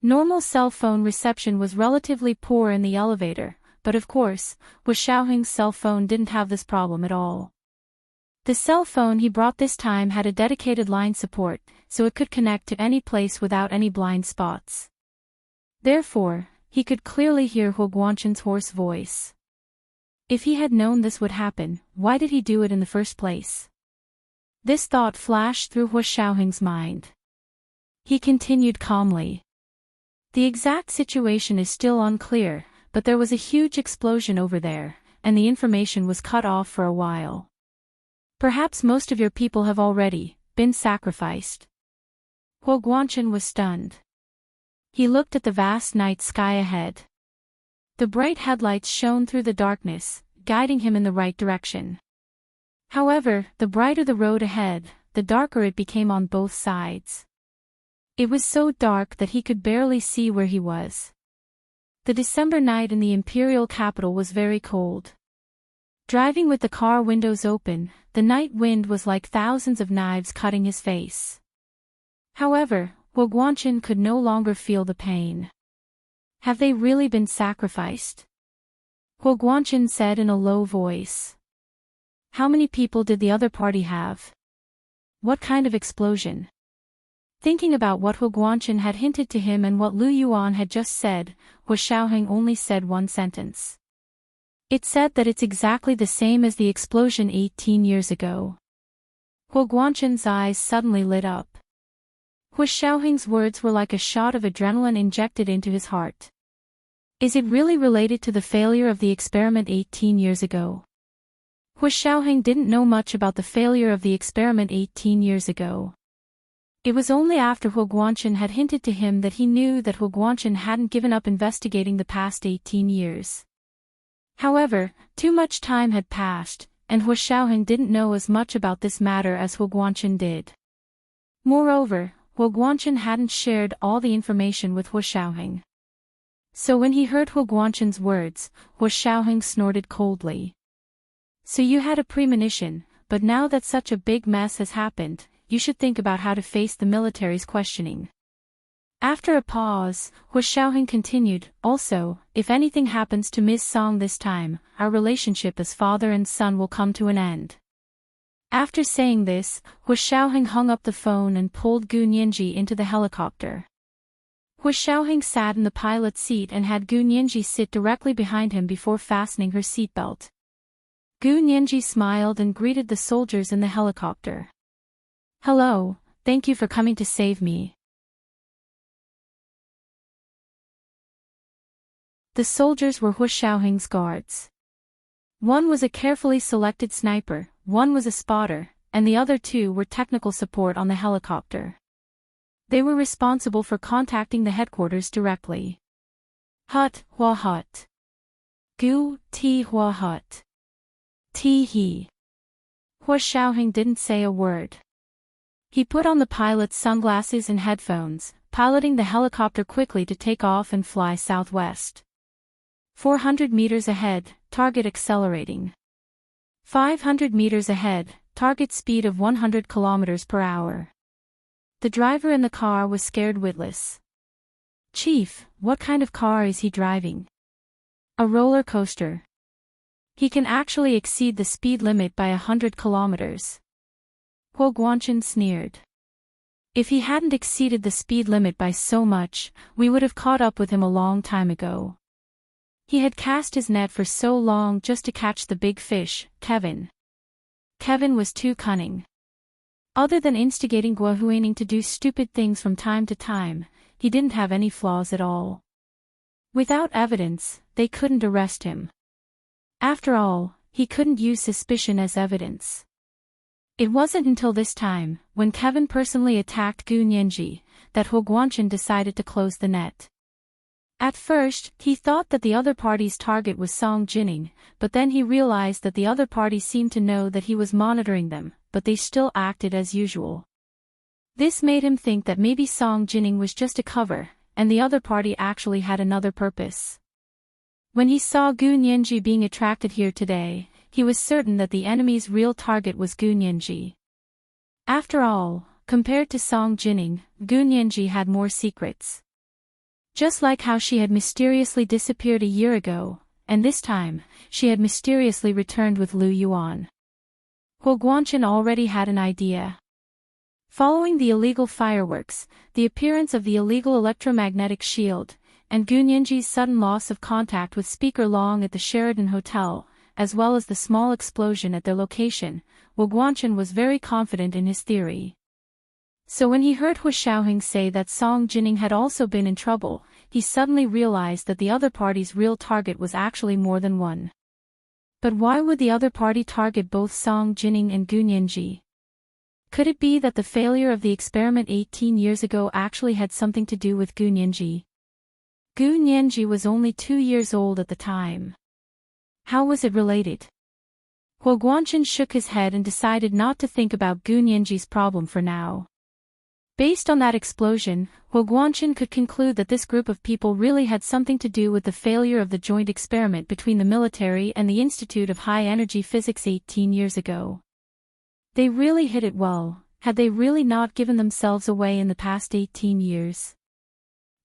Normal cell phone reception was relatively poor in the elevator, but of course, Hu Xiaoheng's cell phone didn't have this problem at all. The cell phone he brought this time had a dedicated line support, so it could connect to any place without any blind spots. Therefore, he could clearly hear Huo Guanchen's hoarse voice. If he had known this would happen, why did he do it in the first place? This thought flashed through Hu Xiaoheng's mind. He continued calmly. The exact situation is still unclear, but there was a huge explosion over there, and the information was cut off for a while. Perhaps most of your people have already been sacrificed. Huo Guanchen was stunned. He looked at the vast night sky ahead. The bright headlights shone through the darkness, guiding him in the right direction. However, the brighter the road ahead, the darker it became on both sides. It was so dark that he could barely see where he was. The December night in the imperial capital was very cold. Driving with the car windows open, the night wind was like thousands of knives cutting his face. However, Huo Guanchen could no longer feel the pain. Have they really been sacrificed? Huo Guanchen said in a low voice. How many people did the other party have? What kind of explosion? Thinking about what Huo Guanchen had hinted to him and what Lu Yuan had just said, Hu Xiaoheng only said one sentence. It said that it's exactly the same as the explosion 18 years ago. Huo Guanchen's eyes suddenly lit up. Hu Xiaoheng's words were like a shot of adrenaline injected into his heart. Is it really related to the failure of the experiment 18 years ago? Hu Xiaoheng didn't know much about the failure of the experiment 18 years ago. It was only after Huo Guanchen had hinted to him that he knew that Huo Guanchen hadn't given up investigating the past 18 years. However, too much time had passed, and Hu Xiaoheng didn't know as much about this matter as Huo Guanchen did. Moreover, Huo Guanchen hadn't shared all the information with Hu Xiaoheng. So when he heard Huo Guanchen's words, Hu Xiaoheng snorted coldly. So you had a premonition, but now that such a big mess has happened, you should think about how to face the military's questioning. After a pause, Hu Xiaoheng continued, also, if anything happens to Ms. Song this time, our relationship as father and son will come to an end. After saying this, Hu Xiaoheng hung up the phone and pulled Gu Nianji into the helicopter. Hu Xiaoheng sat in the pilot's seat and had Gu Nianji sit directly behind him before fastening her seatbelt. Gu Nianji smiled and greeted the soldiers in the helicopter. Hello, thank you for coming to save me. The soldiers were Hu Xiaoheng's guards. One was a carefully selected sniper, one was a spotter, and the other two were technical support on the helicopter. They were responsible for contacting the headquarters directly. Hut, Hua Hut. Gu, Ti Hua Hut. Ti He. Hu Xiaoheng didn't say a word. He put on the pilot's sunglasses and headphones, piloting the helicopter quickly to take off and fly southwest. 400 meters ahead, target accelerating. 500 meters ahead, target speed of 100 kilometers per hour. The driver in the car was scared witless. Chief, what kind of car is he driving? A roller coaster. He can actually exceed the speed limit by 100 kilometers. Huo Guanchen sneered. If he hadn't exceeded the speed limit by so much, we would have caught up with him a long time ago. He had cast his net for so long just to catch the big fish, Kevin. Kevin was too cunning. Other than instigating Guo Huining to do stupid things from time to time, he didn't have any flaws at all. Without evidence, they couldn't arrest him. After all, he couldn't use suspicion as evidence. It wasn't until this time, when Kevin personally attacked Gu Nianji, that Huo Guangchen decided to close the net. At first, he thought that the other party's target was Song Jining, but then he realized that the other party seemed to know that he was monitoring them, but they still acted as usual. This made him think that maybe Song Jining was just a cover, and the other party actually had another purpose. When he saw Gu Nianji being attracted here today, he was certain that the enemy's real target was Gu Nianji. After all, compared to Song Jining, Gu Nianji had more secrets. Just like how she had mysteriously disappeared a year ago, and this time, she had mysteriously returned with Lu Yuan. Huo Guangchen already had an idea. Following the illegal fireworks, the appearance of the illegal electromagnetic shield, and Gu Nianji's sudden loss of contact with Speaker Long at the Sheraton Hotel, as well as the small explosion at their location, Huo Guangchen was very confident in his theory. So when he heard Hu Xiaoheng say that Song Jining had also been in trouble, he suddenly realized that the other party's real target was actually more than one. But why would the other party target both Song Jining and Gu Nianji? Could it be that the failure of the experiment 18 years ago actually had something to do with Gu Nianji? Gu Nianji was only 2 years old at the time. How was it related? Huo Guangchen shook his head and decided not to think about Gu Nianji's problem for now. Based on that explosion, Huo Guangchen could conclude that this group of people really had something to do with the failure of the joint experiment between the military and the Institute of High Energy Physics 18 years ago. They really hit it well. Had they really not given themselves away in the past 18 years?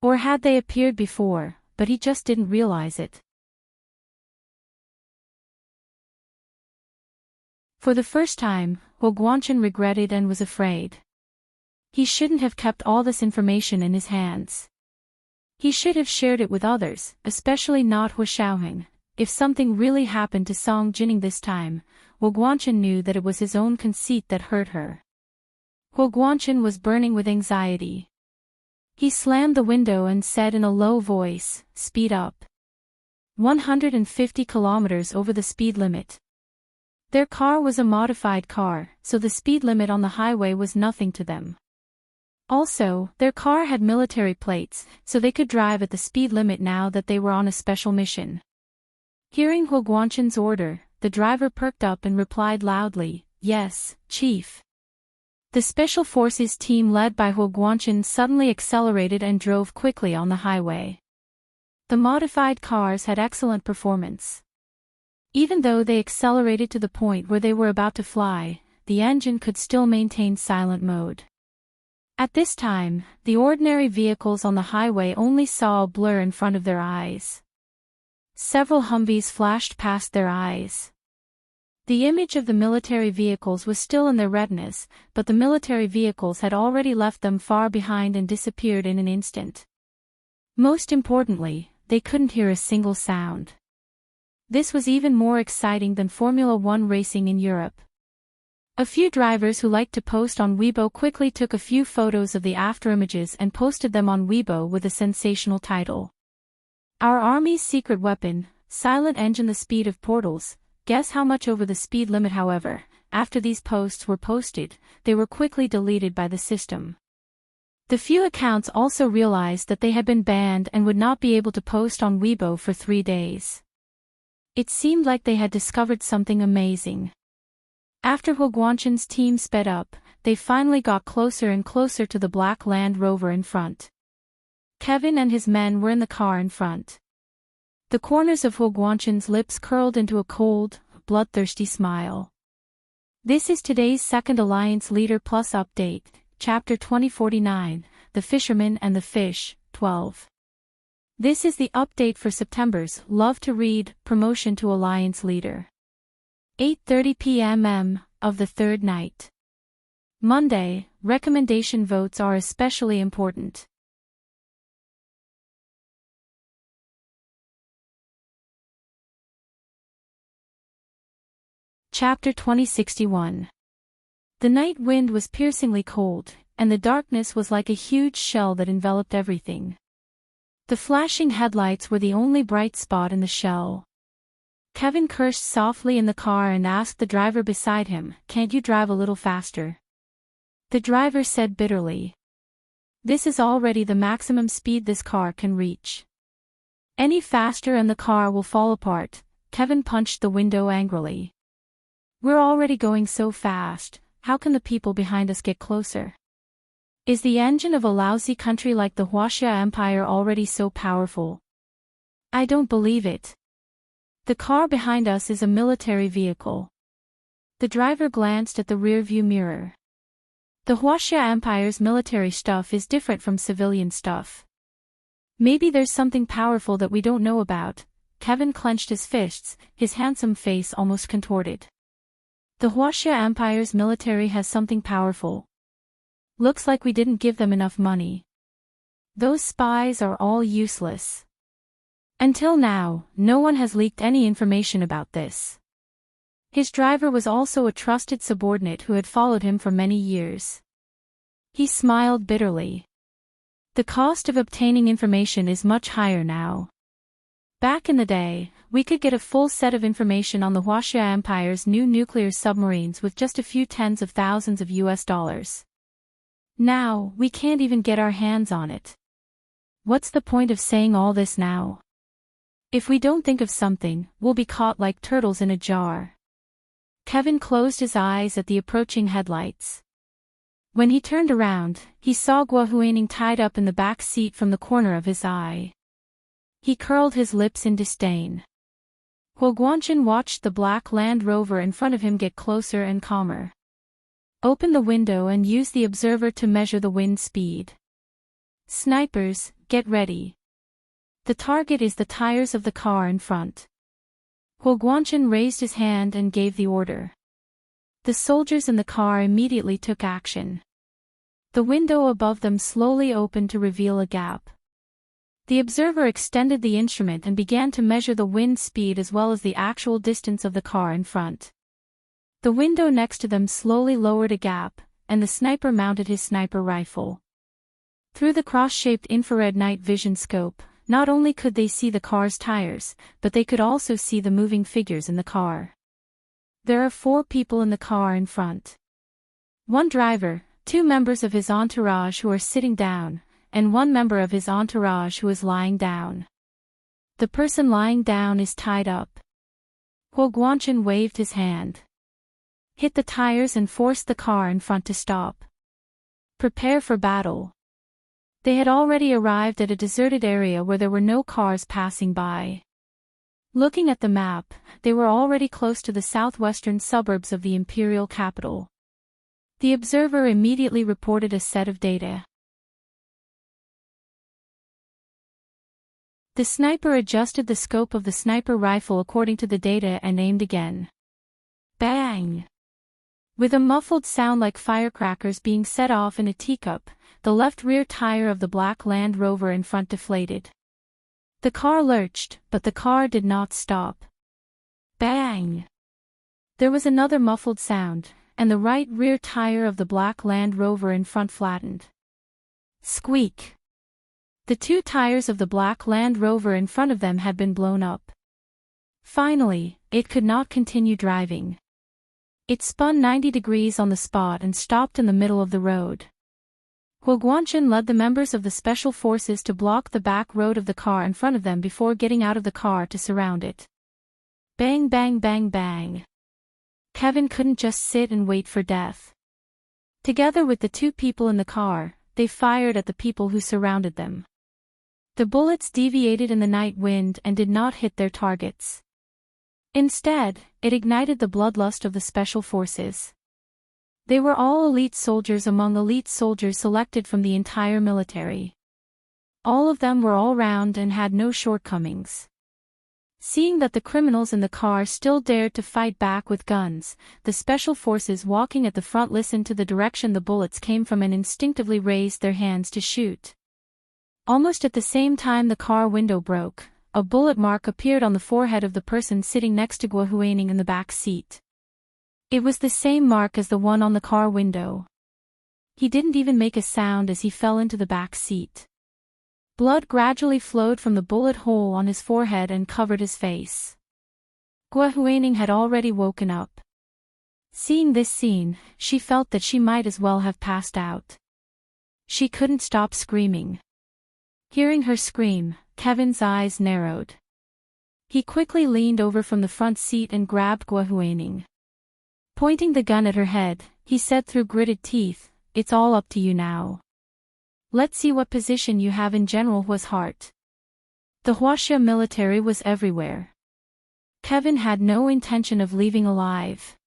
Or had they appeared before, but he just didn't realize it? For the first time, Huo Guangchen regretted and was afraid. He shouldn't have kept all this information in his hands. He should have shared it with others, especially not Hu Xiaoheng. If something really happened to Song Jining this time, Huo Guangchen knew that it was his own conceit that hurt her. Huo Guangchen was burning with anxiety. He slammed the window and said in a low voice, "Speed up. 150 kilometers over the speed limit." Their car was a modified car, so the speed limit on the highway was nothing to them. Also, their car had military plates, so they could drive at the speed limit now that they were on a special mission. Hearing Huo Guangchen's order, the driver perked up and replied loudly, "Yes, Chief." The Special Forces team led by Huo Guangchen suddenly accelerated and drove quickly on the highway. The modified cars had excellent performance. Even though they accelerated to the point where they were about to fly, the engine could still maintain silent mode. At this time, the ordinary vehicles on the highway only saw a blur in front of their eyes. Several Humvees flashed past their eyes. The image of the military vehicles was still in their retinas, but the military vehicles had already left them far behind and disappeared in an instant. Most importantly, they couldn't hear a single sound. This was even more exciting than Formula One racing in Europe. A few drivers who liked to post on Weibo quickly took a few photos of the afterimages and posted them on Weibo with a sensational title. "Our Army's secret weapon, silent engine, the speed of portals." Guess how much over the speed limit? However, after these posts were posted, they were quickly deleted by the system. The few accounts also realized that they had been banned and would not be able to post on Weibo for 3 days. It seemed like they had discovered something amazing. After Huo Guangchen's team sped up, they finally got closer and closer to the black Land Rover in front. Kevin and his men were in the car in front. The corners of Huo Guangchen's lips curled into a cold, bloodthirsty smile. This is today's Second Alliance Leader Plus update, Chapter 2049, The Fisherman and the Fish, 12. This is the update for September's Love to Read promotion to Alliance Leader. 8:30 p.m. of the third night. Monday, recommendation votes are especially important. Chapter 2061. The night wind was piercingly cold, and the darkness was like a huge shell that enveloped everything. The flashing headlights were the only bright spot in the shell. Kevin cursed softly in the car and asked the driver beside him, "Can't you drive a little faster?" The driver said bitterly, "This is already the maximum speed this car can reach. Any faster and the car will fall apart." Kevin punched the window angrily. "We're already going so fast, how can the people behind us get closer? Is the engine of a lousy country like the Huaxia Empire already so powerful? I don't believe it. The car behind us is a military vehicle." The driver glanced at the rearview mirror. The Huaxia Empire's military stuff is different from civilian stuff. Maybe there's something powerful that we don't know about. Kevin clenched his fists, his handsome face almost contorted. The Huaxia Empire's military has something powerful. Looks like we didn't give them enough money. Those spies are all useless. Until now, no one has leaked any information about this. His driver was also a trusted subordinate who had followed him for many years. He smiled bitterly. The cost of obtaining information is much higher now. Back in the day, we could get a full set of information on the Huaxia Empire's new nuclear submarines with just a few tens of thousands of US dollars. Now, we can't even get our hands on it. What's the point of saying all this now? If we don't think of something, we'll be caught like turtles in a jar. Kevin closed his eyes at the approaching headlights. When he turned around, he saw Guohuaning tied up in the back seat from the corner of his eye. He curled his lips in disdain. Guoguanshan watched the black Land Rover in front of him get closer and calmer. Open the window and use the observer to measure the wind speed. Snipers, get ready. The target is the tires of the car in front. Guoguanshan raised his hand and gave the order. The soldiers in the car immediately took action. The window above them slowly opened to reveal a gap. The observer extended the instrument and began to measure the wind speed as well as the actual distance of the car in front. The window next to them slowly lowered a gap, and the sniper mounted his sniper rifle. Through the cross-shaped infrared night vision scope, not only could they see the car's tires, but they could also see the moving figures in the car. There are 4 people in the car in front. 1 driver, 2 members of his entourage who are sitting down, and 1 member of his entourage who is lying down. The person lying down is tied up. Guoguanshan waved his hand. Hit the tires and force the car in front to stop. Prepare for battle. They had already arrived at a deserted area where there were no cars passing by. Looking at the map, they were already close to the southwestern suburbs of the imperial capital. The observer immediately reported a set of data. The sniper adjusted the scope of the sniper rifle according to the data and aimed again. Bang! With a muffled sound like firecrackers being set off in a teacup, the left rear tire of the black Land Rover in front deflated. The car lurched, but the car did not stop. Bang! There was another muffled sound, and the right rear tire of the black Land Rover in front flattened. Squeak! The 2 tires of the black Land Rover in front of them had been blown up. Finally, it could not continue driving. It spun 90 degrees on the spot and stopped in the middle of the road. Guoguanshan led the members of the special forces to block the back road of the car in front of them before getting out of the car to surround it. Bang bang bang bang. Kevin couldn't just sit and wait for death. Together with the 2 people in the car, they fired at the people who surrounded them. The bullets deviated in the night wind and did not hit their targets. Instead, it ignited the bloodlust of the special forces. They were all elite soldiers among elite soldiers selected from the entire military. All of them were all-round and had no shortcomings. Seeing that the criminals in the car still dared to fight back with guns, the special forces walking at the front listened to the direction the bullets came from and instinctively raised their hands to shoot. Almost at the same time the car window broke, a bullet mark appeared on the forehead of the person sitting next to Guohuaning in the back seat. It was the same mark as the one on the car window. He didn't even make a sound as he fell into the back seat. Blood gradually flowed from the bullet hole on his forehead and covered his face. Gua Huaining had already woken up. Seeing this scene, she felt that she might as well have passed out. She couldn't stop screaming. Hearing her scream, Kevin's eyes narrowed. He quickly leaned over from the front seat and grabbed Gua Huaining. Pointing the gun at her head, he said through gritted teeth, "It's all up to you now. Let's see what position you have in General Hua's heart." The Huaxia military was everywhere. Kevin had no intention of leaving alive.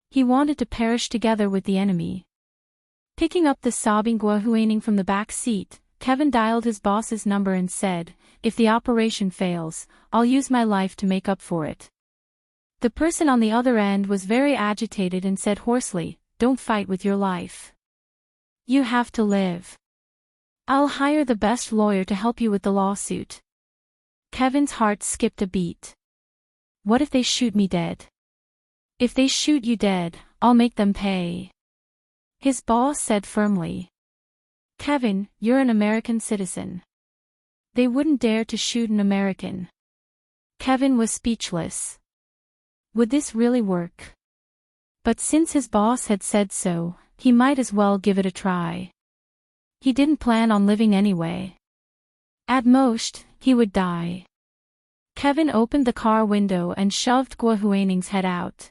He wanted to perish together with the enemy. Picking up the sobbing Gua Huaining from the back seat, Kevin dialed his boss's number and said, "If the operation fails, I'll use my life to make up for it." The person on the other end was very agitated and said hoarsely, "Don't fight with your life. You have to live. I'll hire the best lawyer to help you with the lawsuit." Kevin's heart skipped a beat. What if they shoot me dead? If they shoot you dead, I'll make them pay. His boss said firmly. Kevin, you're an American citizen. They wouldn't dare to shoot an American. Kevin was speechless. Would this really work? But since his boss had said so, he might as well give it a try. He didn't plan on living anyway. At most, he would die. Kevin opened the car window and shoved Gua Huaining's head out.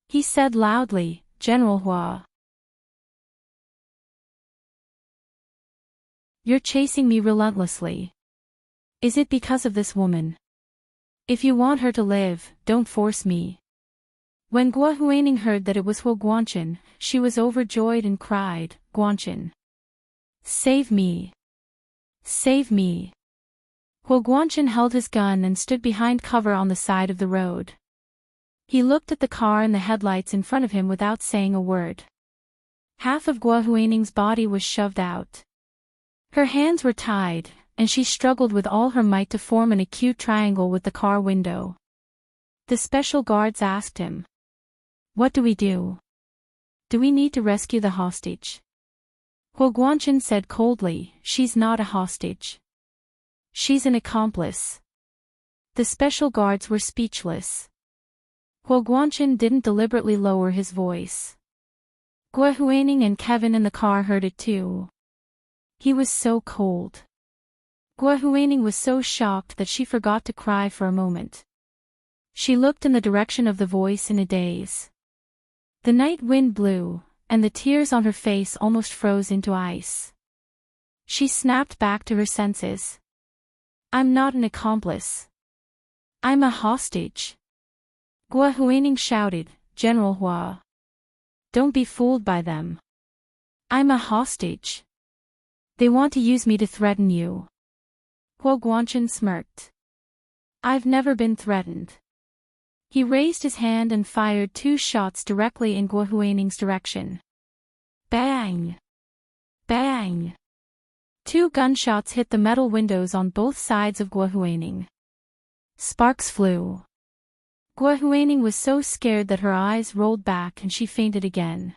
He said loudly, "General Hua. You're chasing me relentlessly. Is it because of this woman? If you want her to live, don't force me." When Gua Huaining heard that it was Hua Guanchen, she was overjoyed and cried, "Guanchen. Save me. Save me." Hua Guanchen held his gun and stood behind cover on the side of the road. He looked at the car and the headlights in front of him without saying a word. Half of Gua Huaining's body was shoved out. Her hands were tied, and she struggled with all her might to form an acute triangle with the car window. The special guards asked him, "What do we do? Do we need to rescue the hostage?" Hua Guanchen said coldly, "She's not a hostage. She's an accomplice." The special guards were speechless. Hua Guanchen didn't deliberately lower his voice. Gua Huaining and Kevin in the car heard it too. He was so cold. Gua Huaining was so shocked that she forgot to cry for a moment. She looked in the direction of the voice in a daze. The night wind blew, and the tears on her face almost froze into ice. She snapped back to her senses. "I'm not an accomplice. I'm a hostage." Gua Huaining shouted, "General Hua. Don't be fooled by them. I'm a hostage. They want to use me to threaten you." Hua Guanchen smirked. "I've never been threatened." He raised his hand and fired 2 shots directly in Gua Huaining's direction. Bang! Bang! 2 gunshots hit the metal windows on both sides of Gua Huaining. Sparks flew. Gua Huaining was so scared that her eyes rolled back and she fainted again.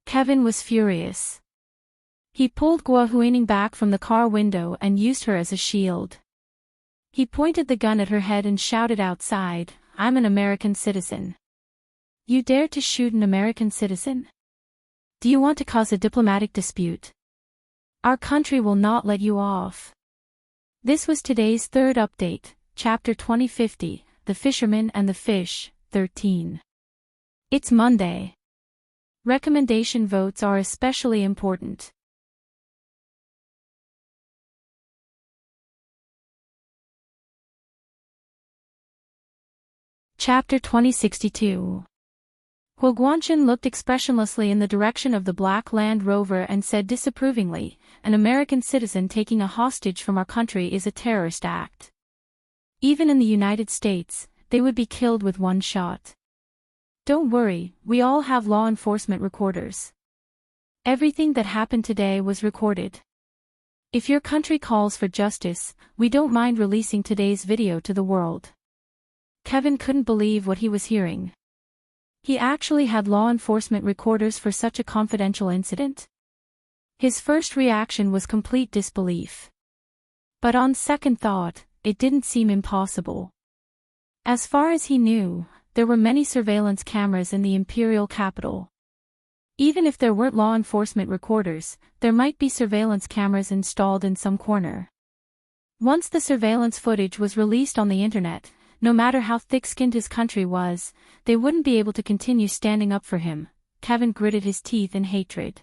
Kevin was furious. He pulled Gua Huaining back from the car window and used her as a shield. He pointed the gun at her head and shouted outside, "I'm an American citizen. You dare to shoot an American citizen? Do you want to cause a diplomatic dispute? Our country will not let you off." This was today's third update, Chapter 2050, The Fisherman and the Fish, 13. It's Monday. Recommendation votes are especially important. Chapter 2062. Hua Guanchen looked expressionlessly in the direction of the black Land Rover and said disapprovingly, "An American citizen taking a hostage from our country is a terrorist act. Even in the United States, they would be killed with 1 shot. Don't worry, we all have law enforcement recorders. Everything that happened today was recorded. If your country calls for justice, we don't mind releasing today's video to the world." Kevin couldn't believe what he was hearing. He actually had law enforcement recorders for such a confidential incident? His first reaction was complete disbelief. But on second thought, it didn't seem impossible. As far as he knew, there were many surveillance cameras in the imperial capital. Even if there weren't law enforcement recorders, there might be surveillance cameras installed in some corner. Once the surveillance footage was released on the internet, no matter how thick-skinned his country was, they wouldn't be able to continue standing up for him. Kevin gritted his teeth in hatred.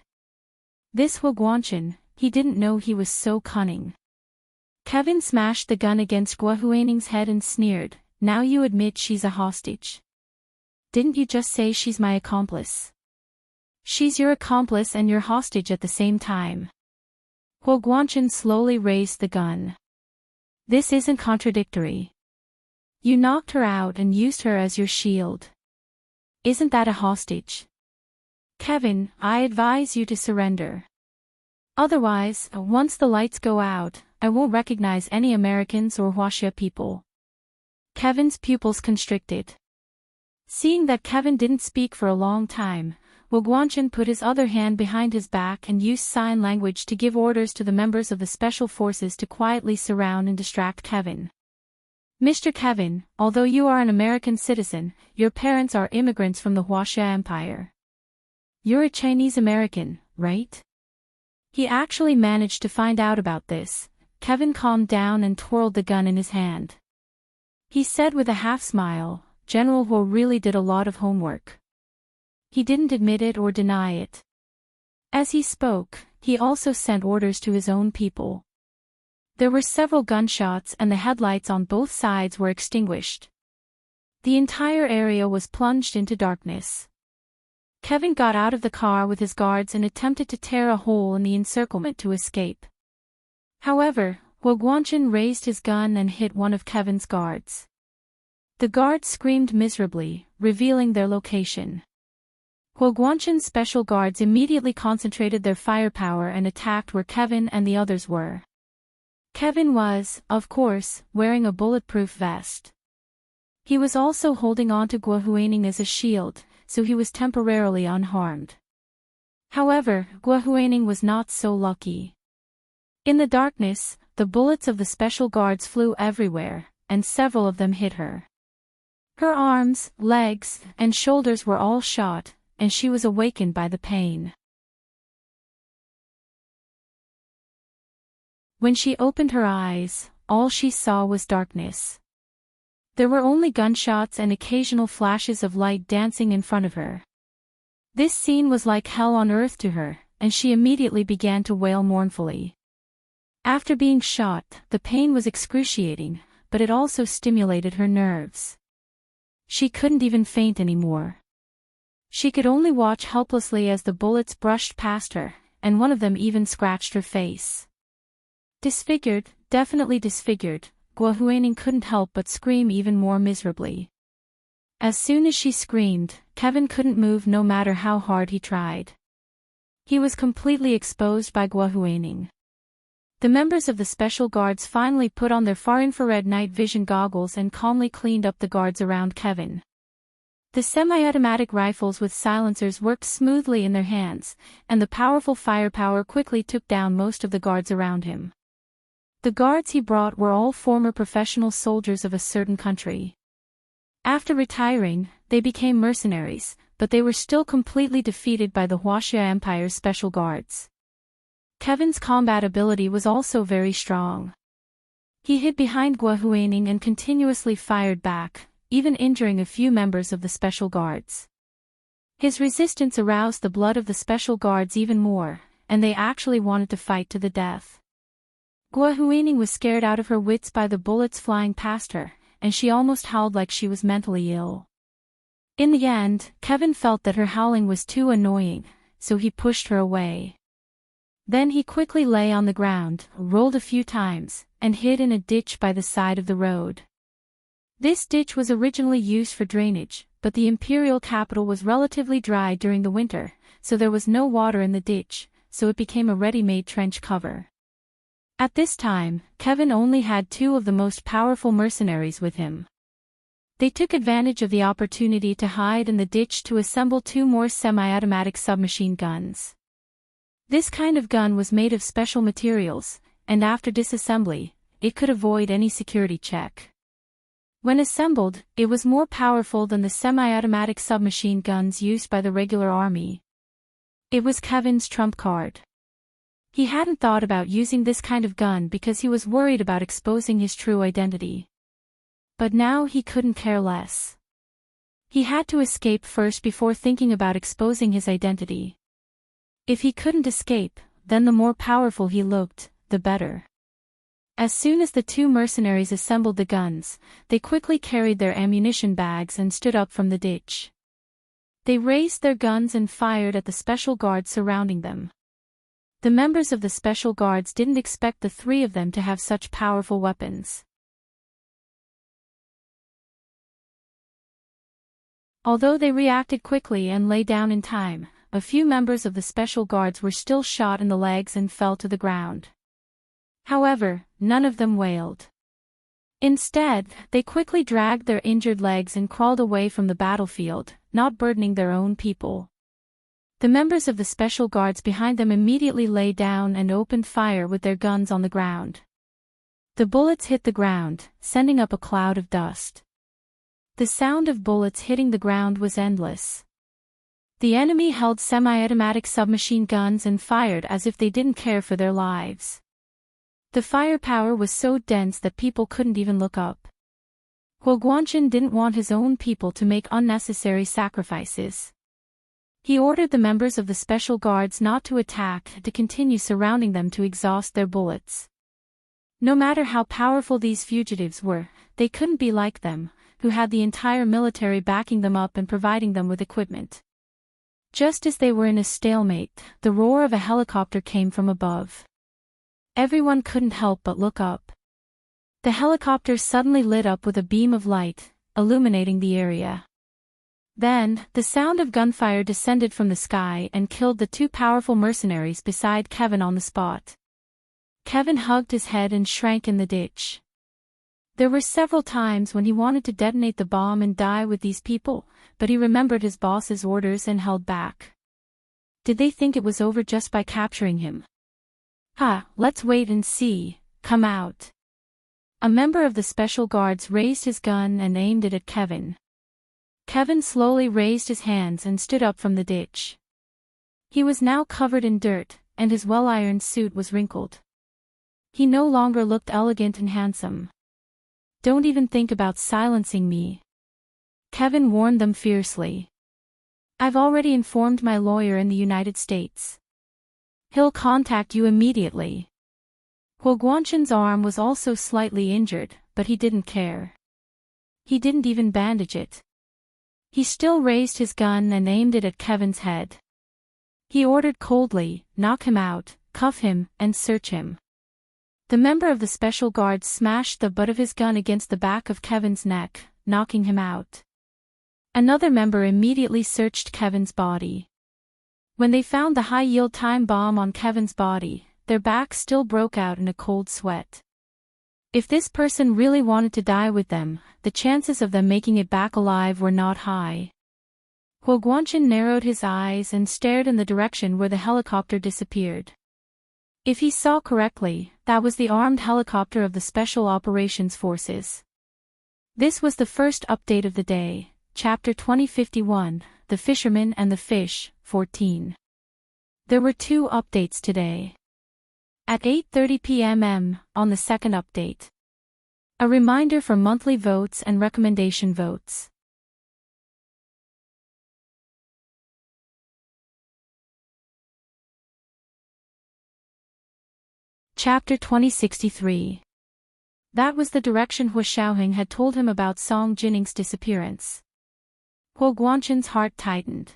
This Guaguanchan, he didn't know he was so cunning. Kevin smashed the gun against Guahuaning's head and sneered, "Now you admit she's a hostage. Didn't you just say she's my accomplice? She's your accomplice and your hostage at the same time." Guaguanchan slowly raised the gun. "This isn't contradictory. You knocked her out and used her as your shield. Isn't that a hostage? Kevin, I advise you to surrender. Otherwise, once the lights go out, I won't recognize any Americans or Huaxia people." Kevin's pupils constricted. Seeing that Kevin didn't speak for a long time, Guaguanchan put his other hand behind his back and used sign language to give orders to the members of the special forces to quietly surround and distract Kevin. "Mr. Kevin, although you are an American citizen, your parents are immigrants from the Huaxia Empire. You're a Chinese American, right?" He actually managed to find out about this. Kevin calmed down and twirled the gun in his hand. He said with a half-smile, "General Huo really did a lot of homework." He didn't admit it or deny it. As he spoke, he also sent orders to his own people. There were several gunshots and the headlights on both sides were extinguished. The entire area was plunged into darkness. Kevin got out of the car with his guards and attempted to tear a hole in the encirclement to escape. However, Guaguanchan raised his gun and hit one of Kevin's guards. The guards screamed miserably, revealing their location. Guaguanchan's special guards immediately concentrated their firepower and attacked where Kevin and the others were. Kevin was, of course, wearing a bulletproof vest. He was also holding on to Guahuaning as a shield, so he was temporarily unharmed. However, Guahuaning was not so lucky. In the darkness, the bullets of the special guards flew everywhere, and several of them hit her. Her arms, legs, and shoulders were all shot, and she was awakened by the pain. When she opened her eyes, all she saw was darkness. There were only gunshots and occasional flashes of light dancing in front of her. This scene was like hell on earth to her, and she immediately began to wail mournfully. After being shot, the pain was excruciating, but it also stimulated her nerves. She couldn't even faint anymore. She could only watch helplessly as the bullets brushed past her, and one of them even scratched her face. Disfigured, definitely disfigured, Guahuaning couldn't help but scream even more miserably. As soon as she screamed, Kevin couldn't move no matter how hard he tried. He was completely exposed by Guahuaning. The members of the special guards finally put on their far-infrared night vision goggles and calmly cleaned up the guards around Kevin. The semi-automatic rifles with silencers worked smoothly in their hands, and the powerful firepower quickly took down most of the guards around him. The guards he brought were all former professional soldiers of a certain country. After retiring, they became mercenaries, but they were still completely defeated by the Huaxia Empire's special guards. Kevin's combat ability was also very strong. He hid behind Guahuaning and continuously fired back, even injuring a few members of the special guards. His resistance aroused the blood of the special guards even more, and they actually wanted to fight to the death. Guahuaning was scared out of her wits by the bullets flying past her, and she almost howled like she was mentally ill. In the end, Kevin felt that her howling was too annoying, so he pushed her away. Then he quickly lay on the ground, rolled a few times, and hid in a ditch by the side of the road. This ditch was originally used for drainage, but the imperial capital was relatively dry during the winter, so there was no water in the ditch, so it became a ready-made trench cover. At this time, Kevin only had two of the most powerful mercenaries with him. They took advantage of the opportunity to hide in the ditch to assemble 2 more semi-automatic submachine guns. This kind of gun was made of special materials, and after disassembly, it could avoid any security check. When assembled, it was more powerful than the semi-automatic submachine guns used by the regular army. It was Kevin's trump card. He hadn't thought about using this kind of gun because he was worried about exposing his true identity. But now he couldn't care less. He had to escape first before thinking about exposing his identity. If he couldn't escape, then the more powerful he looked, the better. As soon as the 2 mercenaries assembled the guns, they quickly carried their ammunition bags and stood up from the ditch. They raised their guns and fired at the special guards surrounding them. The members of the special guards didn't expect the 3 of them to have such powerful weapons. Although they reacted quickly and lay down in time, a few members of the special guards were still shot in the legs and fell to the ground. However, none of them wailed. Instead, they quickly dragged their injured legs and crawled away from the battlefield, not burdening their own people. The members of the special guards behind them immediately lay down and opened fire with their guns on the ground. The bullets hit the ground, sending up a cloud of dust. The sound of bullets hitting the ground was endless. The enemy held semi-automatic submachine guns and fired as if they didn't care for their lives. The firepower was so dense that people couldn't even look up. Guangchen didn't want his own people to make unnecessary sacrifices. He ordered the members of the special guards not to attack and to continue surrounding them to exhaust their bullets. No matter how powerful these fugitives were, they couldn't be like them, who had the entire military backing them up and providing them with equipment. Just as they were in a stalemate, the roar of a helicopter came from above. Everyone couldn't help but look up. The helicopter suddenly lit up with a beam of light, illuminating the area. Then, the sound of gunfire descended from the sky and killed the 2 powerful mercenaries beside Kevin on the spot. Kevin hugged his head and shrank in the ditch. There were several times when he wanted to detonate the bomb and die with these people, but he remembered his boss's orders and held back. Did they think it was over just by capturing him? Let's wait and see. Come out. A member of the special guards raised his gun and aimed it at Kevin. Kevin slowly raised his hands and stood up from the ditch. He was now covered in dirt, and his well-ironed suit was wrinkled. He no longer looked elegant and handsome. Don't even think about silencing me, Kevin warned them fiercely. I've already informed my lawyer in the United States. He'll contact you immediately. Guangchen's arm was also slightly injured, but he didn't care. He didn't even bandage it. He still raised his gun and aimed it at Kevin's head. He ordered coldly, knock him out, cuff him, and search him. The member of the special guards smashed the butt of his gun against the back of Kevin's neck, knocking him out. Another member immediately searched Kevin's body. When they found the high-yield time bomb on Kevin's body, their backs still broke out in a cold sweat. If this person really wanted to die with them, the chances of them making it back alive were not high. Guangchen narrowed his eyes and stared in the direction where the helicopter disappeared. If he saw correctly, that was the armed helicopter of the Special Operations Forces. This was the first update of the day, Chapter 2051, The Fisherman and the Fish, 14. There were 2 updates today. At 8:30 p.m. on the second update. A reminder for monthly votes and recommendation votes. Chapter 2063. That was the direction Hu Xiaoheng had told him about Song Jinning's disappearance. Guangchen's heart tightened.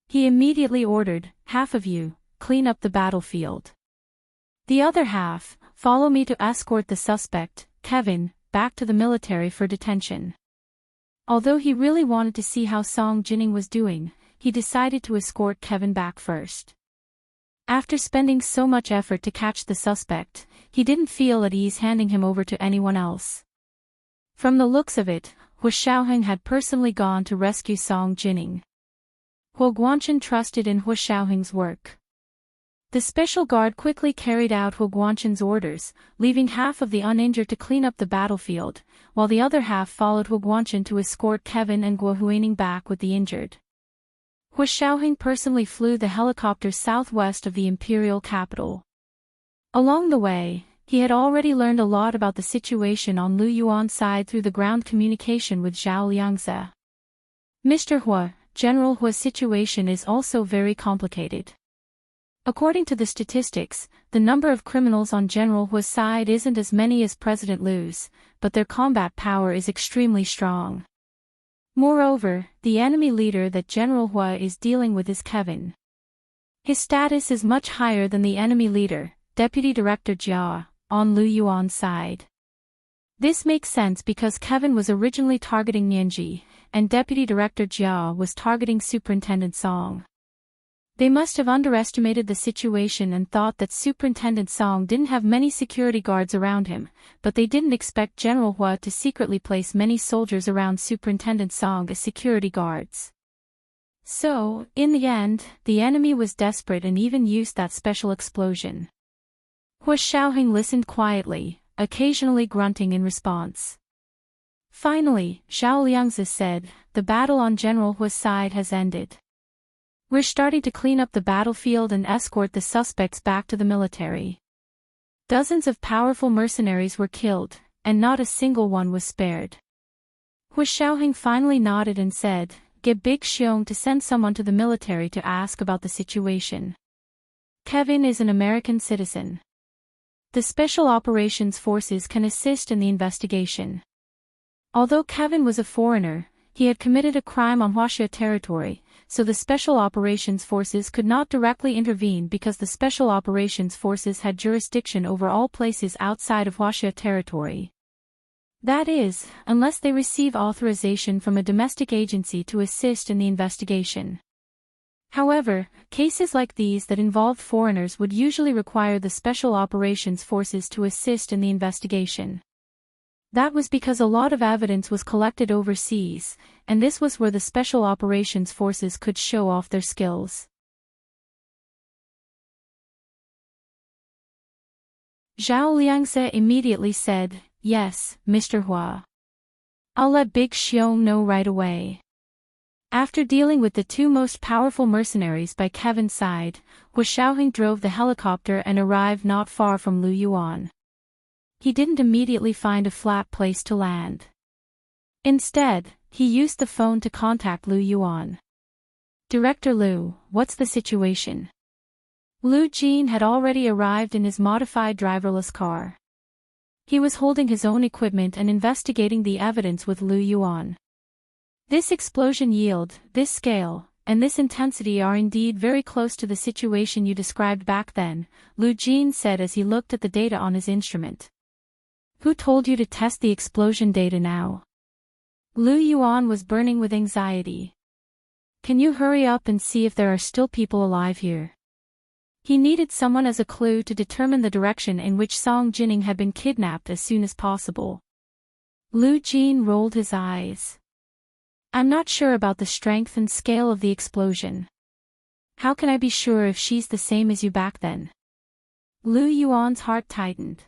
He immediately ordered, half of you, clean up the battlefield. The other half, follow me to escort the suspect, Kevin, back to the military for detention. Although he really wanted to see how Song Jinning was doing, he decided to escort Kevin back first. After spending so much effort to catch the suspect, he didn't feel at ease handing him over to anyone else. From the looks of it, Hu Xiaoheng had personally gone to rescue Song Jining. Hu Guanchen trusted in Hu Xiaoheng's work. The special guard quickly carried out Hu Guanchen's orders, leaving half of the uninjured to clean up the battlefield, while the other half followed Hu Guanchen to escort Kevin and Guo Huining back with the injured. Hu Xiaoheng personally flew the helicopter southwest of the imperial capital. Along the way, he had already learned a lot about the situation on Lu Yuan's side through the ground communication with Zhao Liangze. Mr. Hu, General Hu's situation is also very complicated. According to the statistics, the number of criminals on General Hu's side isn't as many as President Lu's, but their combat power is extremely strong. Moreover, the enemy leader that General Hu is dealing with is Kevin. His status is much higher than the enemy leader, Deputy Director Jia, on Lu Yuan's side. This makes sense because Kevin was originally targeting Nianji, and Deputy Director Jia was targeting Superintendent Song. They must have underestimated the situation and thought that Superintendent Song didn't have many security guards around him, but they didn't expect General Hu to secretly place many soldiers around Superintendent Song as security guards. So, in the end, the enemy was desperate and even used that special explosion. Hu Xiaoheng listened quietly, occasionally grunting in response. Finally, Zhao Liangze said, "The battle on General Hu's side has ended. We're starting to clean up the battlefield and escort the suspects back to the military." Dozens of powerful mercenaries were killed, and not a single one was spared. Hu Xiaoheng finally nodded and said, "Get Big Xiong to send someone to the military to ask about the situation. Kevin is an American citizen. The Special Operations Forces can assist in the investigation." Although Kevin was a foreigner, he had committed a crime on Huaxia territory, so the Special Operations Forces could not directly intervene because the Special Operations Forces had jurisdiction over all places outside of Huaxia territory. That is, unless they receive authorization from a domestic agency to assist in the investigation. However, cases like these that involved foreigners would usually require the Special Operations Forces to assist in the investigation. That was because a lot of evidence was collected overseas, and this was where the Special Operations Forces could show off their skills. Zhao Liangze immediately said, "Yes, Mr. Hu. I'll let Big Xiong know right away." After dealing with the two most powerful mercenaries by Kevin's side, Hu Xiaoheng drove the helicopter and arrived not far from Lu Yuan. He didn't immediately find a flat place to land. Instead, he used the phone to contact Lu Yuan. "Director Lu, what's the situation?" Lu Jin had already arrived in his modified driverless car. He was holding his own equipment and investigating the evidence with Lu Yuan. "This explosion yield, this scale, and this intensity are indeed very close to the situation you described back then," Lu Jin said as he looked at the data on his instrument. "Who told you to test the explosion data now?" Lu Yuan was burning with anxiety. "Can you hurry up and see if there are still people alive here?" He needed someone as a clue to determine the direction in which Song Jining had been kidnapped as soon as possible. Lu Jin rolled his eyes. "I'm not sure about the strength and scale of the explosion. How can I be sure if she's the same as you back then?" Lu Yuan's heart tightened.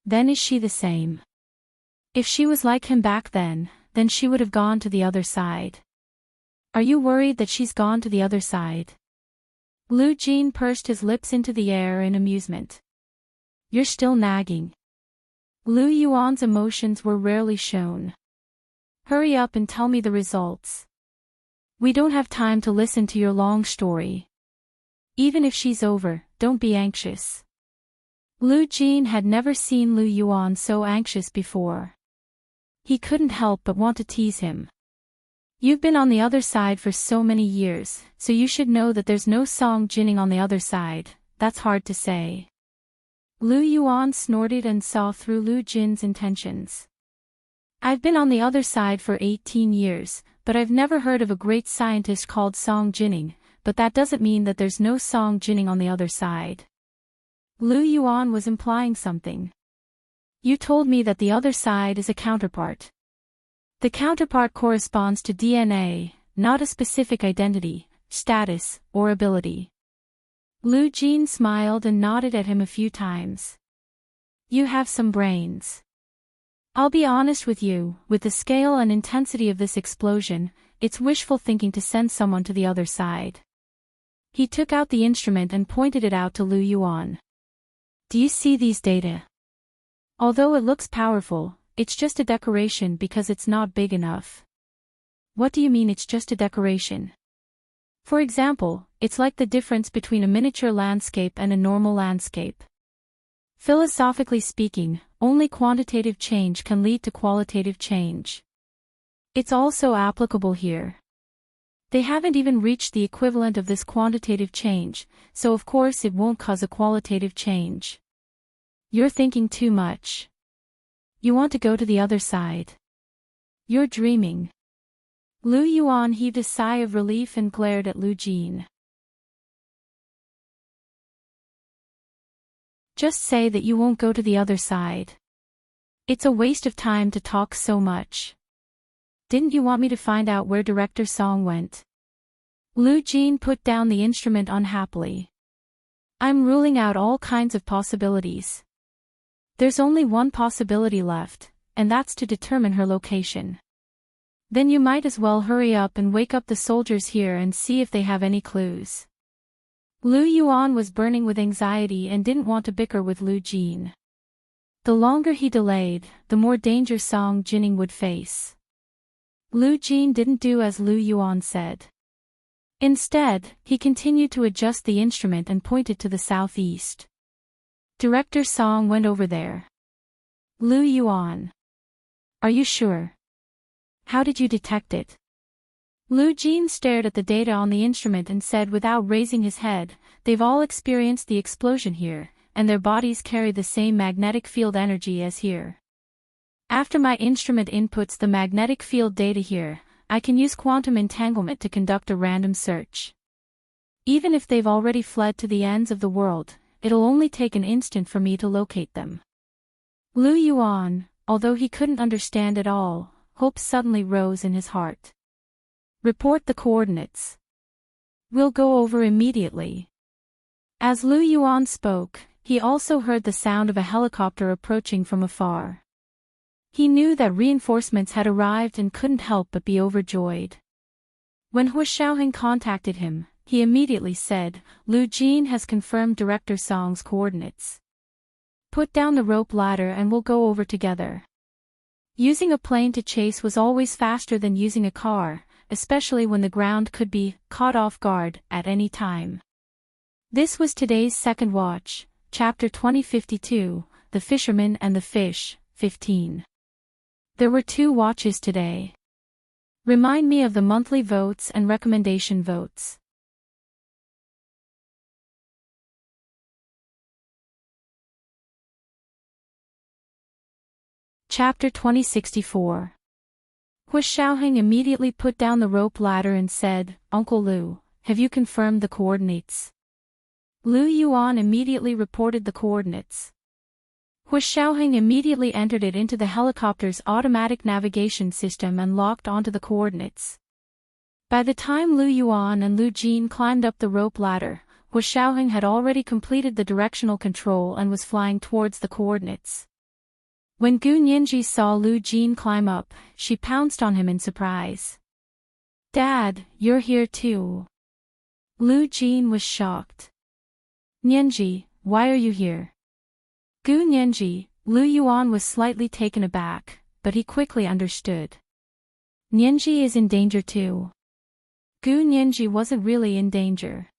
"Then is she the same? If she was like him back then she would have gone to the other side. Are you worried that she's gone to the other side?" Lu Jin pursed his lips into the air in amusement. "You're still nagging." Lu Yuan's emotions were rarely shown. "Hurry up and tell me the results. We don't have time to listen to your long story. Even if she's over, don't be anxious." Lu Jin had never seen Lu Yuan so anxious before. He couldn't help but want to tease him. "You've been on the other side for so many years, so you should know that there's no Song Jining on the other side. That's hard to say." Lu Yuan snorted and saw through Lu Jin's intentions. "I've been on the other side for 18 years, but I've never heard of a great scientist called Song Jining, but that doesn't mean that there's no Song Jining on the other side." Lu Yuan was implying something. "You told me that the other side is a counterpart. The counterpart corresponds to DNA, not a specific identity, status, or ability. Lu Jin smiled and nodded at him a few times. You have some brains. I'll be honest with you, with the scale and intensity of this explosion, it's wishful thinking to send someone to the other side. He took out the instrument and pointed it out to Lu Yuan. Do you see these data? Although it looks powerful, it's just a decoration because it's not big enough. What do you mean it's just a decoration? For example, it's like the difference between a miniature landscape and a normal landscape. Philosophically speaking, only quantitative change can lead to qualitative change. It's also applicable here. They haven't even reached the equivalent of this quantitative change, so of course it won't cause a qualitative change. You're thinking too much. You want to go to the other side. You're dreaming. Lu Yuan heaved a sigh of relief and glared at Lu Jin. Just say that you won't go to the other side. It's a waste of time to talk so much. Didn't you want me to find out where Director Song went? Lu Jin put down the instrument unhappily. I'm ruling out all kinds of possibilities. There's only one possibility left, and that's to determine her location. Then you might as well hurry up and wake up the soldiers here and see if they have any clues. Lu Yuan was burning with anxiety and didn't want to bicker with Lu Jin. The longer he delayed, the more danger Song Jining would face. Lu Jin didn't do as Lu Yuan said. Instead, he continued to adjust the instrument and pointed to the southeast. Director Song went over there. Lu Yuan. Are you sure? How did you detect it? Lu Jin stared at the data on the instrument and said without raising his head, they've all experienced the explosion here, and their bodies carry the same magnetic field energy as here. After my instrument inputs the magnetic field data here, I can use quantum entanglement to conduct a random search. Even if they've already fled to the ends of the world, it'll only take an instant for me to locate them. Lu Yuan, although he couldn't understand it all, hope suddenly rose in his heart. Report the coordinates. We'll go over immediately. As Lu Yuan spoke, he also heard the sound of a helicopter approaching from afar. He knew that reinforcements had arrived and couldn't help but be overjoyed. When Hu Xiaoheng contacted him, he immediately said, Lu Jin has confirmed Director Song's coordinates. Put down the rope ladder and we'll go over together. Using a plane to chase was always faster than using a car, especially when the ground could be caught off guard at any time. This was today's second watch, Chapter 2052, The Fisherman and the Fish, 15. There were 2 watches today. Remind me of the monthly votes and recommendation votes. Chapter 2064. Hu Xiaoheng immediately put down the rope ladder and said, Uncle Lu, have you confirmed the coordinates? Lu Yuan immediately reported the coordinates. Hu Xiaoheng immediately entered it into the helicopter's automatic navigation system and locked onto the coordinates. By the time Lu Yuan and Lu Jin climbed up the rope ladder, Hu Xiaoheng had already completed the directional control and was flying towards the coordinates. When Gu Nianji saw Lu Jin climb up, she pounced on him in surprise. Dad, you're here too. Lu Jin was shocked. Nianji, why are you here? Gu Nianji, Lu Yuan was slightly taken aback, but he quickly understood. Nianji is in danger too. Gu Nianji wasn't really in danger.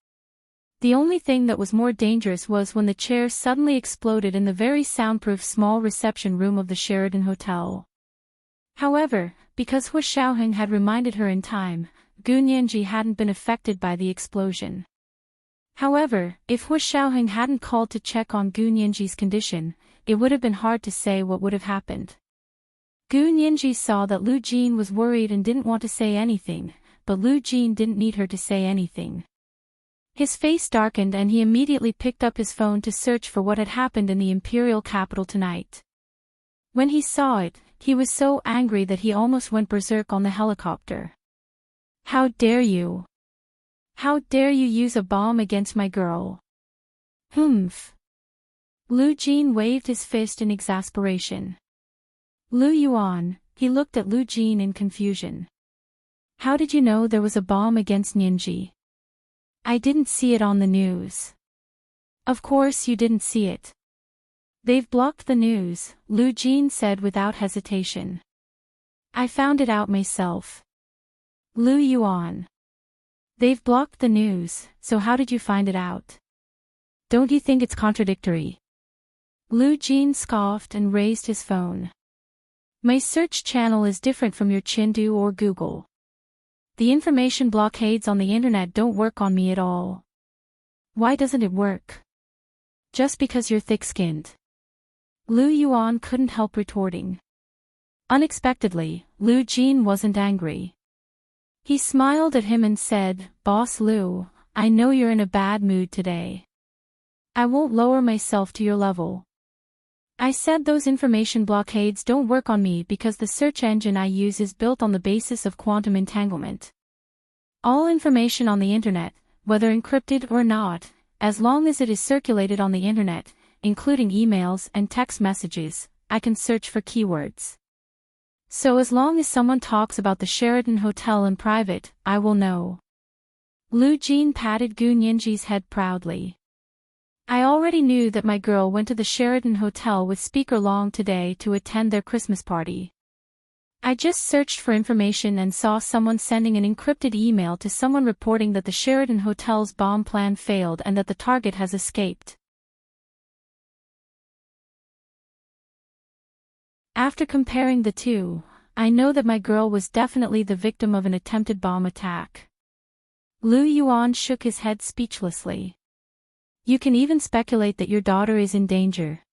The only thing that was more dangerous was when the chair suddenly exploded in the very soundproof small reception room of the Sheraton Hotel. However, because Hu Xiaoheng had reminded her in time, Gu Nianji hadn't been affected by the explosion. However, if Hu Xiaoheng hadn't called to check on Gu Nianji's condition, it would have been hard to say what would have happened. Gu Nianji saw that Lu Jin was worried and didn't want to say anything, but Lu Jin didn't need her to say anything. His face darkened and he immediately picked up his phone to search for what had happened in the imperial capital tonight. When he saw it, He was so angry that he almost went berserk on the helicopter. How dare you? How dare you use a bomb against my girl? Humph. Lu Jin waved his fist in exasperation. Lu Yuan, he looked at Lu Jin in confusion. How did you know there was a bomb against Ninji? I didn't see it on the news. Of course you didn't see it. They've blocked the news, Lu Jin said without hesitation. I found it out myself. Lu Yuan. They've blocked the news, so how did you find it out? Don't you think it's contradictory? Lu Jin scoffed and raised his phone. My search channel is different from your Chindu or Google. The information blockades on the internet don't work on me at all. Why doesn't it work? Just because you're thick-skinned. Lu Yuan couldn't help retorting. Unexpectedly, Lu Jin wasn't angry. He smiled at him and said, Boss Lu, I know you're in a bad mood today. I won't lower myself to your level. I said those information blockades don't work on me because the search engine I use is built on the basis of quantum entanglement. All information on the internet, whether encrypted or not, as long as it is circulated on the internet, including emails and text messages, I can search for keywords. So as long as someone talks about the Sheraton Hotel in private, I will know. Lu Jin patted Gu Ninji's head proudly. I already knew that my girl went to the Sheraton Hotel with Speaker Long today to attend their Christmas party. I just searched for information and saw someone sending an encrypted email to someone reporting that the Sheraton Hotel's bomb plan failed and that the target has escaped. After comparing the two, I know that my girl was definitely the victim of an attempted bomb attack. Lu Yuan shook his head speechlessly. You can even speculate that your daughter is in danger.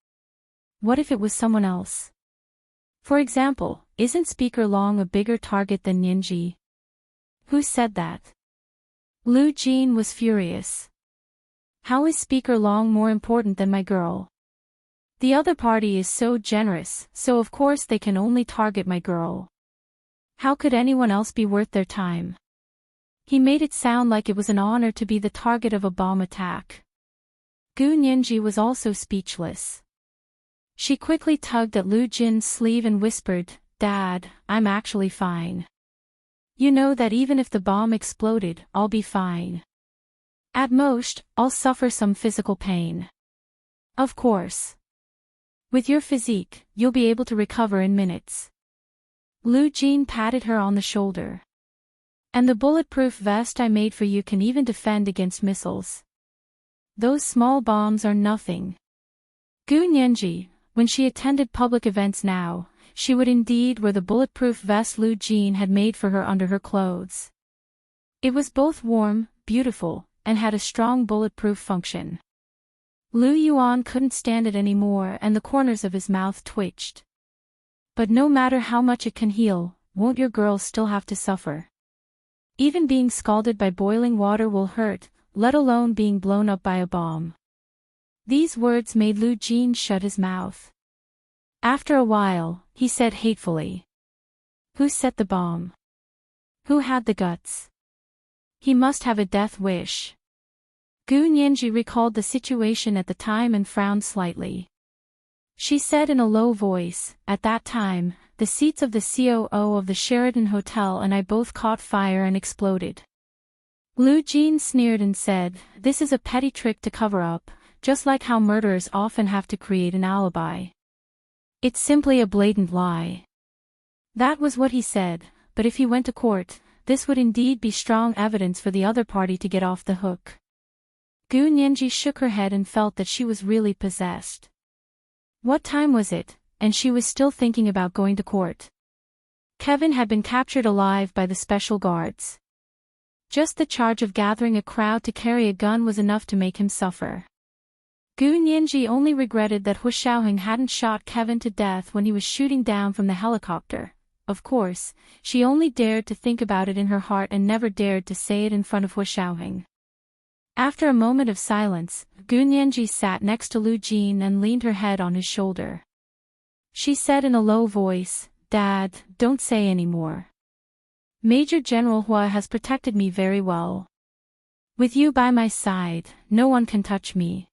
What if it was someone else? For example, isn't Speaker Long a bigger target than Ninji? Who said that? Lu Jin was furious. How is Speaker Long more important than my girl? The other party is so generous, so of course they can only target my girl. How could anyone else be worth their time? He made it sound like it was an honor to be the target of a bomb attack. Gu Ninji was also speechless. She quickly tugged at Lu Jin's sleeve and whispered, Dad, I'm actually fine. You know that even if the bomb exploded, I'll be fine. At most, I'll suffer some physical pain. Of course. With your physique, you'll be able to recover in minutes. Lu Jin patted her on the shoulder. And the bulletproof vest I made for you can even defend against missiles. Those small bombs are nothing. Gu Ninji, when she attended public events now, she would indeed wear the bulletproof vest Lu Jin had made for her under her clothes. It was both warm, beautiful, and had a strong bulletproof function. Lu Yuan couldn't stand it anymore and the corners of his mouth twitched. But no matter how much it can heal, won't your girl still have to suffer? Even being scalded by boiling water will hurt, let alone being blown up by a bomb. These words made Lu Jin shut his mouth. After a while, he said hatefully. Who set the bomb? Who had the guts? He must have a death wish. Gu Ninji recalled the situation at the time and frowned slightly. She said in a low voice, at that time, the seats of the COO of the Sheraton Hotel and I both caught fire and exploded. Lu Jin sneered and said, this is a petty trick to cover up, just like how murderers often have to create an alibi. It's simply a blatant lie. That was what he said, but if he went to court, this would indeed be strong evidence for the other party to get off the hook. Gu Ninji shook her head and felt that she was really possessed. What time was it, and she was still thinking about going to court? Kevin had been captured alive by the special guards. Just the charge of gathering a crowd to carry a gun was enough to make him suffer. Gu Ninji only regretted that Hu Xiaoheng hadn't shot Kevin to death when he was shooting down from the helicopter. Of course, she only dared to think about it in her heart and never dared to say it in front of Hu Xiaoheng. After a moment of silence, Gu Ninji sat next to Lu Jin and leaned her head on his shoulder. She said in a low voice, Dad, don't say any more. Major General Hua has protected me very well. With you by my side, no one can touch me.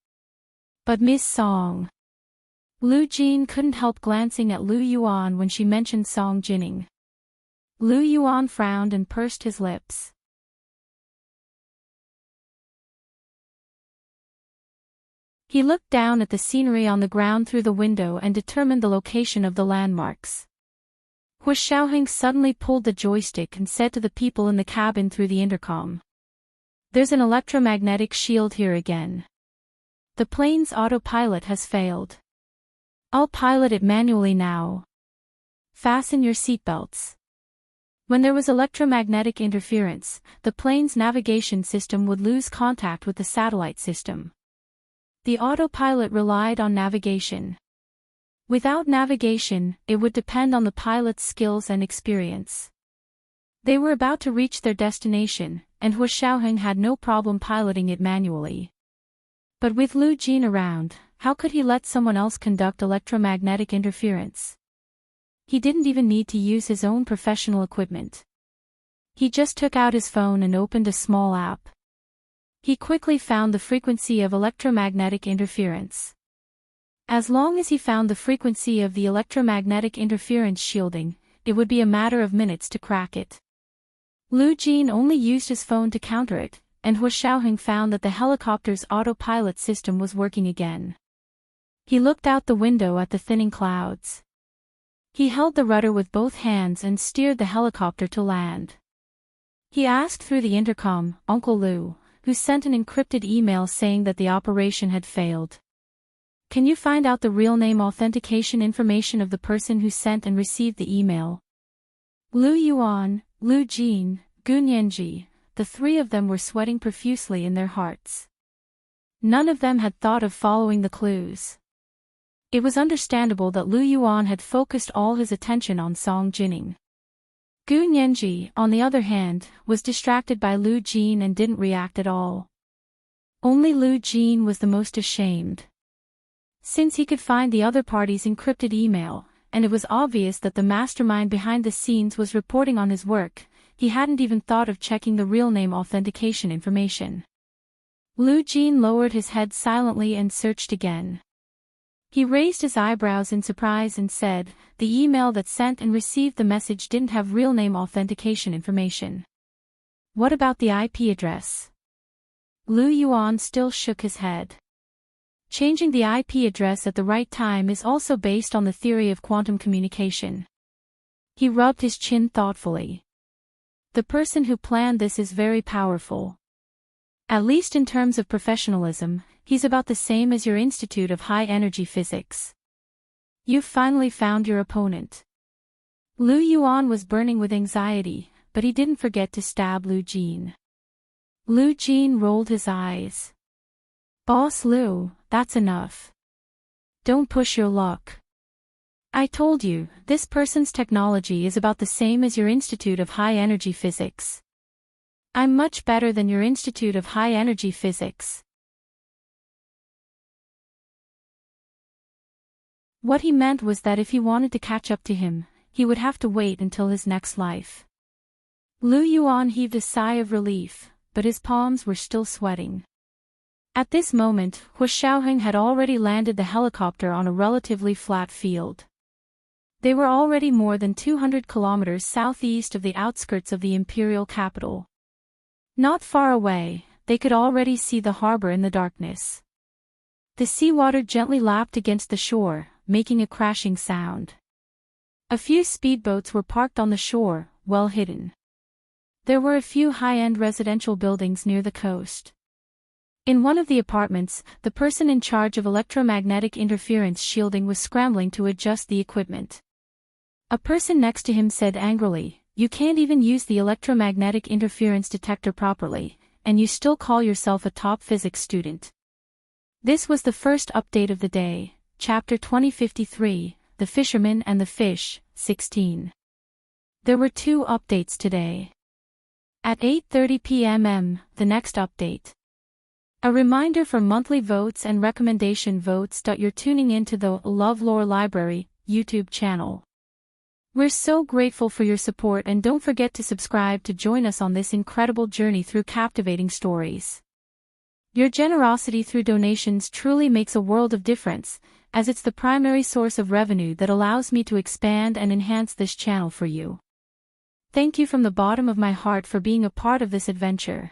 But Miss Song. Lu Jin couldn't help glancing at Lu Yuan when she mentioned Song Jining. Lu Yuan frowned and pursed his lips. He looked down at the scenery on the ground through the window and determined the location of the landmarks. Hu Xiaoheng suddenly pulled the joystick and said to the people in the cabin through the intercom. There's an electromagnetic shield here again. The plane's autopilot has failed. I'll pilot it manually now. Fasten your seatbelts. When there was electromagnetic interference, the plane's navigation system would lose contact with the satellite system. The autopilot relied on navigation. Without navigation, it would depend on the pilot's skills and experience. They were about to reach their destination, and Hu Xiaoheng had no problem piloting it manually. But with Lu Jin around, how could he let someone else conduct electromagnetic interference? He didn't even need to use his own professional equipment. He just took out his phone and opened a small app. He quickly found the frequency of electromagnetic interference. As long as he found the frequency of the electromagnetic interference shielding, it would be a matter of minutes to crack it. Lu Jin only used his phone to counter it, and Hu Xiaoheng found that the helicopter's autopilot system was working again. He looked out the window at the thinning clouds. He held the rudder with both hands and steered the helicopter to land. He asked through the intercom, Uncle Lu, who sent an encrypted email saying that the operation had failed. Can you find out the real name authentication information of the person who sent and received the email? Lu Yuan, Lu Jin, Gun Yanji, the three of them were sweating profusely in their hearts. None of them had thought of following the clues. It was understandable that Lu Yuan had focused all his attention on Song Jining. Gun Yanji, on the other hand, was distracted by Lu Jin and didn't react at all. Only Lu Jin was the most ashamed. Since he could find the other party's encrypted email, and it was obvious that the mastermind behind the scenes was reporting on his work, he hadn't even thought of checking the real name authentication information. Lu Jin lowered his head silently and searched again. He raised his eyebrows in surprise and said, the email that sent and received the message didn't have real name authentication information. What about the IP address? Lu Yuan still shook his head. Changing the IP address at the right time is also based on the theory of quantum communication. He rubbed his chin thoughtfully. The person who planned this is very powerful. At least in terms of professionalism, he's about the same as your Institute of High Energy Physics. You've finally found your opponent. Lu Yuan was burning with anxiety, but he didn't forget to stab Lu Jin. Lu Jin rolled his eyes. Boss Lu, that's enough. Don't push your luck. I told you, this person's technology is about the same as your Institute of High Energy Physics. I'm much better than your Institute of High Energy Physics. What he meant was that if he wanted to catch up to him, he would have to wait until his next life. Lu Yuan heaved a sigh of relief, but his palms were still sweating. At this moment, Hu Xiaoheng had already landed the helicopter on a relatively flat field. They were already more than 200 kilometers southeast of the outskirts of the imperial capital. Not far away, they could already see the harbor in the darkness. The seawater gently lapped against the shore, making a crashing sound. A few speedboats were parked on the shore, well hidden. There were a few high-end residential buildings near the coast. In one of the apartments, the person in charge of electromagnetic interference shielding was scrambling to adjust the equipment. A person next to him said angrily, "You can't even use the electromagnetic interference detector properly, and you still call yourself a top physics student." This was the first update of the day, Chapter 2053, The Fisherman and the Fish, 16. There were 2 updates today. At 8:30 p.m. the next update. A reminder for monthly votes and recommendation votes. You're tuning into the LoveLore Library YouTube channel. We're so grateful for your support, and don't forget to subscribe to join us on this incredible journey through captivating stories. Your generosity through donations truly makes a world of difference, as it's the primary source of revenue that allows me to expand and enhance this channel for you. Thank you from the bottom of my heart for being a part of this adventure.